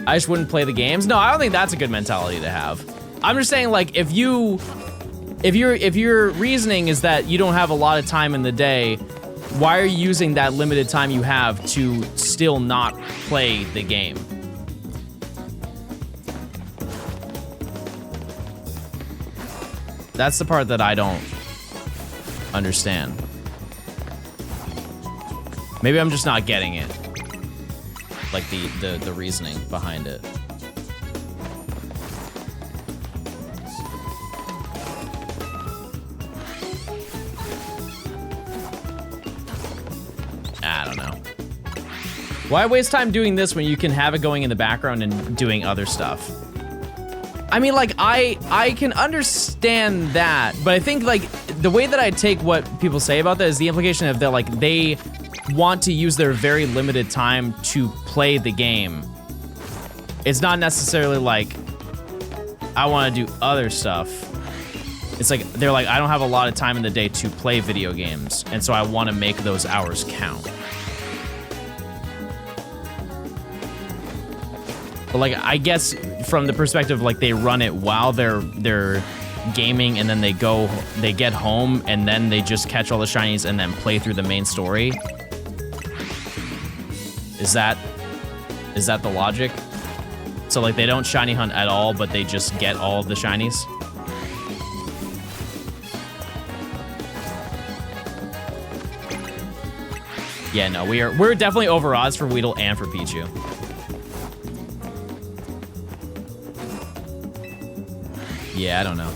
S1: I just wouldn't play the games. No, I don't think that's a good mentality to have. I'm just saying, like, if your reasoning is that you don't have a lot of time in the day, why are you using that limited time you have to still not play the game? That's the part that I don't understand. Maybe I'm just not getting it. Like the reasoning behind it. I don't know. Why waste time doing this when you can have it going in the background and doing other stuff? I mean, like, I can understand that, but I think, like, the way that I take what people say about that is the implication of that, like, they want to use their very limited time to play the game. It's not necessarily like, I want to do other stuff. It's like, they're like, I don't have a lot of time in the day to play video games, and so I want to make those hours count. But like, I guess from the perspective, like, they run it while they're gaming, and then they get home, and then they just catch all the shinies and then play through the main story. Is that the logic? So like, they don't shiny hunt at all, but they just get all of the shinies? Yeah, no, we're definitely over odds for Weedle and for Pichu. Yeah, I don't know.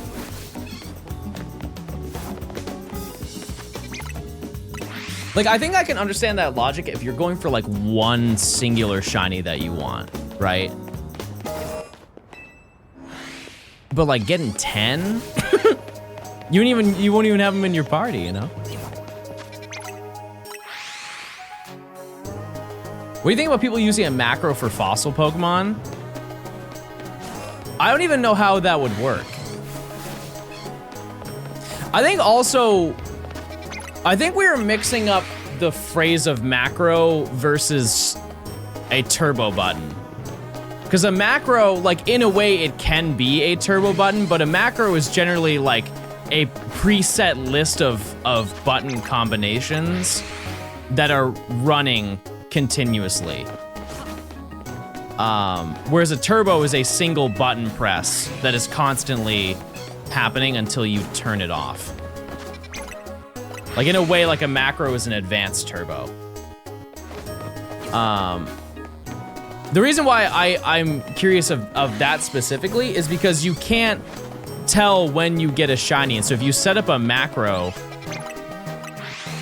S1: Like, I think I can understand that logic if you're going for like one singular shiny that you want, right? But like getting 10? you won't even have them in your party, you know? What do you think about people using a macro for fossil Pokemon? I don't even know how that would work. I think we are mixing up the phrase of macro versus a turbo button. Because a macro, like, in a way, it can be a turbo button, but a macro is generally like a preset list of button combinations that are running continuously. Whereas a turbo is a single button press that is constantly happening until you turn it off. Like, in a way, like a macro is an advanced turbo. The reason why I'm curious of that specifically is because you can't tell when you get a shiny. And so if you set up a macro,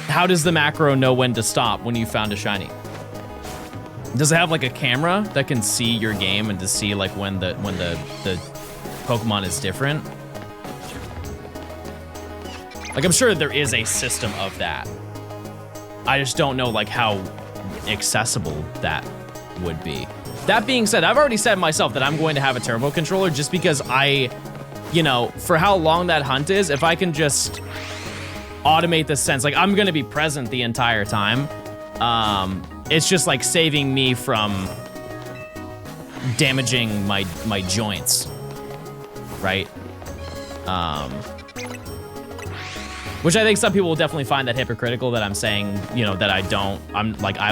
S1: how does the macro know when to stop when you found a shiny? Does it have like a camera that can see your game and to see like when the Pokemon is different? Like, I'm sure there is a system of that. I just don't know like how accessible that would be. That being said, I've already said myself that I'm going to have a turbo controller just because you know, for how long that hunt is, if I can just automate the sense, like I'm gonna be present the entire time. It's just like saving me from damaging my joints, right? Which I think some people will definitely find that hypocritical that I'm saying, you know, that I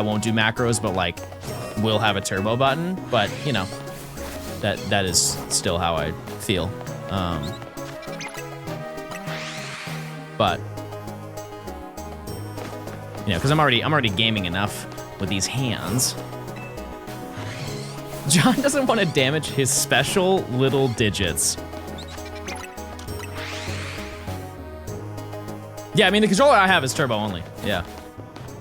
S1: won't do macros, but like will have a turbo button. But you know, that is still how I feel. But you know, because I'm already gaming enough with these hands. John doesn't want to damage his special little digits. Yeah, I mean, the controller I have is turbo only. Yeah.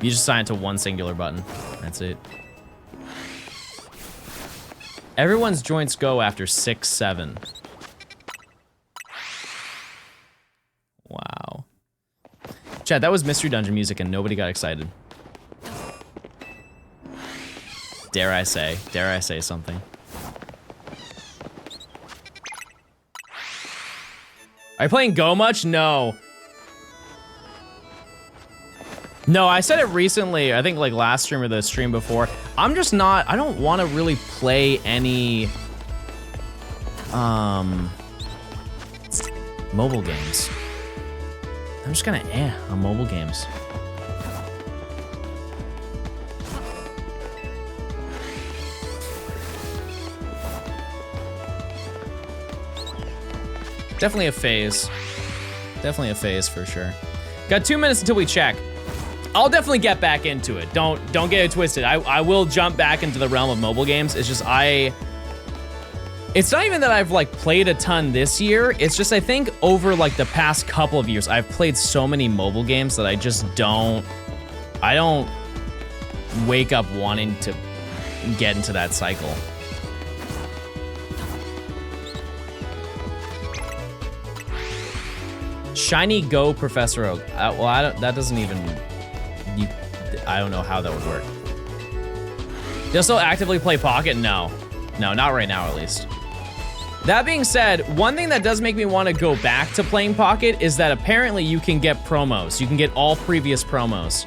S1: You just assign it to one singular button. That's it. Everyone's joints go after 6, 7. Wow. Chad, that was Mystery Dungeon music and nobody got excited. Dare I say something. Are you playing Go much? No. No, I said it recently, I think like last stream or the stream before. I'm just not, I don't want to really play any mobile games. I'm just kind of on mobile games. Definitely a phase. Definitely a phase for sure. Got 2 minutes until we check. I'll definitely get back into it. Don't get it twisted. I will jump back into the realm of mobile games. It's just it's not even that I've like played a ton this year. It's just I think over like the past couple of years, I've played so many mobile games that I just don't wake up wanting to get into that cycle. Shiny Go Professor Oak. Well, that doesn't even, I don't know how that would work. You'll still actively play Pocket? No, not right now at least. That being said, one thing that does make me want to go back to playing Pocket is that apparently you can get promos. You can get all previous promos.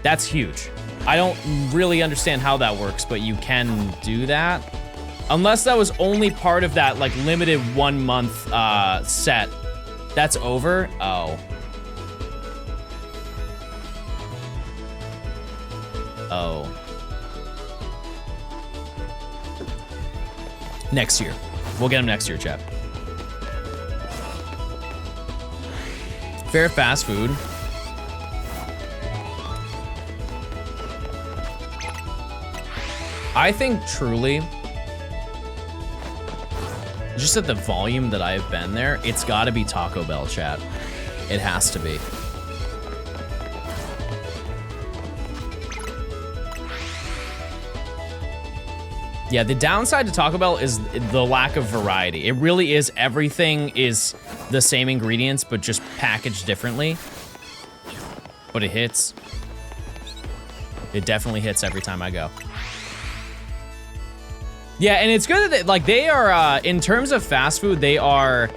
S1: That's huge. I don't really understand how that works, but you can do that. Unless that was only part of that like limited 1 month set. That's over? Oh. Oh. Next year. We'll get him next year, chat. Fair fast food. I think truly, just at the volume that I've been there, it's gotta be Taco Bell, chat. It has to be. Yeah, the downside to Taco Bell is the lack of variety. It really is, everything is the same ingredients, but just packaged differently. But it hits. It definitely hits every time I go. Yeah, and it's good that like they are, in terms of fast food, they are,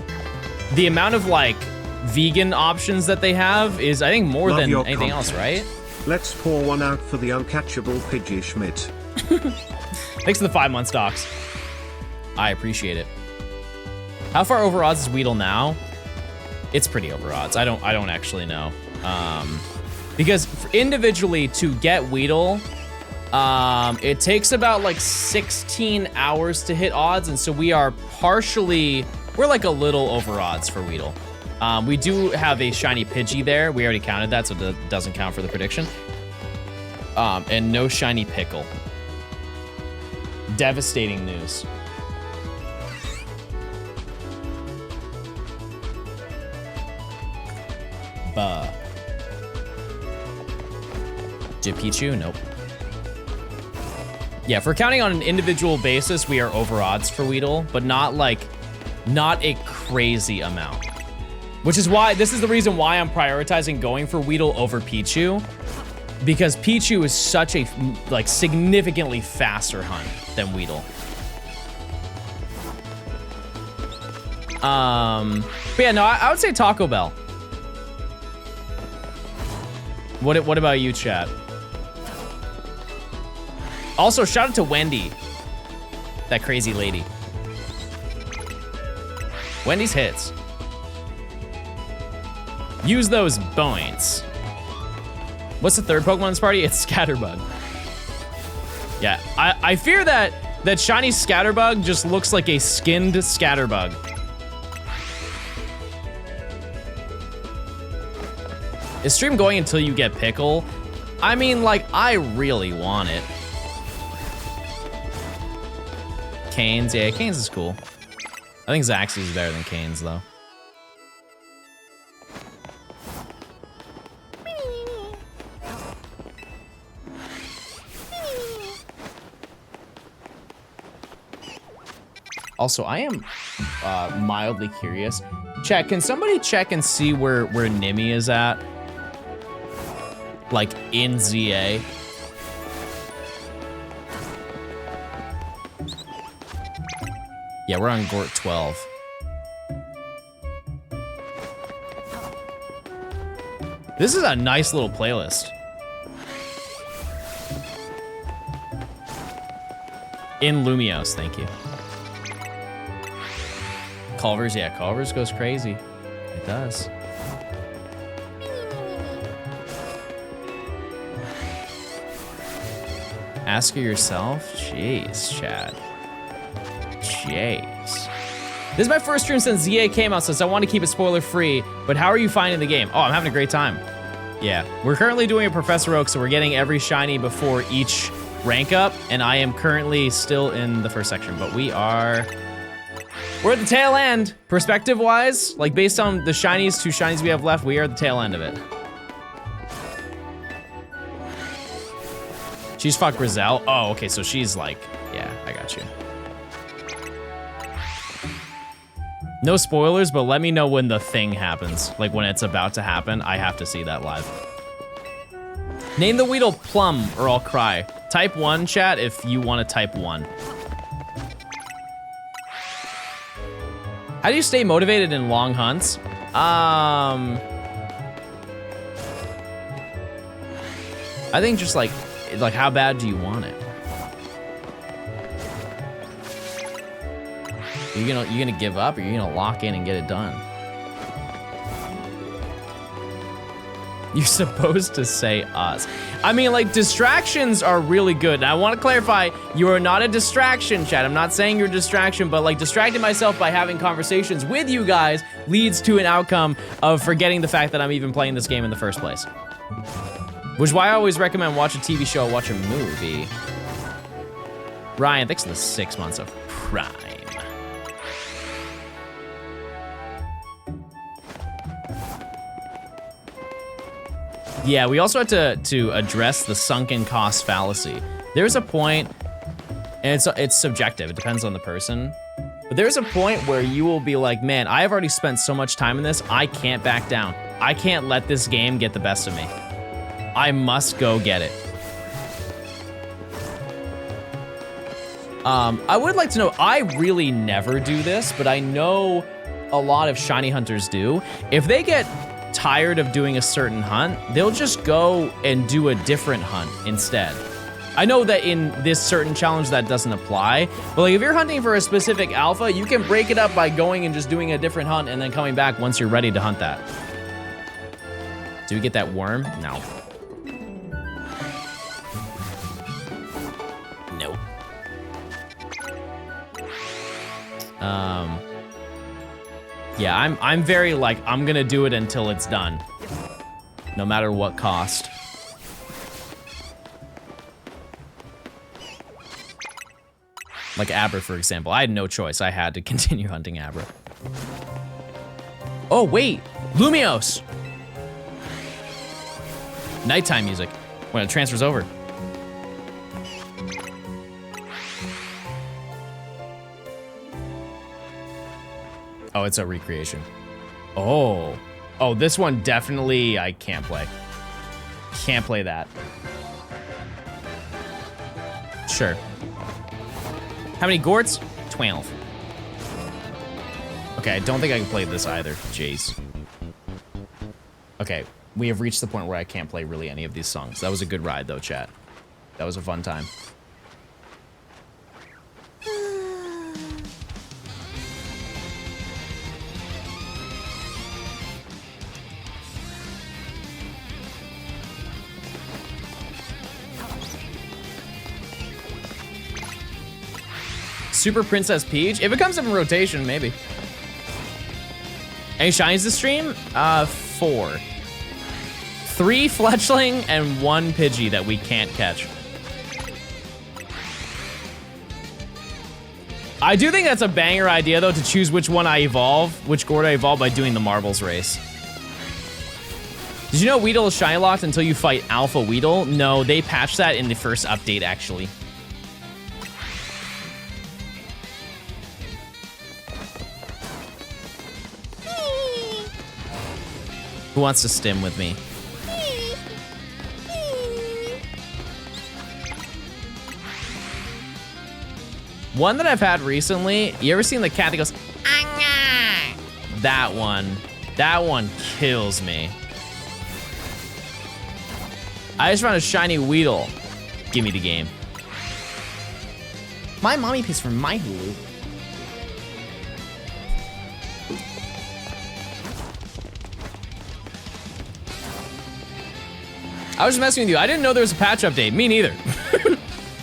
S1: the amount of like vegan options that they have is, I think, more than anything else, right?
S2: Let's pour one out for the uncatchable Pidgey Schmidt.
S1: Thanks for the 5 months, Docs. I appreciate it. How far over odds is Weedle now? It's pretty over odds. I don't actually know. Because individually to get Weedle, it takes about like 16 hours to hit odds, and so we're like a little over odds for Weedle. We do have a shiny Pidgey there. We already counted that, so it doesn't count for the prediction. And no shiny Pickle. Devastating news. Buh. Pichu? Nope. Yeah, if we're counting on an individual basis, we are over odds for Weedle, but not a crazy amount. Which is why, this is the reason why I'm prioritizing going for Weedle over Pichu, because Pichu is such a, like, significantly faster hunt than Weedle. But yeah, no, I would say Taco Bell. What about you, chat? Also, shout out to Wendy. That crazy lady. Wendy's hits. Use those points. What's the third Pokemon's party? It's Scatterbug. Yeah, I fear that shiny Scatterbug just looks like a skinned Scatterbug. Is stream going until you get Pickle? I mean, like, I really want it. Canes, yeah, Canes is cool. I think Zaxby's is better than Canes, though. Also, I am mildly curious. Chat, can somebody check and see where Nimmy is at? Like, in ZA? Yeah, we're on Gort 12. This is a nice little playlist. In Lumios, thank you. Culver's, yeah, Culver's goes crazy. It does. Ask her yourself? Jeez, Chad. Jeez. This is my first stream since ZA came out, so I want to keep it spoiler free. But how are you finding the game? Oh, I'm having a great time. Yeah, we're currently doing a Professor Oak, so we're getting every shiny before each rank up, and I am currently still in the first section, but we're at the tail end. Perspective-wise, like based on the shinies, 2 shinies we have left, we are at the tail end of it. She's fought Grizel. Oh, okay, so she's like, yeah, I got you. No spoilers, but let me know when the thing happens. Like when it's about to happen, I have to see that live. Name the Weedle Plum or I'll cry. Type 1, chat, if you want to type 1. How do you stay motivated in long hunts? I think just like how bad do you want it? You gonna give up, or you gonna lock in and get it done? You're supposed to say us. I mean, like, distractions are really good. And I want to clarify, you are not a distraction, chat. I'm not saying you're a distraction, but like distracting myself by having conversations with you guys leads to an outcome of forgetting the fact that I'm even playing this game in the first place. Which is why I always recommend watch a TV show, watch a movie. Ryan, thanks for the 6 months of Prime. Yeah, we also had to address the sunken cost fallacy. There's a point, and it's subjective, it depends on the person, but there's a point where you will be like, man, I have already spent so much time in this, I can't back down. I can't let this game get the best of me. I must go get it. I would like to know, I really never do this, but I know a lot of shiny hunters do. If they get tired of doing a certain hunt, they'll just go and do a different hunt instead. I know that in this certain challenge that doesn't apply, but like if you're hunting for a specific alpha, you can break it up by going and just doing a different hunt and then coming back once you're ready to hunt that. Do we get that worm? No. Nope. Yeah, I'm very like, I'm gonna do it until it's done. No matter what cost. Like Abra, for example. I had no choice. I had to continue hunting Abra. Oh, wait. Lumios! Nighttime music. When it transfers over. Oh, it's a recreation. Oh. Oh, this one definitely I can't play. Can't play that. Sure. How many Gorts? 12. Okay, I don't think I can play this either. Jace. Okay, we have reached the point where I can't play really any of these songs. That was a good ride though, chat. That was a fun time. Super Princess Peach? If it comes up in rotation, maybe. Any shinies this stream? 4. 3 Fletchling and 1 Pidgey that we can't catch. I do think that's a banger idea though, to choose which one I evolve, which Gort I evolve by doing the marbles race. Did you know Weedle is shiny locked until you fight Alpha Weedle? No, they patched that in the first update actually. Who wants to stim with me? One that I've had recently, you ever seen the cat that goes, "Anga"? That one kills me. I just found a shiny Weedle. Give me the game. My mommy pays for my Hulu. I was just messing with you. I didn't know there was a patch update. Me neither.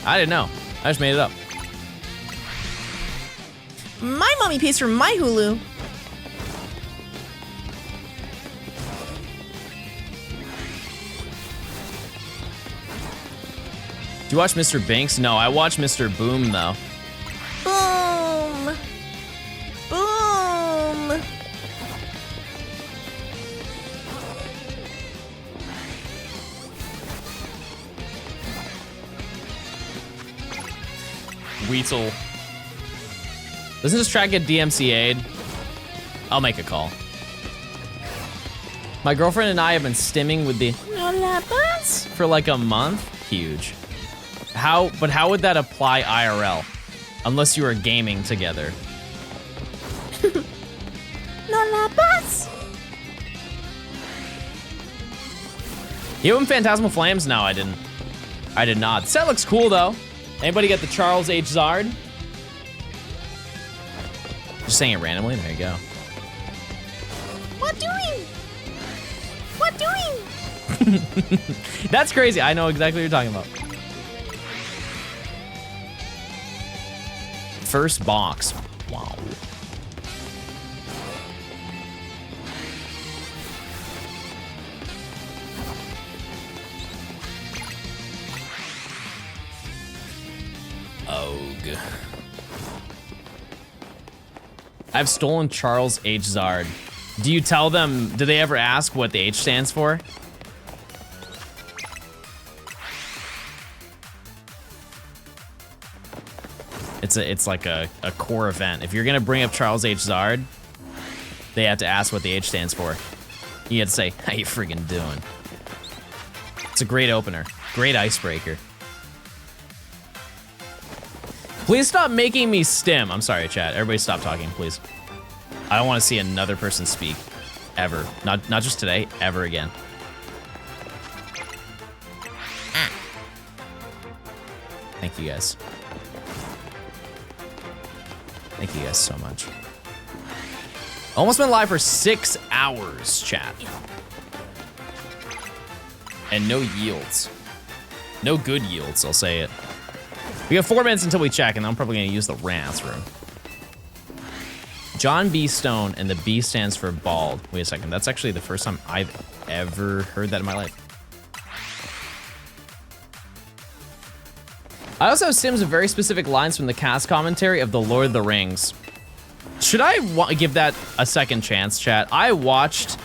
S1: I didn't know. I just made it up. My mommy pays for my Hulu. Do you watch Mr. Banks? No, I watch Mr. Boom though. Boom! Boom! Weasel. Doesn't this track get DMCA'd? I'll make a call. My girlfriend and I have been stimming with the for like a month. Huge. But how would that apply IRL? Unless you were gaming together. You have Phantasmal Flames? No, I didn't. I did not. Set looks cool though. Anybody get the Charles H. Zard? Just saying it randomly. There you go. What doing? What doing? That's crazy. I know exactly what you're talking about. First box. Wow. Ogh. I've stolen Charles H. Zard. Do you tell them, do they ever ask what the H stands for? It's like a core event. If you're gonna bring up Charles H. Zard, they have to ask what the H stands for. You have to say, how you friggin' doing? It's a great opener. Great icebreaker. Please stop making me stim. I'm sorry, chat. Everybody stop talking, please. I don't want to see another person speak. Ever. Not just today, ever again. Thank you guys. Thank you guys so much. Almost been live for 6 hours, chat. And no yields. No good yields, I'll say it. We have 4 minutes until we check, and I'm probably gonna use the Rants room. John B. Stone, and the B stands for bald. Wait a second, that's actually the first time I've ever heard that in my life. I also have Sims of very specific lines from the cast commentary of The Lord of the Rings. Should I give that a second chance, chat? I watched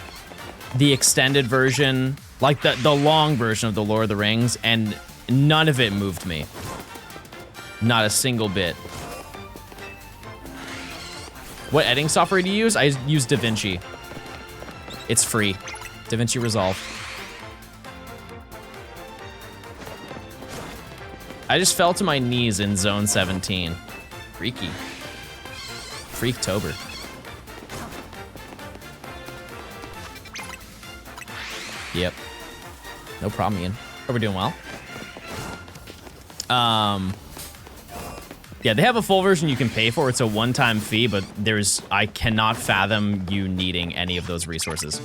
S1: the extended version, like the long version of The Lord of the Rings, and none of it moved me. Not a single bit. What editing software do you use? I use DaVinci. It's free. DaVinci Resolve. I just fell to my knees in zone 17. Freaky. Freaktober. Yep. No problem, Ian. Hope we're doing well. Yeah, they have a full version you can pay for. It's a one-time fee, but I cannot fathom you needing any of those resources.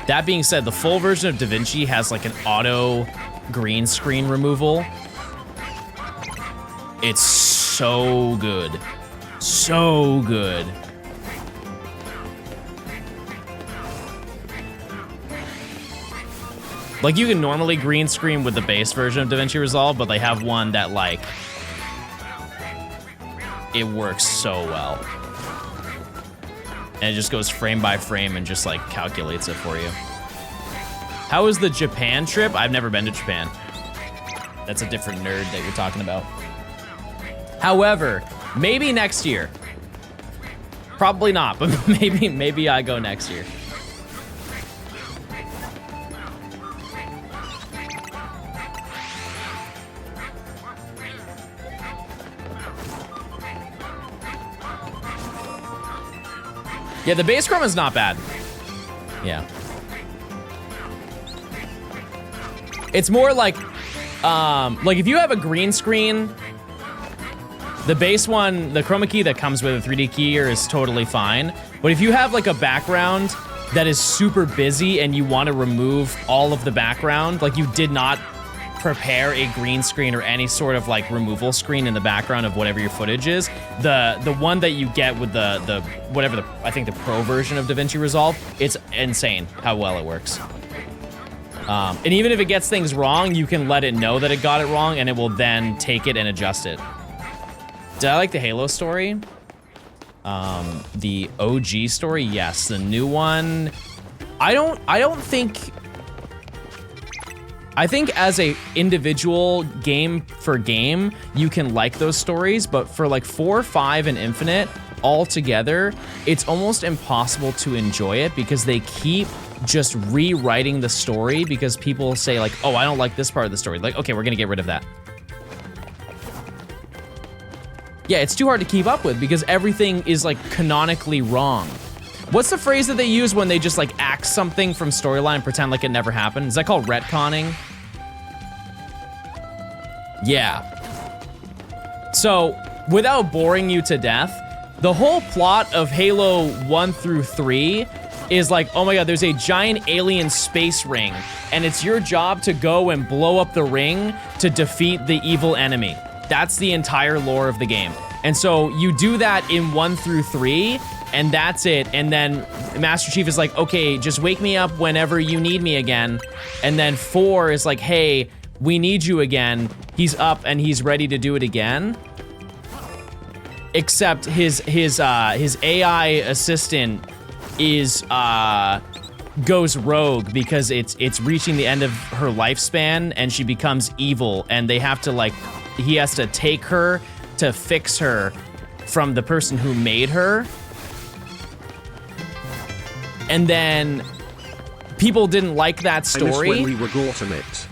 S1: That being said, the full version of DaVinci has like an auto green screen removal. It's so good. So good. Like, you can normally green screen with the base version of DaVinci Resolve, but they have one that, like, it works so well. And it just goes frame by frame and just, like, calculates it for you. How was the Japan trip? I've never been to Japan. That's a different nerd that you're talking about. However, maybe next year. Probably not, but maybe I go next year. Yeah, the base chroma is not bad. Yeah. It's more like if you have a green screen, the base one, the chroma key that comes with a 3D keyer is totally fine. But if you have like a background that is super busy and you want to remove all of the background, like you did not prepare a green screen or any sort of like removal screen in the background of whatever your footage is, the one that you get with the whatever the, I think the pro version of DaVinci Resolve, it's insane how well it works. And even if it gets things wrong, you can let it know that it got it wrong and it will then take it and adjust it. Did I like the Halo story? The OG story, yes. The new one, I think as a individual game for game, you can like those stories, but for like 4, 5, and Infinite all together, it's almost impossible to enjoy it because they keep just rewriting the story because people say like, oh, I don't like this part of the story. Like, okay, we're gonna get rid of that. Yeah, it's too hard to keep up with because everything is like canonically wrong. What's the phrase that they use when they just like axe something from storyline and pretend like it never happened? Is that called retconning? Yeah. So, without boring you to death, the whole plot of Halo 1 through 3 is like, oh my god, there's a giant alien space ring, and it's your job to go and blow up the ring to defeat the evil enemy. That's the entire lore of the game. And so you do that in 1 through 3, and that's it. And then Master Chief is like, okay, just wake me up whenever you need me again. And then 4 is like, hey, we need you again. He's up and he's ready to do it again. Except his AI assistant is goes rogue because it's reaching the end of her lifespan and she becomes evil, and they have to like, he has to take her to fix her from the person who made her. And then people didn't like that story.
S2: I miss when we were Gort on it.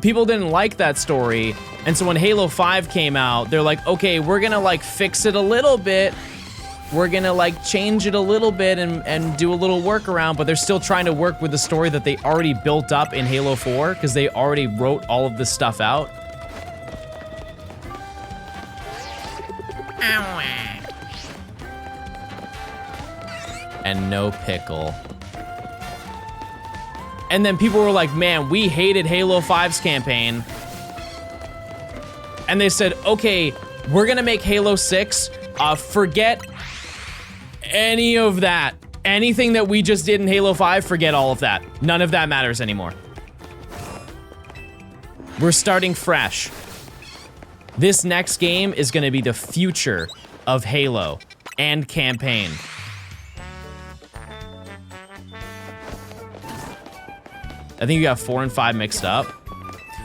S1: People didn't like that story, and so when Halo 5 came out, they're like, okay, we're gonna like fix it a little bit. We're gonna like change it a little bit and do a little workaround, but they're still trying to work with the story that they already built up in Halo 4 because they already wrote all of this stuff out. And no pickle. And then people were like, man, we hated Halo 5's campaign. And they said, okay, we're gonna make Halo 6, forget any of that. Anything that we just did in Halo 5, forget all of that. None of that matters anymore. We're starting fresh. This next game is gonna be the future of Halo and campaign. I think you got 4 and 5 mixed up.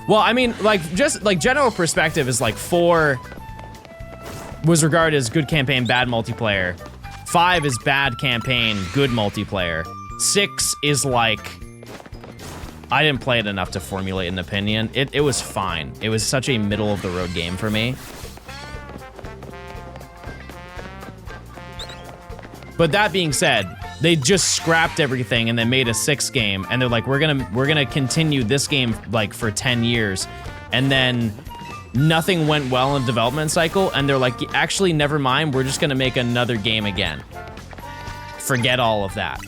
S1: Well, I mean, like, just like general perspective is like 4 was regarded as good campaign, bad multiplayer. 5 is bad campaign, good multiplayer. 6 is like, I didn't play it enough to formulate an opinion. It was fine. It was such a middle of the road game for me. But that being said, they just scrapped everything and then made a 6th game, and they're like, we're gonna continue this game like for 10 years, and then nothing went well in the development cycle, and they're like, actually, never mind, we're just gonna make another game again. Forget all of that.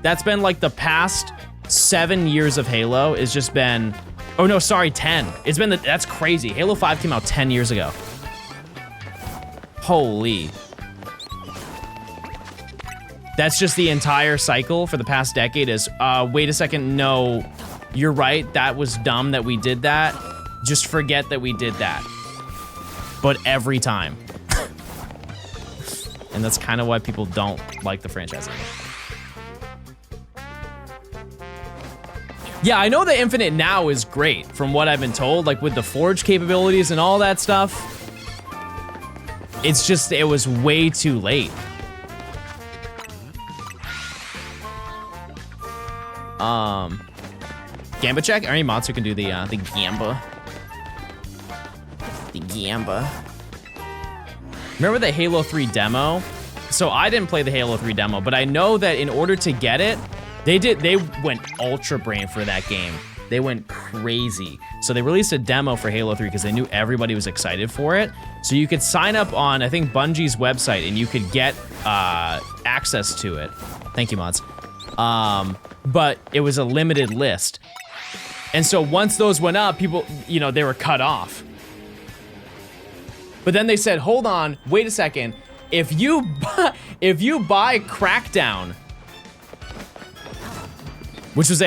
S1: That's been like the past 7 years of Halo. It's just been, oh no, sorry, 10. It's been that's crazy. Halo 5 came out 10 years ago. Holy. That's just the entire cycle for the past decade is, wait a second, no, you're right, that was dumb that we did that. Just forget that we did that. But every time. And that's kind of why people don't like the franchise anymore. Yeah, I know the Infinite now is great, from what I've been told, like with the Forge capabilities and all that stuff. It's just, it was way too late. Gamba check? Any monster can do the Gamba. The Gamba. Remember the Halo 3 demo? So I didn't play the Halo 3 demo, but I know that in order to get it, they went ultra brain for that game. they went crazy. So they released a demo for Halo 3 because they knew everybody was excited for it. So you could sign up on, I think, Bungie's website, and you could get access to it. Thank you, mods. But it was a limited list. And so once those went up, people, you know, they were cut off. But then they said, hold on, wait a second. If you buy Crackdown, which was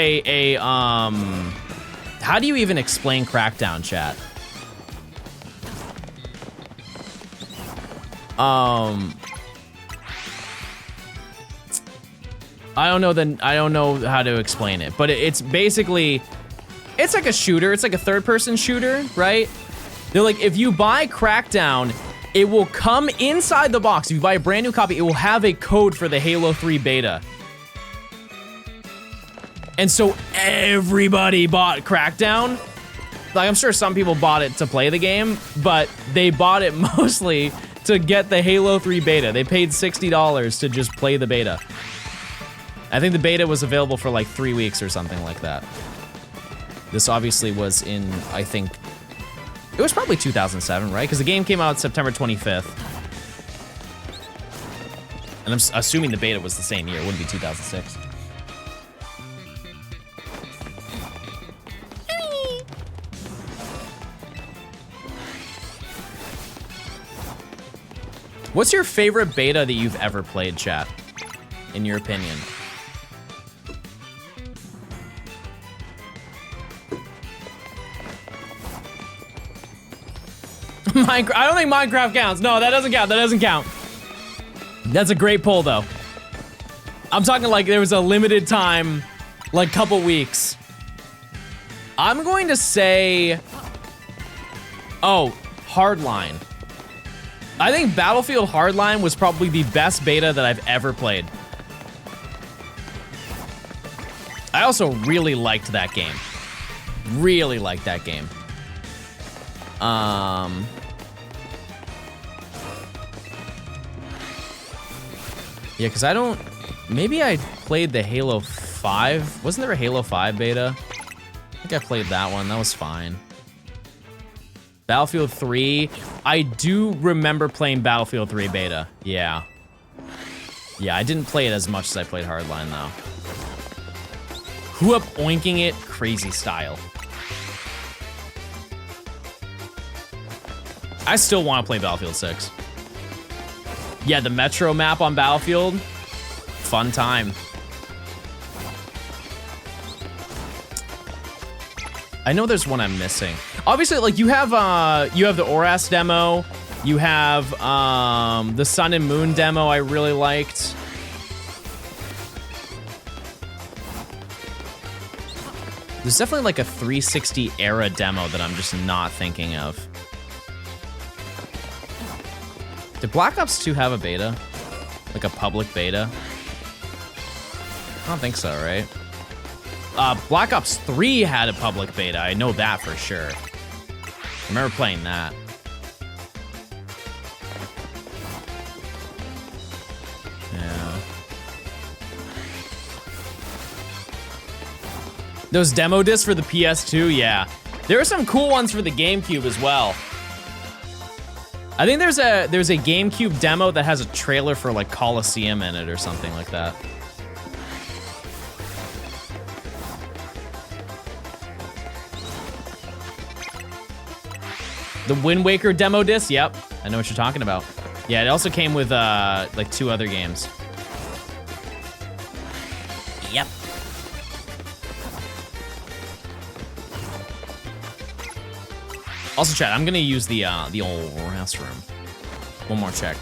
S1: how do you even explain Crackdown, chat? I don't know how to explain it, but it's basically, it's like a shooter. It's like a third-person shooter, right? They're like, if you buy Crackdown, it will come inside the box. If you buy a brand new copy, it will have a code for the Halo 3 beta. And so everybody bought Crackdown. Like, I'm sure some people bought it to play the game, but they bought it mostly to get the Halo 3 beta. They paid $60 to just play the beta. I think the beta was available for like 3 weeks or something like that. This obviously was in, I think, it was probably 2007, right? Because the game came out September 25th. And I'm assuming the beta was the same year. It wouldn't be 2006. What's your favorite beta that you've ever played, chat? In your opinion? Minecraft. I don't think Minecraft counts. No, that doesn't count. That doesn't count. That's a great poll, though. I'm talking like there was a limited time, like couple weeks. I'm going to say, oh, Hardline. I think Battlefield Hardline was probably the best beta that I've ever played. I also really liked that game. Really liked that game. Yeah, because I don't... Maybe I played the Halo 5. Wasn't there a Halo 5 beta? I think I played that one. That was fine. Battlefield 3. I do remember playing Battlefield 3 beta. Yeah. Yeah, I didn't play it as much as I played Hardline, though. Who up oinking it? Crazy style. I still want to play Battlefield 6. Yeah, the Metro map on Battlefield. Fun time. I know there's one I'm missing. Obviously, like you have the Oras demo. You have the Sun and Moon demo I really liked. There's definitely like a 360 era demo that I'm just not thinking of. Did Black Ops 2 have a beta? Like a public beta? I don't think so, right? Black Ops 3 had a public beta. I know that for sure. I remember playing that. Yeah. Those demo discs for the PS2, yeah. There are some cool ones for the GameCube as well. I think there's a GameCube demo that has a trailer for like Coliseum in it or something like that. The Wind Waker demo disc, yep. I know what you're talking about. Yeah, it also came with like 2 other games. Yep. Also, chat, I'm gonna use the old restroom. One more check.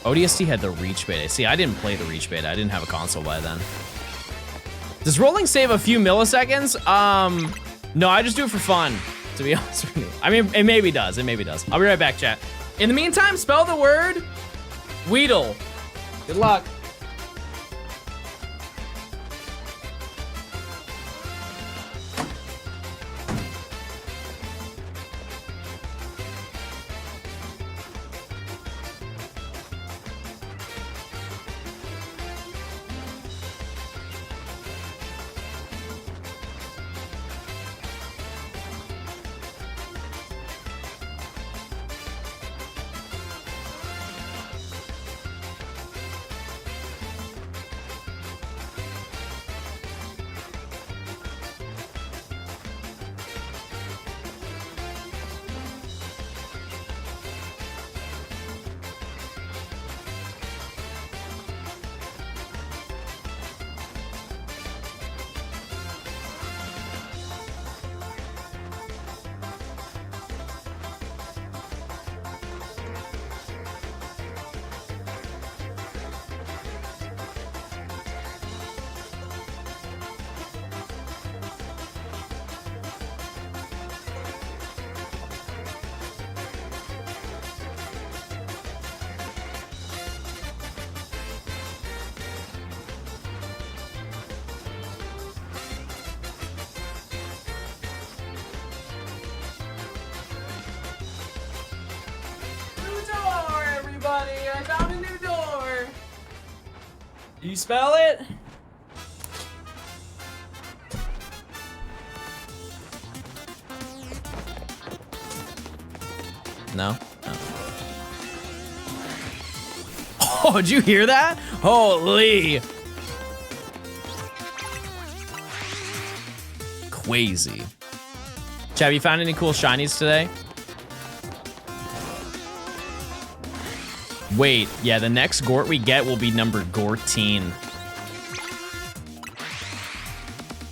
S1: ODST had the Reach beta. See, I didn't play the Reach beta. I didn't have a console by then. Does rolling save a few milliseconds? No, I just do it for fun, to be honest with you. I mean, it maybe does. It maybe does. I'll be right back, chat. In the meantime, spell the word Weedle. Good luck. You spell it? No? No. Oh, did you hear that? Holy. Crazy. Chad, you found any cool shinies today? Wait, yeah, the next Gort we get will be number Gorteen.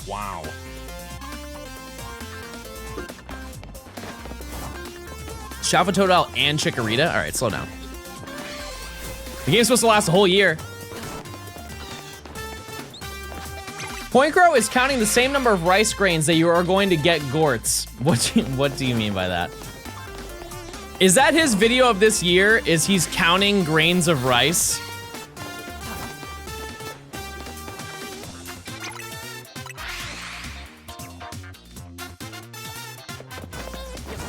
S1: Wow. Shalva Totodile and Chikorita? All right, slow down. The game's supposed to last a whole year. Point Crow is counting the same number of rice grains that you are going to get Gorts. What do you mean by that? Is that his video of this year? Is he's counting grains of rice?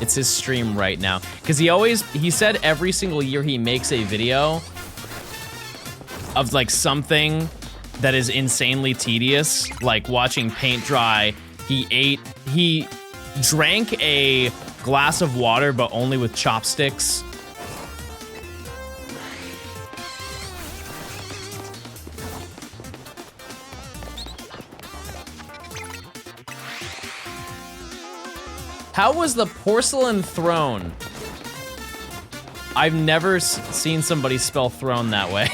S1: It's his stream right now. Because he said every single year he makes a video of like something that is insanely tedious, like watching paint dry. He drank a glass of water, but only with chopsticks. How was the porcelain throne? I've never seen somebody spell throne that way.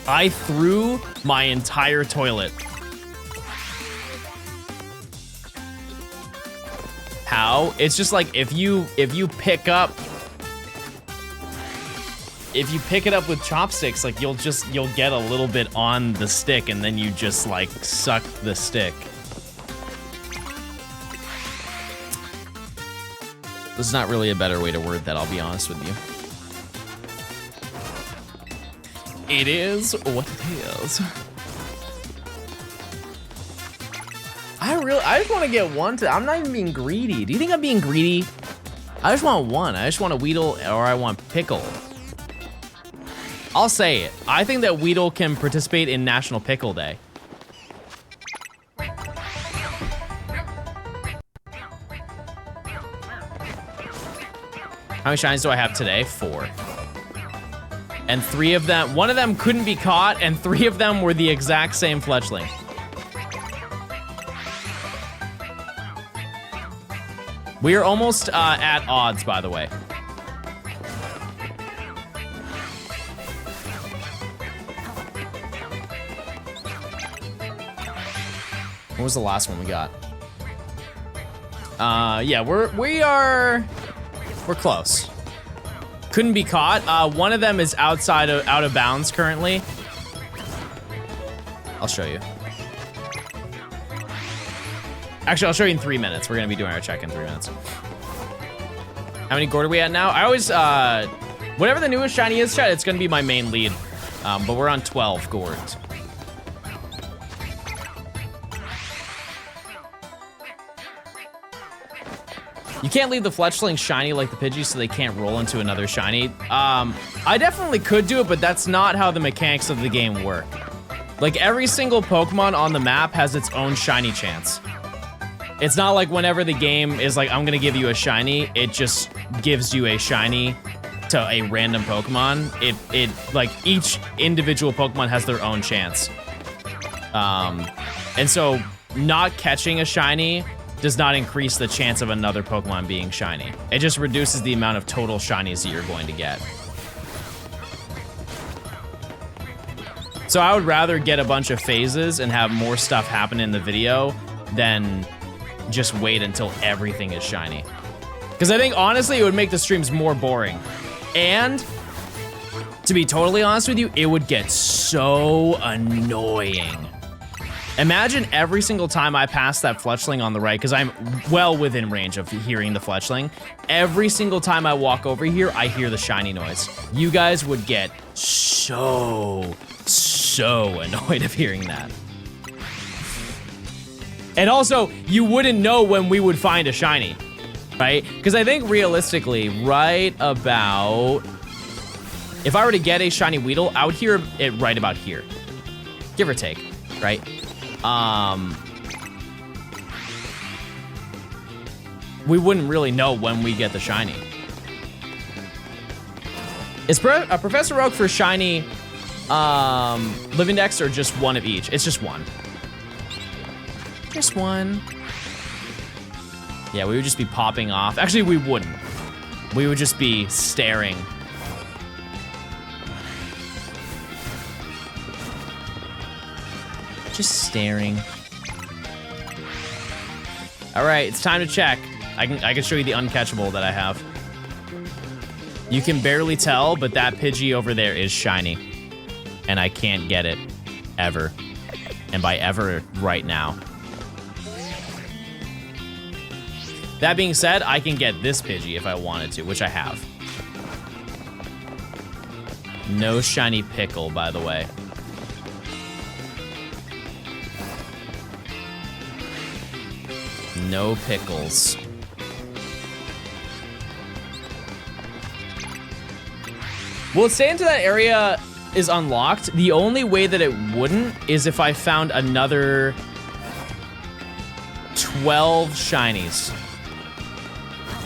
S1: I threw my entire toilet. How? It's just like if you pick it up with chopsticks, like you'll get a little bit on the stick and then you just like suck the stick. There's not really a better way to word that, I'll be honest with you. It is what it is. I just want to get one. I'm not even being greedy. Do you think I'm being greedy? I just want one. I just want a Weedle or I want Pickle. I'll say it. I think that Weedle can participate in National Pickle Day. How many shinies do I have today? 4. And 3 of them, one of them couldn't be caught, and 3 of them were the exact same fletchling. We are almost at odds, by the way. What was the last one we got? Yeah, we're close. Couldn't be caught. One of them is out of bounds currently. I'll show you. Actually, I'll show you in 3 minutes. We're gonna be doing our check in 3 minutes. How many Gort are we at now? I always, whatever the newest shiny is, chat, it's gonna be my main lead. But we're on 12 Gort. You can't leave the fletchling shiny like the Pidgey so they can't roll into another shiny. I definitely could do it, but that's not how the mechanics of the game work. Like every single Pokemon on the map has its own shiny chance. It's not like whenever the game is like, I'm gonna give you a shiny, it just gives you a shiny to a random Pokemon. It like each individual Pokemon has their own chance. And so not catching a shiny does not increase the chance of another Pokemon being shiny. It just reduces the amount of total shinies that you're going to get. So I would rather get a bunch of phases and have more stuff happen in the video than just wait until everything is shiny. Because I think, honestly, it would make the streams more boring. And, to be totally honest with you, it would get so annoying. Imagine every single time I pass that fletchling on the right, because I'm well within range of hearing the fletchling. Every single time I walk over here, I hear the shiny noise. You guys would get so annoyed of hearing that. And also, you wouldn't know when we would find a shiny, right? Because I think realistically, right about If I were to get a shiny Weedle, I would hear it right about here. Give or take, right? We wouldn't really know when we get the shiny. Is Professor Oak for shiny Living Dex or just one of each? It's just one. Just one. Yeah, we would just be popping off. Actually, we wouldn't. We would just be staring. Just staring. All right, it's time to check. I can show you the uncatchable that I have. You can barely tell, but that Pidgey over there is shiny. And I can't get it ever. And by ever, right now. That being said, I can get this Pidgey if I wanted to, which I have. No shiny Pickle, by the way. No pickles. Will it stay into that area is unlocked? The only way that it wouldn't is if I found another 12 shinies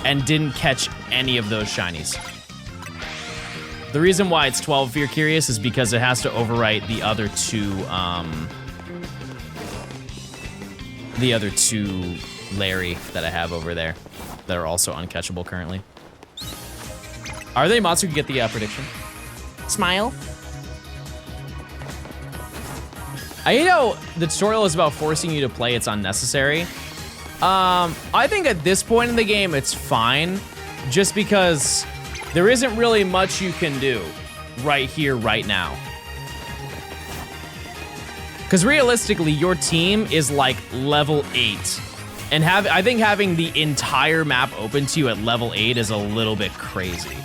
S1: and didn't catch any of those shinies. The reason why it's 12, if you're curious, is because it has to overwrite the other two Larry that I have over there that are also uncatchable currently. Are they mods who can get the prediction? Smile. I know the tutorial is about forcing you to play. It's unnecessary. I think at this point in the game, it's fine. Just because there isn't really much you can do right here, right now. Because realistically, your team is like level 8. And I think having the entire map open to you at level 8 is a little bit crazy.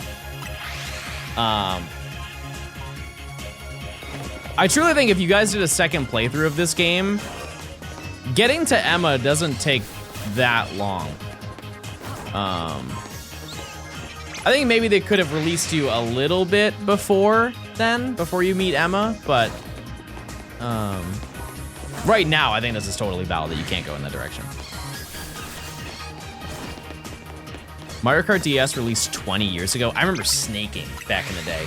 S1: I truly think if you guys did a second playthrough of this game, getting to Emma doesn't take that long. I think maybe they could have released you a little bit before then, before you meet Emma, but right now I think this is totally valid that you can't go in that direction. Mario Kart DS released 20 years ago. I remember snaking back in the day.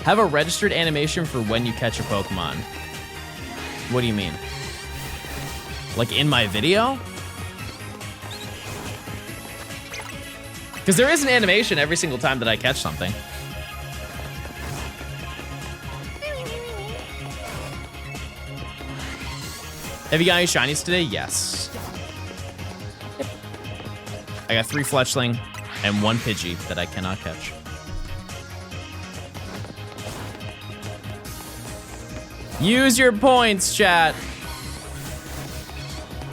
S1: Have a registered animation for when you catch a Pokemon. What do you mean? Like in my video? Because there is an animation every single time that I catch something. Have you got any shinies today? Yes. Yep. I got 3 Fletchling and 1 Pidgey that I cannot catch. Use your points, chat.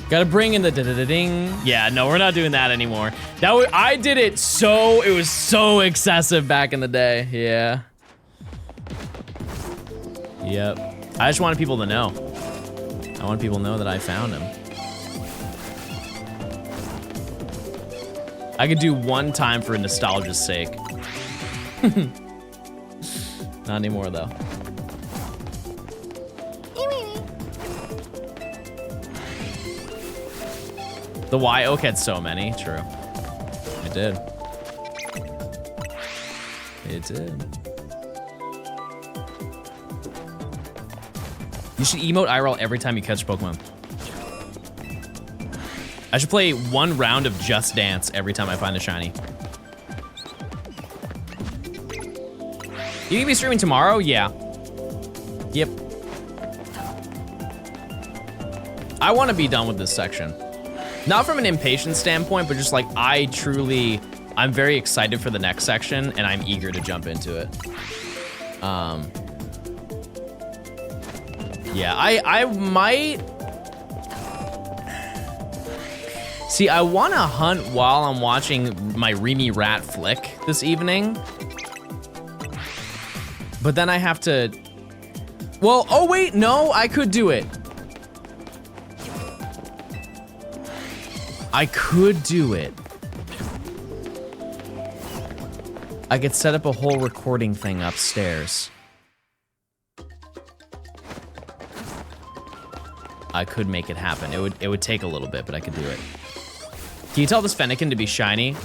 S1: Gotta bring in the da-da-da-ding. Yeah, no, we're not doing that anymore. I did it so, it was so excessive back in the day. Yeah. Yep. I just wanted people to know. I want people to know that I found him. I could do one time for nostalgia's sake. Not anymore, though. The Y Oak had so many. True. It did. It did. You should emote IRL every time you catch Pokemon. I should play 1 round of Just Dance every time I find a shiny. You gonna be streaming tomorrow? Yeah. Yep. I want to be done with this section. Not from an impatient standpoint, but just like I'm very excited for the next section and I'm eager to jump into it. Yeah, I might... See, I want to hunt while I'm watching my Remy Rat flick this evening. But then I have to... Well, oh wait, no, I could do it. I could do it. I could set up a whole recording thing upstairs. I could make it happen. It would take a little bit, but I could do it. Can you tell this Fennekin to be shiny?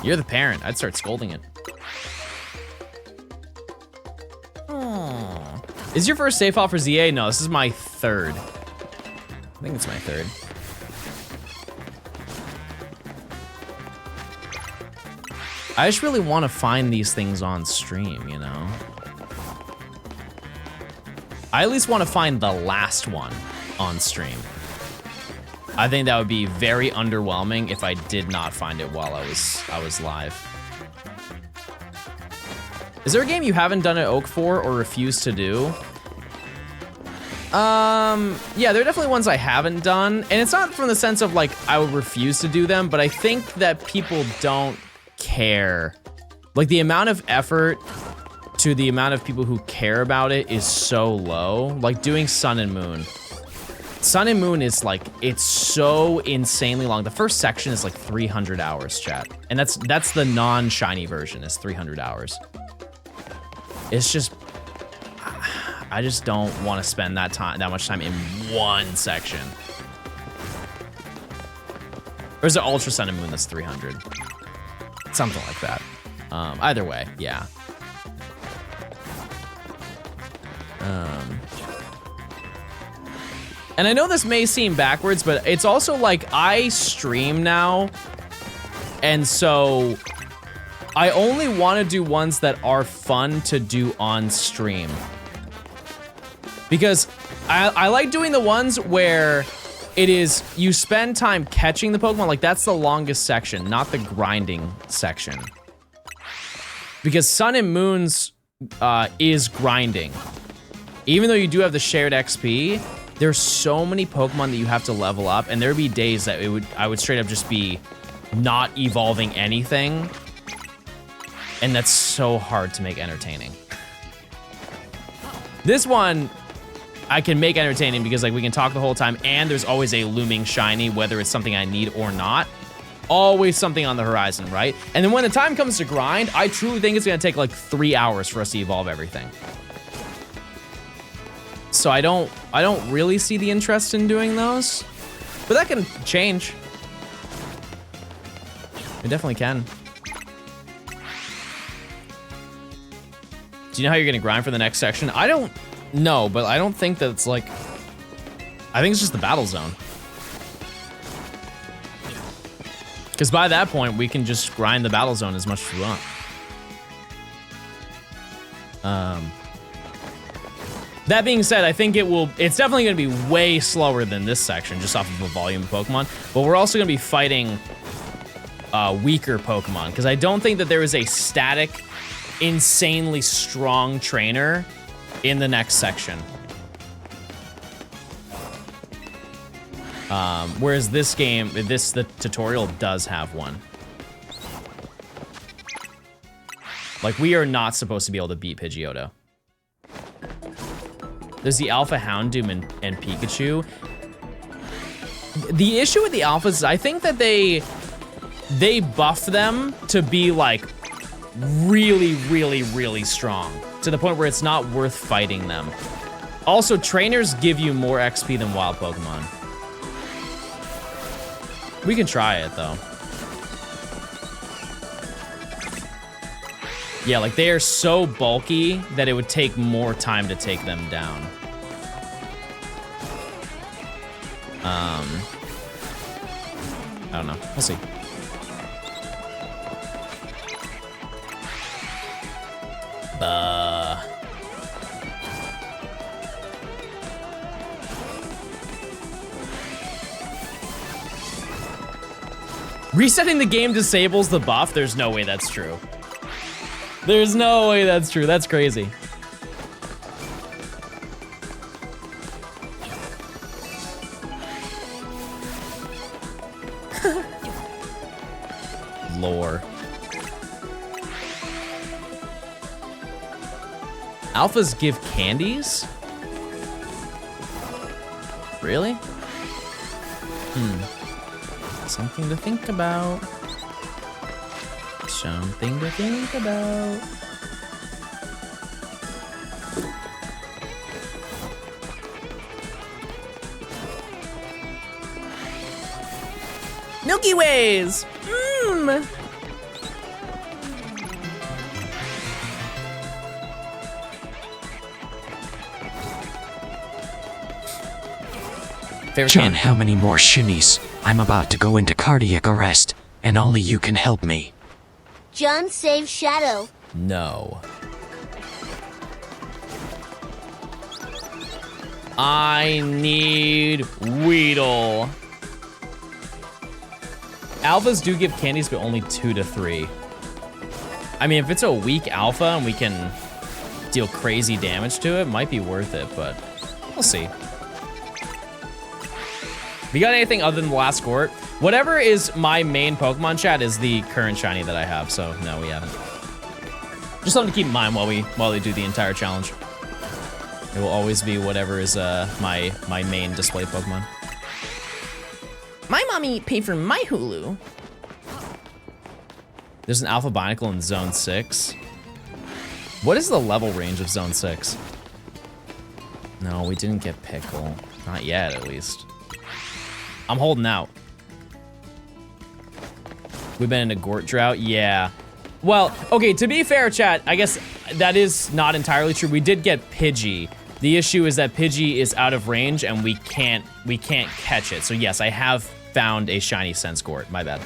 S1: You're the parent. I'd start scolding it. Aww. Is your first save file for ZA? No, this is my third. I think it's my third. I just really want to find these things on stream, you know? I at least want to find the last one on stream. I think that would be very underwhelming if I did not find it while I was live. Is there a game you haven't done an Oak for or refuse to do? Yeah, there are definitely ones I haven't done, and it's not from the sense of like I would refuse to do them, but I think that people don't care. Like the amount of effort to the amount of people who care about it is so low. Like doing Sun and Moon. Sun and Moon is like, it's so insanely long. The first section is like 300 hours, chat. And that's the non-shiny version, is 300 hours. It's just, I just don't want to spend that much time in one section. Or is it Ultra Sun and Moon that's 300? Something like that. Either way, yeah. And I know this may seem backwards, but it's also like I stream now, and so I only want to do ones that are fun to do on stream. Because I like doing the ones where it is, you spend time catching the Pokemon, like that's the longest section, not the grinding section. Because Sun and Moon's is grinding. Even though you do have the shared XP, there's so many Pokemon that you have to level up, and there'd be days that I would straight up just be not evolving anything. And that's so hard to make entertaining. This one, I can make entertaining because like we can talk the whole time, and there's always a looming shiny, whether it's something I need or not. Always something on the horizon, right? And then when the time comes to grind, I truly think it's gonna take like 3 hours for us to evolve everything. So I don't really see the interest in doing those, but that can change. It definitely can. Do you know how you're gonna grind for the next section? I don't know, but I don't think that it's like, I think it's just the battle zone. Because by that point, we can just grind the battle zone as much as we want. That being said, I think it's definitely gonna be way slower than this section, just off of a volume of Pokemon, but we're also gonna be fighting weaker Pokemon, because I don't think that there is a static, insanely strong trainer in the next section. Whereas this game, the tutorial does have one. Like, we are not supposed to be able to beat Pidgeotto. There's the Alpha Houndoom and Pikachu. The issue with the Alphas is I think that they buff them to be like really, really, really strong, to the point where it's not worth fighting them. Also, trainers give you more XP than wild Pokemon. We can try it though. Yeah, like they are so bulky that it would take more time to take them down. I don't know. We'll see. Resetting the game disables the buff? There's no way that's true. There's no way that's true. That's crazy. Lore. Alphas give candies? Really? Something to think about. Something to think about. Milky Ways! Mmm!
S9: John, how many more shinies? I'm about to go into cardiac arrest, and only you can help me.
S10: John, save Shadow.
S1: No. I need Weedle. Alphas do give candies, but only 2 to 3. I mean, if it's a weak alpha and we can deal crazy damage to it, might be worth it, but we'll see. You got anything other than the last Gort? Whatever is my main Pokemon, chat, is the current shiny that I have, so no, we haven't. Just something to keep in mind while we do the entire challenge. It will always be whatever is my main display Pokemon. My mommy paid for my Hulu. There's an Alpha Binacle in Zone 6. What is the level range of Zone 6? No, we didn't get Pickle. Not yet, at least. I'm holding out. We've been in a Gort drought? Yeah. Well, okay, to be fair, chat, I guess that is not entirely true. We did get Pidgey. The issue is that Pidgey is out of range and we can't catch it. So yes, I have found a shiny Sense Gort. My bad.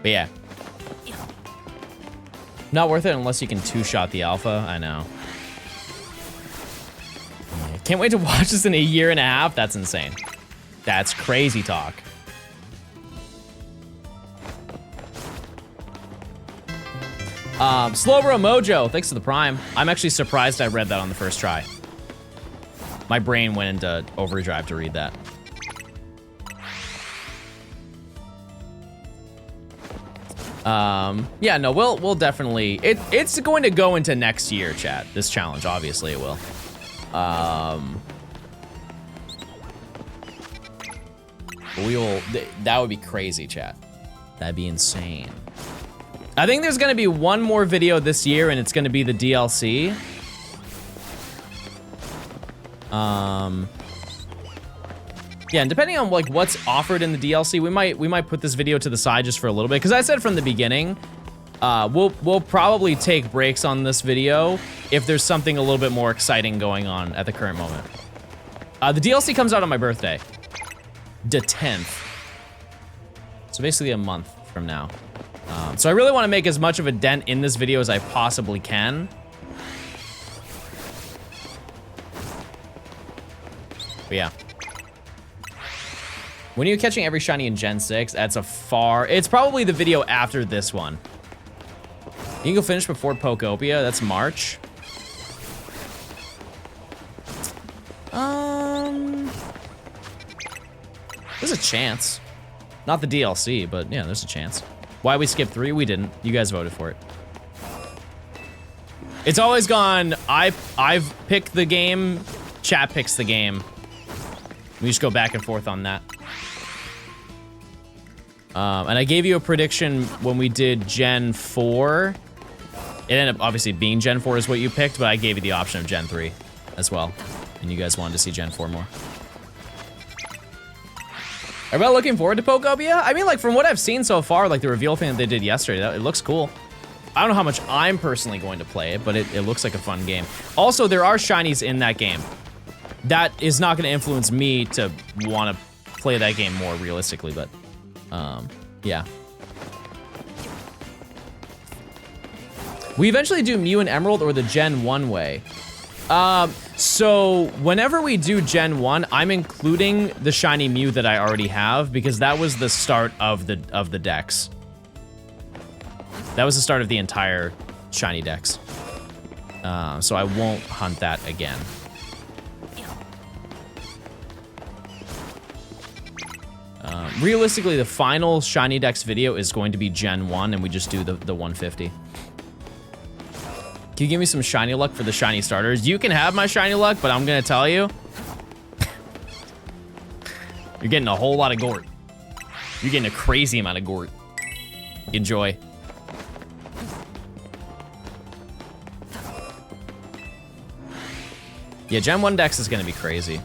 S1: But yeah. Not worth it unless you can two-shot the alpha. I know. Can't wait to watch this in a year and a half. That's insane. That's crazy talk. Slowbro Mojo, thanks for the Prime. I'm actually surprised I read that on the first try. My brain went into overdrive to read that. Yeah, no, we'll definitely, it's going to go into next year, chat. This challenge, obviously it will. That would be crazy, chat. That'd be insane. I think there's gonna be one more video this year and it's gonna be the DLC. Yeah, and depending on like what's offered in the DLC, we might put this video to the side just for a little bit. Because I said from the beginning, we'll probably take breaks on this video if there's something a little bit more exciting going on at the current moment. The DLC comes out on my birthday, the 10th. So basically a month from now. So I really want to make as much of a dent in this video as I possibly can. But yeah. When are you catching every shiny in Gen 6? That's it's probably the video after this one. You can go finish before Pokopia, that's March. There's a chance. Not the DLC, but yeah, there's a chance. Why we skipped 3? We didn't. You guys voted for it. It's always gone, I've picked the game, chat picks the game. We just go back and forth on that. And I gave you a prediction when we did Gen 4. It ended up obviously being Gen 4 is what you picked, but I gave you the option of Gen 3 as well. And you guys wanted to see Gen 4 more. Are we looking forward to Pokopia? I mean, like, from what I've seen so far, like the reveal thing that they did yesterday, it looks cool. I don't know how much I'm personally going to play it, but it looks like a fun game. Also, there are shinies in that game. That is not going to influence me to want to play that game more realistically, but yeah. We eventually do Mew and Emerald or the Gen 1 way. So whenever we do Gen 1, I'm including the shiny Mew that I already have because that was the start of the decks. That was the start of the entire shiny decks. So I won't hunt that again. Realistically, the final shiny decks video is going to be Gen 1 and we just do the 150. Can you give me some shiny luck for the shiny starters? You can have my shiny luck, but I'm gonna tell you, you're getting a whole lot of Gort. You're getting a crazy amount of Gort. Enjoy. Yeah, Gen 1 Dex is gonna be crazy.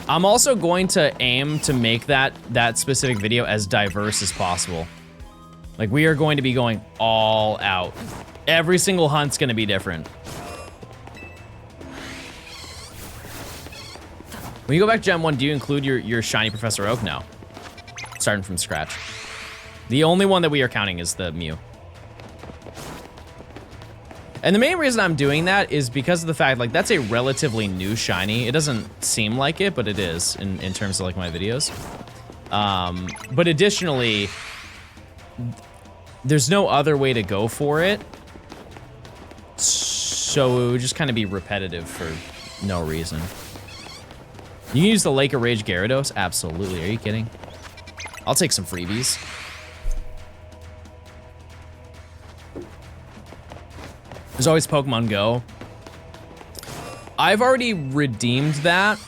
S1: I'm also going to aim to make that specific video as diverse as possible. Like, we are going to be going all out. Every single hunt's gonna be different. When you go back to Gen 1, do you include your shiny Professor Oak? No. Starting from scratch. The only one that we are counting is the Mew. And the main reason I'm doing that is because of the fact, like, that's a relatively new shiny. It doesn't seem like it, but it is in terms of, like, my videos. But additionally, there's no other way to go for it. So it would just kind of be repetitive for no reason. You can use the Lake of Rage Gyarados? Absolutely, are you kidding? I'll take some freebies. There's always Pokemon Go. I've already redeemed that,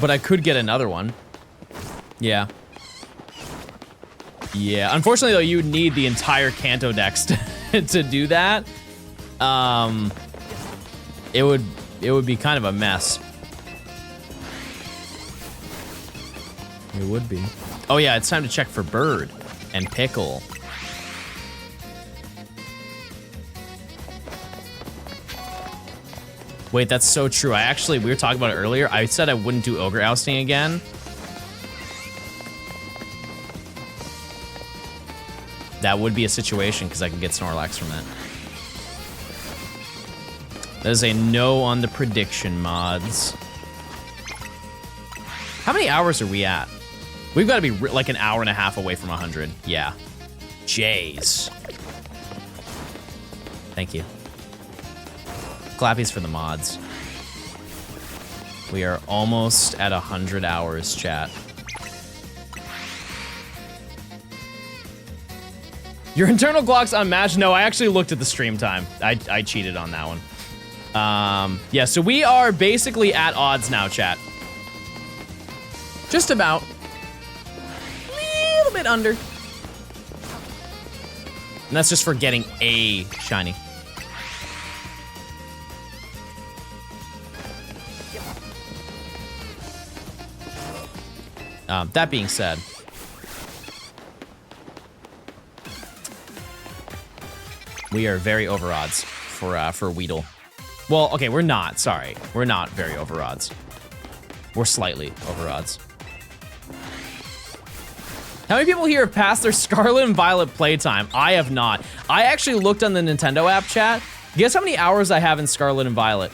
S1: but I could get another one. Yeah. Yeah, unfortunately though, you would need the entire Kanto Dex to do that. It would be kind of a mess. It would be. Oh yeah, it's time to check for Bird and Pickle. Wait, that's so true. We were talking about it earlier. I said I wouldn't do Ogre Ousting again. That would be a situation because I can get Snorlax from it. That is a no on the prediction mods. How many hours are we at? We've got to be like an hour and a half away from 100. Yeah. Jeez. Thank you. Clappies for the mods. We are almost at 100 hours, chat. Your internal clock's unmatched? No, I actually looked at the stream time. I cheated on that one. Yeah, so we are basically at odds now, chat. Just about. A little bit under. And that's just for getting a shiny. That being said, we are very over odds for Weedle. Well, okay, we're not. Sorry, we're not very over odds. We're slightly over odds. How many people here have passed their Scarlet and Violet playtime? I have not. I actually looked on the Nintendo app chat. Guess how many hours I have in Scarlet and Violet?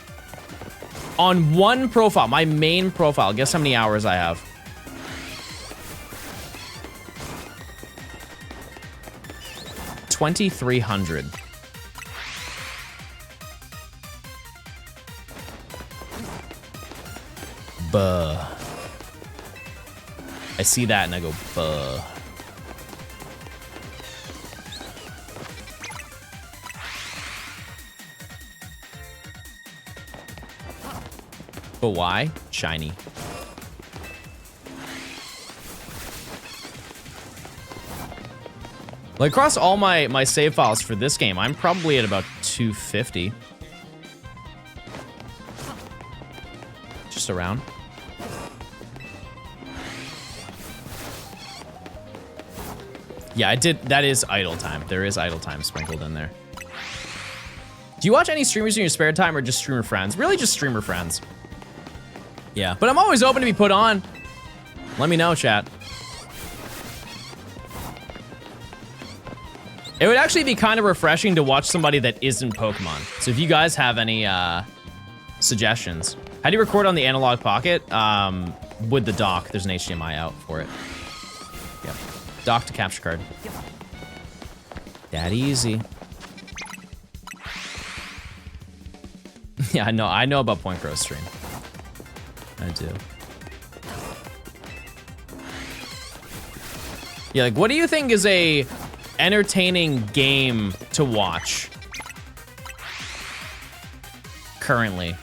S1: On one profile, my main profile. Guess how many hours I have? 2,300. Buh. I see that and I go, buh. But why? Shiny. Like, across all my save files for this game, I'm probably at about 250. Just around. Yeah, I did. That is idle time. There is idle time sprinkled in there. Do you watch any streamers in your spare time or just streamer friends? Really just streamer friends. Yeah, but I'm always open to be put on. Let me know, chat. It would actually be kind of refreshing to watch somebody that isn't Pokemon. So if you guys have any suggestions. How do you record on the Analog Pocket? With the dock, there's an HDMI out for it. Yep. Dock to capture card. That easy. Yeah, I know about Point Grow stream. I do. Yeah, like, what do you think is a entertaining game to watch? currently.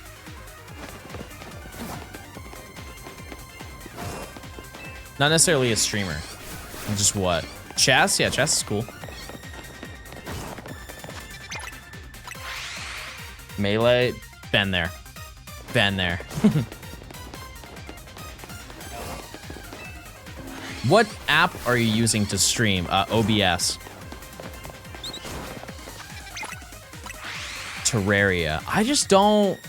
S1: Not necessarily a streamer. Just what? Chess? Yeah, chess is cool. Melee? Been there. Been there. What app are you using to stream? OBS. Terraria. I just don't...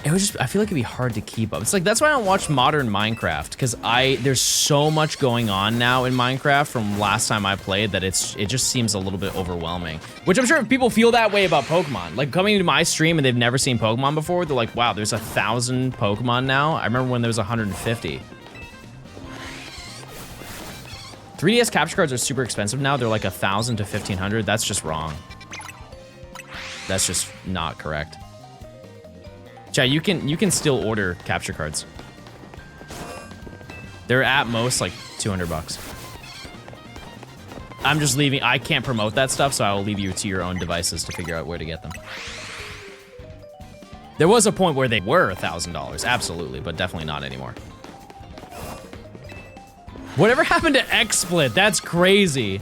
S1: I feel like it'd be hard to keep up. It's like, that's why I don't watch modern Minecraft, because there's so much going on now in Minecraft from last time I played that it just seems a little bit overwhelming. Which I'm sure people feel that way about Pokemon. Like, coming to my stream and they've never seen Pokemon before, they're like, wow, there's 1,000 Pokemon now? I remember when there was 150. 3DS capture cards are super expensive now. They're like 1,000 to 1,500. That's just wrong. That's just not correct. Chat, you can still order capture cards. They're at most like 200 bucks. I'm just leaving. I can't promote that stuff, so I will leave you to your own devices to figure out where to get them. There was a point where they were $1,000, absolutely, but definitely not anymore. Whatever happened to XSplit? That's crazy.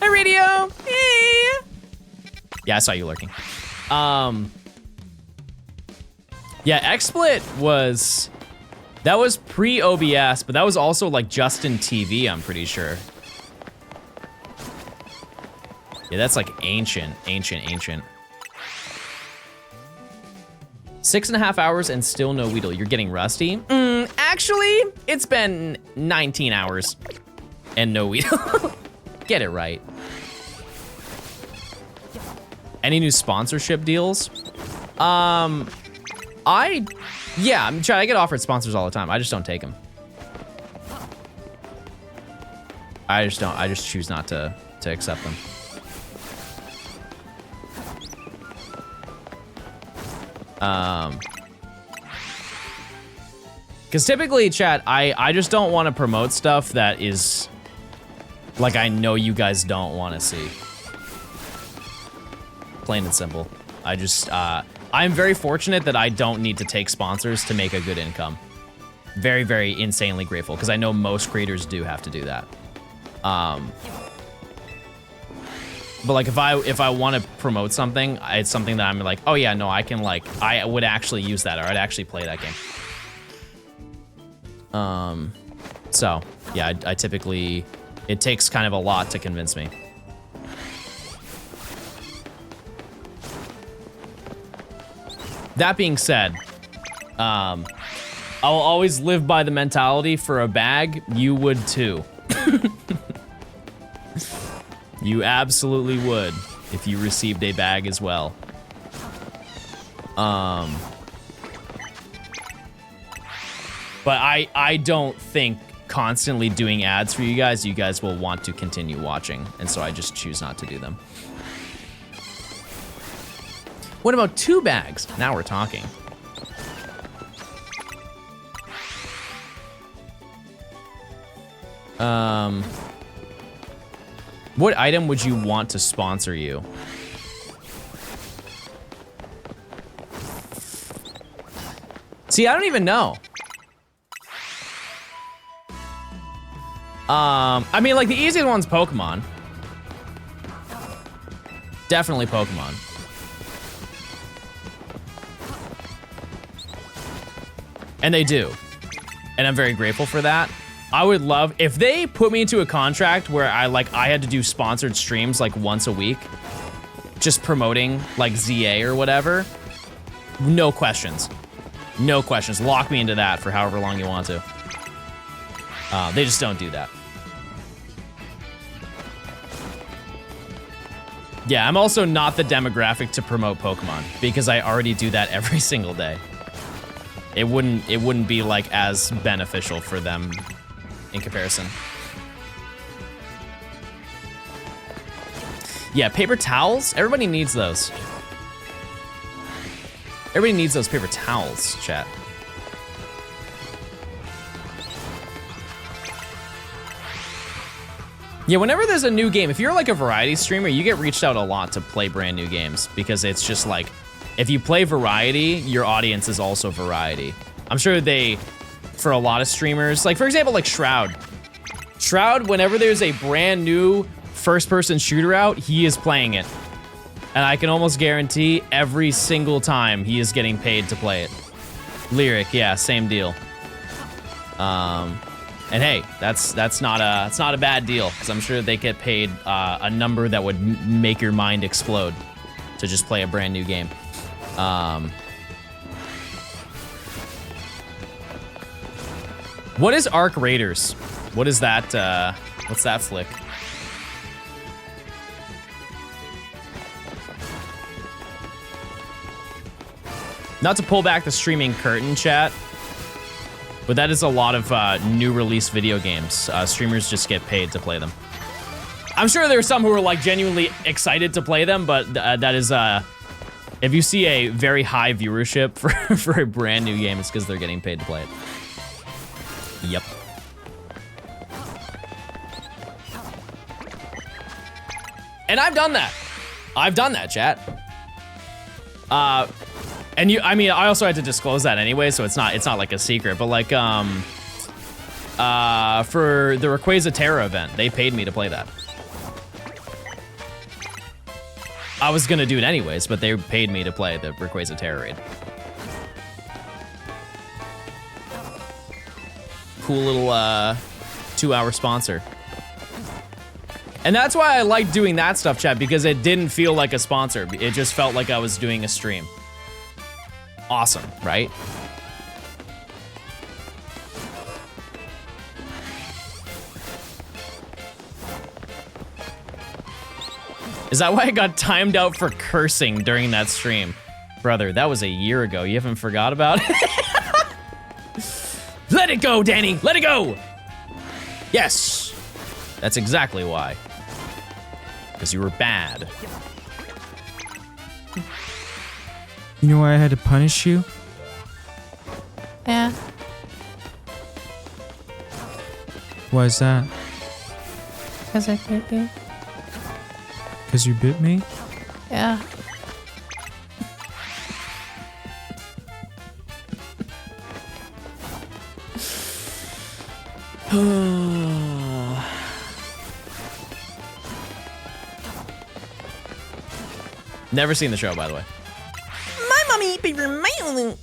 S1: Hi, Radio. Hey. Yeah, I saw you lurking. Yeah, XSplit was... That was pre-OBS, but that was also like Justin TV, I'm pretty sure. Yeah, that's like ancient. 6.5 hours and still no Weedle. You're getting rusty? Actually, it's been 19 hours and no Weedle. Get it right. Any new sponsorship deals? Yeah, I'm trying. I get offered sponsors all the time. I just don't take them. I just don't. I just choose not to accept them. Because typically, chat, I just don't want to promote stuff that is like I know you guys don't want to see. Plain and simple. I just I'm very fortunate that I don't need to take sponsors to make a good income. Very, very insanely grateful, because I know most creators do have to do that. But like if I want to promote something, it's something that I'm like, oh yeah, no, I can like, I would actually use that, or I'd actually play that game. So yeah, I typically, it takes kind of a lot to convince me. That being said, I'll always live by the mentality for a bag. You would too. You absolutely would if you received a bag as well. But I don't think constantly doing ads for you guys will want to continue watching, and so I just choose not to do them. What about 2 bags? Now we're talking. What item would you want to sponsor you? See, I don't even know. I mean, like, the easiest one's Pokemon. Definitely Pokemon. And they do. And I'm very grateful for that. I would love, if they put me into a contract where I had to do sponsored streams like once a week, just promoting like ZA or whatever, no questions. No questions. Lock me into that for however long you want to. They just don't do that. Yeah, I'm also not the demographic to promote Pokemon because I already do that every single day. It wouldn't be like as beneficial for them in comparison. Yeah, paper towels. Everybody needs those. Everybody needs those paper towels, chat. Yeah, whenever there's a new game, if you're like a variety streamer, you get reached out a lot to play brand new games because it's just like, if you play variety, your audience is also variety. I'm sure for a lot of streamers, like for example, like Shroud. Shroud, whenever there's a brand new first-person shooter out, he is playing it. And I can almost guarantee every single time he is getting paid to play it. Lyric, yeah, same deal. And hey, that's not a bad deal, because I'm sure they get paid a number that would make your mind explode to just play a brand new game. What is Arc Raiders? What is that? What's that flick? Not to pull back the streaming curtain, chat, but that is a lot of new release video games. Streamers just get paid to play them. I'm sure there are some who are like genuinely excited to play them, but that is, if you see a very high viewership for a brand new game, it's because they're getting paid to play it. Yep. And I've done that. I've done that, chat. And I mean, I also had to disclose that anyway, so it's not like a secret, but like, for the Rayquaza Terra event, they paid me to play that. I was gonna do it anyways, but they paid me to play the Rayquaza Terra raid. Cool little, 2-hour sponsor. And that's why I like doing that stuff, chat, because it didn't feel like a sponsor. It just felt like I was doing a stream. Awesome, right? Is that why I got timed out for cursing during that stream? Brother, that was a year ago. You haven't forgot about it? Let it go, Danny! Let it go! Yes! That's exactly why. Because you were bad.
S3: You know why I had to punish you?
S11: Yeah.
S3: Why is that?
S11: Because I bit you.
S3: Because you bit me?
S11: Yeah.
S1: Never seen the show, by the way.
S3: My mommy favorite mail.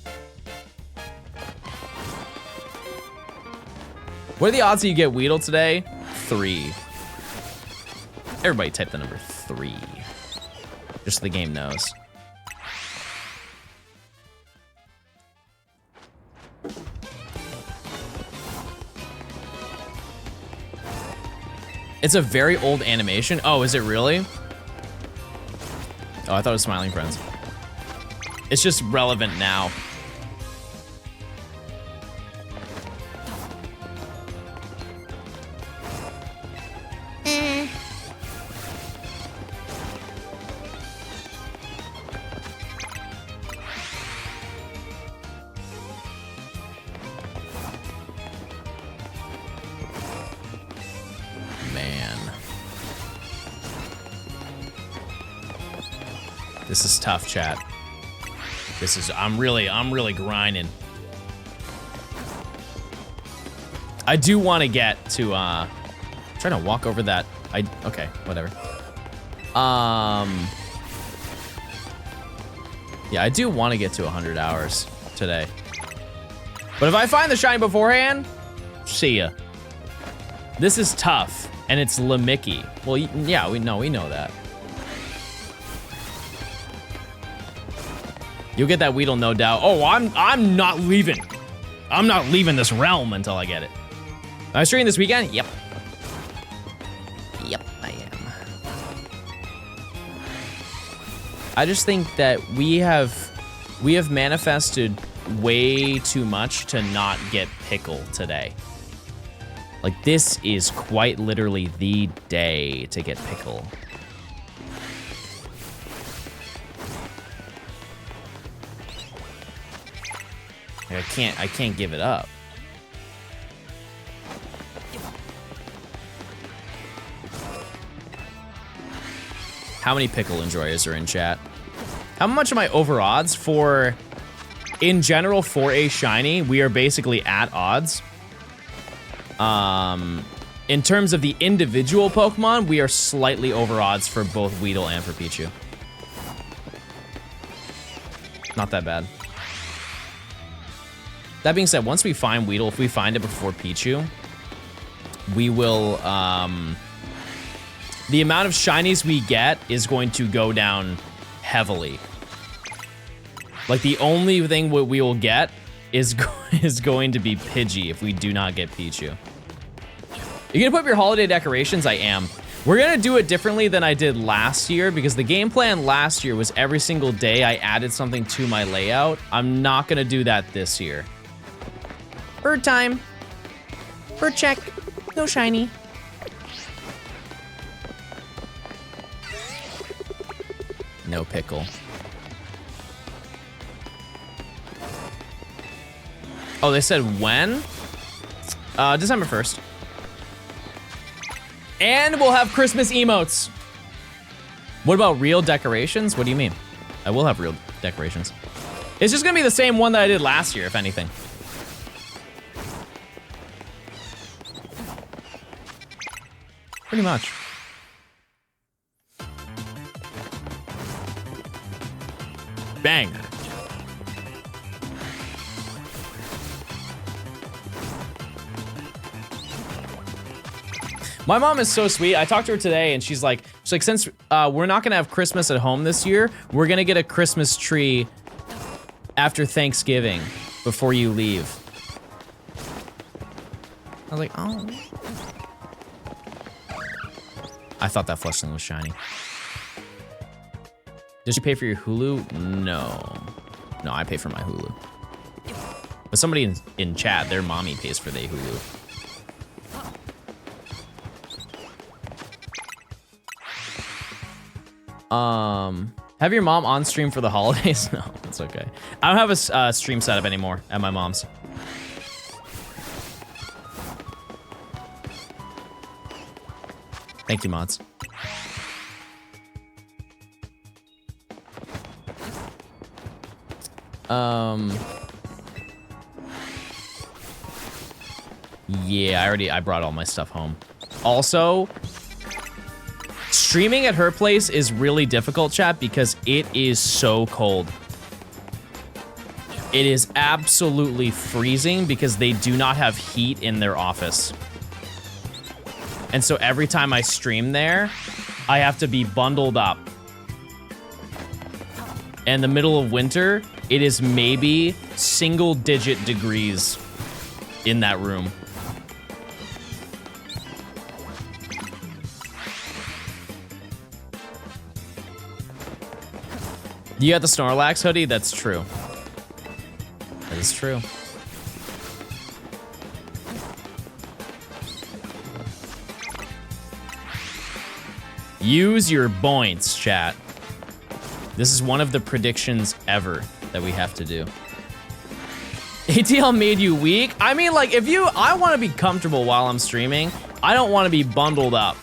S1: What are the odds that you get Weedle today? 3. Everybody type the number 3. Just so the game knows. It's a very old animation. Oh, is it really? Oh, I thought it was Smiling Friends. It's just relevant now. This is tough, chat. This is, I'm really grinding. I do want to get to, trying to walk over that. Okay, whatever. Yeah, I do want to get to 100 hours today. But if I find the shine beforehand, see ya. This is tough, and it's Lamicki. Well, yeah, we know that. You'll get that Weedle, no doubt. Oh, I'm not leaving. I'm not leaving this realm until I get it. Am I streaming this weekend? Yep. Yep, I am. I just think that we have manifested way too much to not get Pickle today. Like, this is quite literally the day to get Pickle. I can't give it up. How many pickle enjoyers are in chat? How much am I over odds for, in general, for a shiny? We are basically at odds. In terms of the individual Pokemon, we are slightly over odds for both Weedle and for Pichu. Not that bad. That being said, once we find Weedle, if we find it before Pichu, we will, the amount of shinies we get is going to go down heavily. Like, the only thing we will get is going to be Pidgey if we do not get Pichu. You gonna put up your holiday decorations? I am. We're gonna do it differently than I did last year because the game plan last year was every single day I added something to my layout. I'm not gonna do that this year.
S3: Bird time. Bird check. No shiny.
S1: No pickle. Oh, they said when? December 1st. And we'll have Christmas emotes. What about real decorations? What do you mean? I will have real decorations. It's just gonna be the same one that I did last year, if anything. Pretty much. Bang. My mom is so sweet. I talked to her today and she's like, since we're not gonna have Christmas at home this year, we're gonna get a Christmas tree after Thanksgiving before you leave. I was like, oh. I thought that Flushling was shiny. Did she pay for your Hulu? No. No, I pay for my Hulu. But somebody in chat, their mommy pays for their Hulu. Have your mom on stream for the holidays? No, it's okay. I don't have a stream setup anymore at my mom's. Thank you, mods. Yeah, I brought all my stuff home. Also, streaming at her place is really difficult, chat, because it is so cold. It is absolutely freezing because they do not have heat in their office. And so every time I stream there, I have to be bundled up. In the middle of winter, it is maybe single-digit degrees in that room. You got the Snorlax hoodie? That's true. That is true. Use your points, chat. This is one of the predictions ever that we have to do. ATL made you weak? I mean, like, I want to be comfortable while I'm streaming. I don't want to be bundled up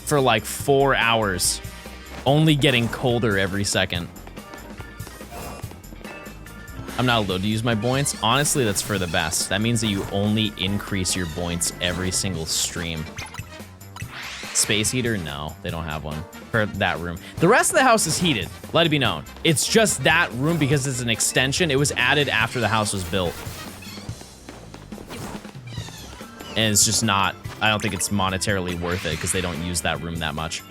S1: for like 4 hours, only getting colder every second. I'm not allowed to use my points. Honestly, that's for the best. That means that you only increase your points every single stream. Space heater? No, they don't have one for that room. The rest of the house is heated, let it be known. It's just that room because it's an extension. It was added after the house was built. And it's just not, I don't think it's monetarily worth it because they don't use that room that much.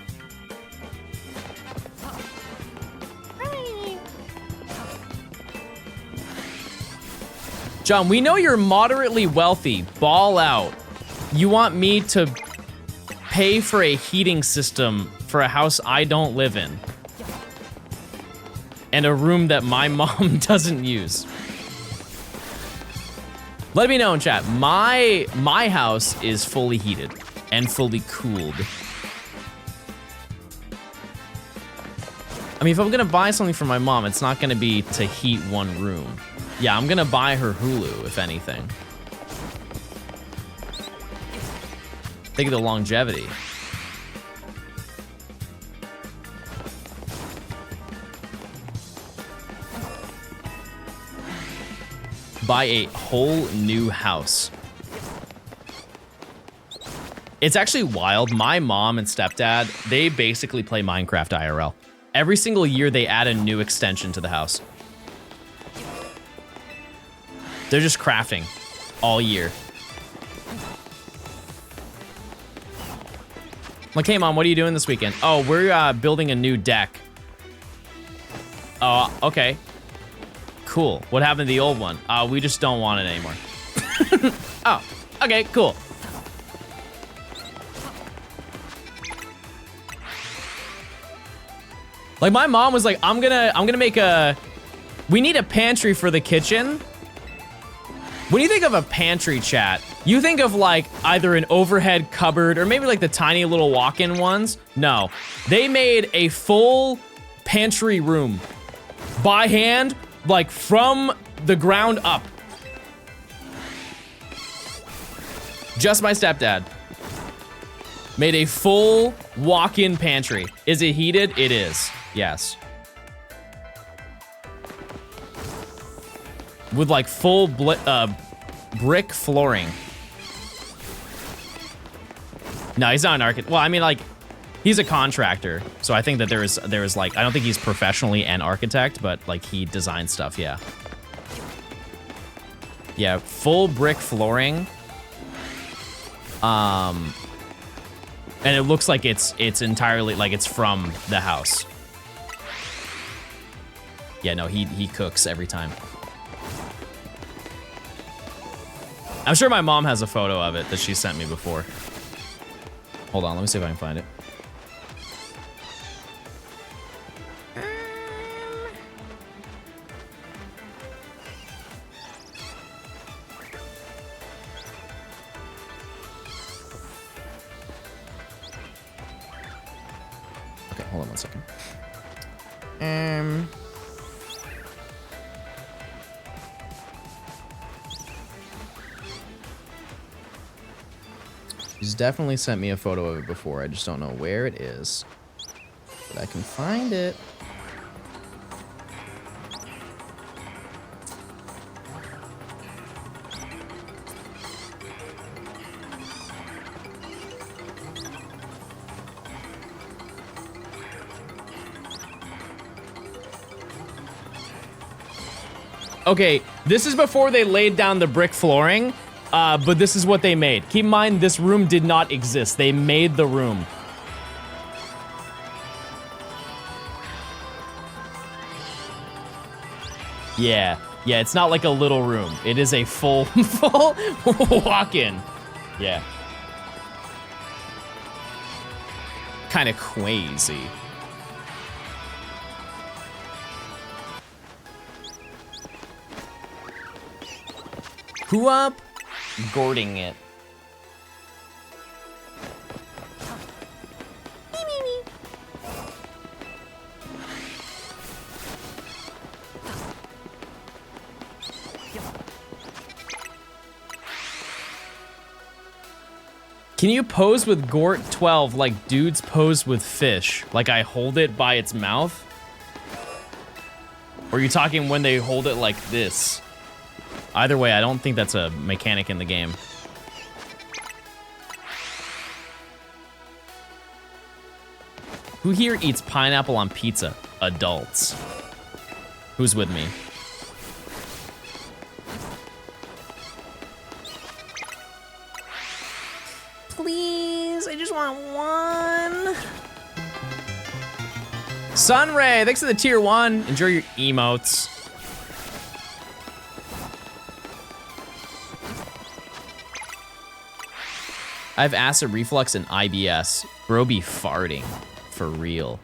S1: John, we know you're moderately wealthy. Ball out. You want me to pay for a heating system for a house I don't live in. And a room that my mom doesn't use. Let me know in chat. My house is fully heated and fully cooled. I mean, if I'm gonna buy something for my mom, it's not gonna be to heat one room. Yeah, I'm gonna buy her Hulu, if anything. Think of the longevity. buy a whole new house. It's actually wild. My mom and stepdad, they basically play Minecraft IRL. Every single year they add a new extension to the house. They're just crafting all year. Like, hey mom, what are you doing this weekend? Oh, we're building a new deck. Oh, okay. Cool. What happened to the old one? We just don't want it anymore. Oh, okay, cool. Like, my mom was like, I'm gonna make we need a pantry for the kitchen. When you think of a pantry, chat, you think of like either an overhead cupboard or maybe like the tiny little walk-in ones. No, they made a full pantry room by hand, like from the ground up. Just my stepdad made a full walk-in pantry. Is it heated? It is, yes. With like full brick flooring. No, he's not an architect. Well, I mean, like, he's a contractor. So I think that there is like, I don't think he's professionally an architect, but like he designs stuff, yeah. Yeah, full brick flooring. And it looks like it's entirely, like it's from the house. Yeah, no, he cooks every time. I'm sure my mom has a photo of it that she sent me before. Hold on, let me see if I can find it. Okay, hold on one second. She's definitely sent me a photo of it before. I just don't know where it is. But I can find it. Okay, this is before they laid down the brick flooring. But this is what they made. Keep in mind, this room did not exist. They made the room. Yeah, it's not like a little room. It is a full walk-in. Yeah. Kind of crazy. Who up? Gorting it. Can you pose with Gort 12 like dudes pose with fish? Like I hold it by its mouth? Or are you talking when they hold it like this? Either way, I don't think that's a mechanic in the game. Who here eats pineapple on pizza? Adults. Who's with me? Please, I just want one. Sunray, thanks for the tier 1. Enjoy your emotes. I have acid reflux and IBS. Bro be farting. For real.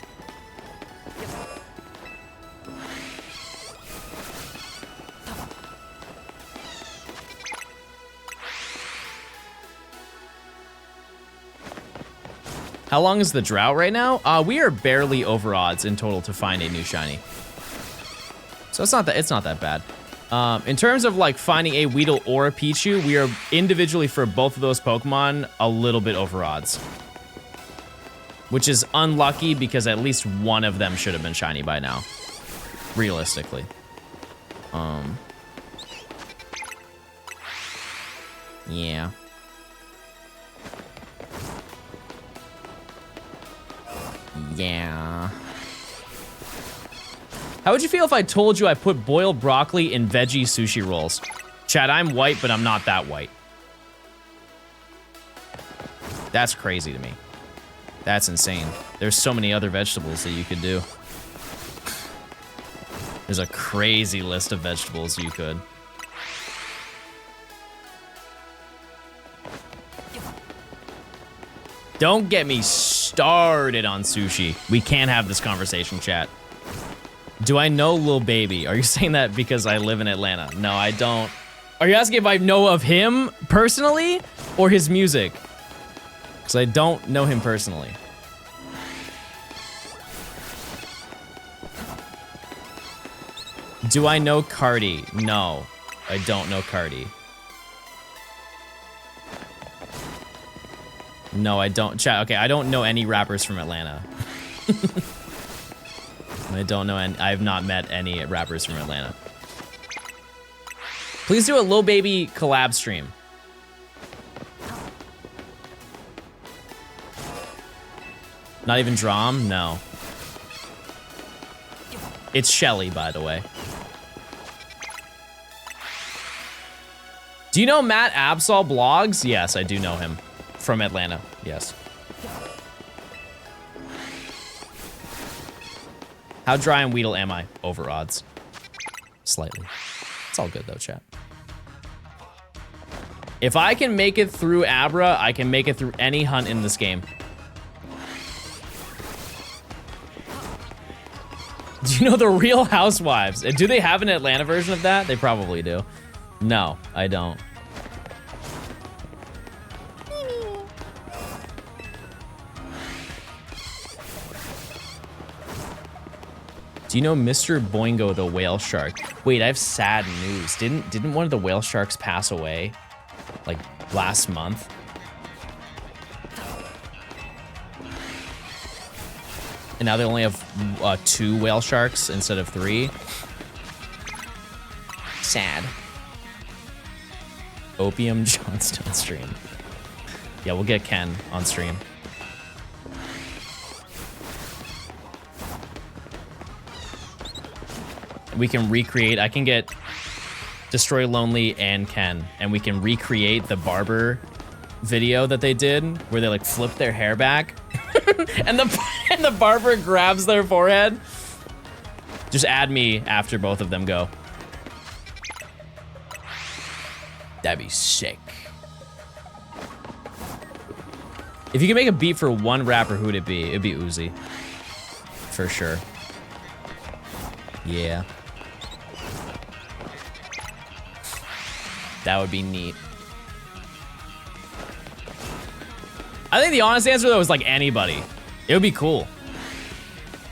S1: How long is the drought right now? We are barely over odds in total to find a new shiny. So it's not that bad. In terms of like finding a Weedle or a Pichu, we are individually for both of those Pokemon a little bit over odds. Which is unlucky because at least one of them should have been shiny by now. Realistically. Yeah. Yeah. How would you feel if I told you I put boiled broccoli in veggie sushi rolls? Chad, I'm white, but I'm not that white. That's crazy to me. That's insane. There's so many other vegetables that you could do. There's a crazy list of vegetables you could. Don't get me started on sushi. We can't have this conversation, chat. Do I know Lil Baby? Are you saying that because I live in Atlanta? No, I don't. Are you asking if I know of him personally or his music? Because I don't know him personally. Do I know Cardi? No, I don't know Cardi. No, I don't. Chat, okay, I don't know any rappers from Atlanta. I don't know any. I have not met any rappers from Atlanta. Please do a Lil Baby collab stream. Not even Drom? No. It's Shelly, by the way. Do you know Matt Absol blogs? Yes, I do know him. From Atlanta, yes. How dry and Weedle am I? Over odds. Slightly. It's all good though, chat. If I can make it through Abra, I can make it through any hunt in this game. Do you know the Real Housewives? Do they have an Atlanta version of that? They probably do. No, I don't. Do you know Mr. Boingo the whale shark? Wait, I have sad news. Didn't one of the whale sharks pass away like last month? And now they only have 2 whale sharks instead of 3. Sad. Opium Johnstone stream. Yeah, we'll get Ken on stream. We can recreate, I can get Destroy Lonely and Ken, and we can recreate the barber video that they did where they like flip their hair back and the barber grabs their forehead. Just add me after both of them go. That'd be sick. If you could make a beat for one rapper, who would it be? It'd be Uzi. For sure. Yeah. That would be neat. I think the honest answer though is like anybody. It would be cool.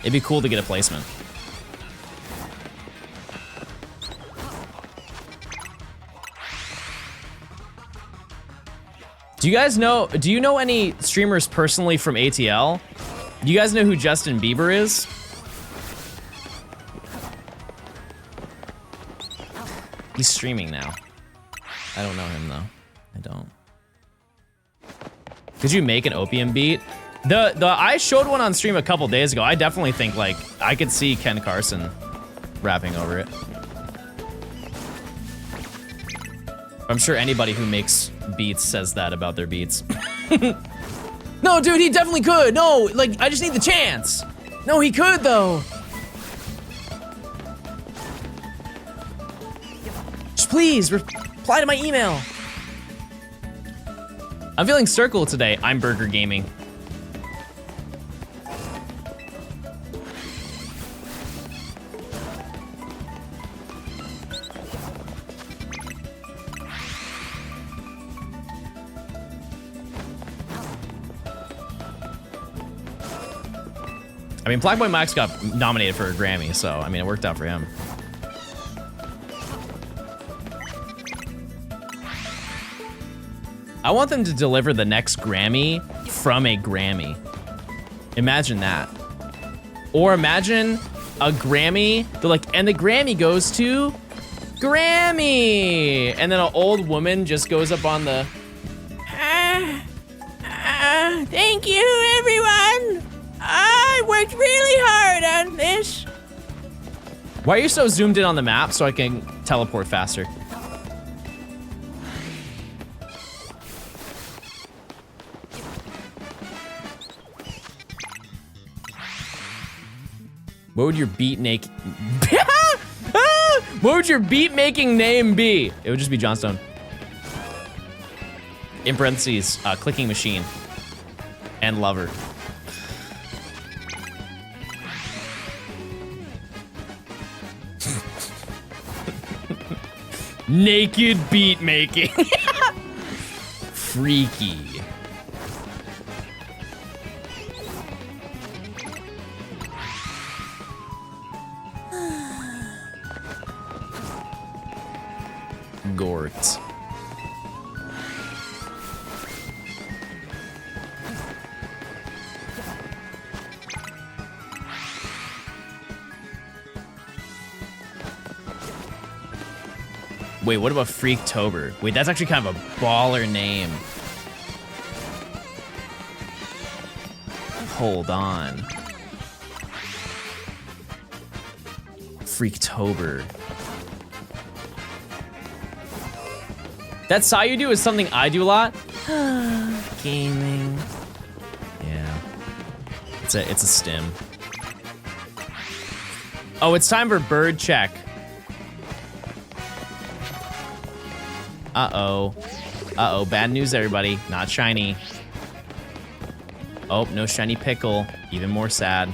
S1: It'd be cool to get a placement. Do you know any streamers personally from ATL? Do you guys know who Justin Bieber is? He's streaming now. I don't know him though. I don't. Could you make an opium beat? I showed one on stream a couple days ago. I definitely think like I could see Ken Carson rapping over it. I'm sure anybody who makes beats says that about their beats. No, dude, he definitely could. No, like I just need the chance. No, he could though. Just please reply to my email. I'm feeling Circle today. I'm Burger Gaming. I mean, Black Boy Max got nominated for a Grammy, so I mean, it worked out for him. I want them to deliver the next Grammy from a Grammy. Imagine that. Or imagine a Grammy, they're like, and the Grammy goes to Grammy! And then an old woman just goes up on the...
S3: Thank you, everyone. I worked really hard on this.
S1: Why are you so zoomed in on the map so I can teleport faster? What would your beat make? What would your beat making name be? It would just be Johnstone. In parentheses, clicking machine and lover. Naked beat making. Freaky. Gorts. Wait, what about Freaktober? Wait, that's actually kind of a baller name. Hold on. Freaktober. That Sayudu is something I do a lot. Gaming. Yeah. It's a stim. Oh, it's time for bird check. Uh-oh. Uh-oh, bad news, everybody. Not shiny. Oh, no shiny pickle. Even more sad.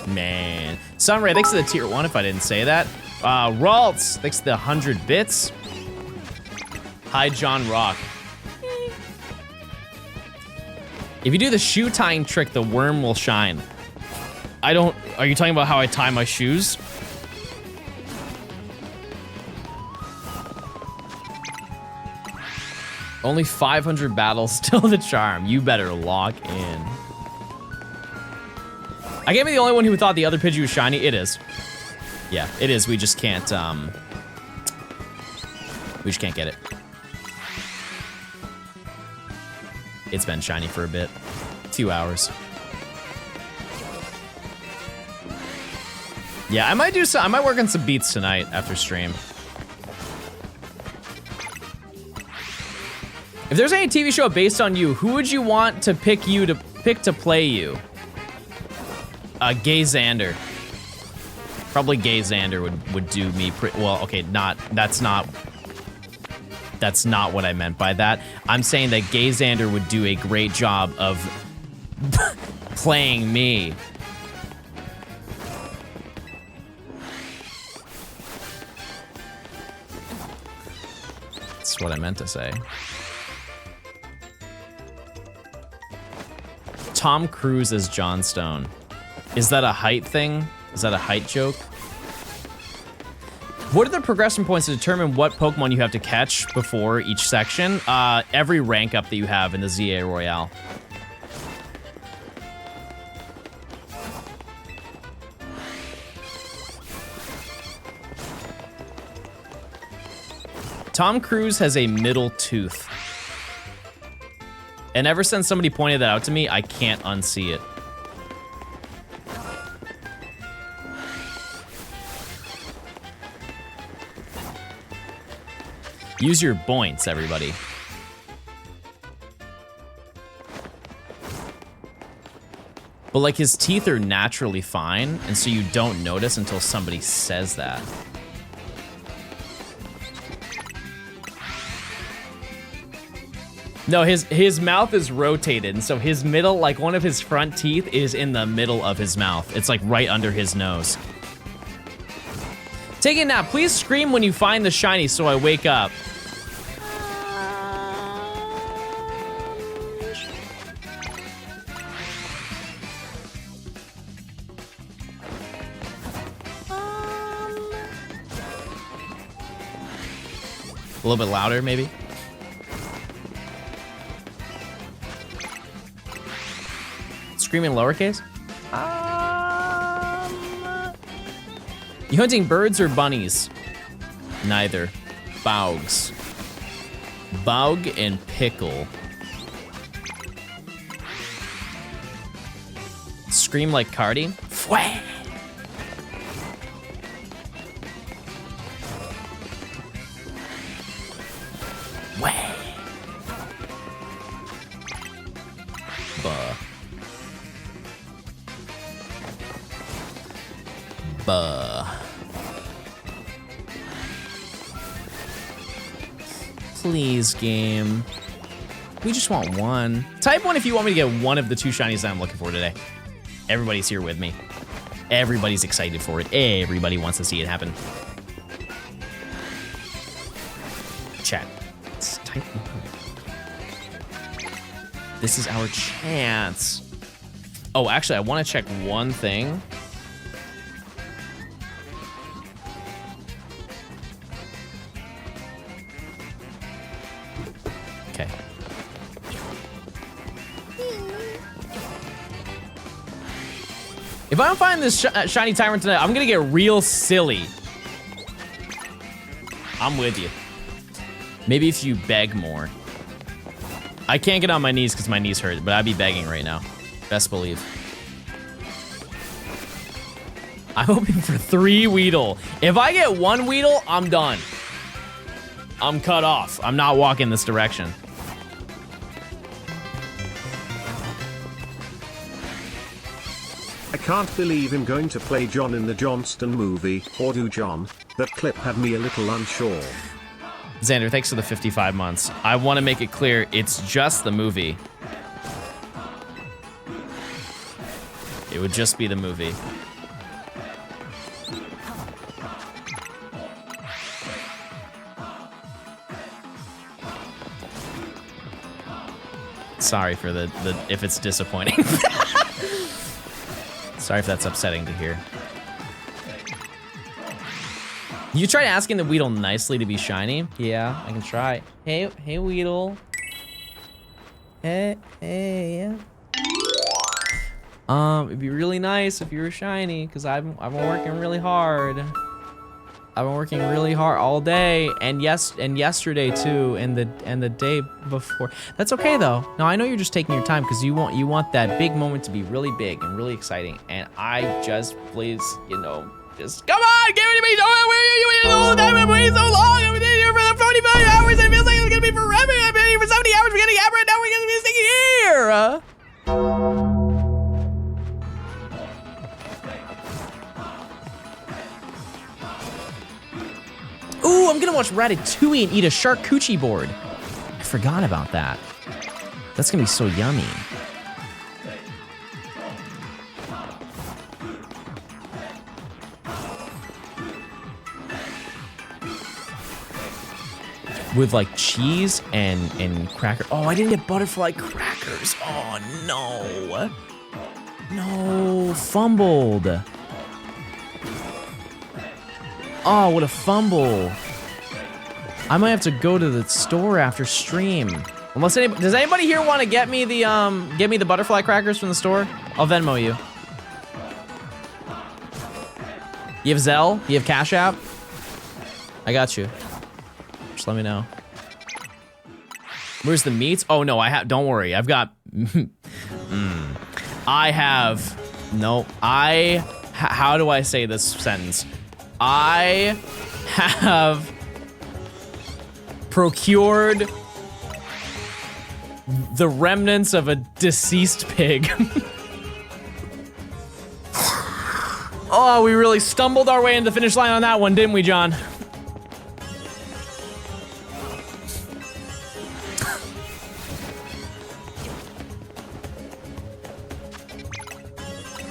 S1: Man. Sunray, thanks to the tier 1 if I didn't say that. Rants, thanks to the 100 bits. Hi, John Rock. If you do the shoe tying trick, the worm will shine. Are you talking about how I tie my shoes? Only 500 battles, still the charm. You better lock in. I can't be the only one who thought the other Pichu was shiny. It is. Yeah, it is. We just can't, we just can't get it. It's been shiny for a bit. A few hours. Yeah, I might work on some beats tonight after stream. If there's any TV show based on you, who would you want to pick to play you? Gay Xander. Probably Gay Xander would do me well. Okay, that's not what I meant by that. I'm saying that Gay Xander would do a great job of playing me. That's what I meant to say. Tom Cruise as Johnstone. Is that a height thing? Is that a height joke? What are the progression points to determine what Pokemon you have to catch before each section? Every rank up that you have in the ZA Royale. Tom Cruise has a middle tooth. And ever since somebody pointed that out to me, I can't unsee it. Use your points, everybody. But like his teeth are naturally fine, and so you don't notice until somebody says that. No, his mouth is rotated, and so his middle, like one of his front teeth is in the middle of his mouth. It's like right under his nose. Take a nap. Please scream when you find the shiny so I wake up. A little bit louder, maybe. Screaming lowercase? You hunting birds or bunnies? Neither. Baugs. Baug and Pickle. Scream like Cardi. Fwah! Wah! Buh. Buh. Please, game. We just want one. Type 1 if you want me to get one of the 2 shinies that I'm looking for today. Everybody's here with me. Everybody's excited for it. Everybody wants to see it happen. Chat. Let's type 1. This is our chance. Oh, actually, I want to check one thing. Okay. If I don't find this shiny tyrant tonight, I'm gonna get real silly. I'm with you. Maybe if you beg more. I can't get on my knees because my knees hurt, but I'd be begging right now. Best believe. I'm hoping for 3 Weedle. If I get 1 Weedle, I'm done. I'm cut off. I'm not walking this direction.
S2: I can't believe I'm going to play John in the Johnstone movie, or do John. That clip had me a little unsure.
S1: Xander, thanks for the 55 months. I want to make it clear, it's just the movie. It would just be the movie. Sorry for the if it's disappointing. Sorry if that's upsetting to hear. You tried asking the Weedle nicely to be shiny? Yeah, I can try. Hey, Weedle. Hey. It'd be really nice if you were shiny, because I've been working really hard. I've been working really hard all day, and yesterday too, and the day before. That's okay though. No, I know you're just taking your time because you want that big moment to be really big and really exciting. And I just please, just come on, give it to me. Where are you? All the time I'm waiting so long. I've been here for 45 hours. It feels like it's gonna be forever. I've been here for 70 hours. We're getting average. Now we're gonna be sticking here. Ooh, I'm gonna watch Ratatouille and eat a charcuterie board. I forgot about that. That's gonna be so yummy. With like cheese and cracker. Oh, I didn't get butterfly crackers. Oh no. No, fumbled. Oh, what a fumble. I might have to go to the store after stream. Unless anybody, does anybody here want to get me the butterfly crackers from the store? I'll Venmo you. You have Zelle? You have Cash App? I got you. Just let me know. Where's the meats? Oh no, don't worry. I've got, how do I say this sentence? I have procured the remnants of a deceased pig. Oh, we really stumbled our way into the finish line on that one, didn't we, John?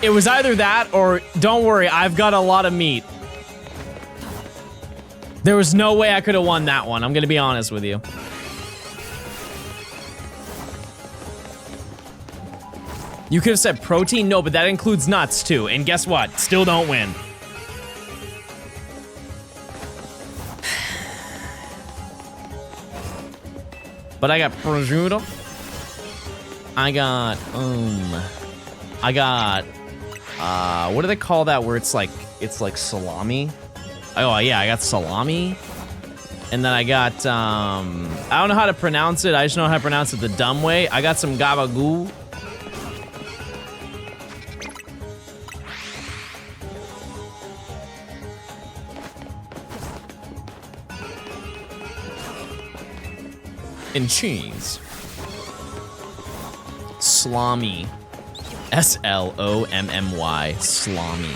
S1: It was either that or, don't worry, I've got a lot of meat. There was no way I could have won that one. I'm gonna be honest with you. You could have said protein? No, but that includes nuts too. And guess what? Still don't win. But I got prosciutto. I got, what do they call that where it's like salami? Oh yeah, I got salami. And then I got, I don't know how to pronounce it. I just know how to pronounce it the dumb way. I got some gabagoo. And cheese. Salami. S-L-O-M-M-Y. Salami.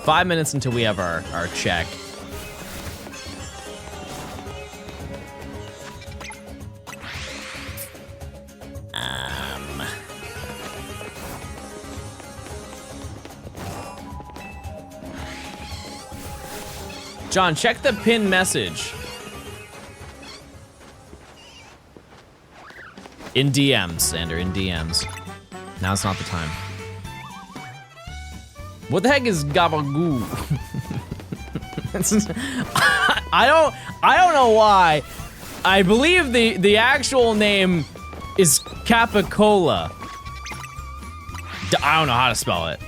S1: Five minutes until we have our check. John, check the pin message. In DMs, Sander, in DMs. Now's not the time. What the heck is gabagoo? I don't know why. I believe the actual name is Capicola. I don't know how to spell it.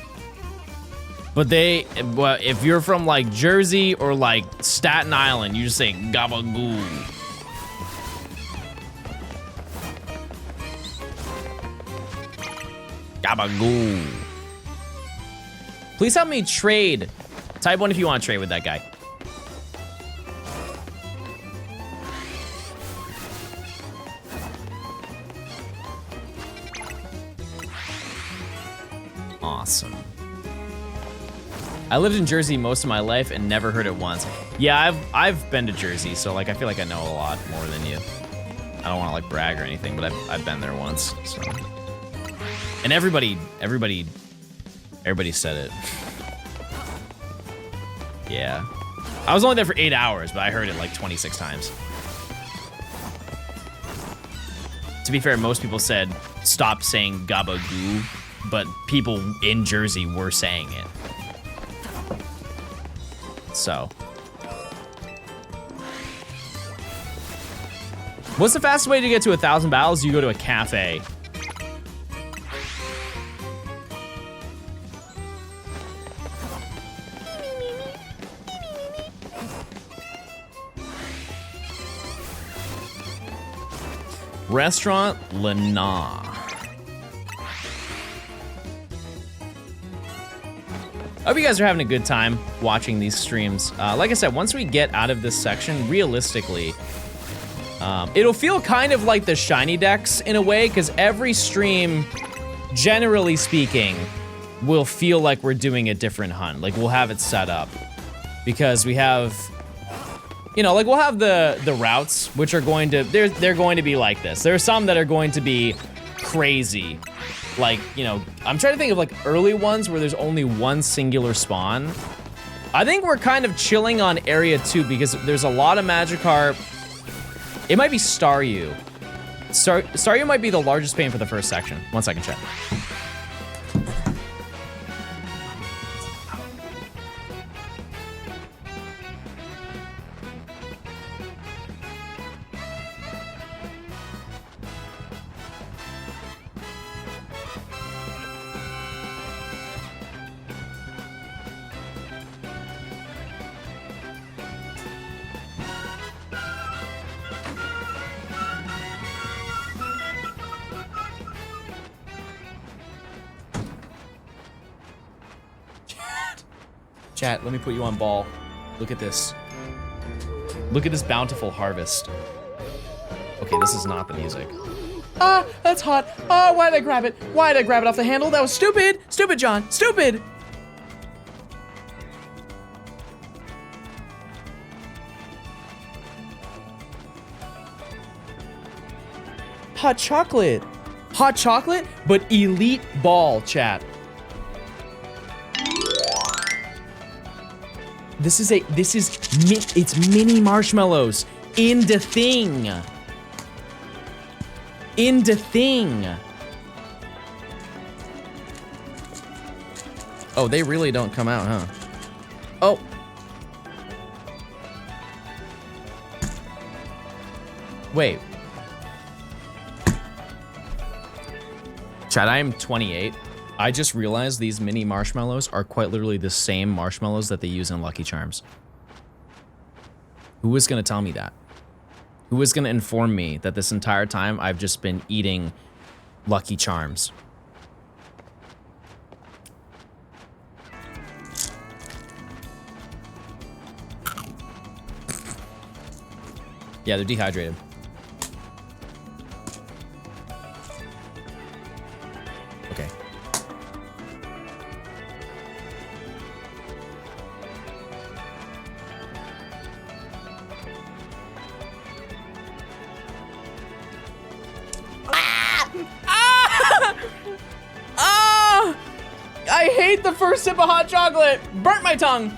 S1: But if you're from like Jersey or like Staten Island, you just say gabagoo. Gabagoo. Please help me trade. Type 1 if you want to trade with that guy. Awesome. I lived in Jersey most of my life and never heard it once. Yeah, I've been to Jersey, so like I feel like I know a lot more than you. I don't want to like brag or anything, but I've been there once. So. And everybody said it. Yeah. I was only there for 8 hours, but I heard it like 26 times. To be fair, most people said stop saying gabagoo, but people in Jersey were saying it. So. What's the fastest way to get to 1,000 battles? You go to a cafe. Restaurant Lana. I hope you guys are having a good time watching these streams. Like I said, once we get out of this section, realistically, it'll feel kind of like the shiny decks in a way, because every stream, generally speaking, will feel like we're doing a different hunt. Like we'll have it set up because we have, you know, like we'll have the routes, which are going to, they're going to be like this. There are some that are going to be crazy. Like, you know, I'm trying to think of like early ones where there's only one singular spawn. I think we're kind of chilling on area 2 because there's a lot of Magikarp. It might be Staryu. Staryu might be the largest pain for the first section. 1 second, chat. Chat, let me put you on ball. Look at this. Look at this bountiful harvest. Okay, this is not the music.
S3: Ah, that's hot. Ah, why did I grab it? Why did I grab it off the handle? That was stupid. Stupid, John. Stupid. Hot chocolate. Hot chocolate, but elite ball, chat. It's mini marshmallows in the thing. In the thing.
S1: Oh, they really don't come out, huh? Oh. Wait. Chat, I am 28. I just realized these mini marshmallows are quite literally the same marshmallows that they use in Lucky Charms. Who was gonna tell me that? Who was gonna inform me that this entire time I've just been eating Lucky Charms? Yeah, they're dehydrated. Okay. I hate the first sip of hot chocolate. Burnt my tongue.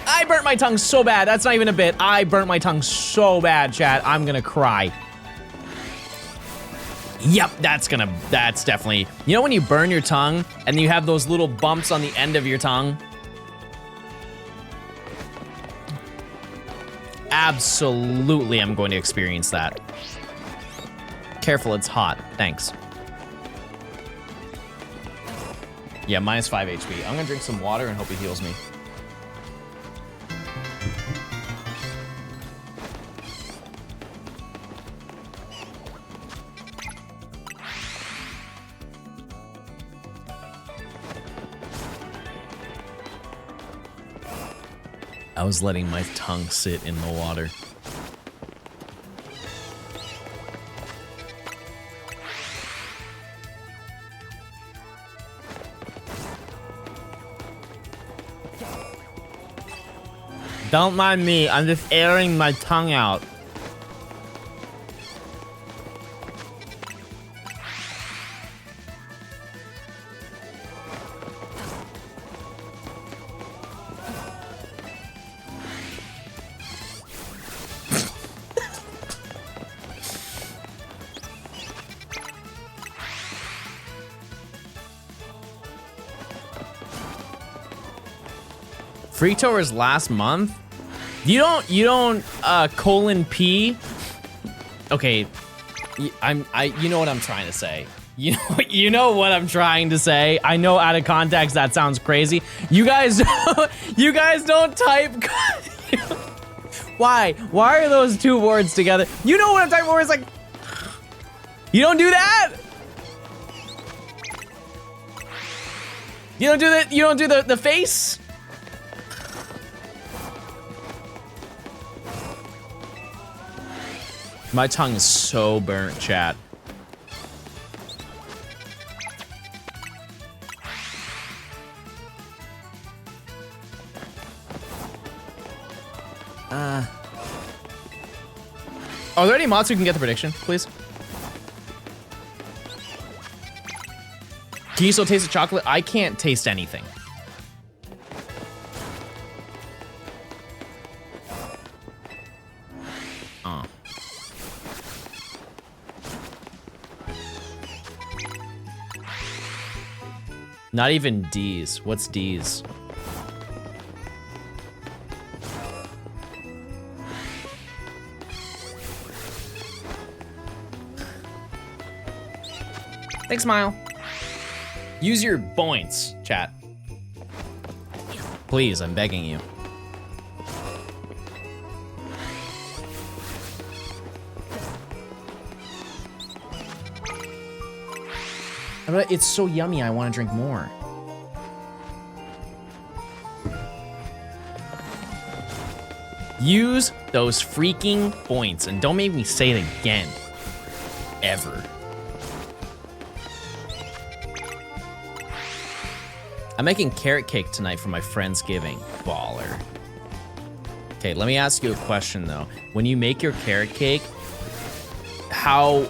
S1: I burnt my tongue so bad. That's not even a bit. I burnt my tongue so bad, chat. I'm gonna cry. Yep, that's definitely. You know when you burn your tongue and you have those little bumps on the end of your tongue? Absolutely, I'm going to experience that. Careful, it's hot. Thanks. Yeah, minus 5 HP. I'm gonna drink some water and hope he heals me. I was letting my tongue sit in the water. Don't mind me, I'm just airing my tongue out. Free tours last month? You don't colon P? Okay, you know what I'm trying to say. You know what I'm trying to say. I know out of context that sounds crazy. You guys don't type. Why? Why are those two words together? You know what I'm typing for? It's like, you don't do that. You don't do that. You don't do the face. My tongue is so burnt, chat. Are there any mods who can get the prediction, please? Can you still taste the chocolate? I can't taste anything. Not even D's. What's D's? Thanks, Smile. Use your points, chat. Please, I'm begging you. But it's so yummy, I want to drink more. Use those freaking points and don't make me say it again. Ever. I'm making carrot cake tonight for my Friendsgiving. Baller. Okay, let me ask you a question though. When you make your carrot cake, how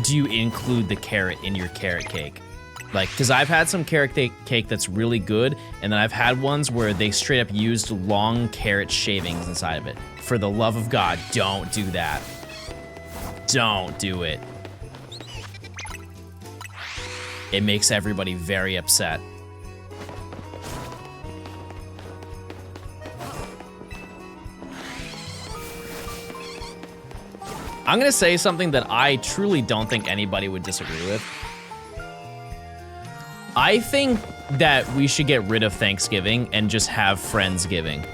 S1: do you include the carrot in your carrot cake? Like, because I've had some carrot cake that's really good, and then I've had ones where they straight up used long carrot shavings inside of it. For the love of God, don't do that. Don't do it. It makes everybody very upset. I'm gonna say something that I truly don't think anybody would disagree with. I think that we should get rid of Thanksgiving and just have Friendsgiving.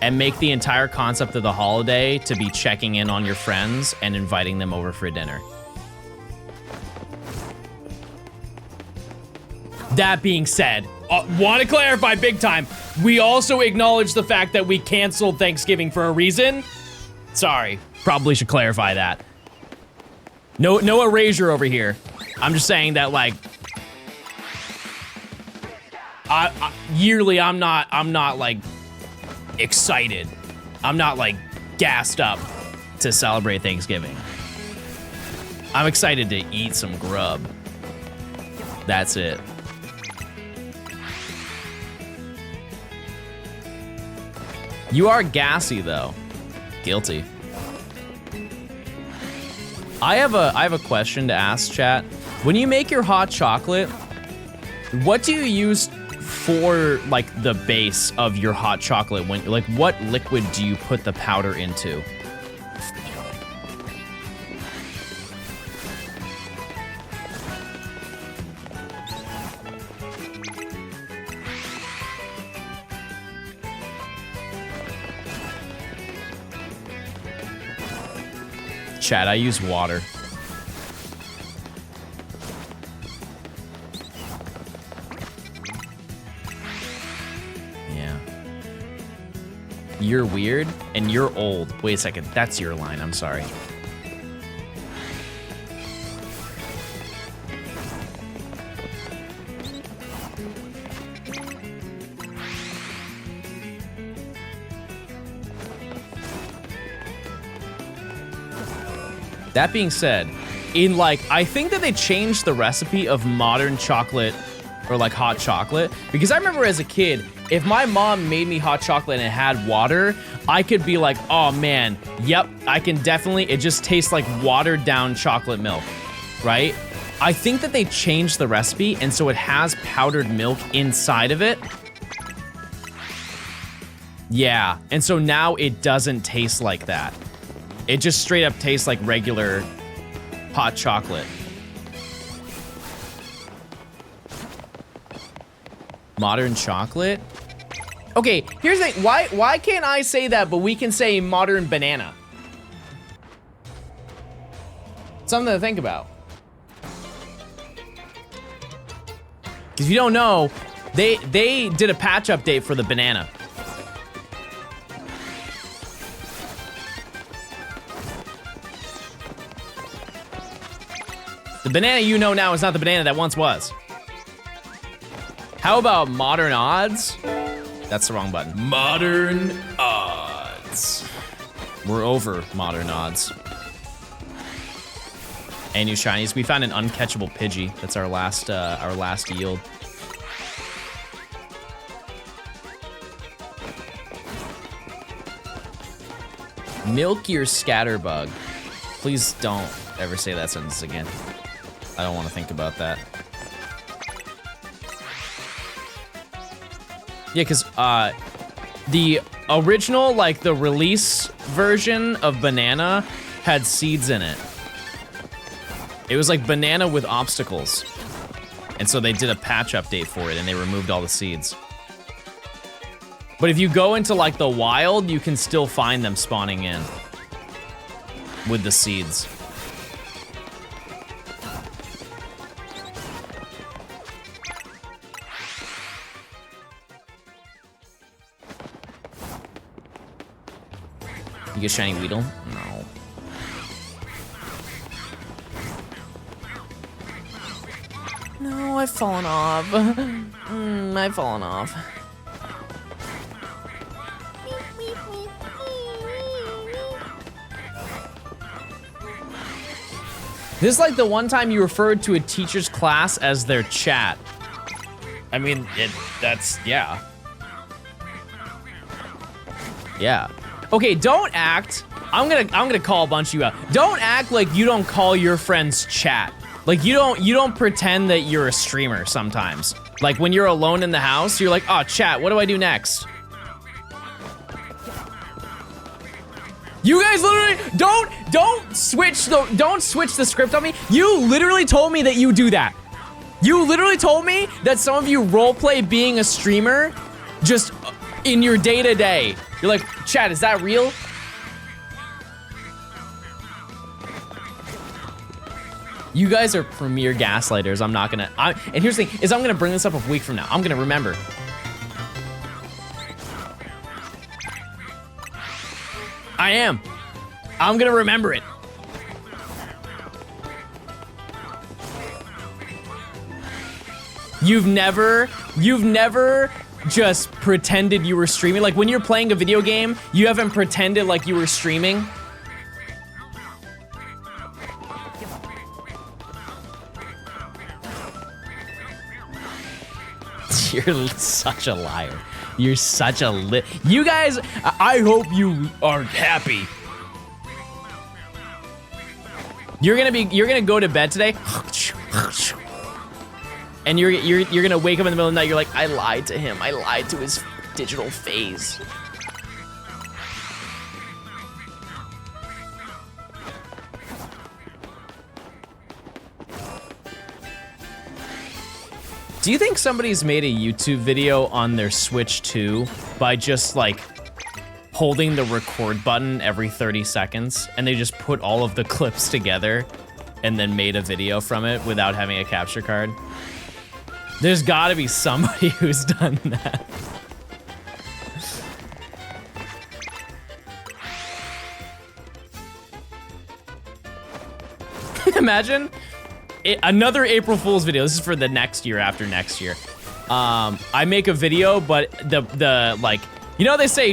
S1: And make the entire concept of the holiday to be checking in on your friends and inviting them over for dinner. That being said, want to clarify big time, we also acknowledge the fact that we canceled Thanksgiving for a reason. Sorry, probably should clarify that. No erasure over here. I'm just saying that, like, yearly, I'm not like excited. I'm not like gassed up to celebrate Thanksgiving. I'm excited to eat some grub. That's it. You are gassy though. Guilty. I have a question to ask, chat. When you make your hot chocolate, what do you use for like the base of your hot chocolate? When, like, what liquid do you put the powder into? Chat, I use water. Yeah. You're weird and you're old. Wait a second, that's your line, I'm sorry. That being said, in like, I think that they changed the recipe of modern chocolate or like hot chocolate, because I remember as a kid, if my mom made me hot chocolate and it had water, I could be like, oh man, yep, I can definitely, it just tastes like watered down chocolate milk, right? I think that they changed the recipe and so it has powdered milk inside of it. Yeah, and so now it doesn't taste like that. It just straight up tastes like regular hot chocolate. Modern chocolate? Okay, here's the thing. Why can't I say that, but we can say modern banana? Something to think about. Because if you don't know, they did a patch update for the banana. The banana you know now is not the banana that once was. How about modern odds? That's the wrong button. Modern odds. We're over modern odds. And new shinies. We found an uncatchable Pidgey. That's our last yield. Milk your scatterbug. Please don't ever say that sentence again. I don't want to think about that. Yeah, because the original, like the release version of banana had seeds in it. It was like banana with obstacles. And so they did a patch update for it and they removed all the seeds. But if you go into like the wild, you can still find them spawning in with the seeds. You get shiny Weedle? No. No, I've fallen off. I've fallen off. This is like the one time you referred to a teacher's class as their chat. I mean, that's, yeah. Yeah. Okay, don't act. I'm gonna call a bunch of you out. Don't act like you don't call your friends chat. Like you don't pretend that you're a streamer sometimes. Like when you're alone in the house, you're like, oh, chat, what do I do next? You guys literally don't switch the script on me. You literally told me that you do that. You literally told me that some of you roleplay being a streamer just in your day-to-day. You're like, chat, is that real? You guys are premier gaslighters. I'm not gonna, and here's the thing, is I'm gonna bring this up a week from now. I'm gonna remember. I am. I'm gonna remember it. You've never just pretended you were streaming. Like when you're playing a video game, you haven't pretended like you were streaming. You're such a liar. You're such a you guys, I hope you are happy. You're gonna go to bed today, and you're gonna wake up in the middle of the night. You're like, I lied to him. I lied to his digital face. Do you think somebody's made a YouTube video on their Switch 2 by just like holding the record button every 30 seconds and they just put all of the clips together and then made a video from it without having a capture card? There's gotta be somebody who's done that. Imagine another April Fool's video. This is for the next year after next year. I make a video, but the like, you know, they say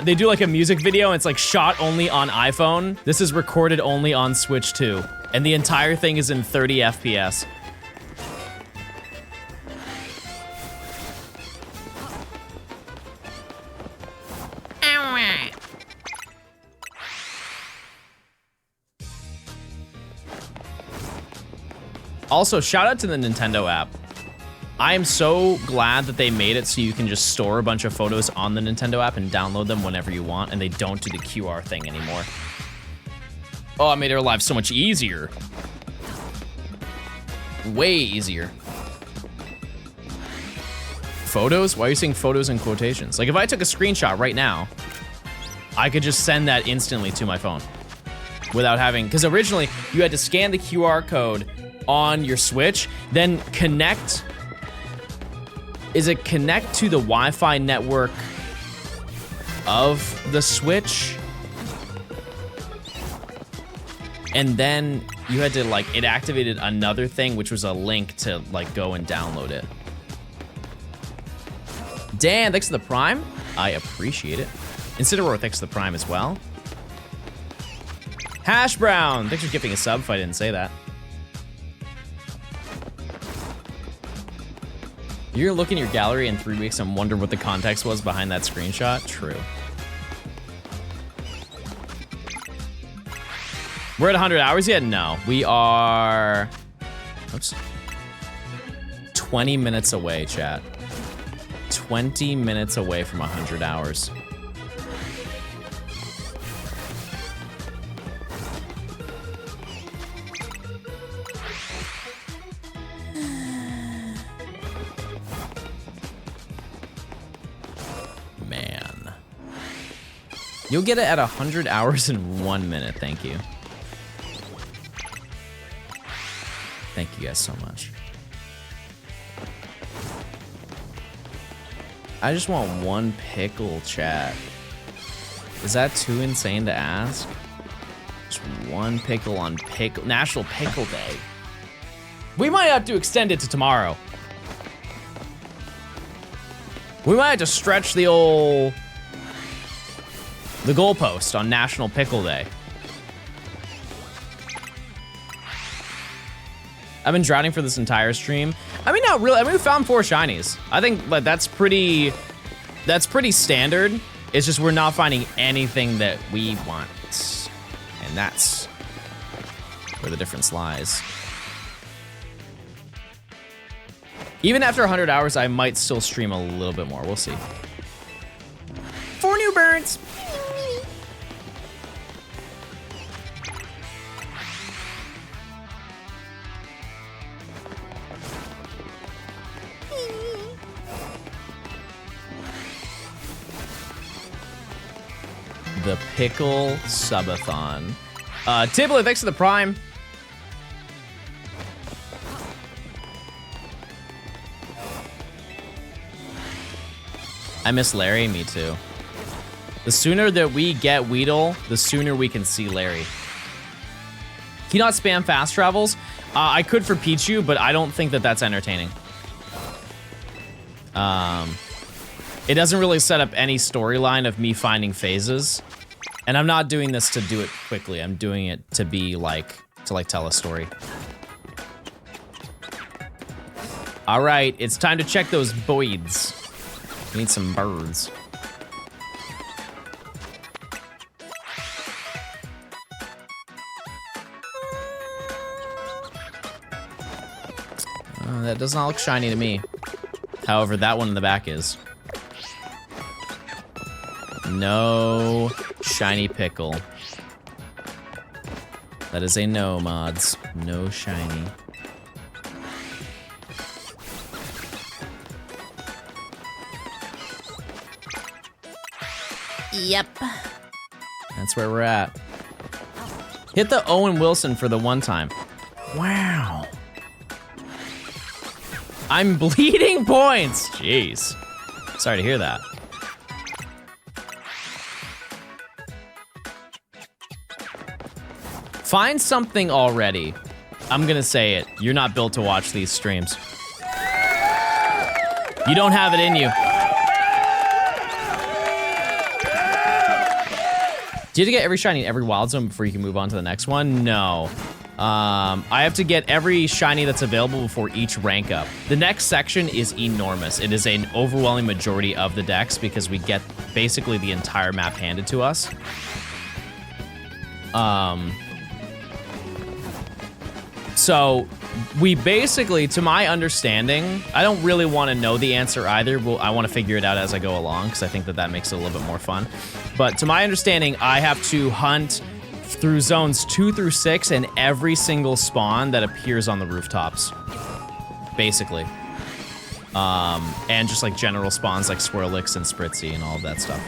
S1: they do like a music video and it's like shot only on iPhone. This is recorded only on Switch 2. And the entire thing is in 30 FPS. Also, shout out to the Nintendo app. I am so glad that they made it so you can just store a bunch of photos on the Nintendo app and download them whenever you want, and they don't do the QR thing anymore. Oh, it made our lives so much easier. Way easier. Photos? Why are you saying photos in quotations? Like if I took a screenshot right now, I could just send that instantly to my phone without having, because originally you had to scan the QR code on your Switch, then connect. Is it connect to the Wi-Fi network of the Switch? And then you had to like, it activated another thing, which was a link to like go and download it. Dan, thanks to the Prime. I appreciate it. Incineroar, thanks to the Prime as well. Hash Brown, thanks for gifting a sub if I didn't say that. You're gonna look in your gallery in 3 weeks and wonder what the context was behind that screenshot? True. We're at 100 hours yet? No, we are, oops, 20 minutes away, chat. 20 minutes away from 100 hours. Man. You'll get it at 100 hours in 1 minute, thank you. Thank you guys so much. I just want one pickle, chat. Is that too insane to ask? Just one pickle on National Pickle Day. We might have to extend it to tomorrow. We might have to stretch the goalpost on National Pickle Day. I've been drowning for this entire stream. I mean, not really. I mean, we found 4 shinies. I think like, that's pretty standard. It's just we're not finding anything that we want. And that's where the difference lies. Even after 100 hours, I might still stream a little bit more. We'll see. 4 new birds. the Pickle Subathon. Tibble, thanks for the Prime. I miss Larry, me too. The sooner that we get Weedle, the sooner we can see Larry. Can you not spam fast travels? I could for Pichu, but I don't think that that's entertaining. It doesn't really set up any storyline of me finding phases. And I'm not doing this to do it quickly. I'm doing it to be like, to tell a story. All right, it's time to check those boids. We need some birds. That does not look shiny to me. However, that one in the back is. No shiny pickle. That is a no, mods. No shiny.
S11: Yep.
S1: That's where we're at. Hit the Owen Wilson for the one time. Wow. I'm bleeding points. Jeez. Sorry to hear that. Find something already. I'm gonna say it. You're not built to watch these streams. You don't have it in you. Do you have to get every shiny in every wild zone before you can move on to the next one? No. I have to get every shiny that's available before each rank up. The next section is enormous. It is an overwhelming majority of the decks because we get basically the entire map handed to us. So we basically, to my understanding, I don't really want to know the answer either. I want to figure it out as I go along because I think that makes it a little bit more fun. But to my understanding, I have to hunt through zones 2 through 6 and every single spawn that appears on the rooftops, basically. And just like general spawns like Swirlix and Spritzy and all of that stuff.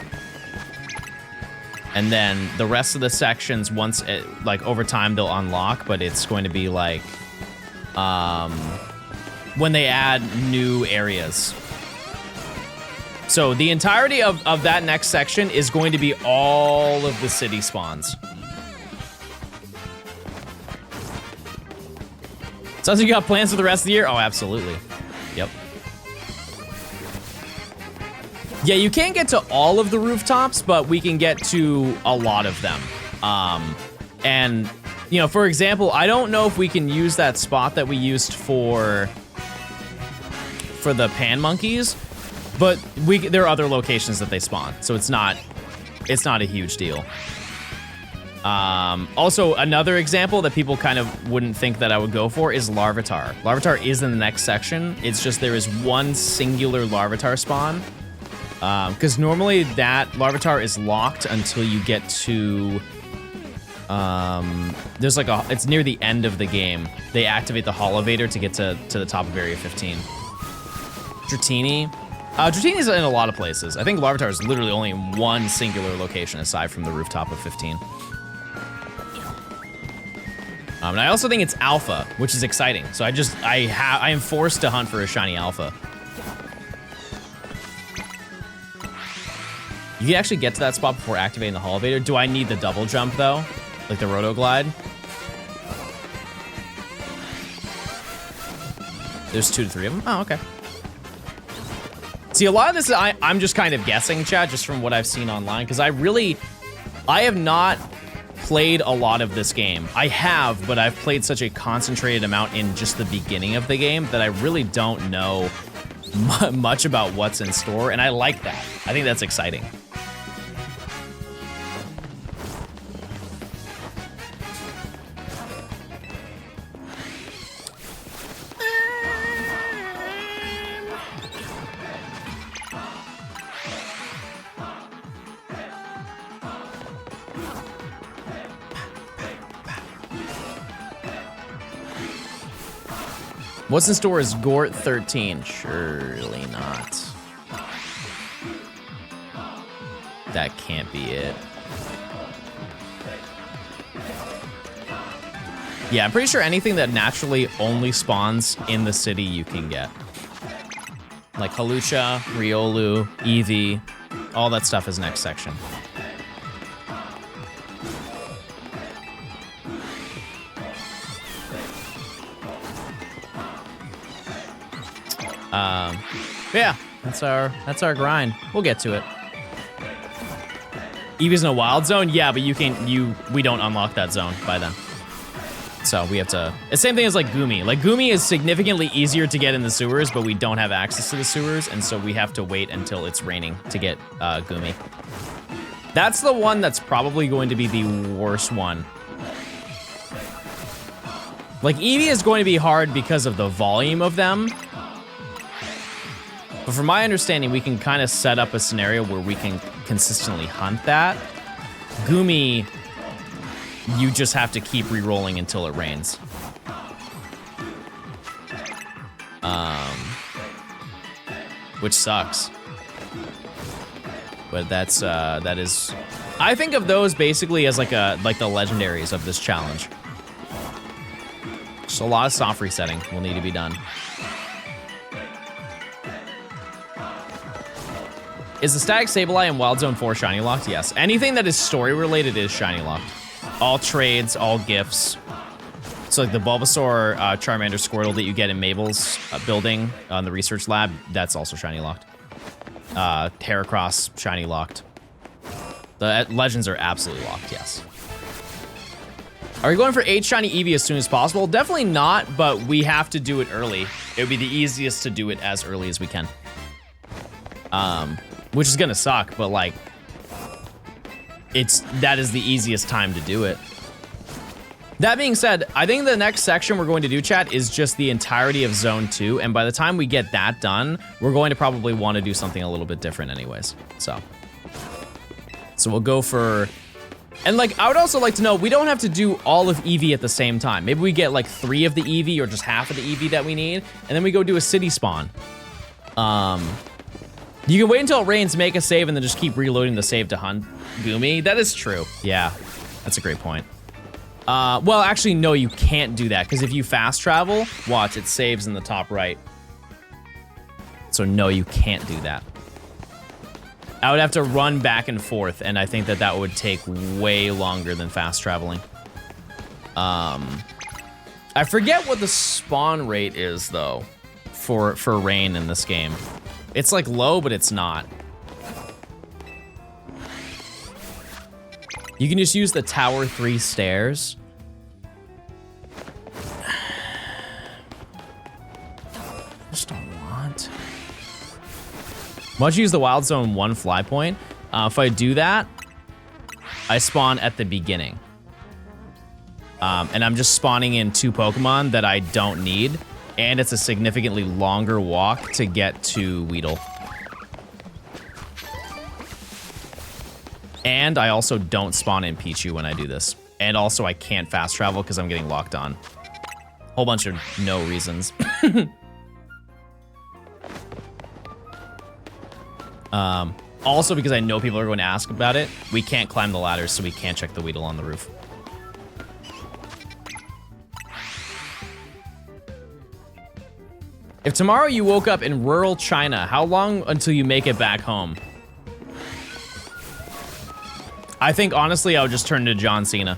S1: And then the rest of the sections, once like over time, they'll unlock, but it's going to be like when they add new areas. So the entirety of that next section is going to be all of the city spawns. Sounds like you got plans for the rest of the year? Oh, absolutely. Yep. Yeah, you can't get to all of the rooftops, but we can get to a lot of them. And, you know, for example, I don't know if we can use that spot that we used for the pan monkeys, but there are other locations that they spawn, so it's not a huge deal. Also, another example that people kind of wouldn't think that I would go for is Larvitar. Larvitar is in the next section. It's just there is one singular Larvitar spawn. Because normally that Larvitar is locked until you get to, there's like it's near the end of the game. They activate the Holovator to get to the top of Area 15. Dratini. Dratini's in a lot of places. I think Larvitar is literally only in one singular location aside from the rooftop of 15. And I also think it's Alpha, which is exciting. So I am forced to hunt for a shiny Alpha. You can actually get to that spot before activating the Holovator. Do I need the double jump though? Like the Roto Glide? There's 2 to 3 of them? Oh, okay. See, a lot of this, I'm just kind of guessing, chat, just from what I've seen online, because I have not played a lot of this game. I have, but I've played such a concentrated amount in just the beginning of the game that I really don't know much about what's in store, and I like that. I think that's exciting. What's in store is Gort 13. Surely not. That can't be it. Yeah, I'm pretty sure anything that naturally only spawns in the city you can get. Like Halucha, Riolu, Eevee, all that stuff is next section. Yeah, that's our grind. We'll get to it. Eevee's in a wild zone? Yeah, but we don't unlock that zone by then. So we have to, it's the same thing as like Goomy. Like Goomy is significantly easier to get in the sewers, but we don't have access to the sewers, and so we have to wait until it's raining to get Goomy. That's the one that's probably going to be the worst one. Like Eevee is going to be hard because of the volume of them. But from my understanding, we can kind of set up a scenario where we can consistently hunt that. Goomy, you just have to keep re-rolling until it rains. Which sucks. But that is, I think of those basically as like the legendaries of this challenge. Just a lot of soft resetting will need to be done. Is the Static Sableye in Wild Zone 4 shiny locked? Yes. Anything that is story related is shiny locked. All trades, all gifts. So like the Bulbasaur, Charmander, Squirtle that you get in Mabel's building on the research lab, that's also shiny locked. Heracross, shiny locked. The legends are absolutely locked, yes. Are you going for 8 shiny Eevee as soon as possible? Definitely not, but we have to do it early. It would be the easiest to do it as early as we can. Which is gonna suck, but like, that is the easiest time to do it. That being said, I think the next section we're going to do, chat, is just the entirety of Zone 2, and by the time we get that done, we're going to probably want to do something a little bit different anyways, so we'll go for, and like, I would also like to know, we don't have to do all of Eevee at the same time. Maybe we get like 3 of the Eevee or just half of the Eevee that we need, and then we go do a city spawn. You can wait until it rains, make a save, and then just keep reloading the save to hunt Goomy. That is true. Yeah, that's a great point. Well, actually, no, you can't do that, because if you fast travel, watch, it saves in the top right. So no, you can't do that. I would have to run back and forth, and I think that would take way longer than fast traveling. I forget what the spawn rate is, though, for rain in this game. It's like low, but it's not. You can just use the Tower 3 stairs. I just don't want. Why don't you use the Wild Zone 1 fly point? If I do that, I spawn at the beginning. And I'm just spawning in 2 Pokemon that I don't need. And it's a significantly longer walk to get to Weedle. And I also don't spawn in Pichu when I do this. And also I can't fast travel because I'm getting locked on. Whole bunch of no reasons. Also because I know people are going to ask about it, we can't climb the ladders, so we can't check the Weedle on the roof. If tomorrow you woke up in rural China, how long until you make it back home? I think, honestly, I would just turn to John Cena.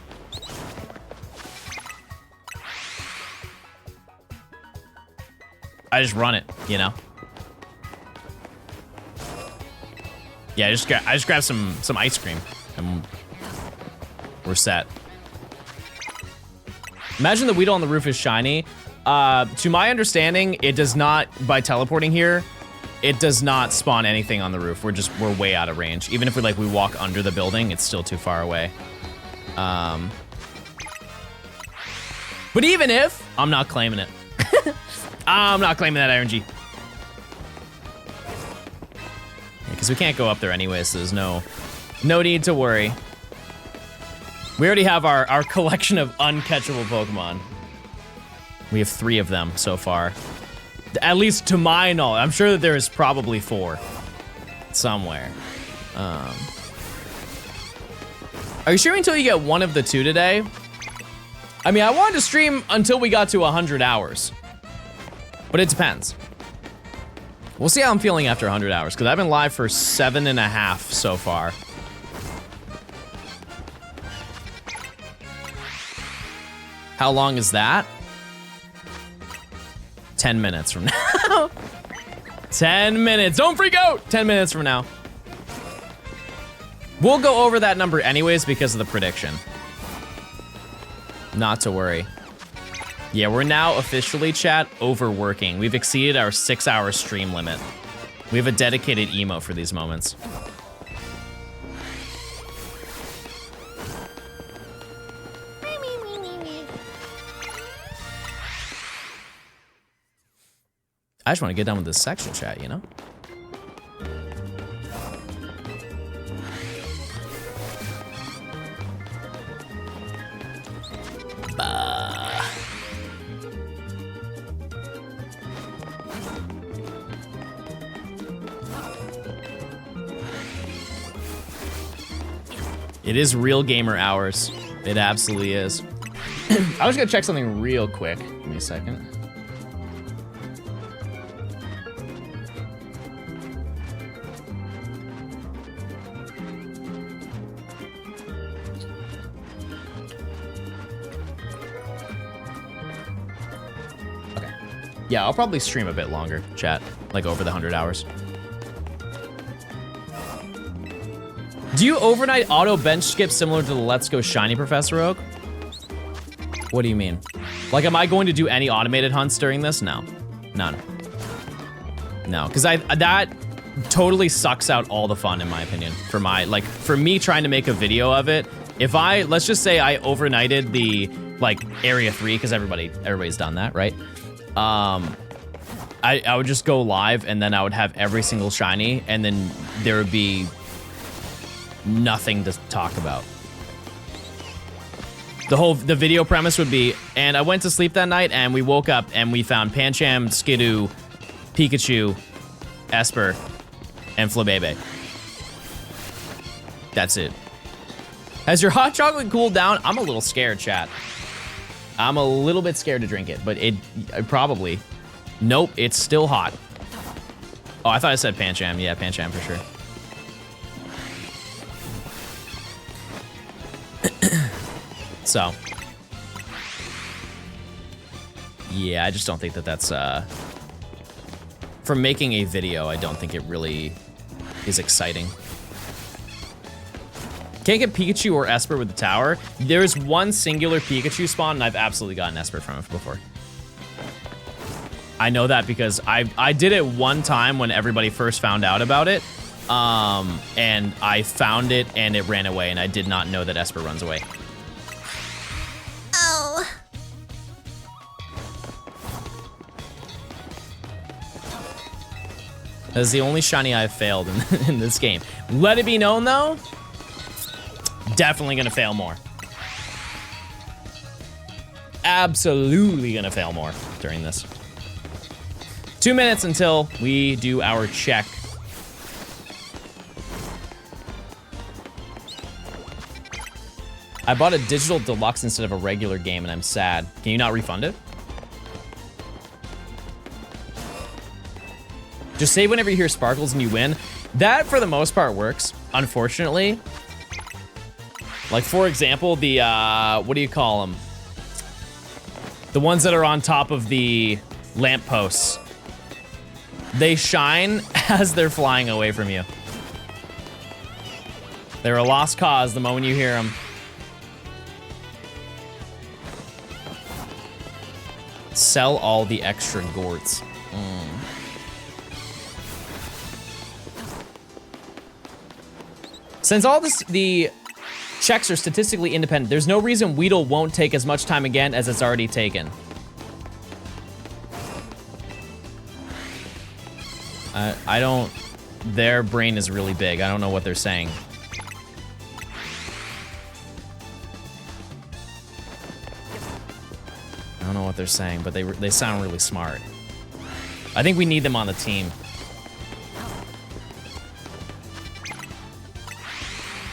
S1: I just run it, you know? Yeah, I just grab some ice cream, and we're set. Imagine the Weedle on the roof is shiny. To my understanding, it does not, by teleporting here, it does not spawn anything on the roof. We're way out of range. Even if we walk under the building, it's still too far away. But even if, I'm not claiming it. I'm not claiming that RNG. Because we can't go up there anyway, so there's no need to worry. We already have our collection of uncatchable Pokemon. We have 3 of them so far. At least to my knowledge. I'm sure that there is probably 4 somewhere. Are you sure until you get one of the 2 today? I mean, I wanted to stream until we got to 100 hours. But it depends. We'll see how I'm feeling after 100 hours, because I've been live for 7.5 so far. How long is that? 10 minutes from now. 10 minutes. Don't freak out. 10 minutes from now. We'll go over that number anyways because of the prediction. Not to worry. Yeah, we're now officially, chat, overworking. We've exceeded our 6-hour stream limit. We have a dedicated emo for these moments. I just want to get done with this sexual chat, you know? Bah. It is real gamer hours. It absolutely is. I was gonna check something real quick. Give me a second. Yeah, I'll probably stream a bit longer, chat. Like over the 100 hours. Do you overnight auto bench skip similar to the Let's Go Shiny Professor Oak? What do you mean? Like, am I going to do any automated hunts during this? No. None. No, because that totally sucks out all the fun, in my opinion. For me trying to make a video of it, if let's just say I overnighted the, like, Area 3, because everybody's done that, right? I would just go live and then I would have every single shiny and then there would be nothing to talk about. The video premise would be, and I went to sleep that night and we woke up and we found Pancham, Skidoo, Pikachu, Esper, and Flabebe. That's it. Has your hot chocolate cooled down? I'm a little scared, chat. I'm a little bit scared to drink it, but it probably. Nope, it's still hot. Oh, I thought I said Pancham. Yeah, Pancham for sure. So. Yeah, I just don't think that's, for making a video, I don't think it really is exciting. Can't get Pikachu or Esper with the tower. There's one singular Pikachu spawn, and I've absolutely gotten Esper from it before. I know that because I did it one time when everybody first found out about it. And I found it, and it ran away, and I did not know that Esper runs away.
S10: Oh.
S1: That is the only shiny I've failed in this game. Let it be known, though, definitely gonna fail more. Absolutely gonna fail more during this. 2 minutes until we do our check. I bought a digital deluxe instead of a regular game and I'm sad. Can you not refund it? Just save whenever you hear sparkles and you win. That, for the most part, works, unfortunately. Like, for example, the, what do you call them? The ones that are on top of the lampposts. They shine as they're flying away from you. They're a lost cause the moment you hear them. Sell all the extra Gorts. Since all the checks are statistically independent, there's no reason Weedle won't take as much time again as it's already taken. I don't... Their brain is really big. I don't know what they're saying. I don't know what they're saying, but they sound really smart. I think we need them on the team.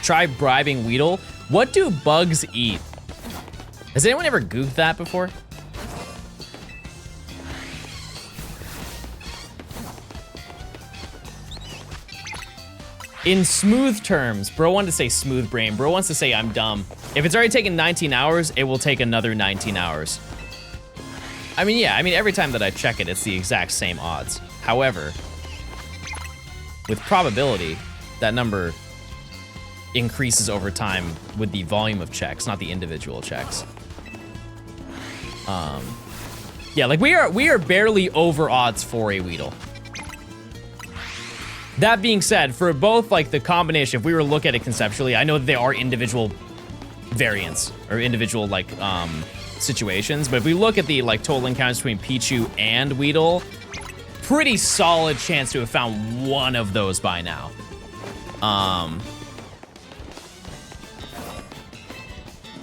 S1: Try bribing Weedle. What do bugs eat? Has anyone ever goofed that before? In smooth terms, bro wanted to say smooth brain. Bro wants to say I'm dumb. If it's already taken 19 hours, it will take another 19 hours. I mean, yeah, every time that I check it, it's the exact same odds. However, with probability, that number increases over time with the volume of checks, not the individual checks. Yeah, like we are barely over odds for a Weedle. That being said, for both like the combination, if we were to look at it conceptually, I know that there are individual variants or individual like situations, but if we look at the like total encounters between Pichu and Weedle, pretty solid chance to have found one of those by now.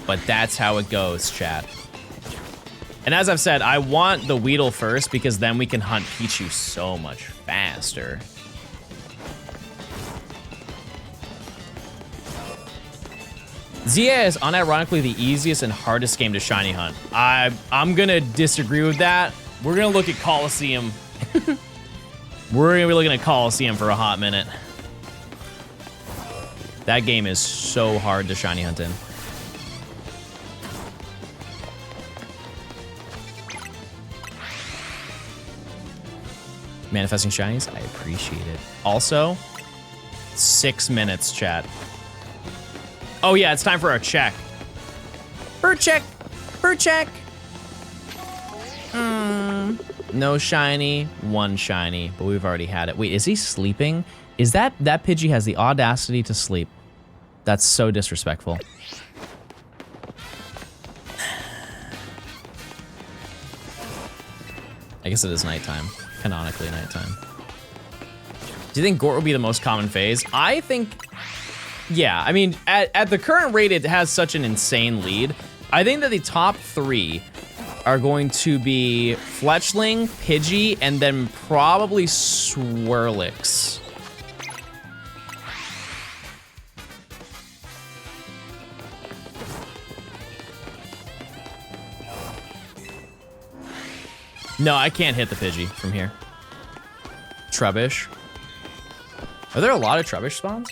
S1: But that's how it goes, chat. And as I've said, I want the Weedle first because then we can hunt Pichu so much faster. ZA is unironically the easiest and hardest game to shiny hunt. I'm gonna disagree with that. We're gonna look at Coliseum. We're gonna be looking at Coliseum for a hot minute. That game is so hard to shiny hunt in. Manifesting shinies, I appreciate it. Also, 6 minutes, chat. Oh yeah, it's time for our check. Bird check, bird check. No shiny, one shiny, but we've already had it. Wait, is he sleeping? Is that Pidgey has the audacity to sleep? That's so disrespectful. I guess it is nighttime, canonically nighttime. Do you think Gort will be the most common phase? I think, yeah, I mean, at the current rate, it has such an insane lead. I think that the top 3 are going to be Fletchling, Pidgey, and then probably Swirlix. No, I can't hit the Pidgey from here. Trubbish. Are there a lot of Trubbish spawns?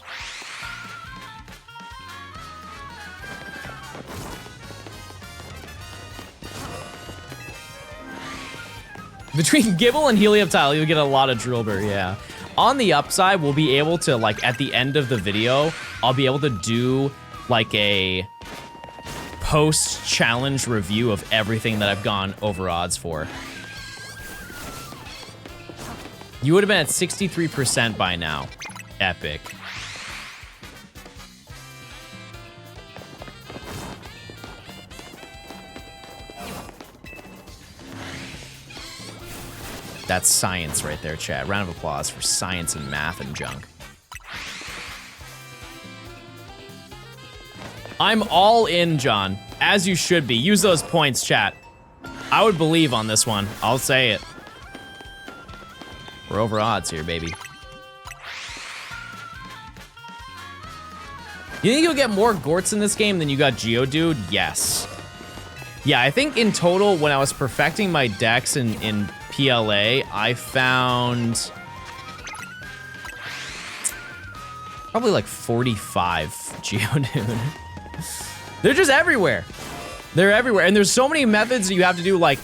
S1: Between Gibble and Helioptile, you'll get a lot of Drillbur, yeah. On the upside, we'll be able to, like, at the end of the video, I'll be able to do, like, a post-challenge review of everything that I've gone over odds for. You would have been at 63% by now. Epic. That's science right there, chat. Round of applause for science and math and junk. I'm all in, John. As you should be. Use those points, chat. I would believe on this one. I'll say it. We're over odds here, baby. You think you'll get more Gorts in this game than you got Geodude? Yes. Yeah, I think in total, when I was perfecting my decks in PLA, I found probably like 45 Geodude. They're just everywhere. They're everywhere. And there's so many methods that you have to do, like,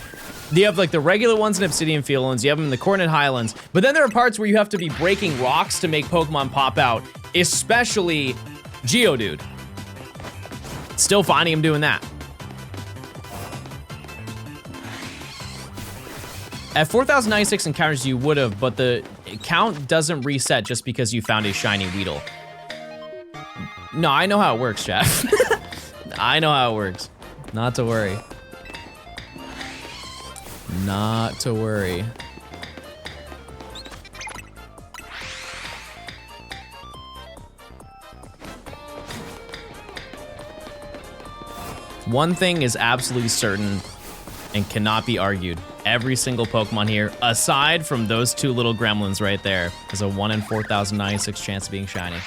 S1: you have like the regular ones in Obsidian Fieldlands, you have them in the Coronet Highlands, but then there are parts where you have to be breaking rocks to make Pokemon pop out, especially Geodude. Still finding him doing that. At 4,096 encounters you would have, but the count doesn't reset just because you found a shiny Weedle. No, I know how it works, chat. I know how it works. Not to worry. Not to worry. One thing is absolutely certain and cannot be argued. Every single Pokemon here, aside from those 2 little gremlins right there, has a 1 in 4,096 chance of being shiny.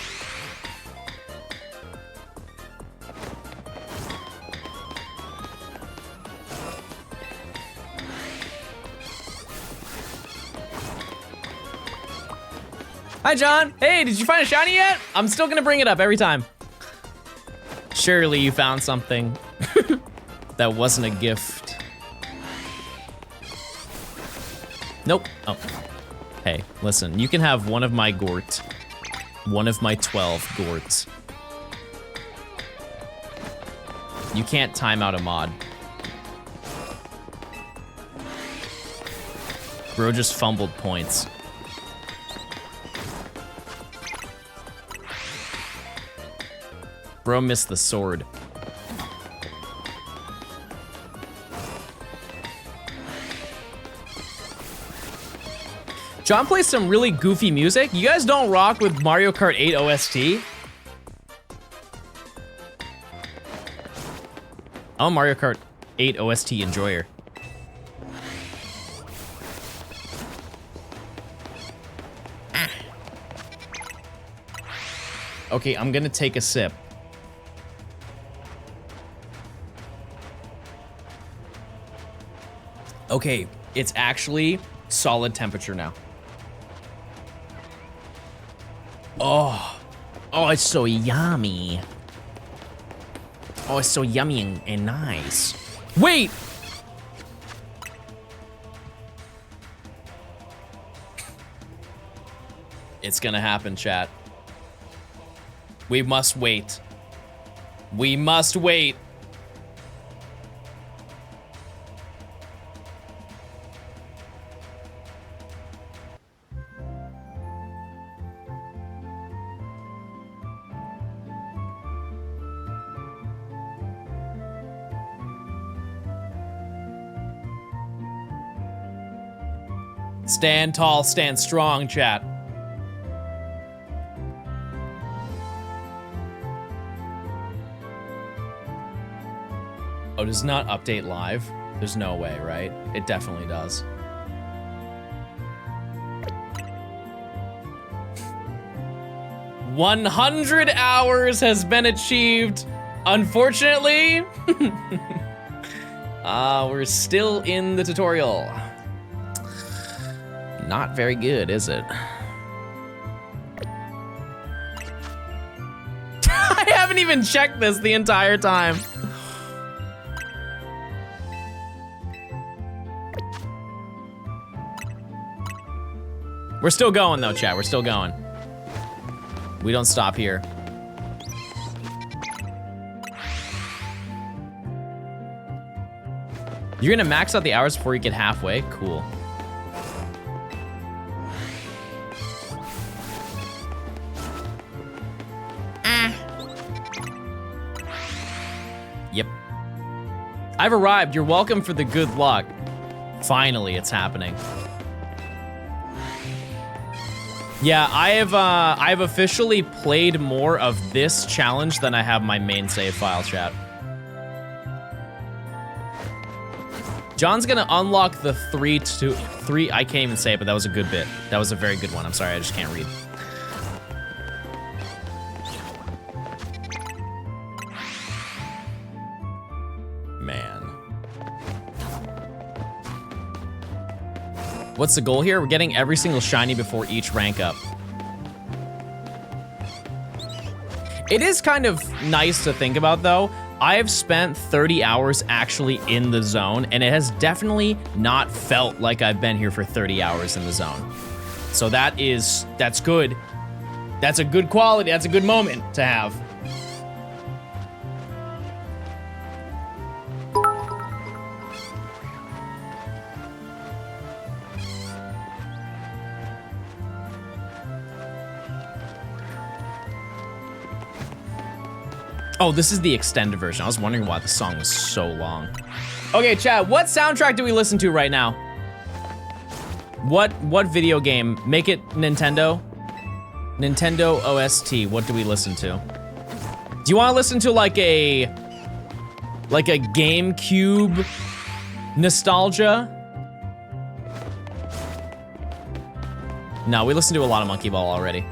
S1: Hi, John. Hey, did you find a shiny yet? I'm still gonna bring it up every time. Surely you found something that wasn't a gift. Nope. Oh. Hey, listen, you can have one of my Gort. One of my 12 Gorts. You can't time out a mod. Bro just fumbled points. Bro missed the sword. John plays some really goofy music. You guys don't rock with Mario Kart 8 OST? I'm a Mario Kart 8 OST enjoyer. Okay, I'm gonna take a sip. Okay, it's actually solid temperature now. Oh, it's so yummy. Oh, it's so yummy and nice. Wait! It's gonna happen, chat. We must wait. We must wait. Stand tall, stand strong, chat. Oh, does not update live? There's no way, right? It definitely does. "100 hours has been achieved. Unfortunately, we're still in the tutorial. Not very good, is it? I haven't even checked this the entire time. We're still going though, chat. We're still going. We don't stop here. You're gonna max out the hours before you get halfway? Cool. Yep. I've arrived. You're welcome for the good luck. Finally, it's happening. Yeah, I've officially played more of this challenge than I have my main save file, chat. John's gonna unlock the 3, I can't even say it, but that was a good bit. That was a very good one. I'm sorry, I just can't read. Man. What's the goal here? We're getting every single shiny before each rank up. It is kind of nice to think about though. I've spent 30 hours actually in the zone, and it has definitely not felt like I've been here for 30 hours in the zone. So that's good. That's a good quality, that's a good moment to have. Oh, this is the extended version. I was wondering why the song was so long. Okay, chat, what soundtrack do we listen to right now? What video game? Make it Nintendo? Nintendo OST, what do we listen to? Do you want to listen to like a GameCube nostalgia? No, we listen to a lot of Monkey Ball already.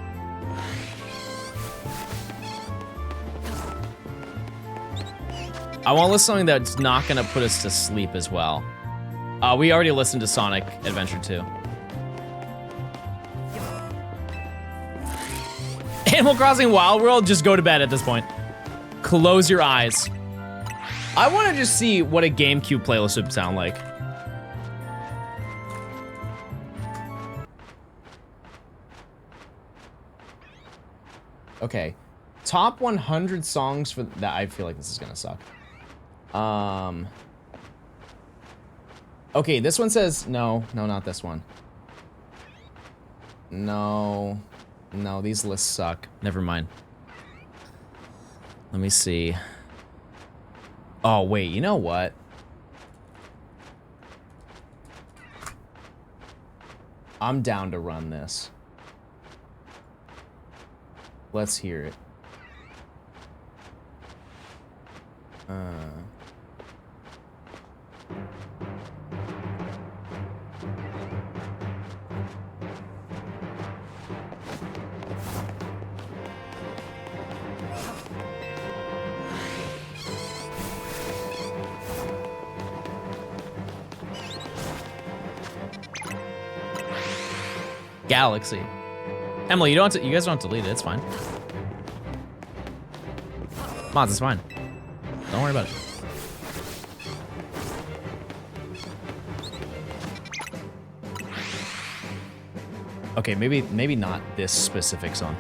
S1: I want to listen to something that's not gonna put us to sleep as well. We already listened to Sonic Adventure 2. Animal Crossing Wild World, just go to bed at this point. Close your eyes. I want to just see what a GameCube playlist would sound like. Okay. Top 100 songs for that. I feel like this is gonna suck. Okay, this one says no, not this one. No, these lists suck. Never mind. Let me see. Oh wait, you know what? I'm down to run this. Let's hear it. Galaxy. Emily, you guys don't have to delete it, it's fine. Mods, it's fine. Don't worry about it. Okay, maybe not this specific song.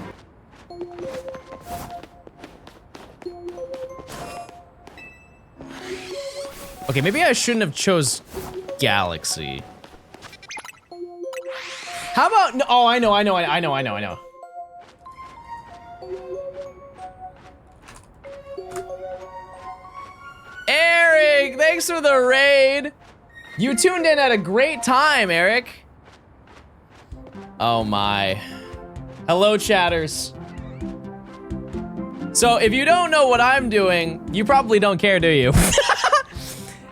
S1: Okay, maybe I shouldn't have chose Galaxy. How about, no, oh, I know. Eric, thanks for the raid. You tuned in at a great time, Eric. Oh my. Hello, chatters. So if you don't know what I'm doing, you probably don't care, do you?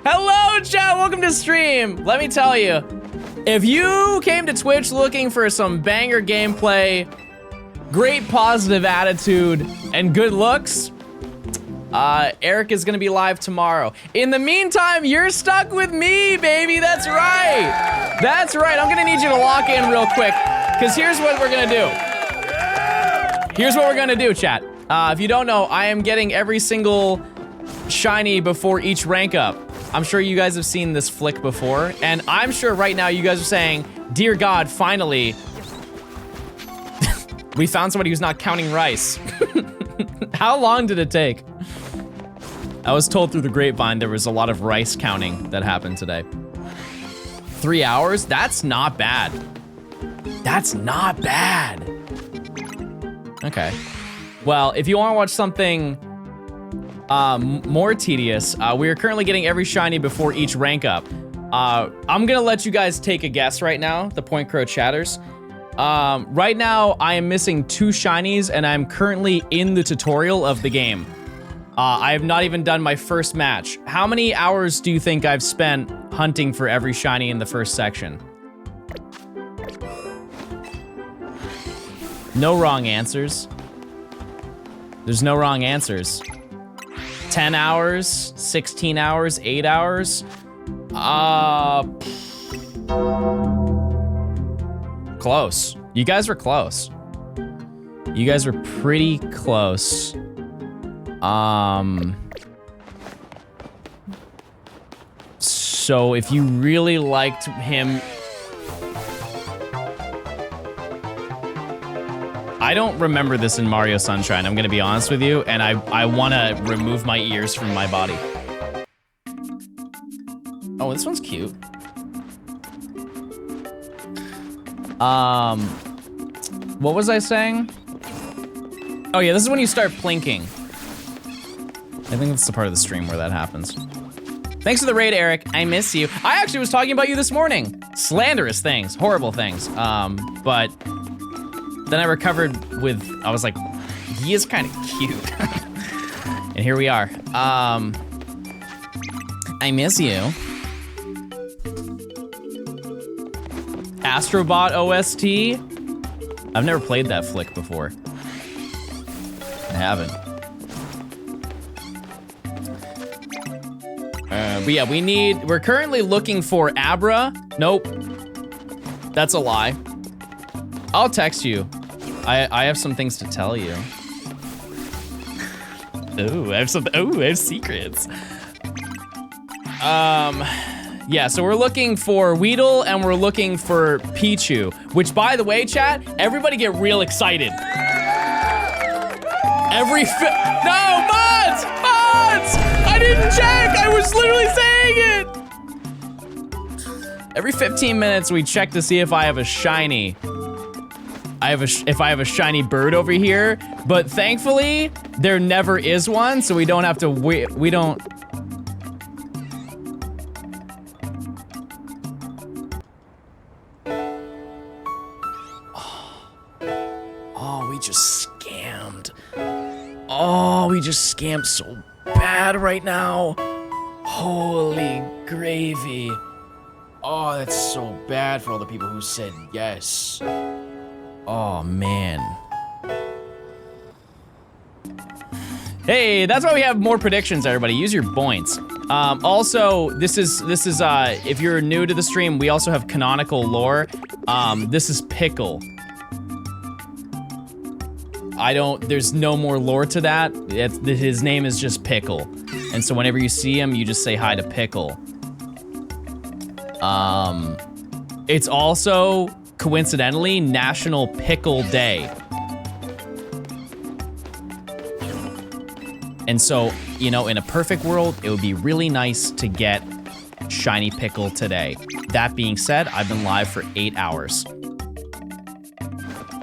S1: Hello, chat, welcome to stream. Let me tell you, if you came to Twitch looking for some banger gameplay, great positive attitude, and good looks, Eric is gonna be live tomorrow. In the meantime, you're stuck with me, baby, that's right. That's right, I'm gonna need you to lock in real quick, because here's what we're gonna do. Here's what we're gonna do, chat. If you don't know, I am getting every single shiny before each rank up. I'm sure you guys have seen this flick before, and I'm sure right now you guys are saying, dear God, finally, we found somebody who's not counting rice. How long did it take? I was told through the grapevine there was a lot of rice counting that happened today. 3 hours? That's not bad. That's not bad. Okay. Well, if you want to watch something more tedious, we are currently getting every shiny before each rank up. I'm gonna let you guys take a guess right now, the Point Crow chatters. Right now, I am missing 2 shinies, and I'm currently in the tutorial of the game. I have not even done my first match. How many hours do you think I've spent hunting for every shiny in the first section? No wrong answers. There's no wrong answers. 10 hours, 16 hours, 8 hours. Close. You guys were close. You guys were pretty close. So if you really liked him, I don't remember this in Mario Sunshine, I'm gonna be honest with you, and I wanna remove my ears from my body. Oh, this one's cute. What was I saying? Oh yeah, this is when you start plinking. I think that's the part of the stream where that happens. Thanks for the raid, Eric. I miss you. I actually was talking about you this morning. Slanderous things, horrible things. But then I recovered with, I was like, he is kind of cute. And here we are. I miss you. Astrobot OST? I've never played that flick before. I haven't. But yeah, we're currently looking for Abra. Nope. That's a lie. I'll text you. I have some things to tell you. Ooh, I have secrets. Yeah, so we're looking for Weedle and we're looking for Pichu, which by the way, chat, everybody get real excited. No, mods! Mods! I didn't check, I was literally saying it! Every 15 minutes we check to see if I have a shiny. If I have a shiny bird over here, but thankfully, there never is one, so we don't have to wait, we don't. Oh, we just scammed. Oh, we just scammed so bad right now. Holy gravy. Oh, that's so bad for all the people who said yes. Oh, man. Hey, that's why we have more predictions, everybody. Use your points. Also, this is if you're new to the stream, we also have canonical lore. This is Pickle. There's no more lore to that. His name is just Pickle. And so whenever you see him, you just say hi to Pickle. It's also, coincidentally, National Pickle Day. And so, you know, in a perfect world, it would be really nice to get shiny Pickle today. That being said, I've been live for 8 hours.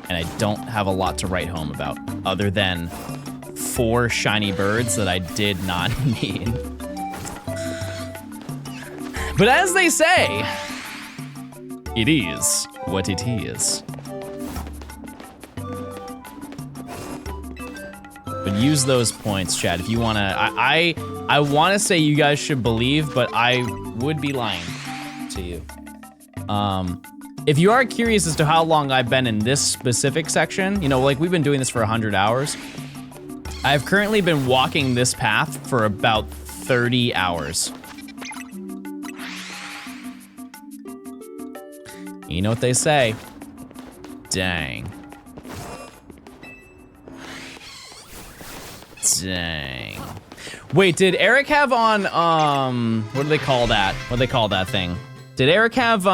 S1: And I don't have a lot to write home about, other than 4 shiny birds that I did not need. But as they say, it is what it is. But use those points, chat, if you wanna. I wanna say you guys should believe, but I would be lying to you. If you are curious as to how long I've been in this specific section, you know, like we've been doing this for 100 hours. I've currently been walking this path for about 30 hours. You know what they say. Dang. Dang. Wait, did Eric have on, what do they call that? What do they call that thing? Did Eric have,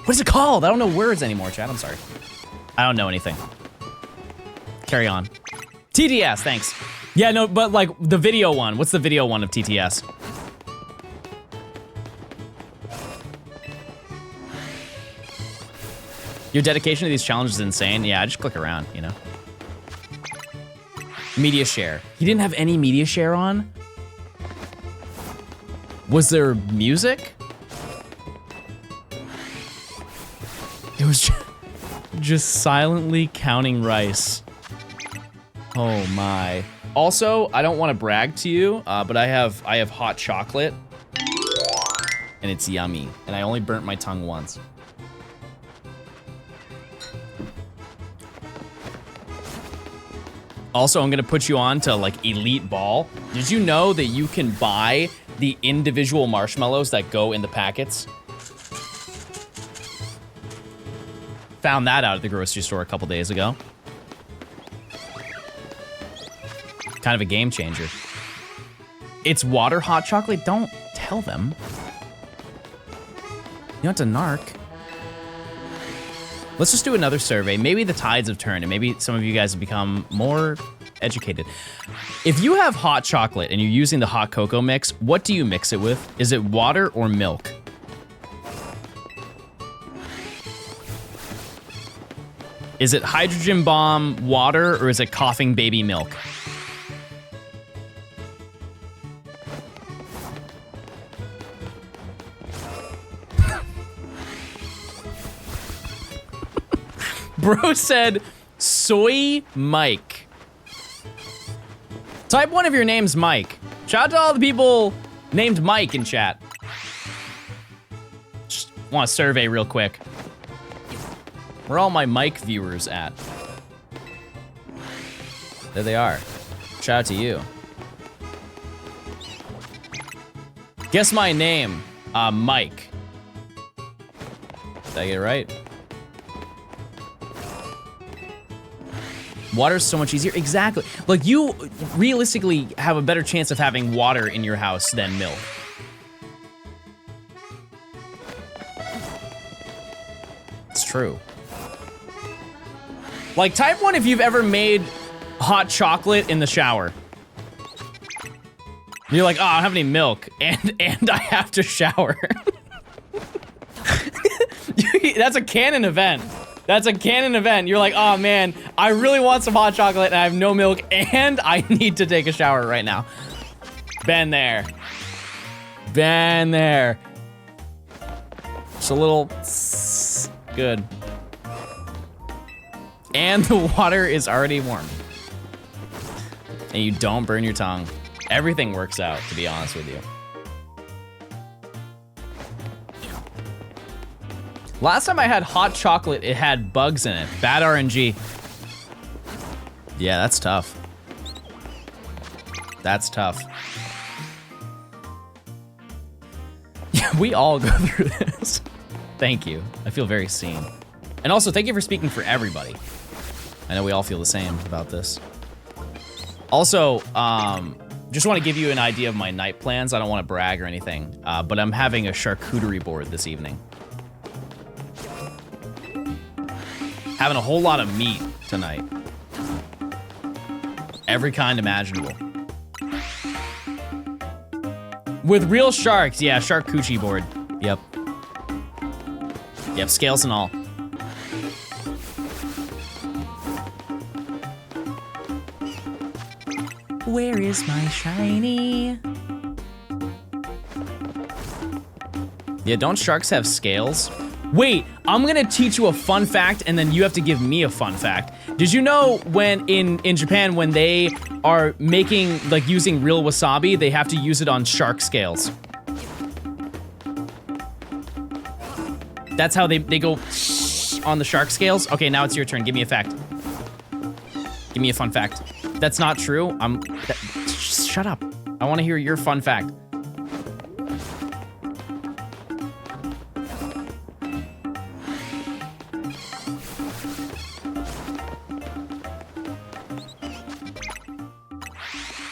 S1: what is it called? I don't know words anymore, chat. I'm sorry. I don't know anything. Carry on. TTS, thanks. Yeah, no, but like the video one. What's the video one of TTS? Your dedication to these challenges is insane. Yeah, I just click around, you know. Media share. He didn't have any media share on? Was there music? It was just silently counting rice. Oh my. Also, I don't want to brag to you, but I have hot chocolate and it's yummy. And I only burnt my tongue once. Also, I'm gonna put you on to like Elite Ball. Did you know that you can buy the individual marshmallows that go in the packets? Found that out at the grocery store a couple days ago. Kind of a game changer. It's water hot chocolate? Don't tell them. You don't have to narc. Let's just do another survey. Maybe the tides have turned and maybe some of you guys have become more educated. If you have hot chocolate and you're using the hot cocoa mix, what do you mix it with? Is it water or milk? Is it hydrogen bomb water or is it coughing baby milk? Bro said, soy Mike. Type one of your names Mike. Shout out to all the people named Mike in chat. Just want to survey real quick. Where are all my Mike viewers at? There they are. Shout out to you. Guess my name, Mike. Did I get it right? Water's so much easier. Exactly. Like, you realistically have a better chance of having water in your house than milk. It's true. Like, type 1 if you've ever made hot chocolate in the shower. You're like, oh, I don't have any milk, and I have to shower. That's a canon event. That's a canon event. You're like, oh man, I really want some hot chocolate and I have no milk and I need to take a shower right now. Been there. Been there. Just a little good. And the water is already warm. And you don't burn your tongue. Everything works out, to be honest with you. Last time I had hot chocolate, it had bugs in it. Bad RNG. Yeah, that's tough. That's tough. Yeah, we all go through this. Thank you. I feel very seen. And also, thank you for speaking for everybody. I know we all feel the same about this. Also, just want to give you an idea of my night plans. I don't want to brag or anything, but I'm having a charcuterie board this evening. Having a whole lot of meat tonight. Every kind imaginable. With real sharks, yeah, charcuterie board. Yep. Yep, scales and all. Where is my shiny? Yeah, don't sharks have scales? Wait, I'm gonna teach you a fun fact and then you have to give me a fun fact. Did you know when in Japan, when they are making, like using real wasabi, they have to use it on shark scales? That's how they go on the shark scales? Okay, now it's your turn. Give me a fact. Give me a fun fact. That's not true. Shut up. I want to hear your fun fact.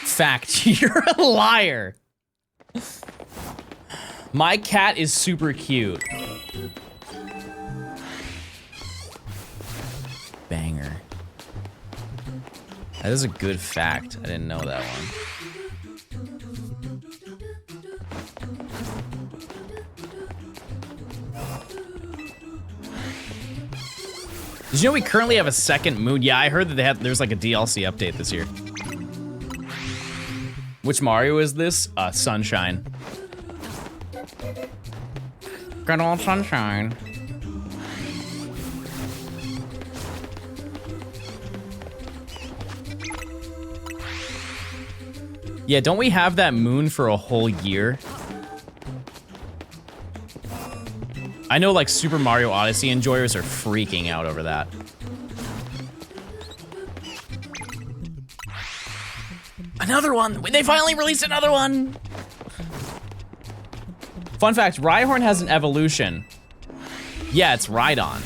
S1: Fact, you're a liar. My cat is super cute. Banger. That is a good fact. I didn't know that one. Did you know we currently have a second moon? Yeah, I heard that there's like a DLC update this year. Which Mario is this? Sunshine. Good old Sunshine. Yeah, don't we have that moon for a whole year? I know like Super Mario Odyssey enjoyers are freaking out over that. Another one! They finally released another one! Fun fact, Rhyhorn has an evolution. Yeah, it's Rhydon.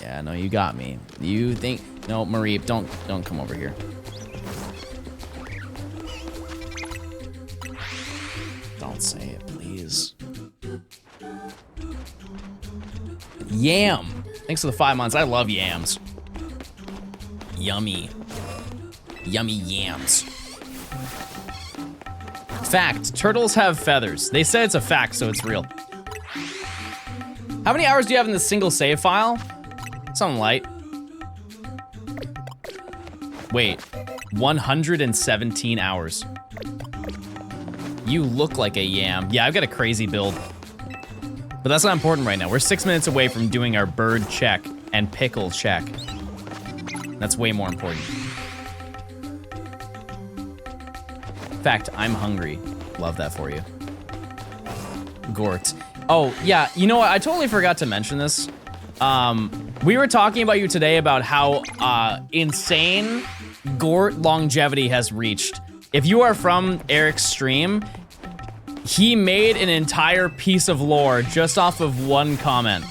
S1: Yeah, no, you got me. You think... No, Marie, don't come over here. Don't say it, please. Yam! Thanks for the 5 months. I love yams. Yummy. Yummy yams. Fact, turtles have feathers. They said it's a fact, so it's real. How many hours do you have in this single save file? Something light. Wait, 117 hours. You look like a yam. Yeah, I've got a crazy build. But that's not important right now. We're 6 minutes away from doing our bird check and pickle check. That's way more important. In fact, I'm hungry. Love that for you. Gort. Oh, yeah, you know what? I totally forgot to mention this. We were talking about you today about how insane Gort longevity has reached. If you are from Eric's stream, He made an entire piece of lore just off of one comment.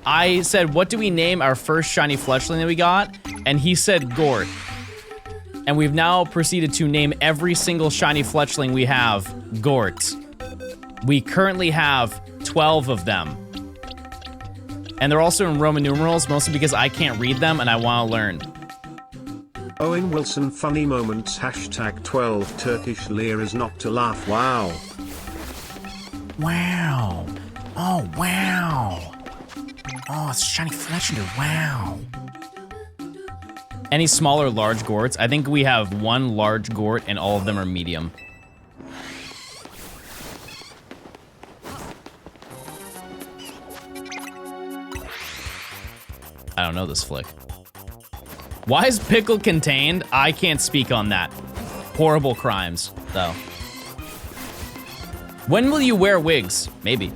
S1: I said, what do we name our first shiny fletchling that we got? And he said Gort. And we've now proceeded to name every single shiny fletchling we have Gort. We currently have 12 of them. And they're also in Roman numerals, mostly because I can't read them and I want to learn.
S2: Owen Wilson funny moments hashtag 12 Turkish liras not to laugh. Wow.
S3: Wow. Oh, wow. Oh, it's shiny fletchling. Wow.
S1: Any small or large Gorts? I think we have one large Gort and all of them are medium. I don't know this flick. Why is pickle contained? I can't speak on that. Horrible crimes, though. When will you wear wigs? Maybe.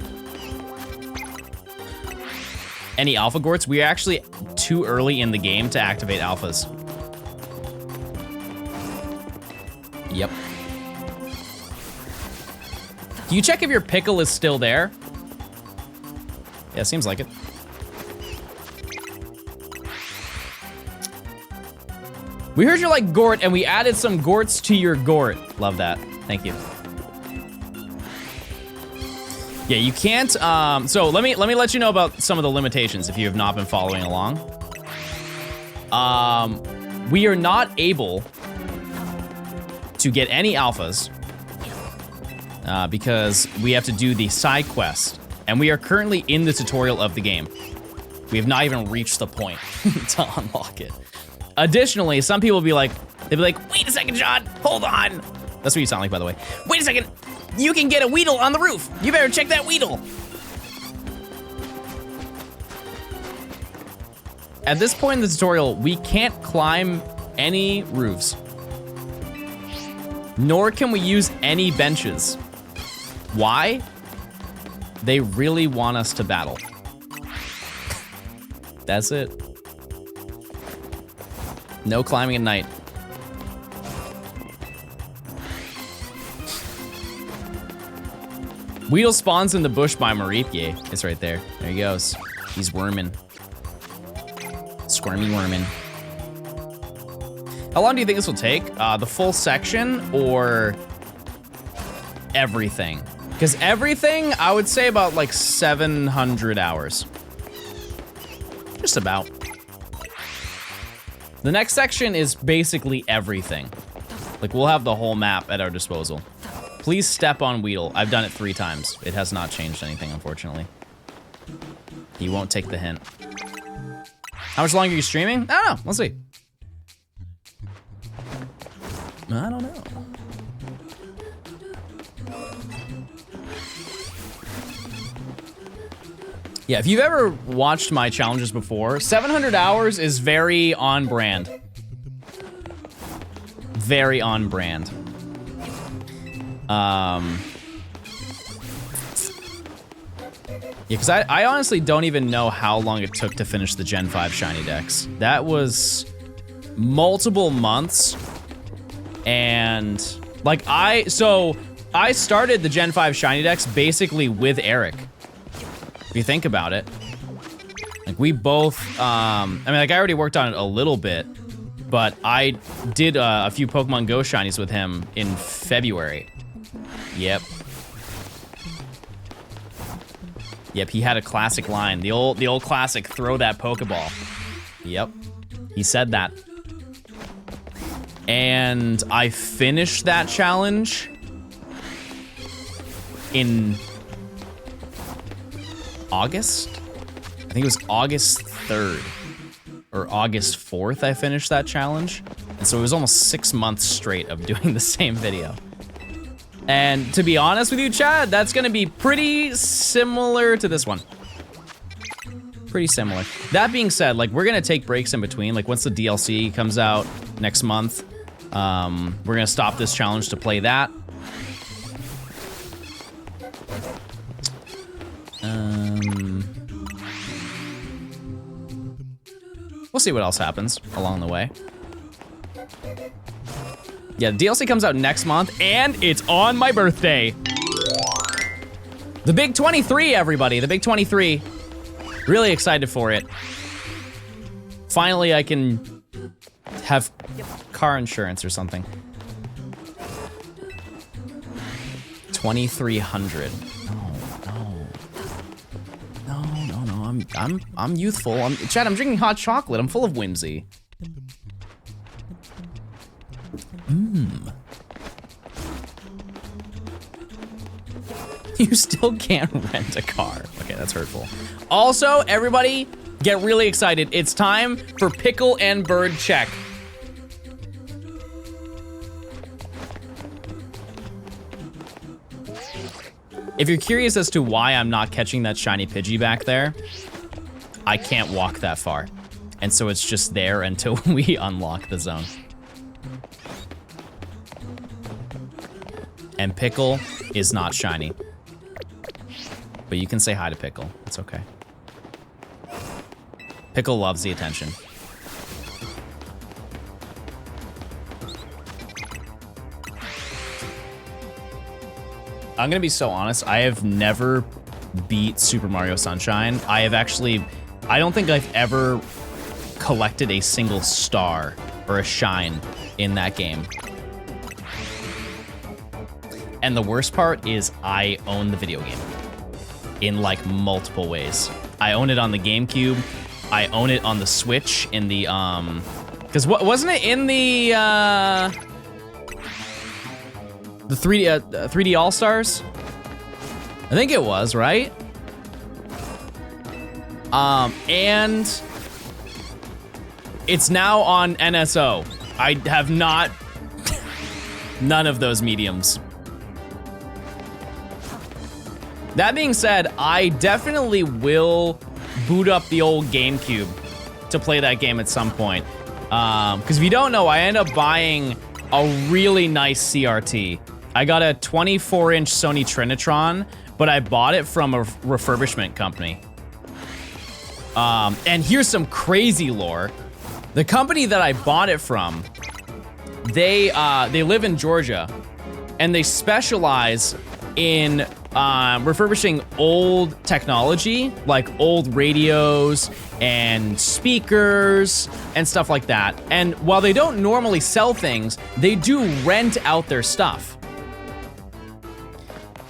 S1: Any alpha Gorts? We're actually too early in the game to activate alphas. Yep. Can you check if your pickle is still there? Yeah, seems like it. We heard you like Gort, and we added some Gorts to your Gort. Love that. Thank you. Yeah, you can't. So let me let you know about some of the limitations if you have not been following along. We are not able to get any alphas because we have to do the side quest, and we are currently in the tutorial of the game. We have not even reached the point to unlock it. Additionally, some people will be like, wait a second, John, hold on. That's what you sound like, by the way. Wait a second, you can get a Weedle on the roof. You better check that Weedle. At this point in the tutorial, we can't climb any roofs. Nor can we use any benches. Why? They really want us to battle. That's it. No climbing at night. Weedle spawns in the bush by Marip. Yeah, it's right there. There he goes. He's worming. Squirmy worming. How long do you think this will take? The full section or everything? Because everything, I would say about like 700 hours. Just about. The next section is basically everything. Like, we'll have the whole map at our disposal. Please step on Weedle. I've done it 3 times. It has not changed anything, unfortunately. He won't take the hint. How much longer are you streaming? I don't know. Let's see. I don't know. Yeah, if you've ever watched my challenges before, 700 hours is very on brand. Very on brand. Yeah, because I honestly don't even know how long it took to finish the Gen 5 shiny decks. That was multiple months. And like I started the Gen 5 shiny decks basically with Eric. If you think about it. Like we both, I mean, like I already worked on it a little bit, but I did a few Pokemon Go shinies with him in February. Yep. Yep, he had a classic line. The old classic, throw that Pokeball. Yep, he said that. And I finished that challenge in August? I think it was August 3rd or August 4th I finished that challenge. And so it was almost 6 months straight of doing the same video. And to be honest with you, Chad, that's gonna be pretty similar to this one. Pretty similar. That being said, like we're gonna take breaks in between. Like once the DLC comes out next month, we're gonna stop this challenge to play that. We'll see what else happens along the way. Yeah, DLC comes out next month, and it's on my birthday. The big 23, everybody. The big 23. Really excited for it. Finally, I can have car insurance or something. 2,300. No. I'm youthful. Chad, I'm drinking hot chocolate. I'm full of whimsy. You still can't rent a car. Okay, that's hurtful. Also, everybody, get really excited. It's time for Pickle and Bird Check. If you're curious as to why I'm not catching that shiny Pidgey back there, I can't walk that far. And so it's just there until we unlock the zone. And Pickle is not shiny. But you can say hi to Pickle. It's okay. Pickle loves the attention. I'm gonna be so honest, I have never beat Super Mario Sunshine. I don't think I've ever collected a single star or a shine in that game. And the worst part is I own the video game in like multiple ways. I own it on the GameCube. I own it on the Switch in the, cause wasn't it in the 3D All-Stars? I think it was, right? And it's now on NSO. I have not, none of those mediums. That being said, I definitely will boot up the old GameCube to play that game at some point. Because if you don't know, I ended up buying a really nice CRT. I got a 24-inch Sony Trinitron, but I bought it from a refurbishment company. And here's some crazy lore. The company that I bought it from, they live in Georgia, and they specialize in refurbishing old technology, like old radios and speakers and stuff like that. And while they don't normally sell things, they do rent out their stuff.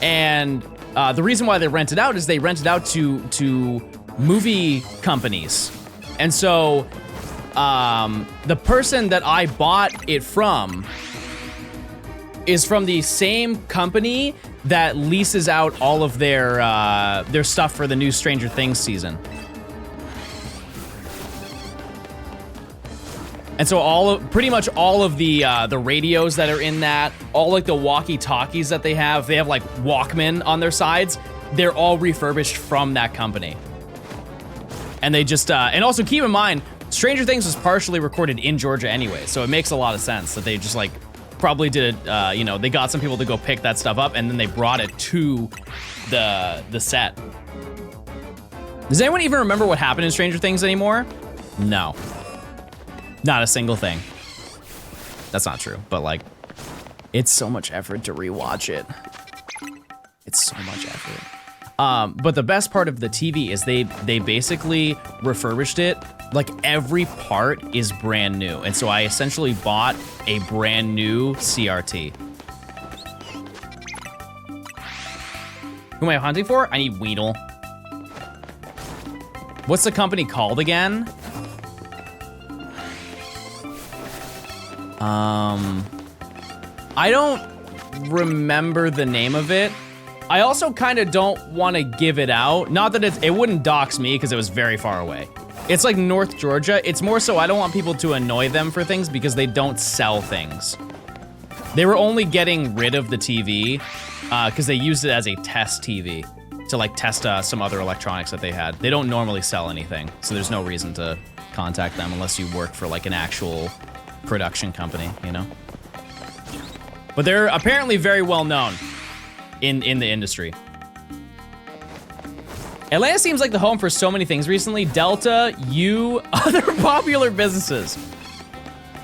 S1: And the reason why they rent it out is they rent it out to movie companies. And so the person that I bought it from is from the same company that leases out all of their stuff for the new Stranger Things season. And so pretty much all of the radios that are in that, all like the walkie-talkies that they have like Walkman on their sides, they're all refurbished from that company. And they just, and also keep in mind, Stranger Things was partially recorded in Georgia anyway, so it makes a lot of sense that they just like probably did, they got some people to go pick that stuff up and then they brought it to the set. Does anyone even remember what happened in Stranger Things anymore? No. Not a single thing. That's not true, but like, it's so much effort to rewatch it. It's so much effort. But the best part of the TV is they basically refurbished it. Like every part is brand new. And so I essentially bought a brand new CRT. Who am I hunting for? I need Weedle. What's the company called again? I don't remember the name of it. I also kind of don't want to give it out. Not that it wouldn't dox me because it was very far away. It's like North Georgia. It's more so I don't want people to annoy them for things because they don't sell things. They were only getting rid of the TV because they used it as a test TV to like test some other electronics that they had. They don't normally sell anything, so there's no reason to contact them unless you work for like an actual production company, you know? But they're apparently very well known in the industry. Atlanta seems like the home for so many things recently. Delta, other popular businesses.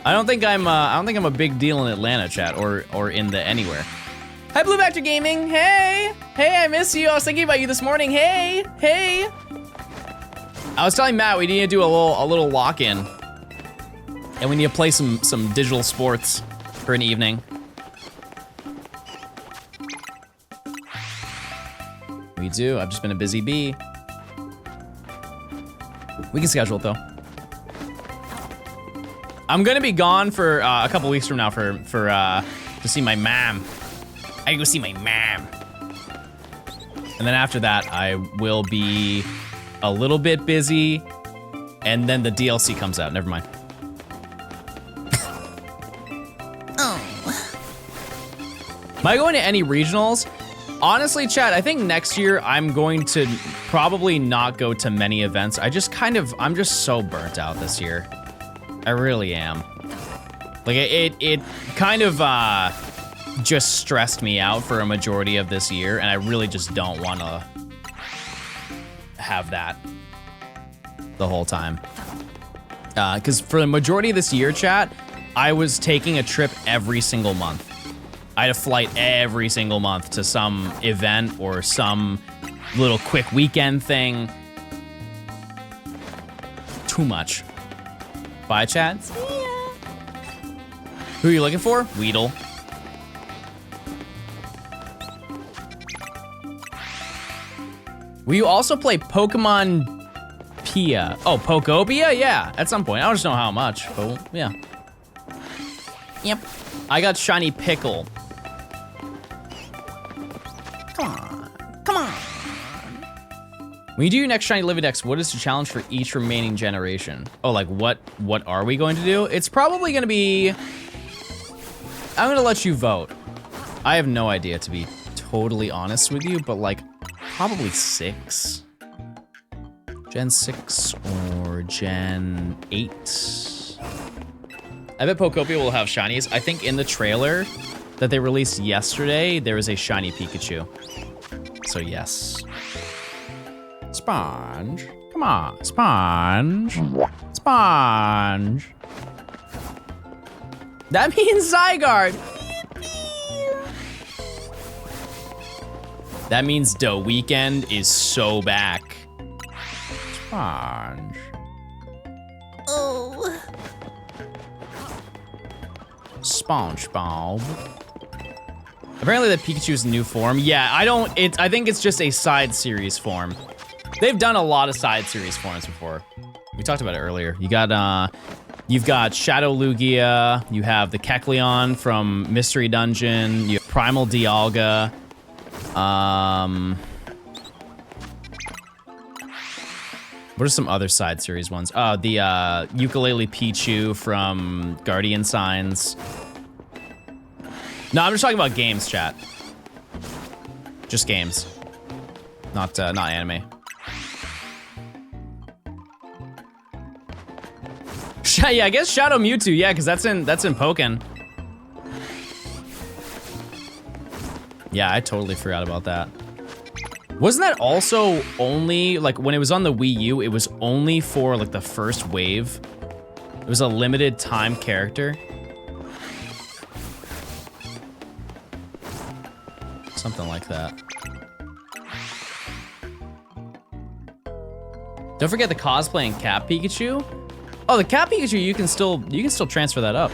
S1: I don't think I'm a big deal in Atlanta, chat, or in the anywhere. Hi, Blue Vector Gaming. Hey. Hey, I miss you. I was thinking about you this morning. Hey. Hey. I was telling Matt we need to do a little lock-in. And we need to play some digital sports for an evening. We do. I've just been a busy bee. We can schedule it though. I'm gonna be gone for a couple weeks from now to see my mom. I can go see my mom. And then after that, I will be a little bit busy, and then the DLC comes out. Never mind. Am I going to any regionals? Honestly, chat, I think next year I'm going to probably not go to many events. I'm just so burnt out this year. I really am. Like it kind of just stressed me out for a majority of this year, and I really just don't want to have that the whole time. Because for the majority of this year, chat, I was taking a trip every single month. I had a flight every single month to some event or some little quick weekend thing. Too much. Bye, chat. See ya. Who are you looking for? Weedle. Will you also play Pokemon Pia? Oh, Pokopia? Yeah, at some point. I don't just know how much, but yeah. Yep. I got Shiny Pickle. Come on. When you do your next Shiny Living Dex, what is the challenge for each remaining generation? Oh, like what are we going to do? It's probably gonna be, I'm gonna let you vote. I have no idea, to be totally honest with you, but like probably 6. Gen 6 or Gen 8. I bet Pokopia will have shinies. I think in the trailer that they released yesterday, there was a shiny Pikachu. So yes. Sponge. Come on, Sponge. Sponge. That means Zygarde. That means the weekend is so back. Sponge.
S10: Oh.
S1: SpongeBob. Apparently the Pikachu's new form. Yeah, I think it's just a side series form. They've done a lot of side series forms before. We talked about it earlier. You've got Shadow Lugia, you have the Kecleon from Mystery Dungeon, you have Primal Dialga. What are some other side series ones? The Ukulele Pichu from Guardian Signs. No, I'm just talking about games, chat. Just games. Not anime. Yeah, I guess Shadow Mewtwo, yeah, because that's in Pokken. Yeah, I totally forgot about that. Wasn't that also only, like, when it was on the Wii U, it was only for, like, the first wave? It was a limited time character? Something like that. Don't forget the cosplay and Cat Pikachu. Oh, the Cat Pikachu, you can still transfer that up.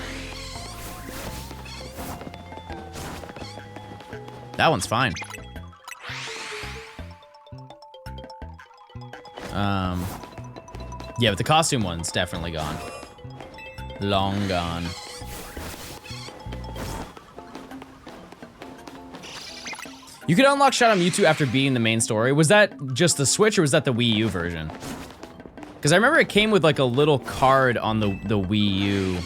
S1: That one's fine. Yeah, but the costume one's definitely gone. Long gone. You could unlock Shadow Mewtwo after beating the main story. Was that just the Switch or was that the Wii U version? Because I remember it came with like a little card on the Wii U.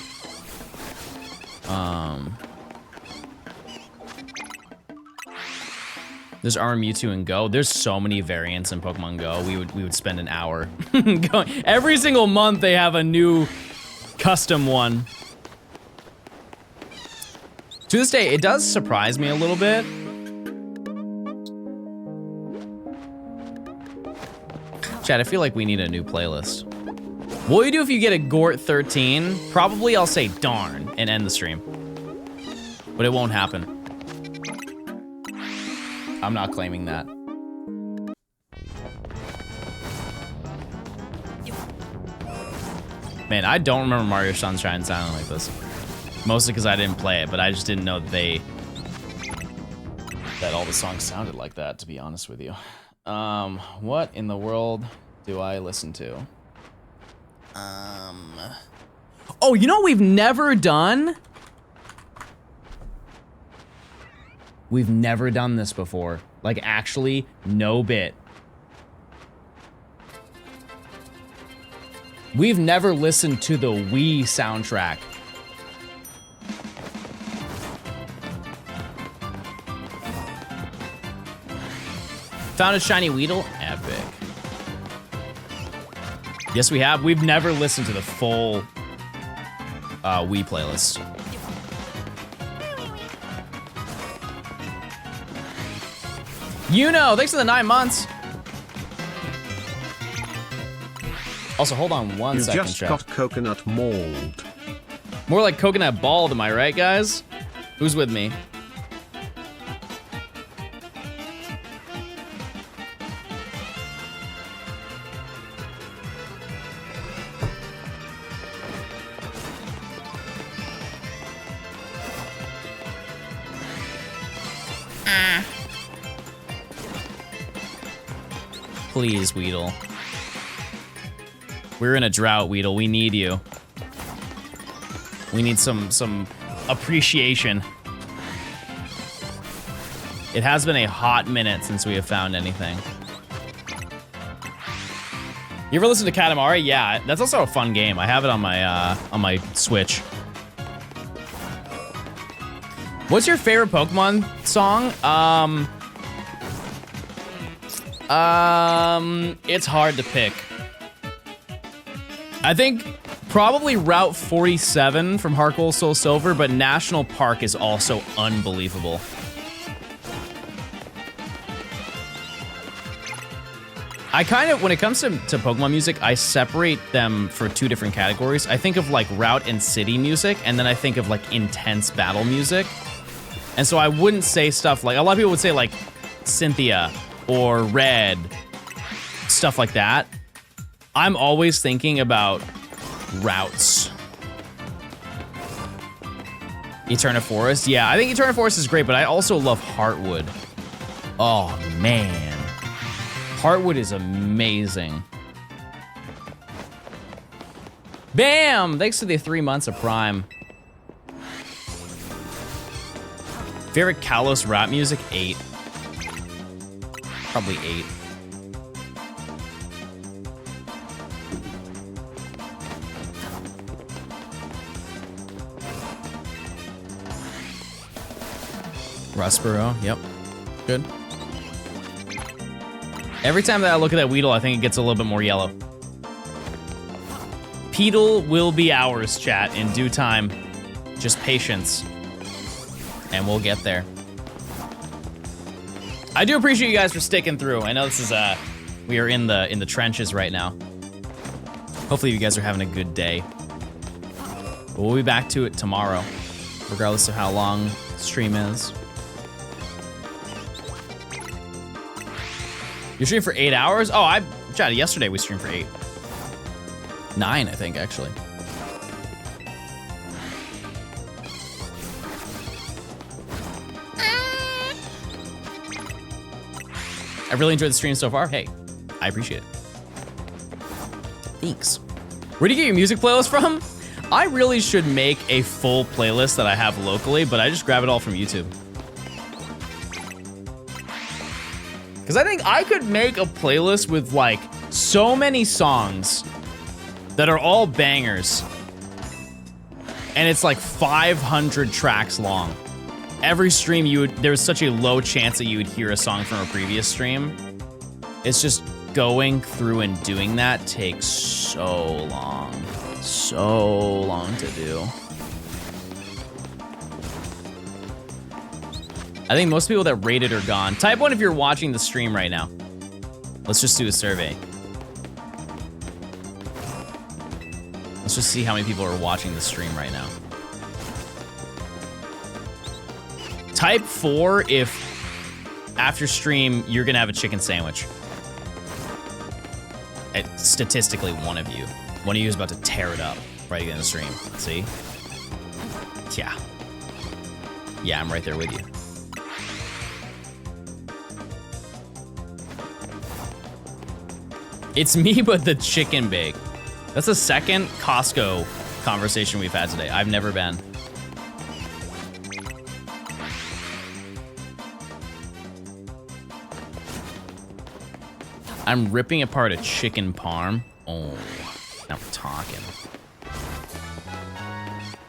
S1: There's Armor Mewtwo in Go. There's so many variants in Pokemon Go. We would spend an hour going. Every single month they have a new custom one. To this day, it does surprise me a little bit. Chat, I feel like we need a new playlist. What will you do if you get a Gort 13? Probably I'll say darn and end the stream. But it won't happen. I'm not claiming that. Man, I don't remember Mario Sunshine sounding like this. Mostly because I didn't play it, but I just didn't know that all the songs sounded like that, to be honest with you. What in the world do I listen to? Oh, you know what we've never done? We've never done this before. Like, actually, no bit. We've never listened to the Wii soundtrack. Found a shiny Weedle? Epic. Yes, we have. We've never listened to the full Wii playlist. You know, thanks for the 9 months. Also, hold on one second,
S2: You just
S1: chat.
S2: got coconut mauled.
S1: More like coconut balled, am I right, guys? Who's with me? Please, Weedle. We're in a drought, Weedle. We need you. We need some appreciation. It has been a hot minute since we have found anything. You ever listen to Katamari? Yeah, that's also a fun game. I have it on my Switch. What's your favorite Pokemon song? It's hard to pick. I think probably Route 47 from Heart Gold Soul Silver, but National Park is also unbelievable. I kind of, when it comes to Pokemon music, I separate them for two different categories. I think of like route and city music, and then I think of like intense battle music. And so I wouldn't say stuff like, a lot of people would say like Cynthia or Red, stuff like that. I'm always thinking about routes. Eterna Forest, yeah, I think Eterna Forest is great, but I also love Heartwood. Oh man, Heartwood is amazing. Bam! Thanks to the 3 months of Prime. Favorite Kalos rap music? 8. Probably 8. Rustboro, yep. Good. Every time that I look at that Weedle, I think it gets a little bit more yellow. Peedle will be ours, chat, in due time. Just patience. And we'll get there. I do appreciate you guys for sticking through. I know this is we are in the trenches right now. Hopefully you guys are having a good day. But we'll be back to it tomorrow, regardless of how long the stream is. You're streaming for 8 hours? Oh, I chatted yesterday. We streamed for 8. 9, I think, actually. I really enjoyed the stream so far. Hey, I appreciate it. Thanks. Where do you get your music playlist from? I really should make a full playlist that I have locally, but I just grab it all from YouTube. Because I think I could make a playlist with like so many songs that are all bangers. And it's like 500 tracks long. Every stream there's such a low chance that you would hear a song from a previous stream. It's just going through and doing that takes so long to do. I think most people that rated are gone. Type 1 if you're watching the stream right now. Let's just do a survey. Let's just see how many people are watching the stream right now. Type 4 if after stream, you're gonna have a chicken sandwich. Statistically, one of you is about to tear it up right in the stream. See? Yeah. Yeah, I'm right there with you. It's me, but the chicken bake. That's the second Costco conversation we've had today. I've never been. I'm ripping apart a chicken parm. Oh, now we're talking.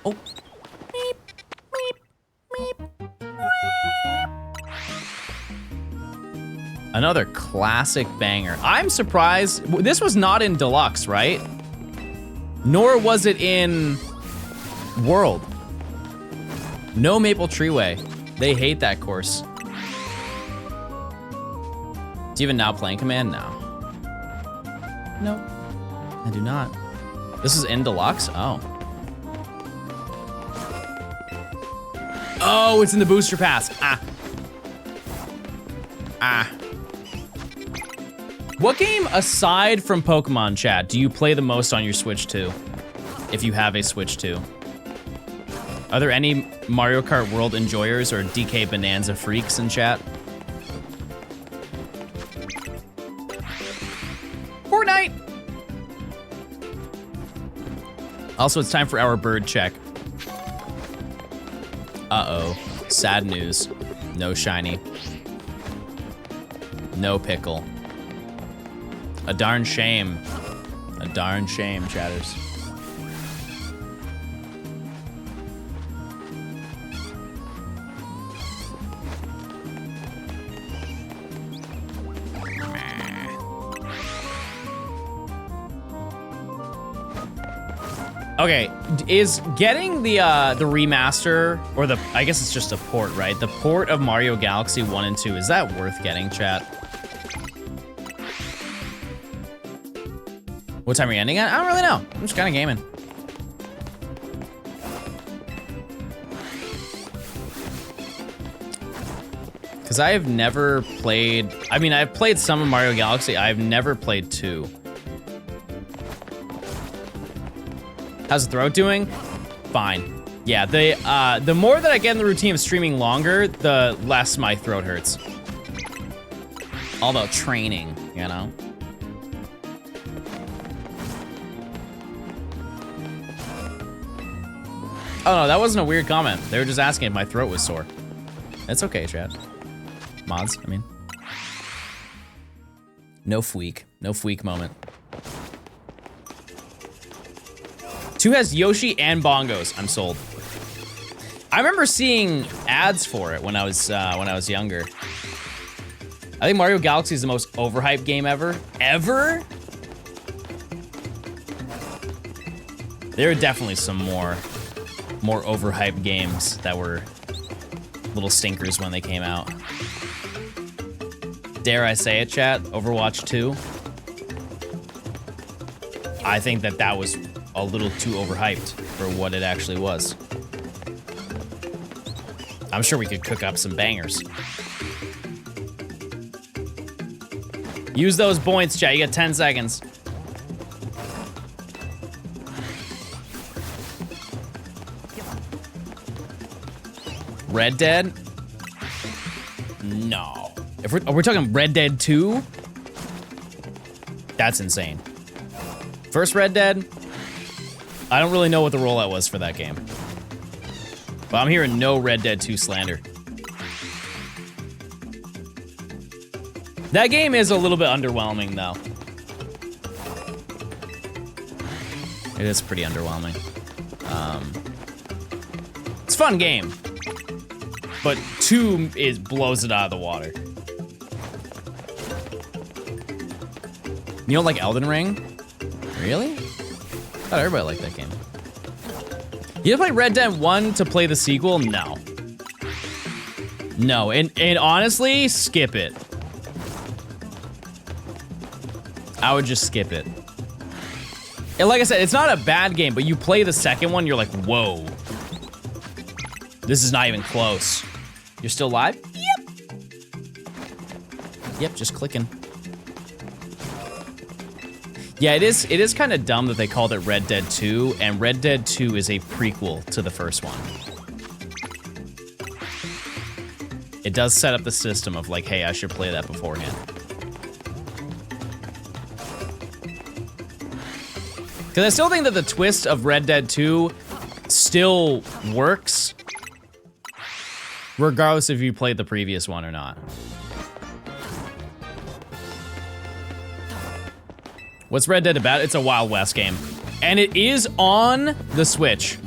S1: Oh. Meep, meep, meep. Another classic banger. I'm surprised. This was not in Deluxe, right? Nor was it in World. No Maple Treeway. They hate that course. Do you even now playing Command? No. Nope. I do not. This is in Deluxe? Oh. Oh, it's in the booster pass. Ah. Ah. What game, aside from Pokemon, chat, do you play the most on your Switch 2? If you have a Switch 2. Are there any Mario Kart World enjoyers or DK Bonanza freaks in chat? Fortnite! Also, it's time for our bird check. Uh-oh. Sad news. No shiny. No pickle. A darn shame. A darn shame, chatters. Okay, is getting the remaster, or I guess it's just a port, right? The port of Mario Galaxy 1 and 2, is that worth getting, chat? What time are you ending at? I don't really know. I'm just kind of gaming. Because I have never played, I mean, I've played some of Mario Galaxy. I've never played 2. How's the throat doing? Fine. Yeah, the more that I get in the routine of streaming longer, the less my throat hurts. All about training, you know? Oh no, that wasn't a weird comment. They were just asking if my throat was sore. It's okay, chat. Mods, I mean. No fweek. No fweek moment. 2 has Yoshi and bongos. I'm sold. I remember seeing ads for it when I was younger. I think Mario Galaxy is the most overhyped game ever. Ever? There are definitely some more overhyped games that were little stinkers when they came out. Dare I say it, chat? Overwatch 2? I think that was a little too overhyped for what it actually was. I'm sure we could cook up some bangers. Use those points, chat. You got 10 seconds. Red Dead? No. If we're talking Red Dead 2, that's insane. First Red Dead, I don't really know what the rollout was for that game. But I'm hearing no Red Dead 2 slander. That game is a little bit underwhelming, though. It is pretty underwhelming. It's a fun game. But 2 blows it out of the water. You don't like Elden Ring? Really? I thought everybody liked that game. You play Red Dead 1 to play the sequel? No. No, and honestly, skip it. I would just skip it. And like I said, it's not a bad game, but you play the second one, you're like, whoa. This is not even close. You're still live? Yep. Yep, just clicking. Yeah, it is kind of dumb that they called it Red Dead 2, and Red Dead 2 is a prequel to the first one. It does set up the system of like, hey, I should play that beforehand. Because I still think that the twist of Red Dead 2 still works, regardless if you played the previous one or not. What's Red Dead about? It's a Wild West game. And it is on the Switch.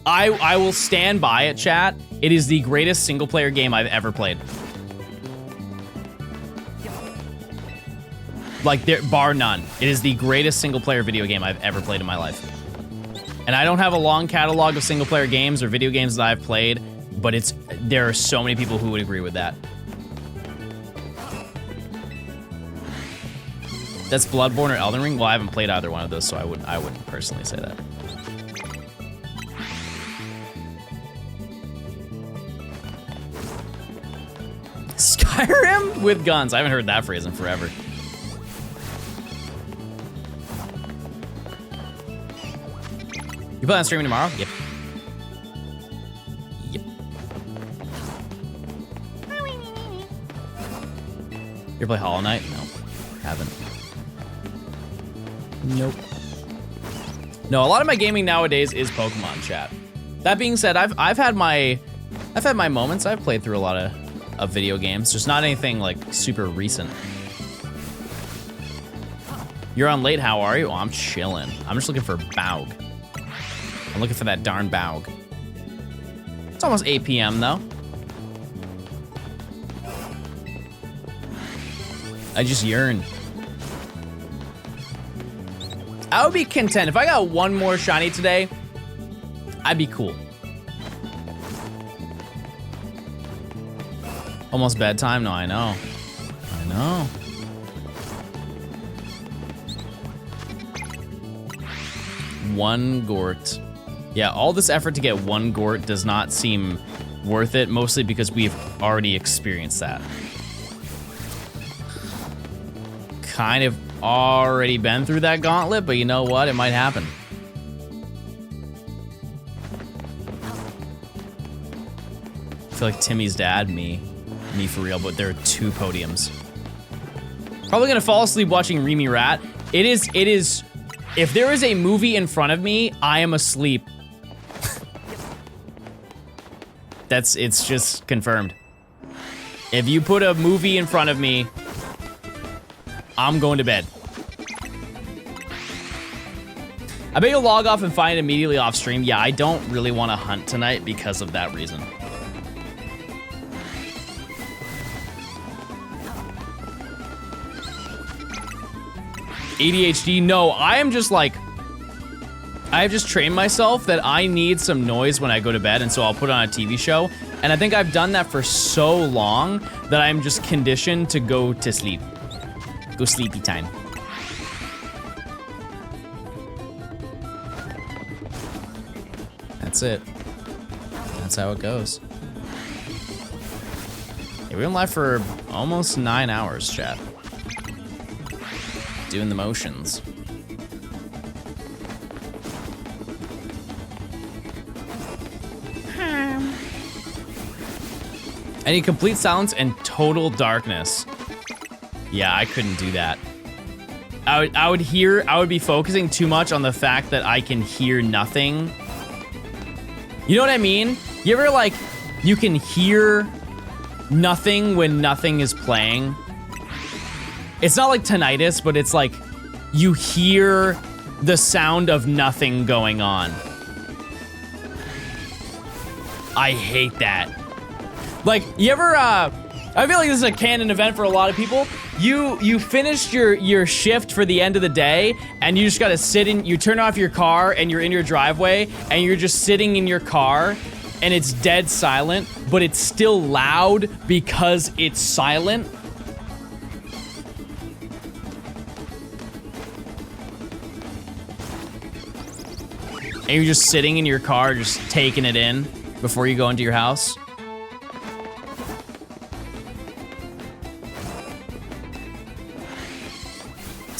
S1: I will stand by it, chat. It is the greatest single player game I've ever played. Like, bar none. It is the greatest single player video game I've ever played in my life. And I don't have a long catalog of single player games or video games that I've played, but there are so many people who would agree with that. That's Bloodborne or Elden Ring? Well, I haven't played either one of those, so I wouldn't personally say that. Skyrim with guns. I haven't heard that phrase in forever. You plan on streaming tomorrow? Yep. Yep. You ever play Hollow Knight? No, haven't. Nope. No, a lot of my gaming nowadays is Pokemon, chat. That being said, I've had my moments. I've played through a lot of video games, just not anything like super recent. You're on late, how are you? Oh, I'm chilling. I'm just looking for Baug. I'm looking for that darn Baug. It's almost 8 p.m. though. I just yearn. I would be content. If I got one more shiny today, I'd be cool. Almost bedtime? No, I know. I know. One Gort. Yeah, all this effort to get one Gort does not seem worth it, mostly because we've already experienced that. Kind of already been through that gauntlet, but you know what? It might happen. I feel like Timmy's dad, me for real, but there are 2 podiums. Probably gonna fall asleep watching Remy Rat. It is, if there is a movie in front of me, I am asleep. It's just confirmed. If you put a movie in front of me, I'm going to bed. I bet you'll log off and find it immediately off stream. Yeah, I don't really want to hunt tonight because of that reason. ADHD, no, I am just like, I have just trained myself that I need some noise when I go to bed, and so I'll put on a TV show. And I think I've done that for so long that I'm just conditioned to go to sleep. Go sleepy time. That's it. That's how it goes. Yeah, we've been live for almost 9 hours, chat. Doing the motions. I need complete silence and total darkness. Yeah, I couldn't do that. I would be focusing too much on the fact that I can hear nothing. You know what I mean? You ever like, you can hear nothing when nothing is playing? It's not like tinnitus, but it's like you hear the sound of nothing going on. I hate that. Like, you ever, I feel like this is a canon event for a lot of people. You finished your shift for the end of the day, and you just gotta sit in, you turn off your car, and you're in your driveway, and you're just sitting in your car, and it's dead silent, but it's still loud because it's silent. And you're just sitting in your car, just taking it in before you go into your house.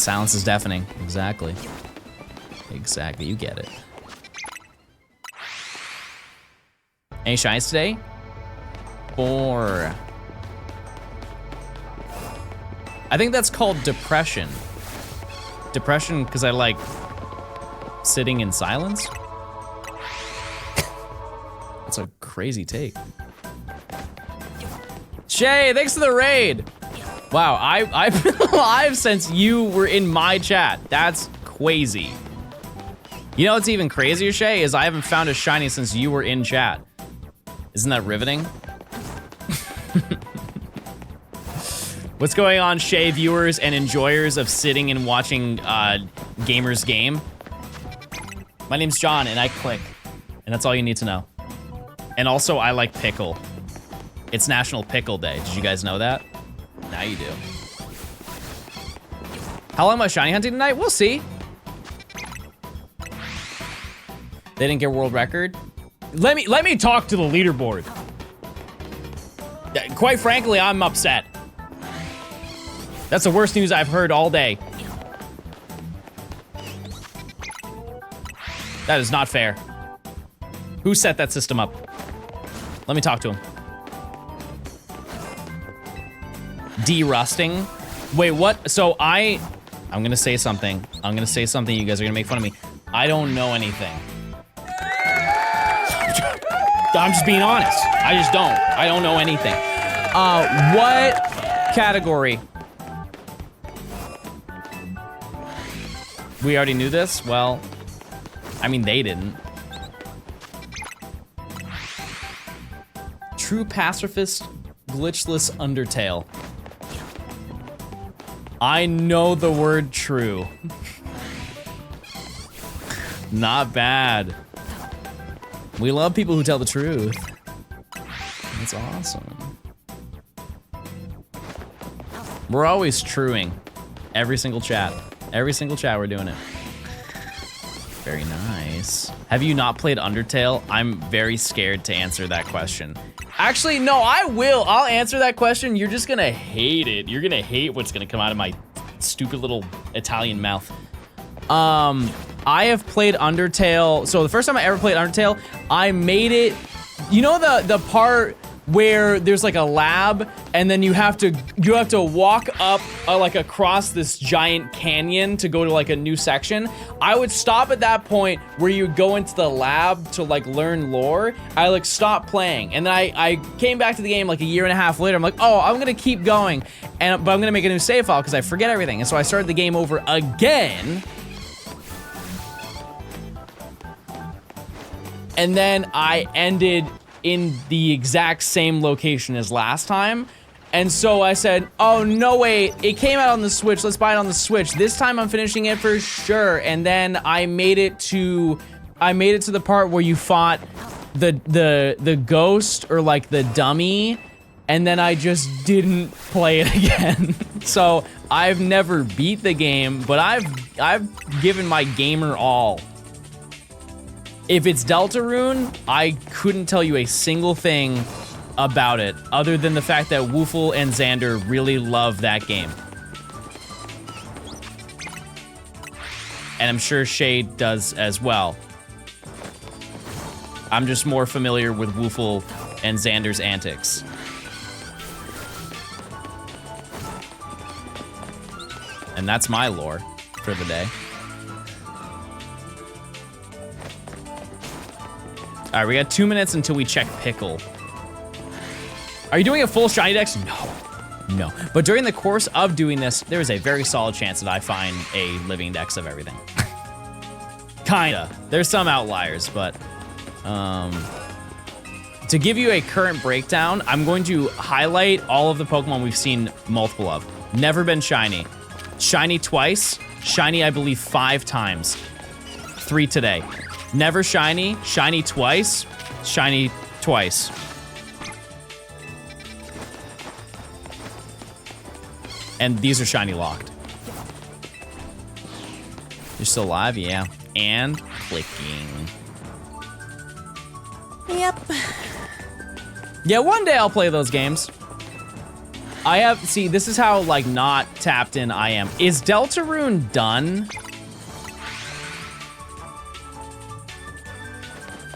S1: Silence is deafening. Exactly. Exactly, you get it. Any shinies today? 4. I think that's called depression. Depression because I like sitting in silence? That's a crazy take. Shay, thanks for the raid. Wow, I've been alive since you were in my chat. That's crazy. You know what's even crazier, Shay, is I haven't found a shiny since you were in chat. Isn't that riveting? What's going on, Shay viewers and enjoyers of sitting and watching gamers game? My name's John and I click, and that's all you need to know. And also, I like pickle. It's National Pickle Day. Did you guys know that? Now you do. How long am I shiny hunting tonight? We'll see. They didn't get world record. Let me talk to the leaderboard. Quite frankly, I'm upset. That's the worst news I've heard all day. That is not fair. Who set that system up? Let me talk to him. De-rusting? Wait, what? So I'm gonna say something. I'm gonna say something. You guys are gonna make fun of me. I don't know anything. I'm just being honest. I just don't. I don't know anything. What category? We already knew this? Well, I mean, they didn't. True pacifist, glitchless Undertale. I know the word true. Not bad. We love people who tell the truth. That's awesome. We're always truing. Every single chat. Every single chat we're doing it. Very nice. Have you not played Undertale? I'm very scared to answer that question. Actually, no, I will. I'll answer that question. You're just gonna hate it. You're gonna hate what's gonna come out of my stupid little Italian mouth. I have played Undertale. So the first time I ever played Undertale, I made it, you know the part where there's like a lab and then you have to walk up like across this giant canyon to go to like a new section. I would stop at that point where you go into the lab to like learn lore. I like stopped playing and then I came back to the game like a year and a half later. I'm like, oh, I'm gonna keep going, but I'm gonna make a new save file because I forget everything. And so I started the game over again. And then I ended in the exact same location as last time. And so I said, oh, no, wait, it came out on the Switch. Let's buy it on the Switch. This time I'm finishing it for sure. And then I made it to the part where you fought the ghost or like the dummy. And then I just didn't play it again. So I've never beat the game, but I've given my gamer all. If it's Deltarune, I couldn't tell you a single thing about it other than the fact that Woofle and Xander really love that game. And I'm sure Shay does as well. I'm just more familiar with Woofle and Xander's antics. And that's my lore for the day. All right, we got 2 minutes until we check Pickle. Are you doing a full shiny dex? No. But during the course of doing this, there is a very solid chance that I find a living dex of everything. Kinda. There's some outliers, but to give you a current breakdown, I'm going to highlight all of the Pokemon we've seen multiple of. Never been shiny. Shiny twice. Shiny, I believe, 5 times. 3 today. Never shiny, shiny twice, shiny twice. And these are shiny locked. You're still alive? Yeah. And clicking.
S11: Yep.
S1: Yeah, one day I'll play those games. I have, see, this is how, like, not tapped in I am. Is Deltarune done?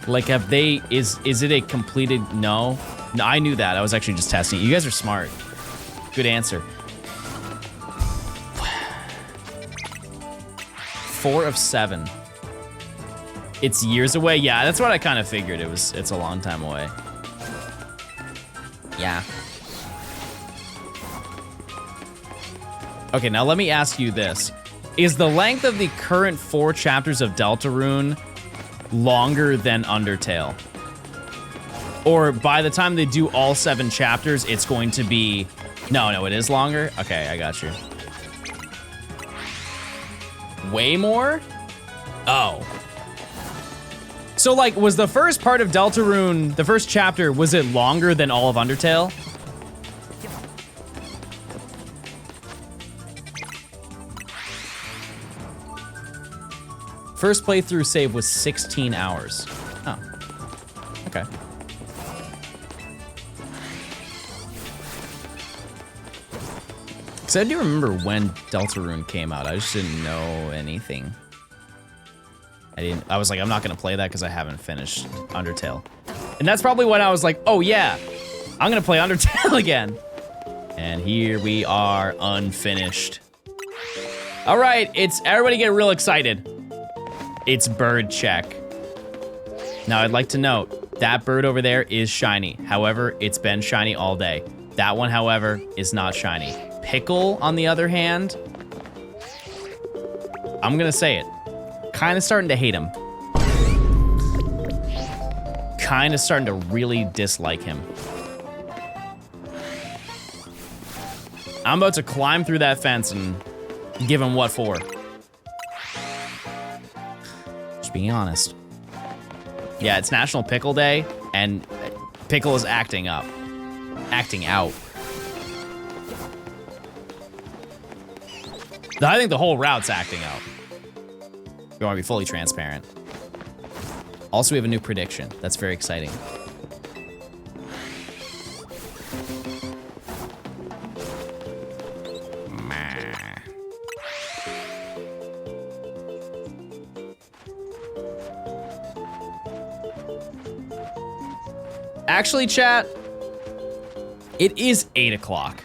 S1: Like, have they, is it a completed, no? No, I knew that. I was actually just testing it. You guys are smart. Good answer. 4 of 7. It's years away? Yeah, that's what I kind of figured. It's a long time away. Yeah. Okay, now let me ask you this. Is the length of the current 4 chapters of Deltarune longer than Undertale? Or by the time they do all 7 chapters, it's going to be... No, it is longer? Okay, I got you. Way more? Oh. So, like, was the first part of Deltarune, the first chapter, was it longer than all of Undertale? First playthrough save was 16 hours. Oh. Okay. Because I do remember when Deltarune came out. I just didn't know anything. I was like, I'm not going to play that because I haven't finished Undertale. And that's probably when I was like, oh yeah, I'm going to play Undertale again. And here we are, unfinished. All right, it's everybody get real excited. It's bird check. Now, I'd like to note, that bird over there is shiny. However, it's been shiny all day. That one, however, is not shiny. Pickle, on the other hand, I'm gonna say it. Kind of starting to hate him. Kind of starting to really dislike him. I'm about to climb through that fence and give him what for. Just being honest. Yeah, it's National Pickle Day, and Pickle is acting up. Acting out. I think the whole route's acting out. We want to be fully transparent. Also, we have a new prediction. That's very exciting. Actually, chat, it is 8 o'clock.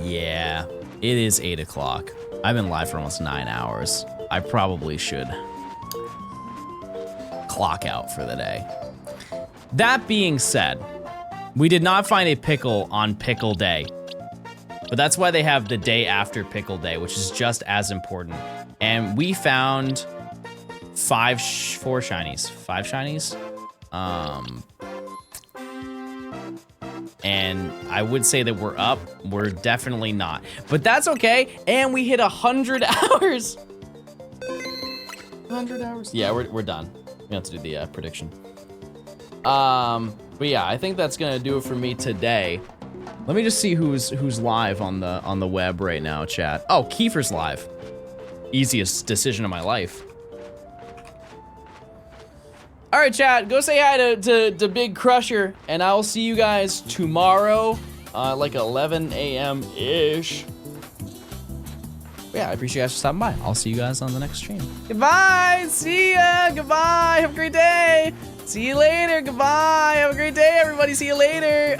S1: Yeah, it is 8 o'clock. I've been live for almost 9 hours. I probably should clock out for the day. That being said, we did not find a pickle on Pickle Day. But that's why they have the day after Pickle Day, which is just as important. And we found 4 shinies. 5 shinies? And I would say that we're up. We're definitely not. But that's okay. And we hit 100 hours. 100 hours? Yeah, we're done. We have to do the prediction. But yeah, I think that's gonna do it for me today. Let me just see who's live on the web right now, chat. Oh, Kiefer's live. Easiest decision of my life. All right, chat, go say hi to Big Crusher, and I'll see you guys tomorrow, like 11 a.m.-ish. Yeah, I appreciate you guys for stopping by. I'll see you guys on the next stream. Goodbye, see ya, goodbye, have a great day. See you later, goodbye, have a great day, everybody, see you later.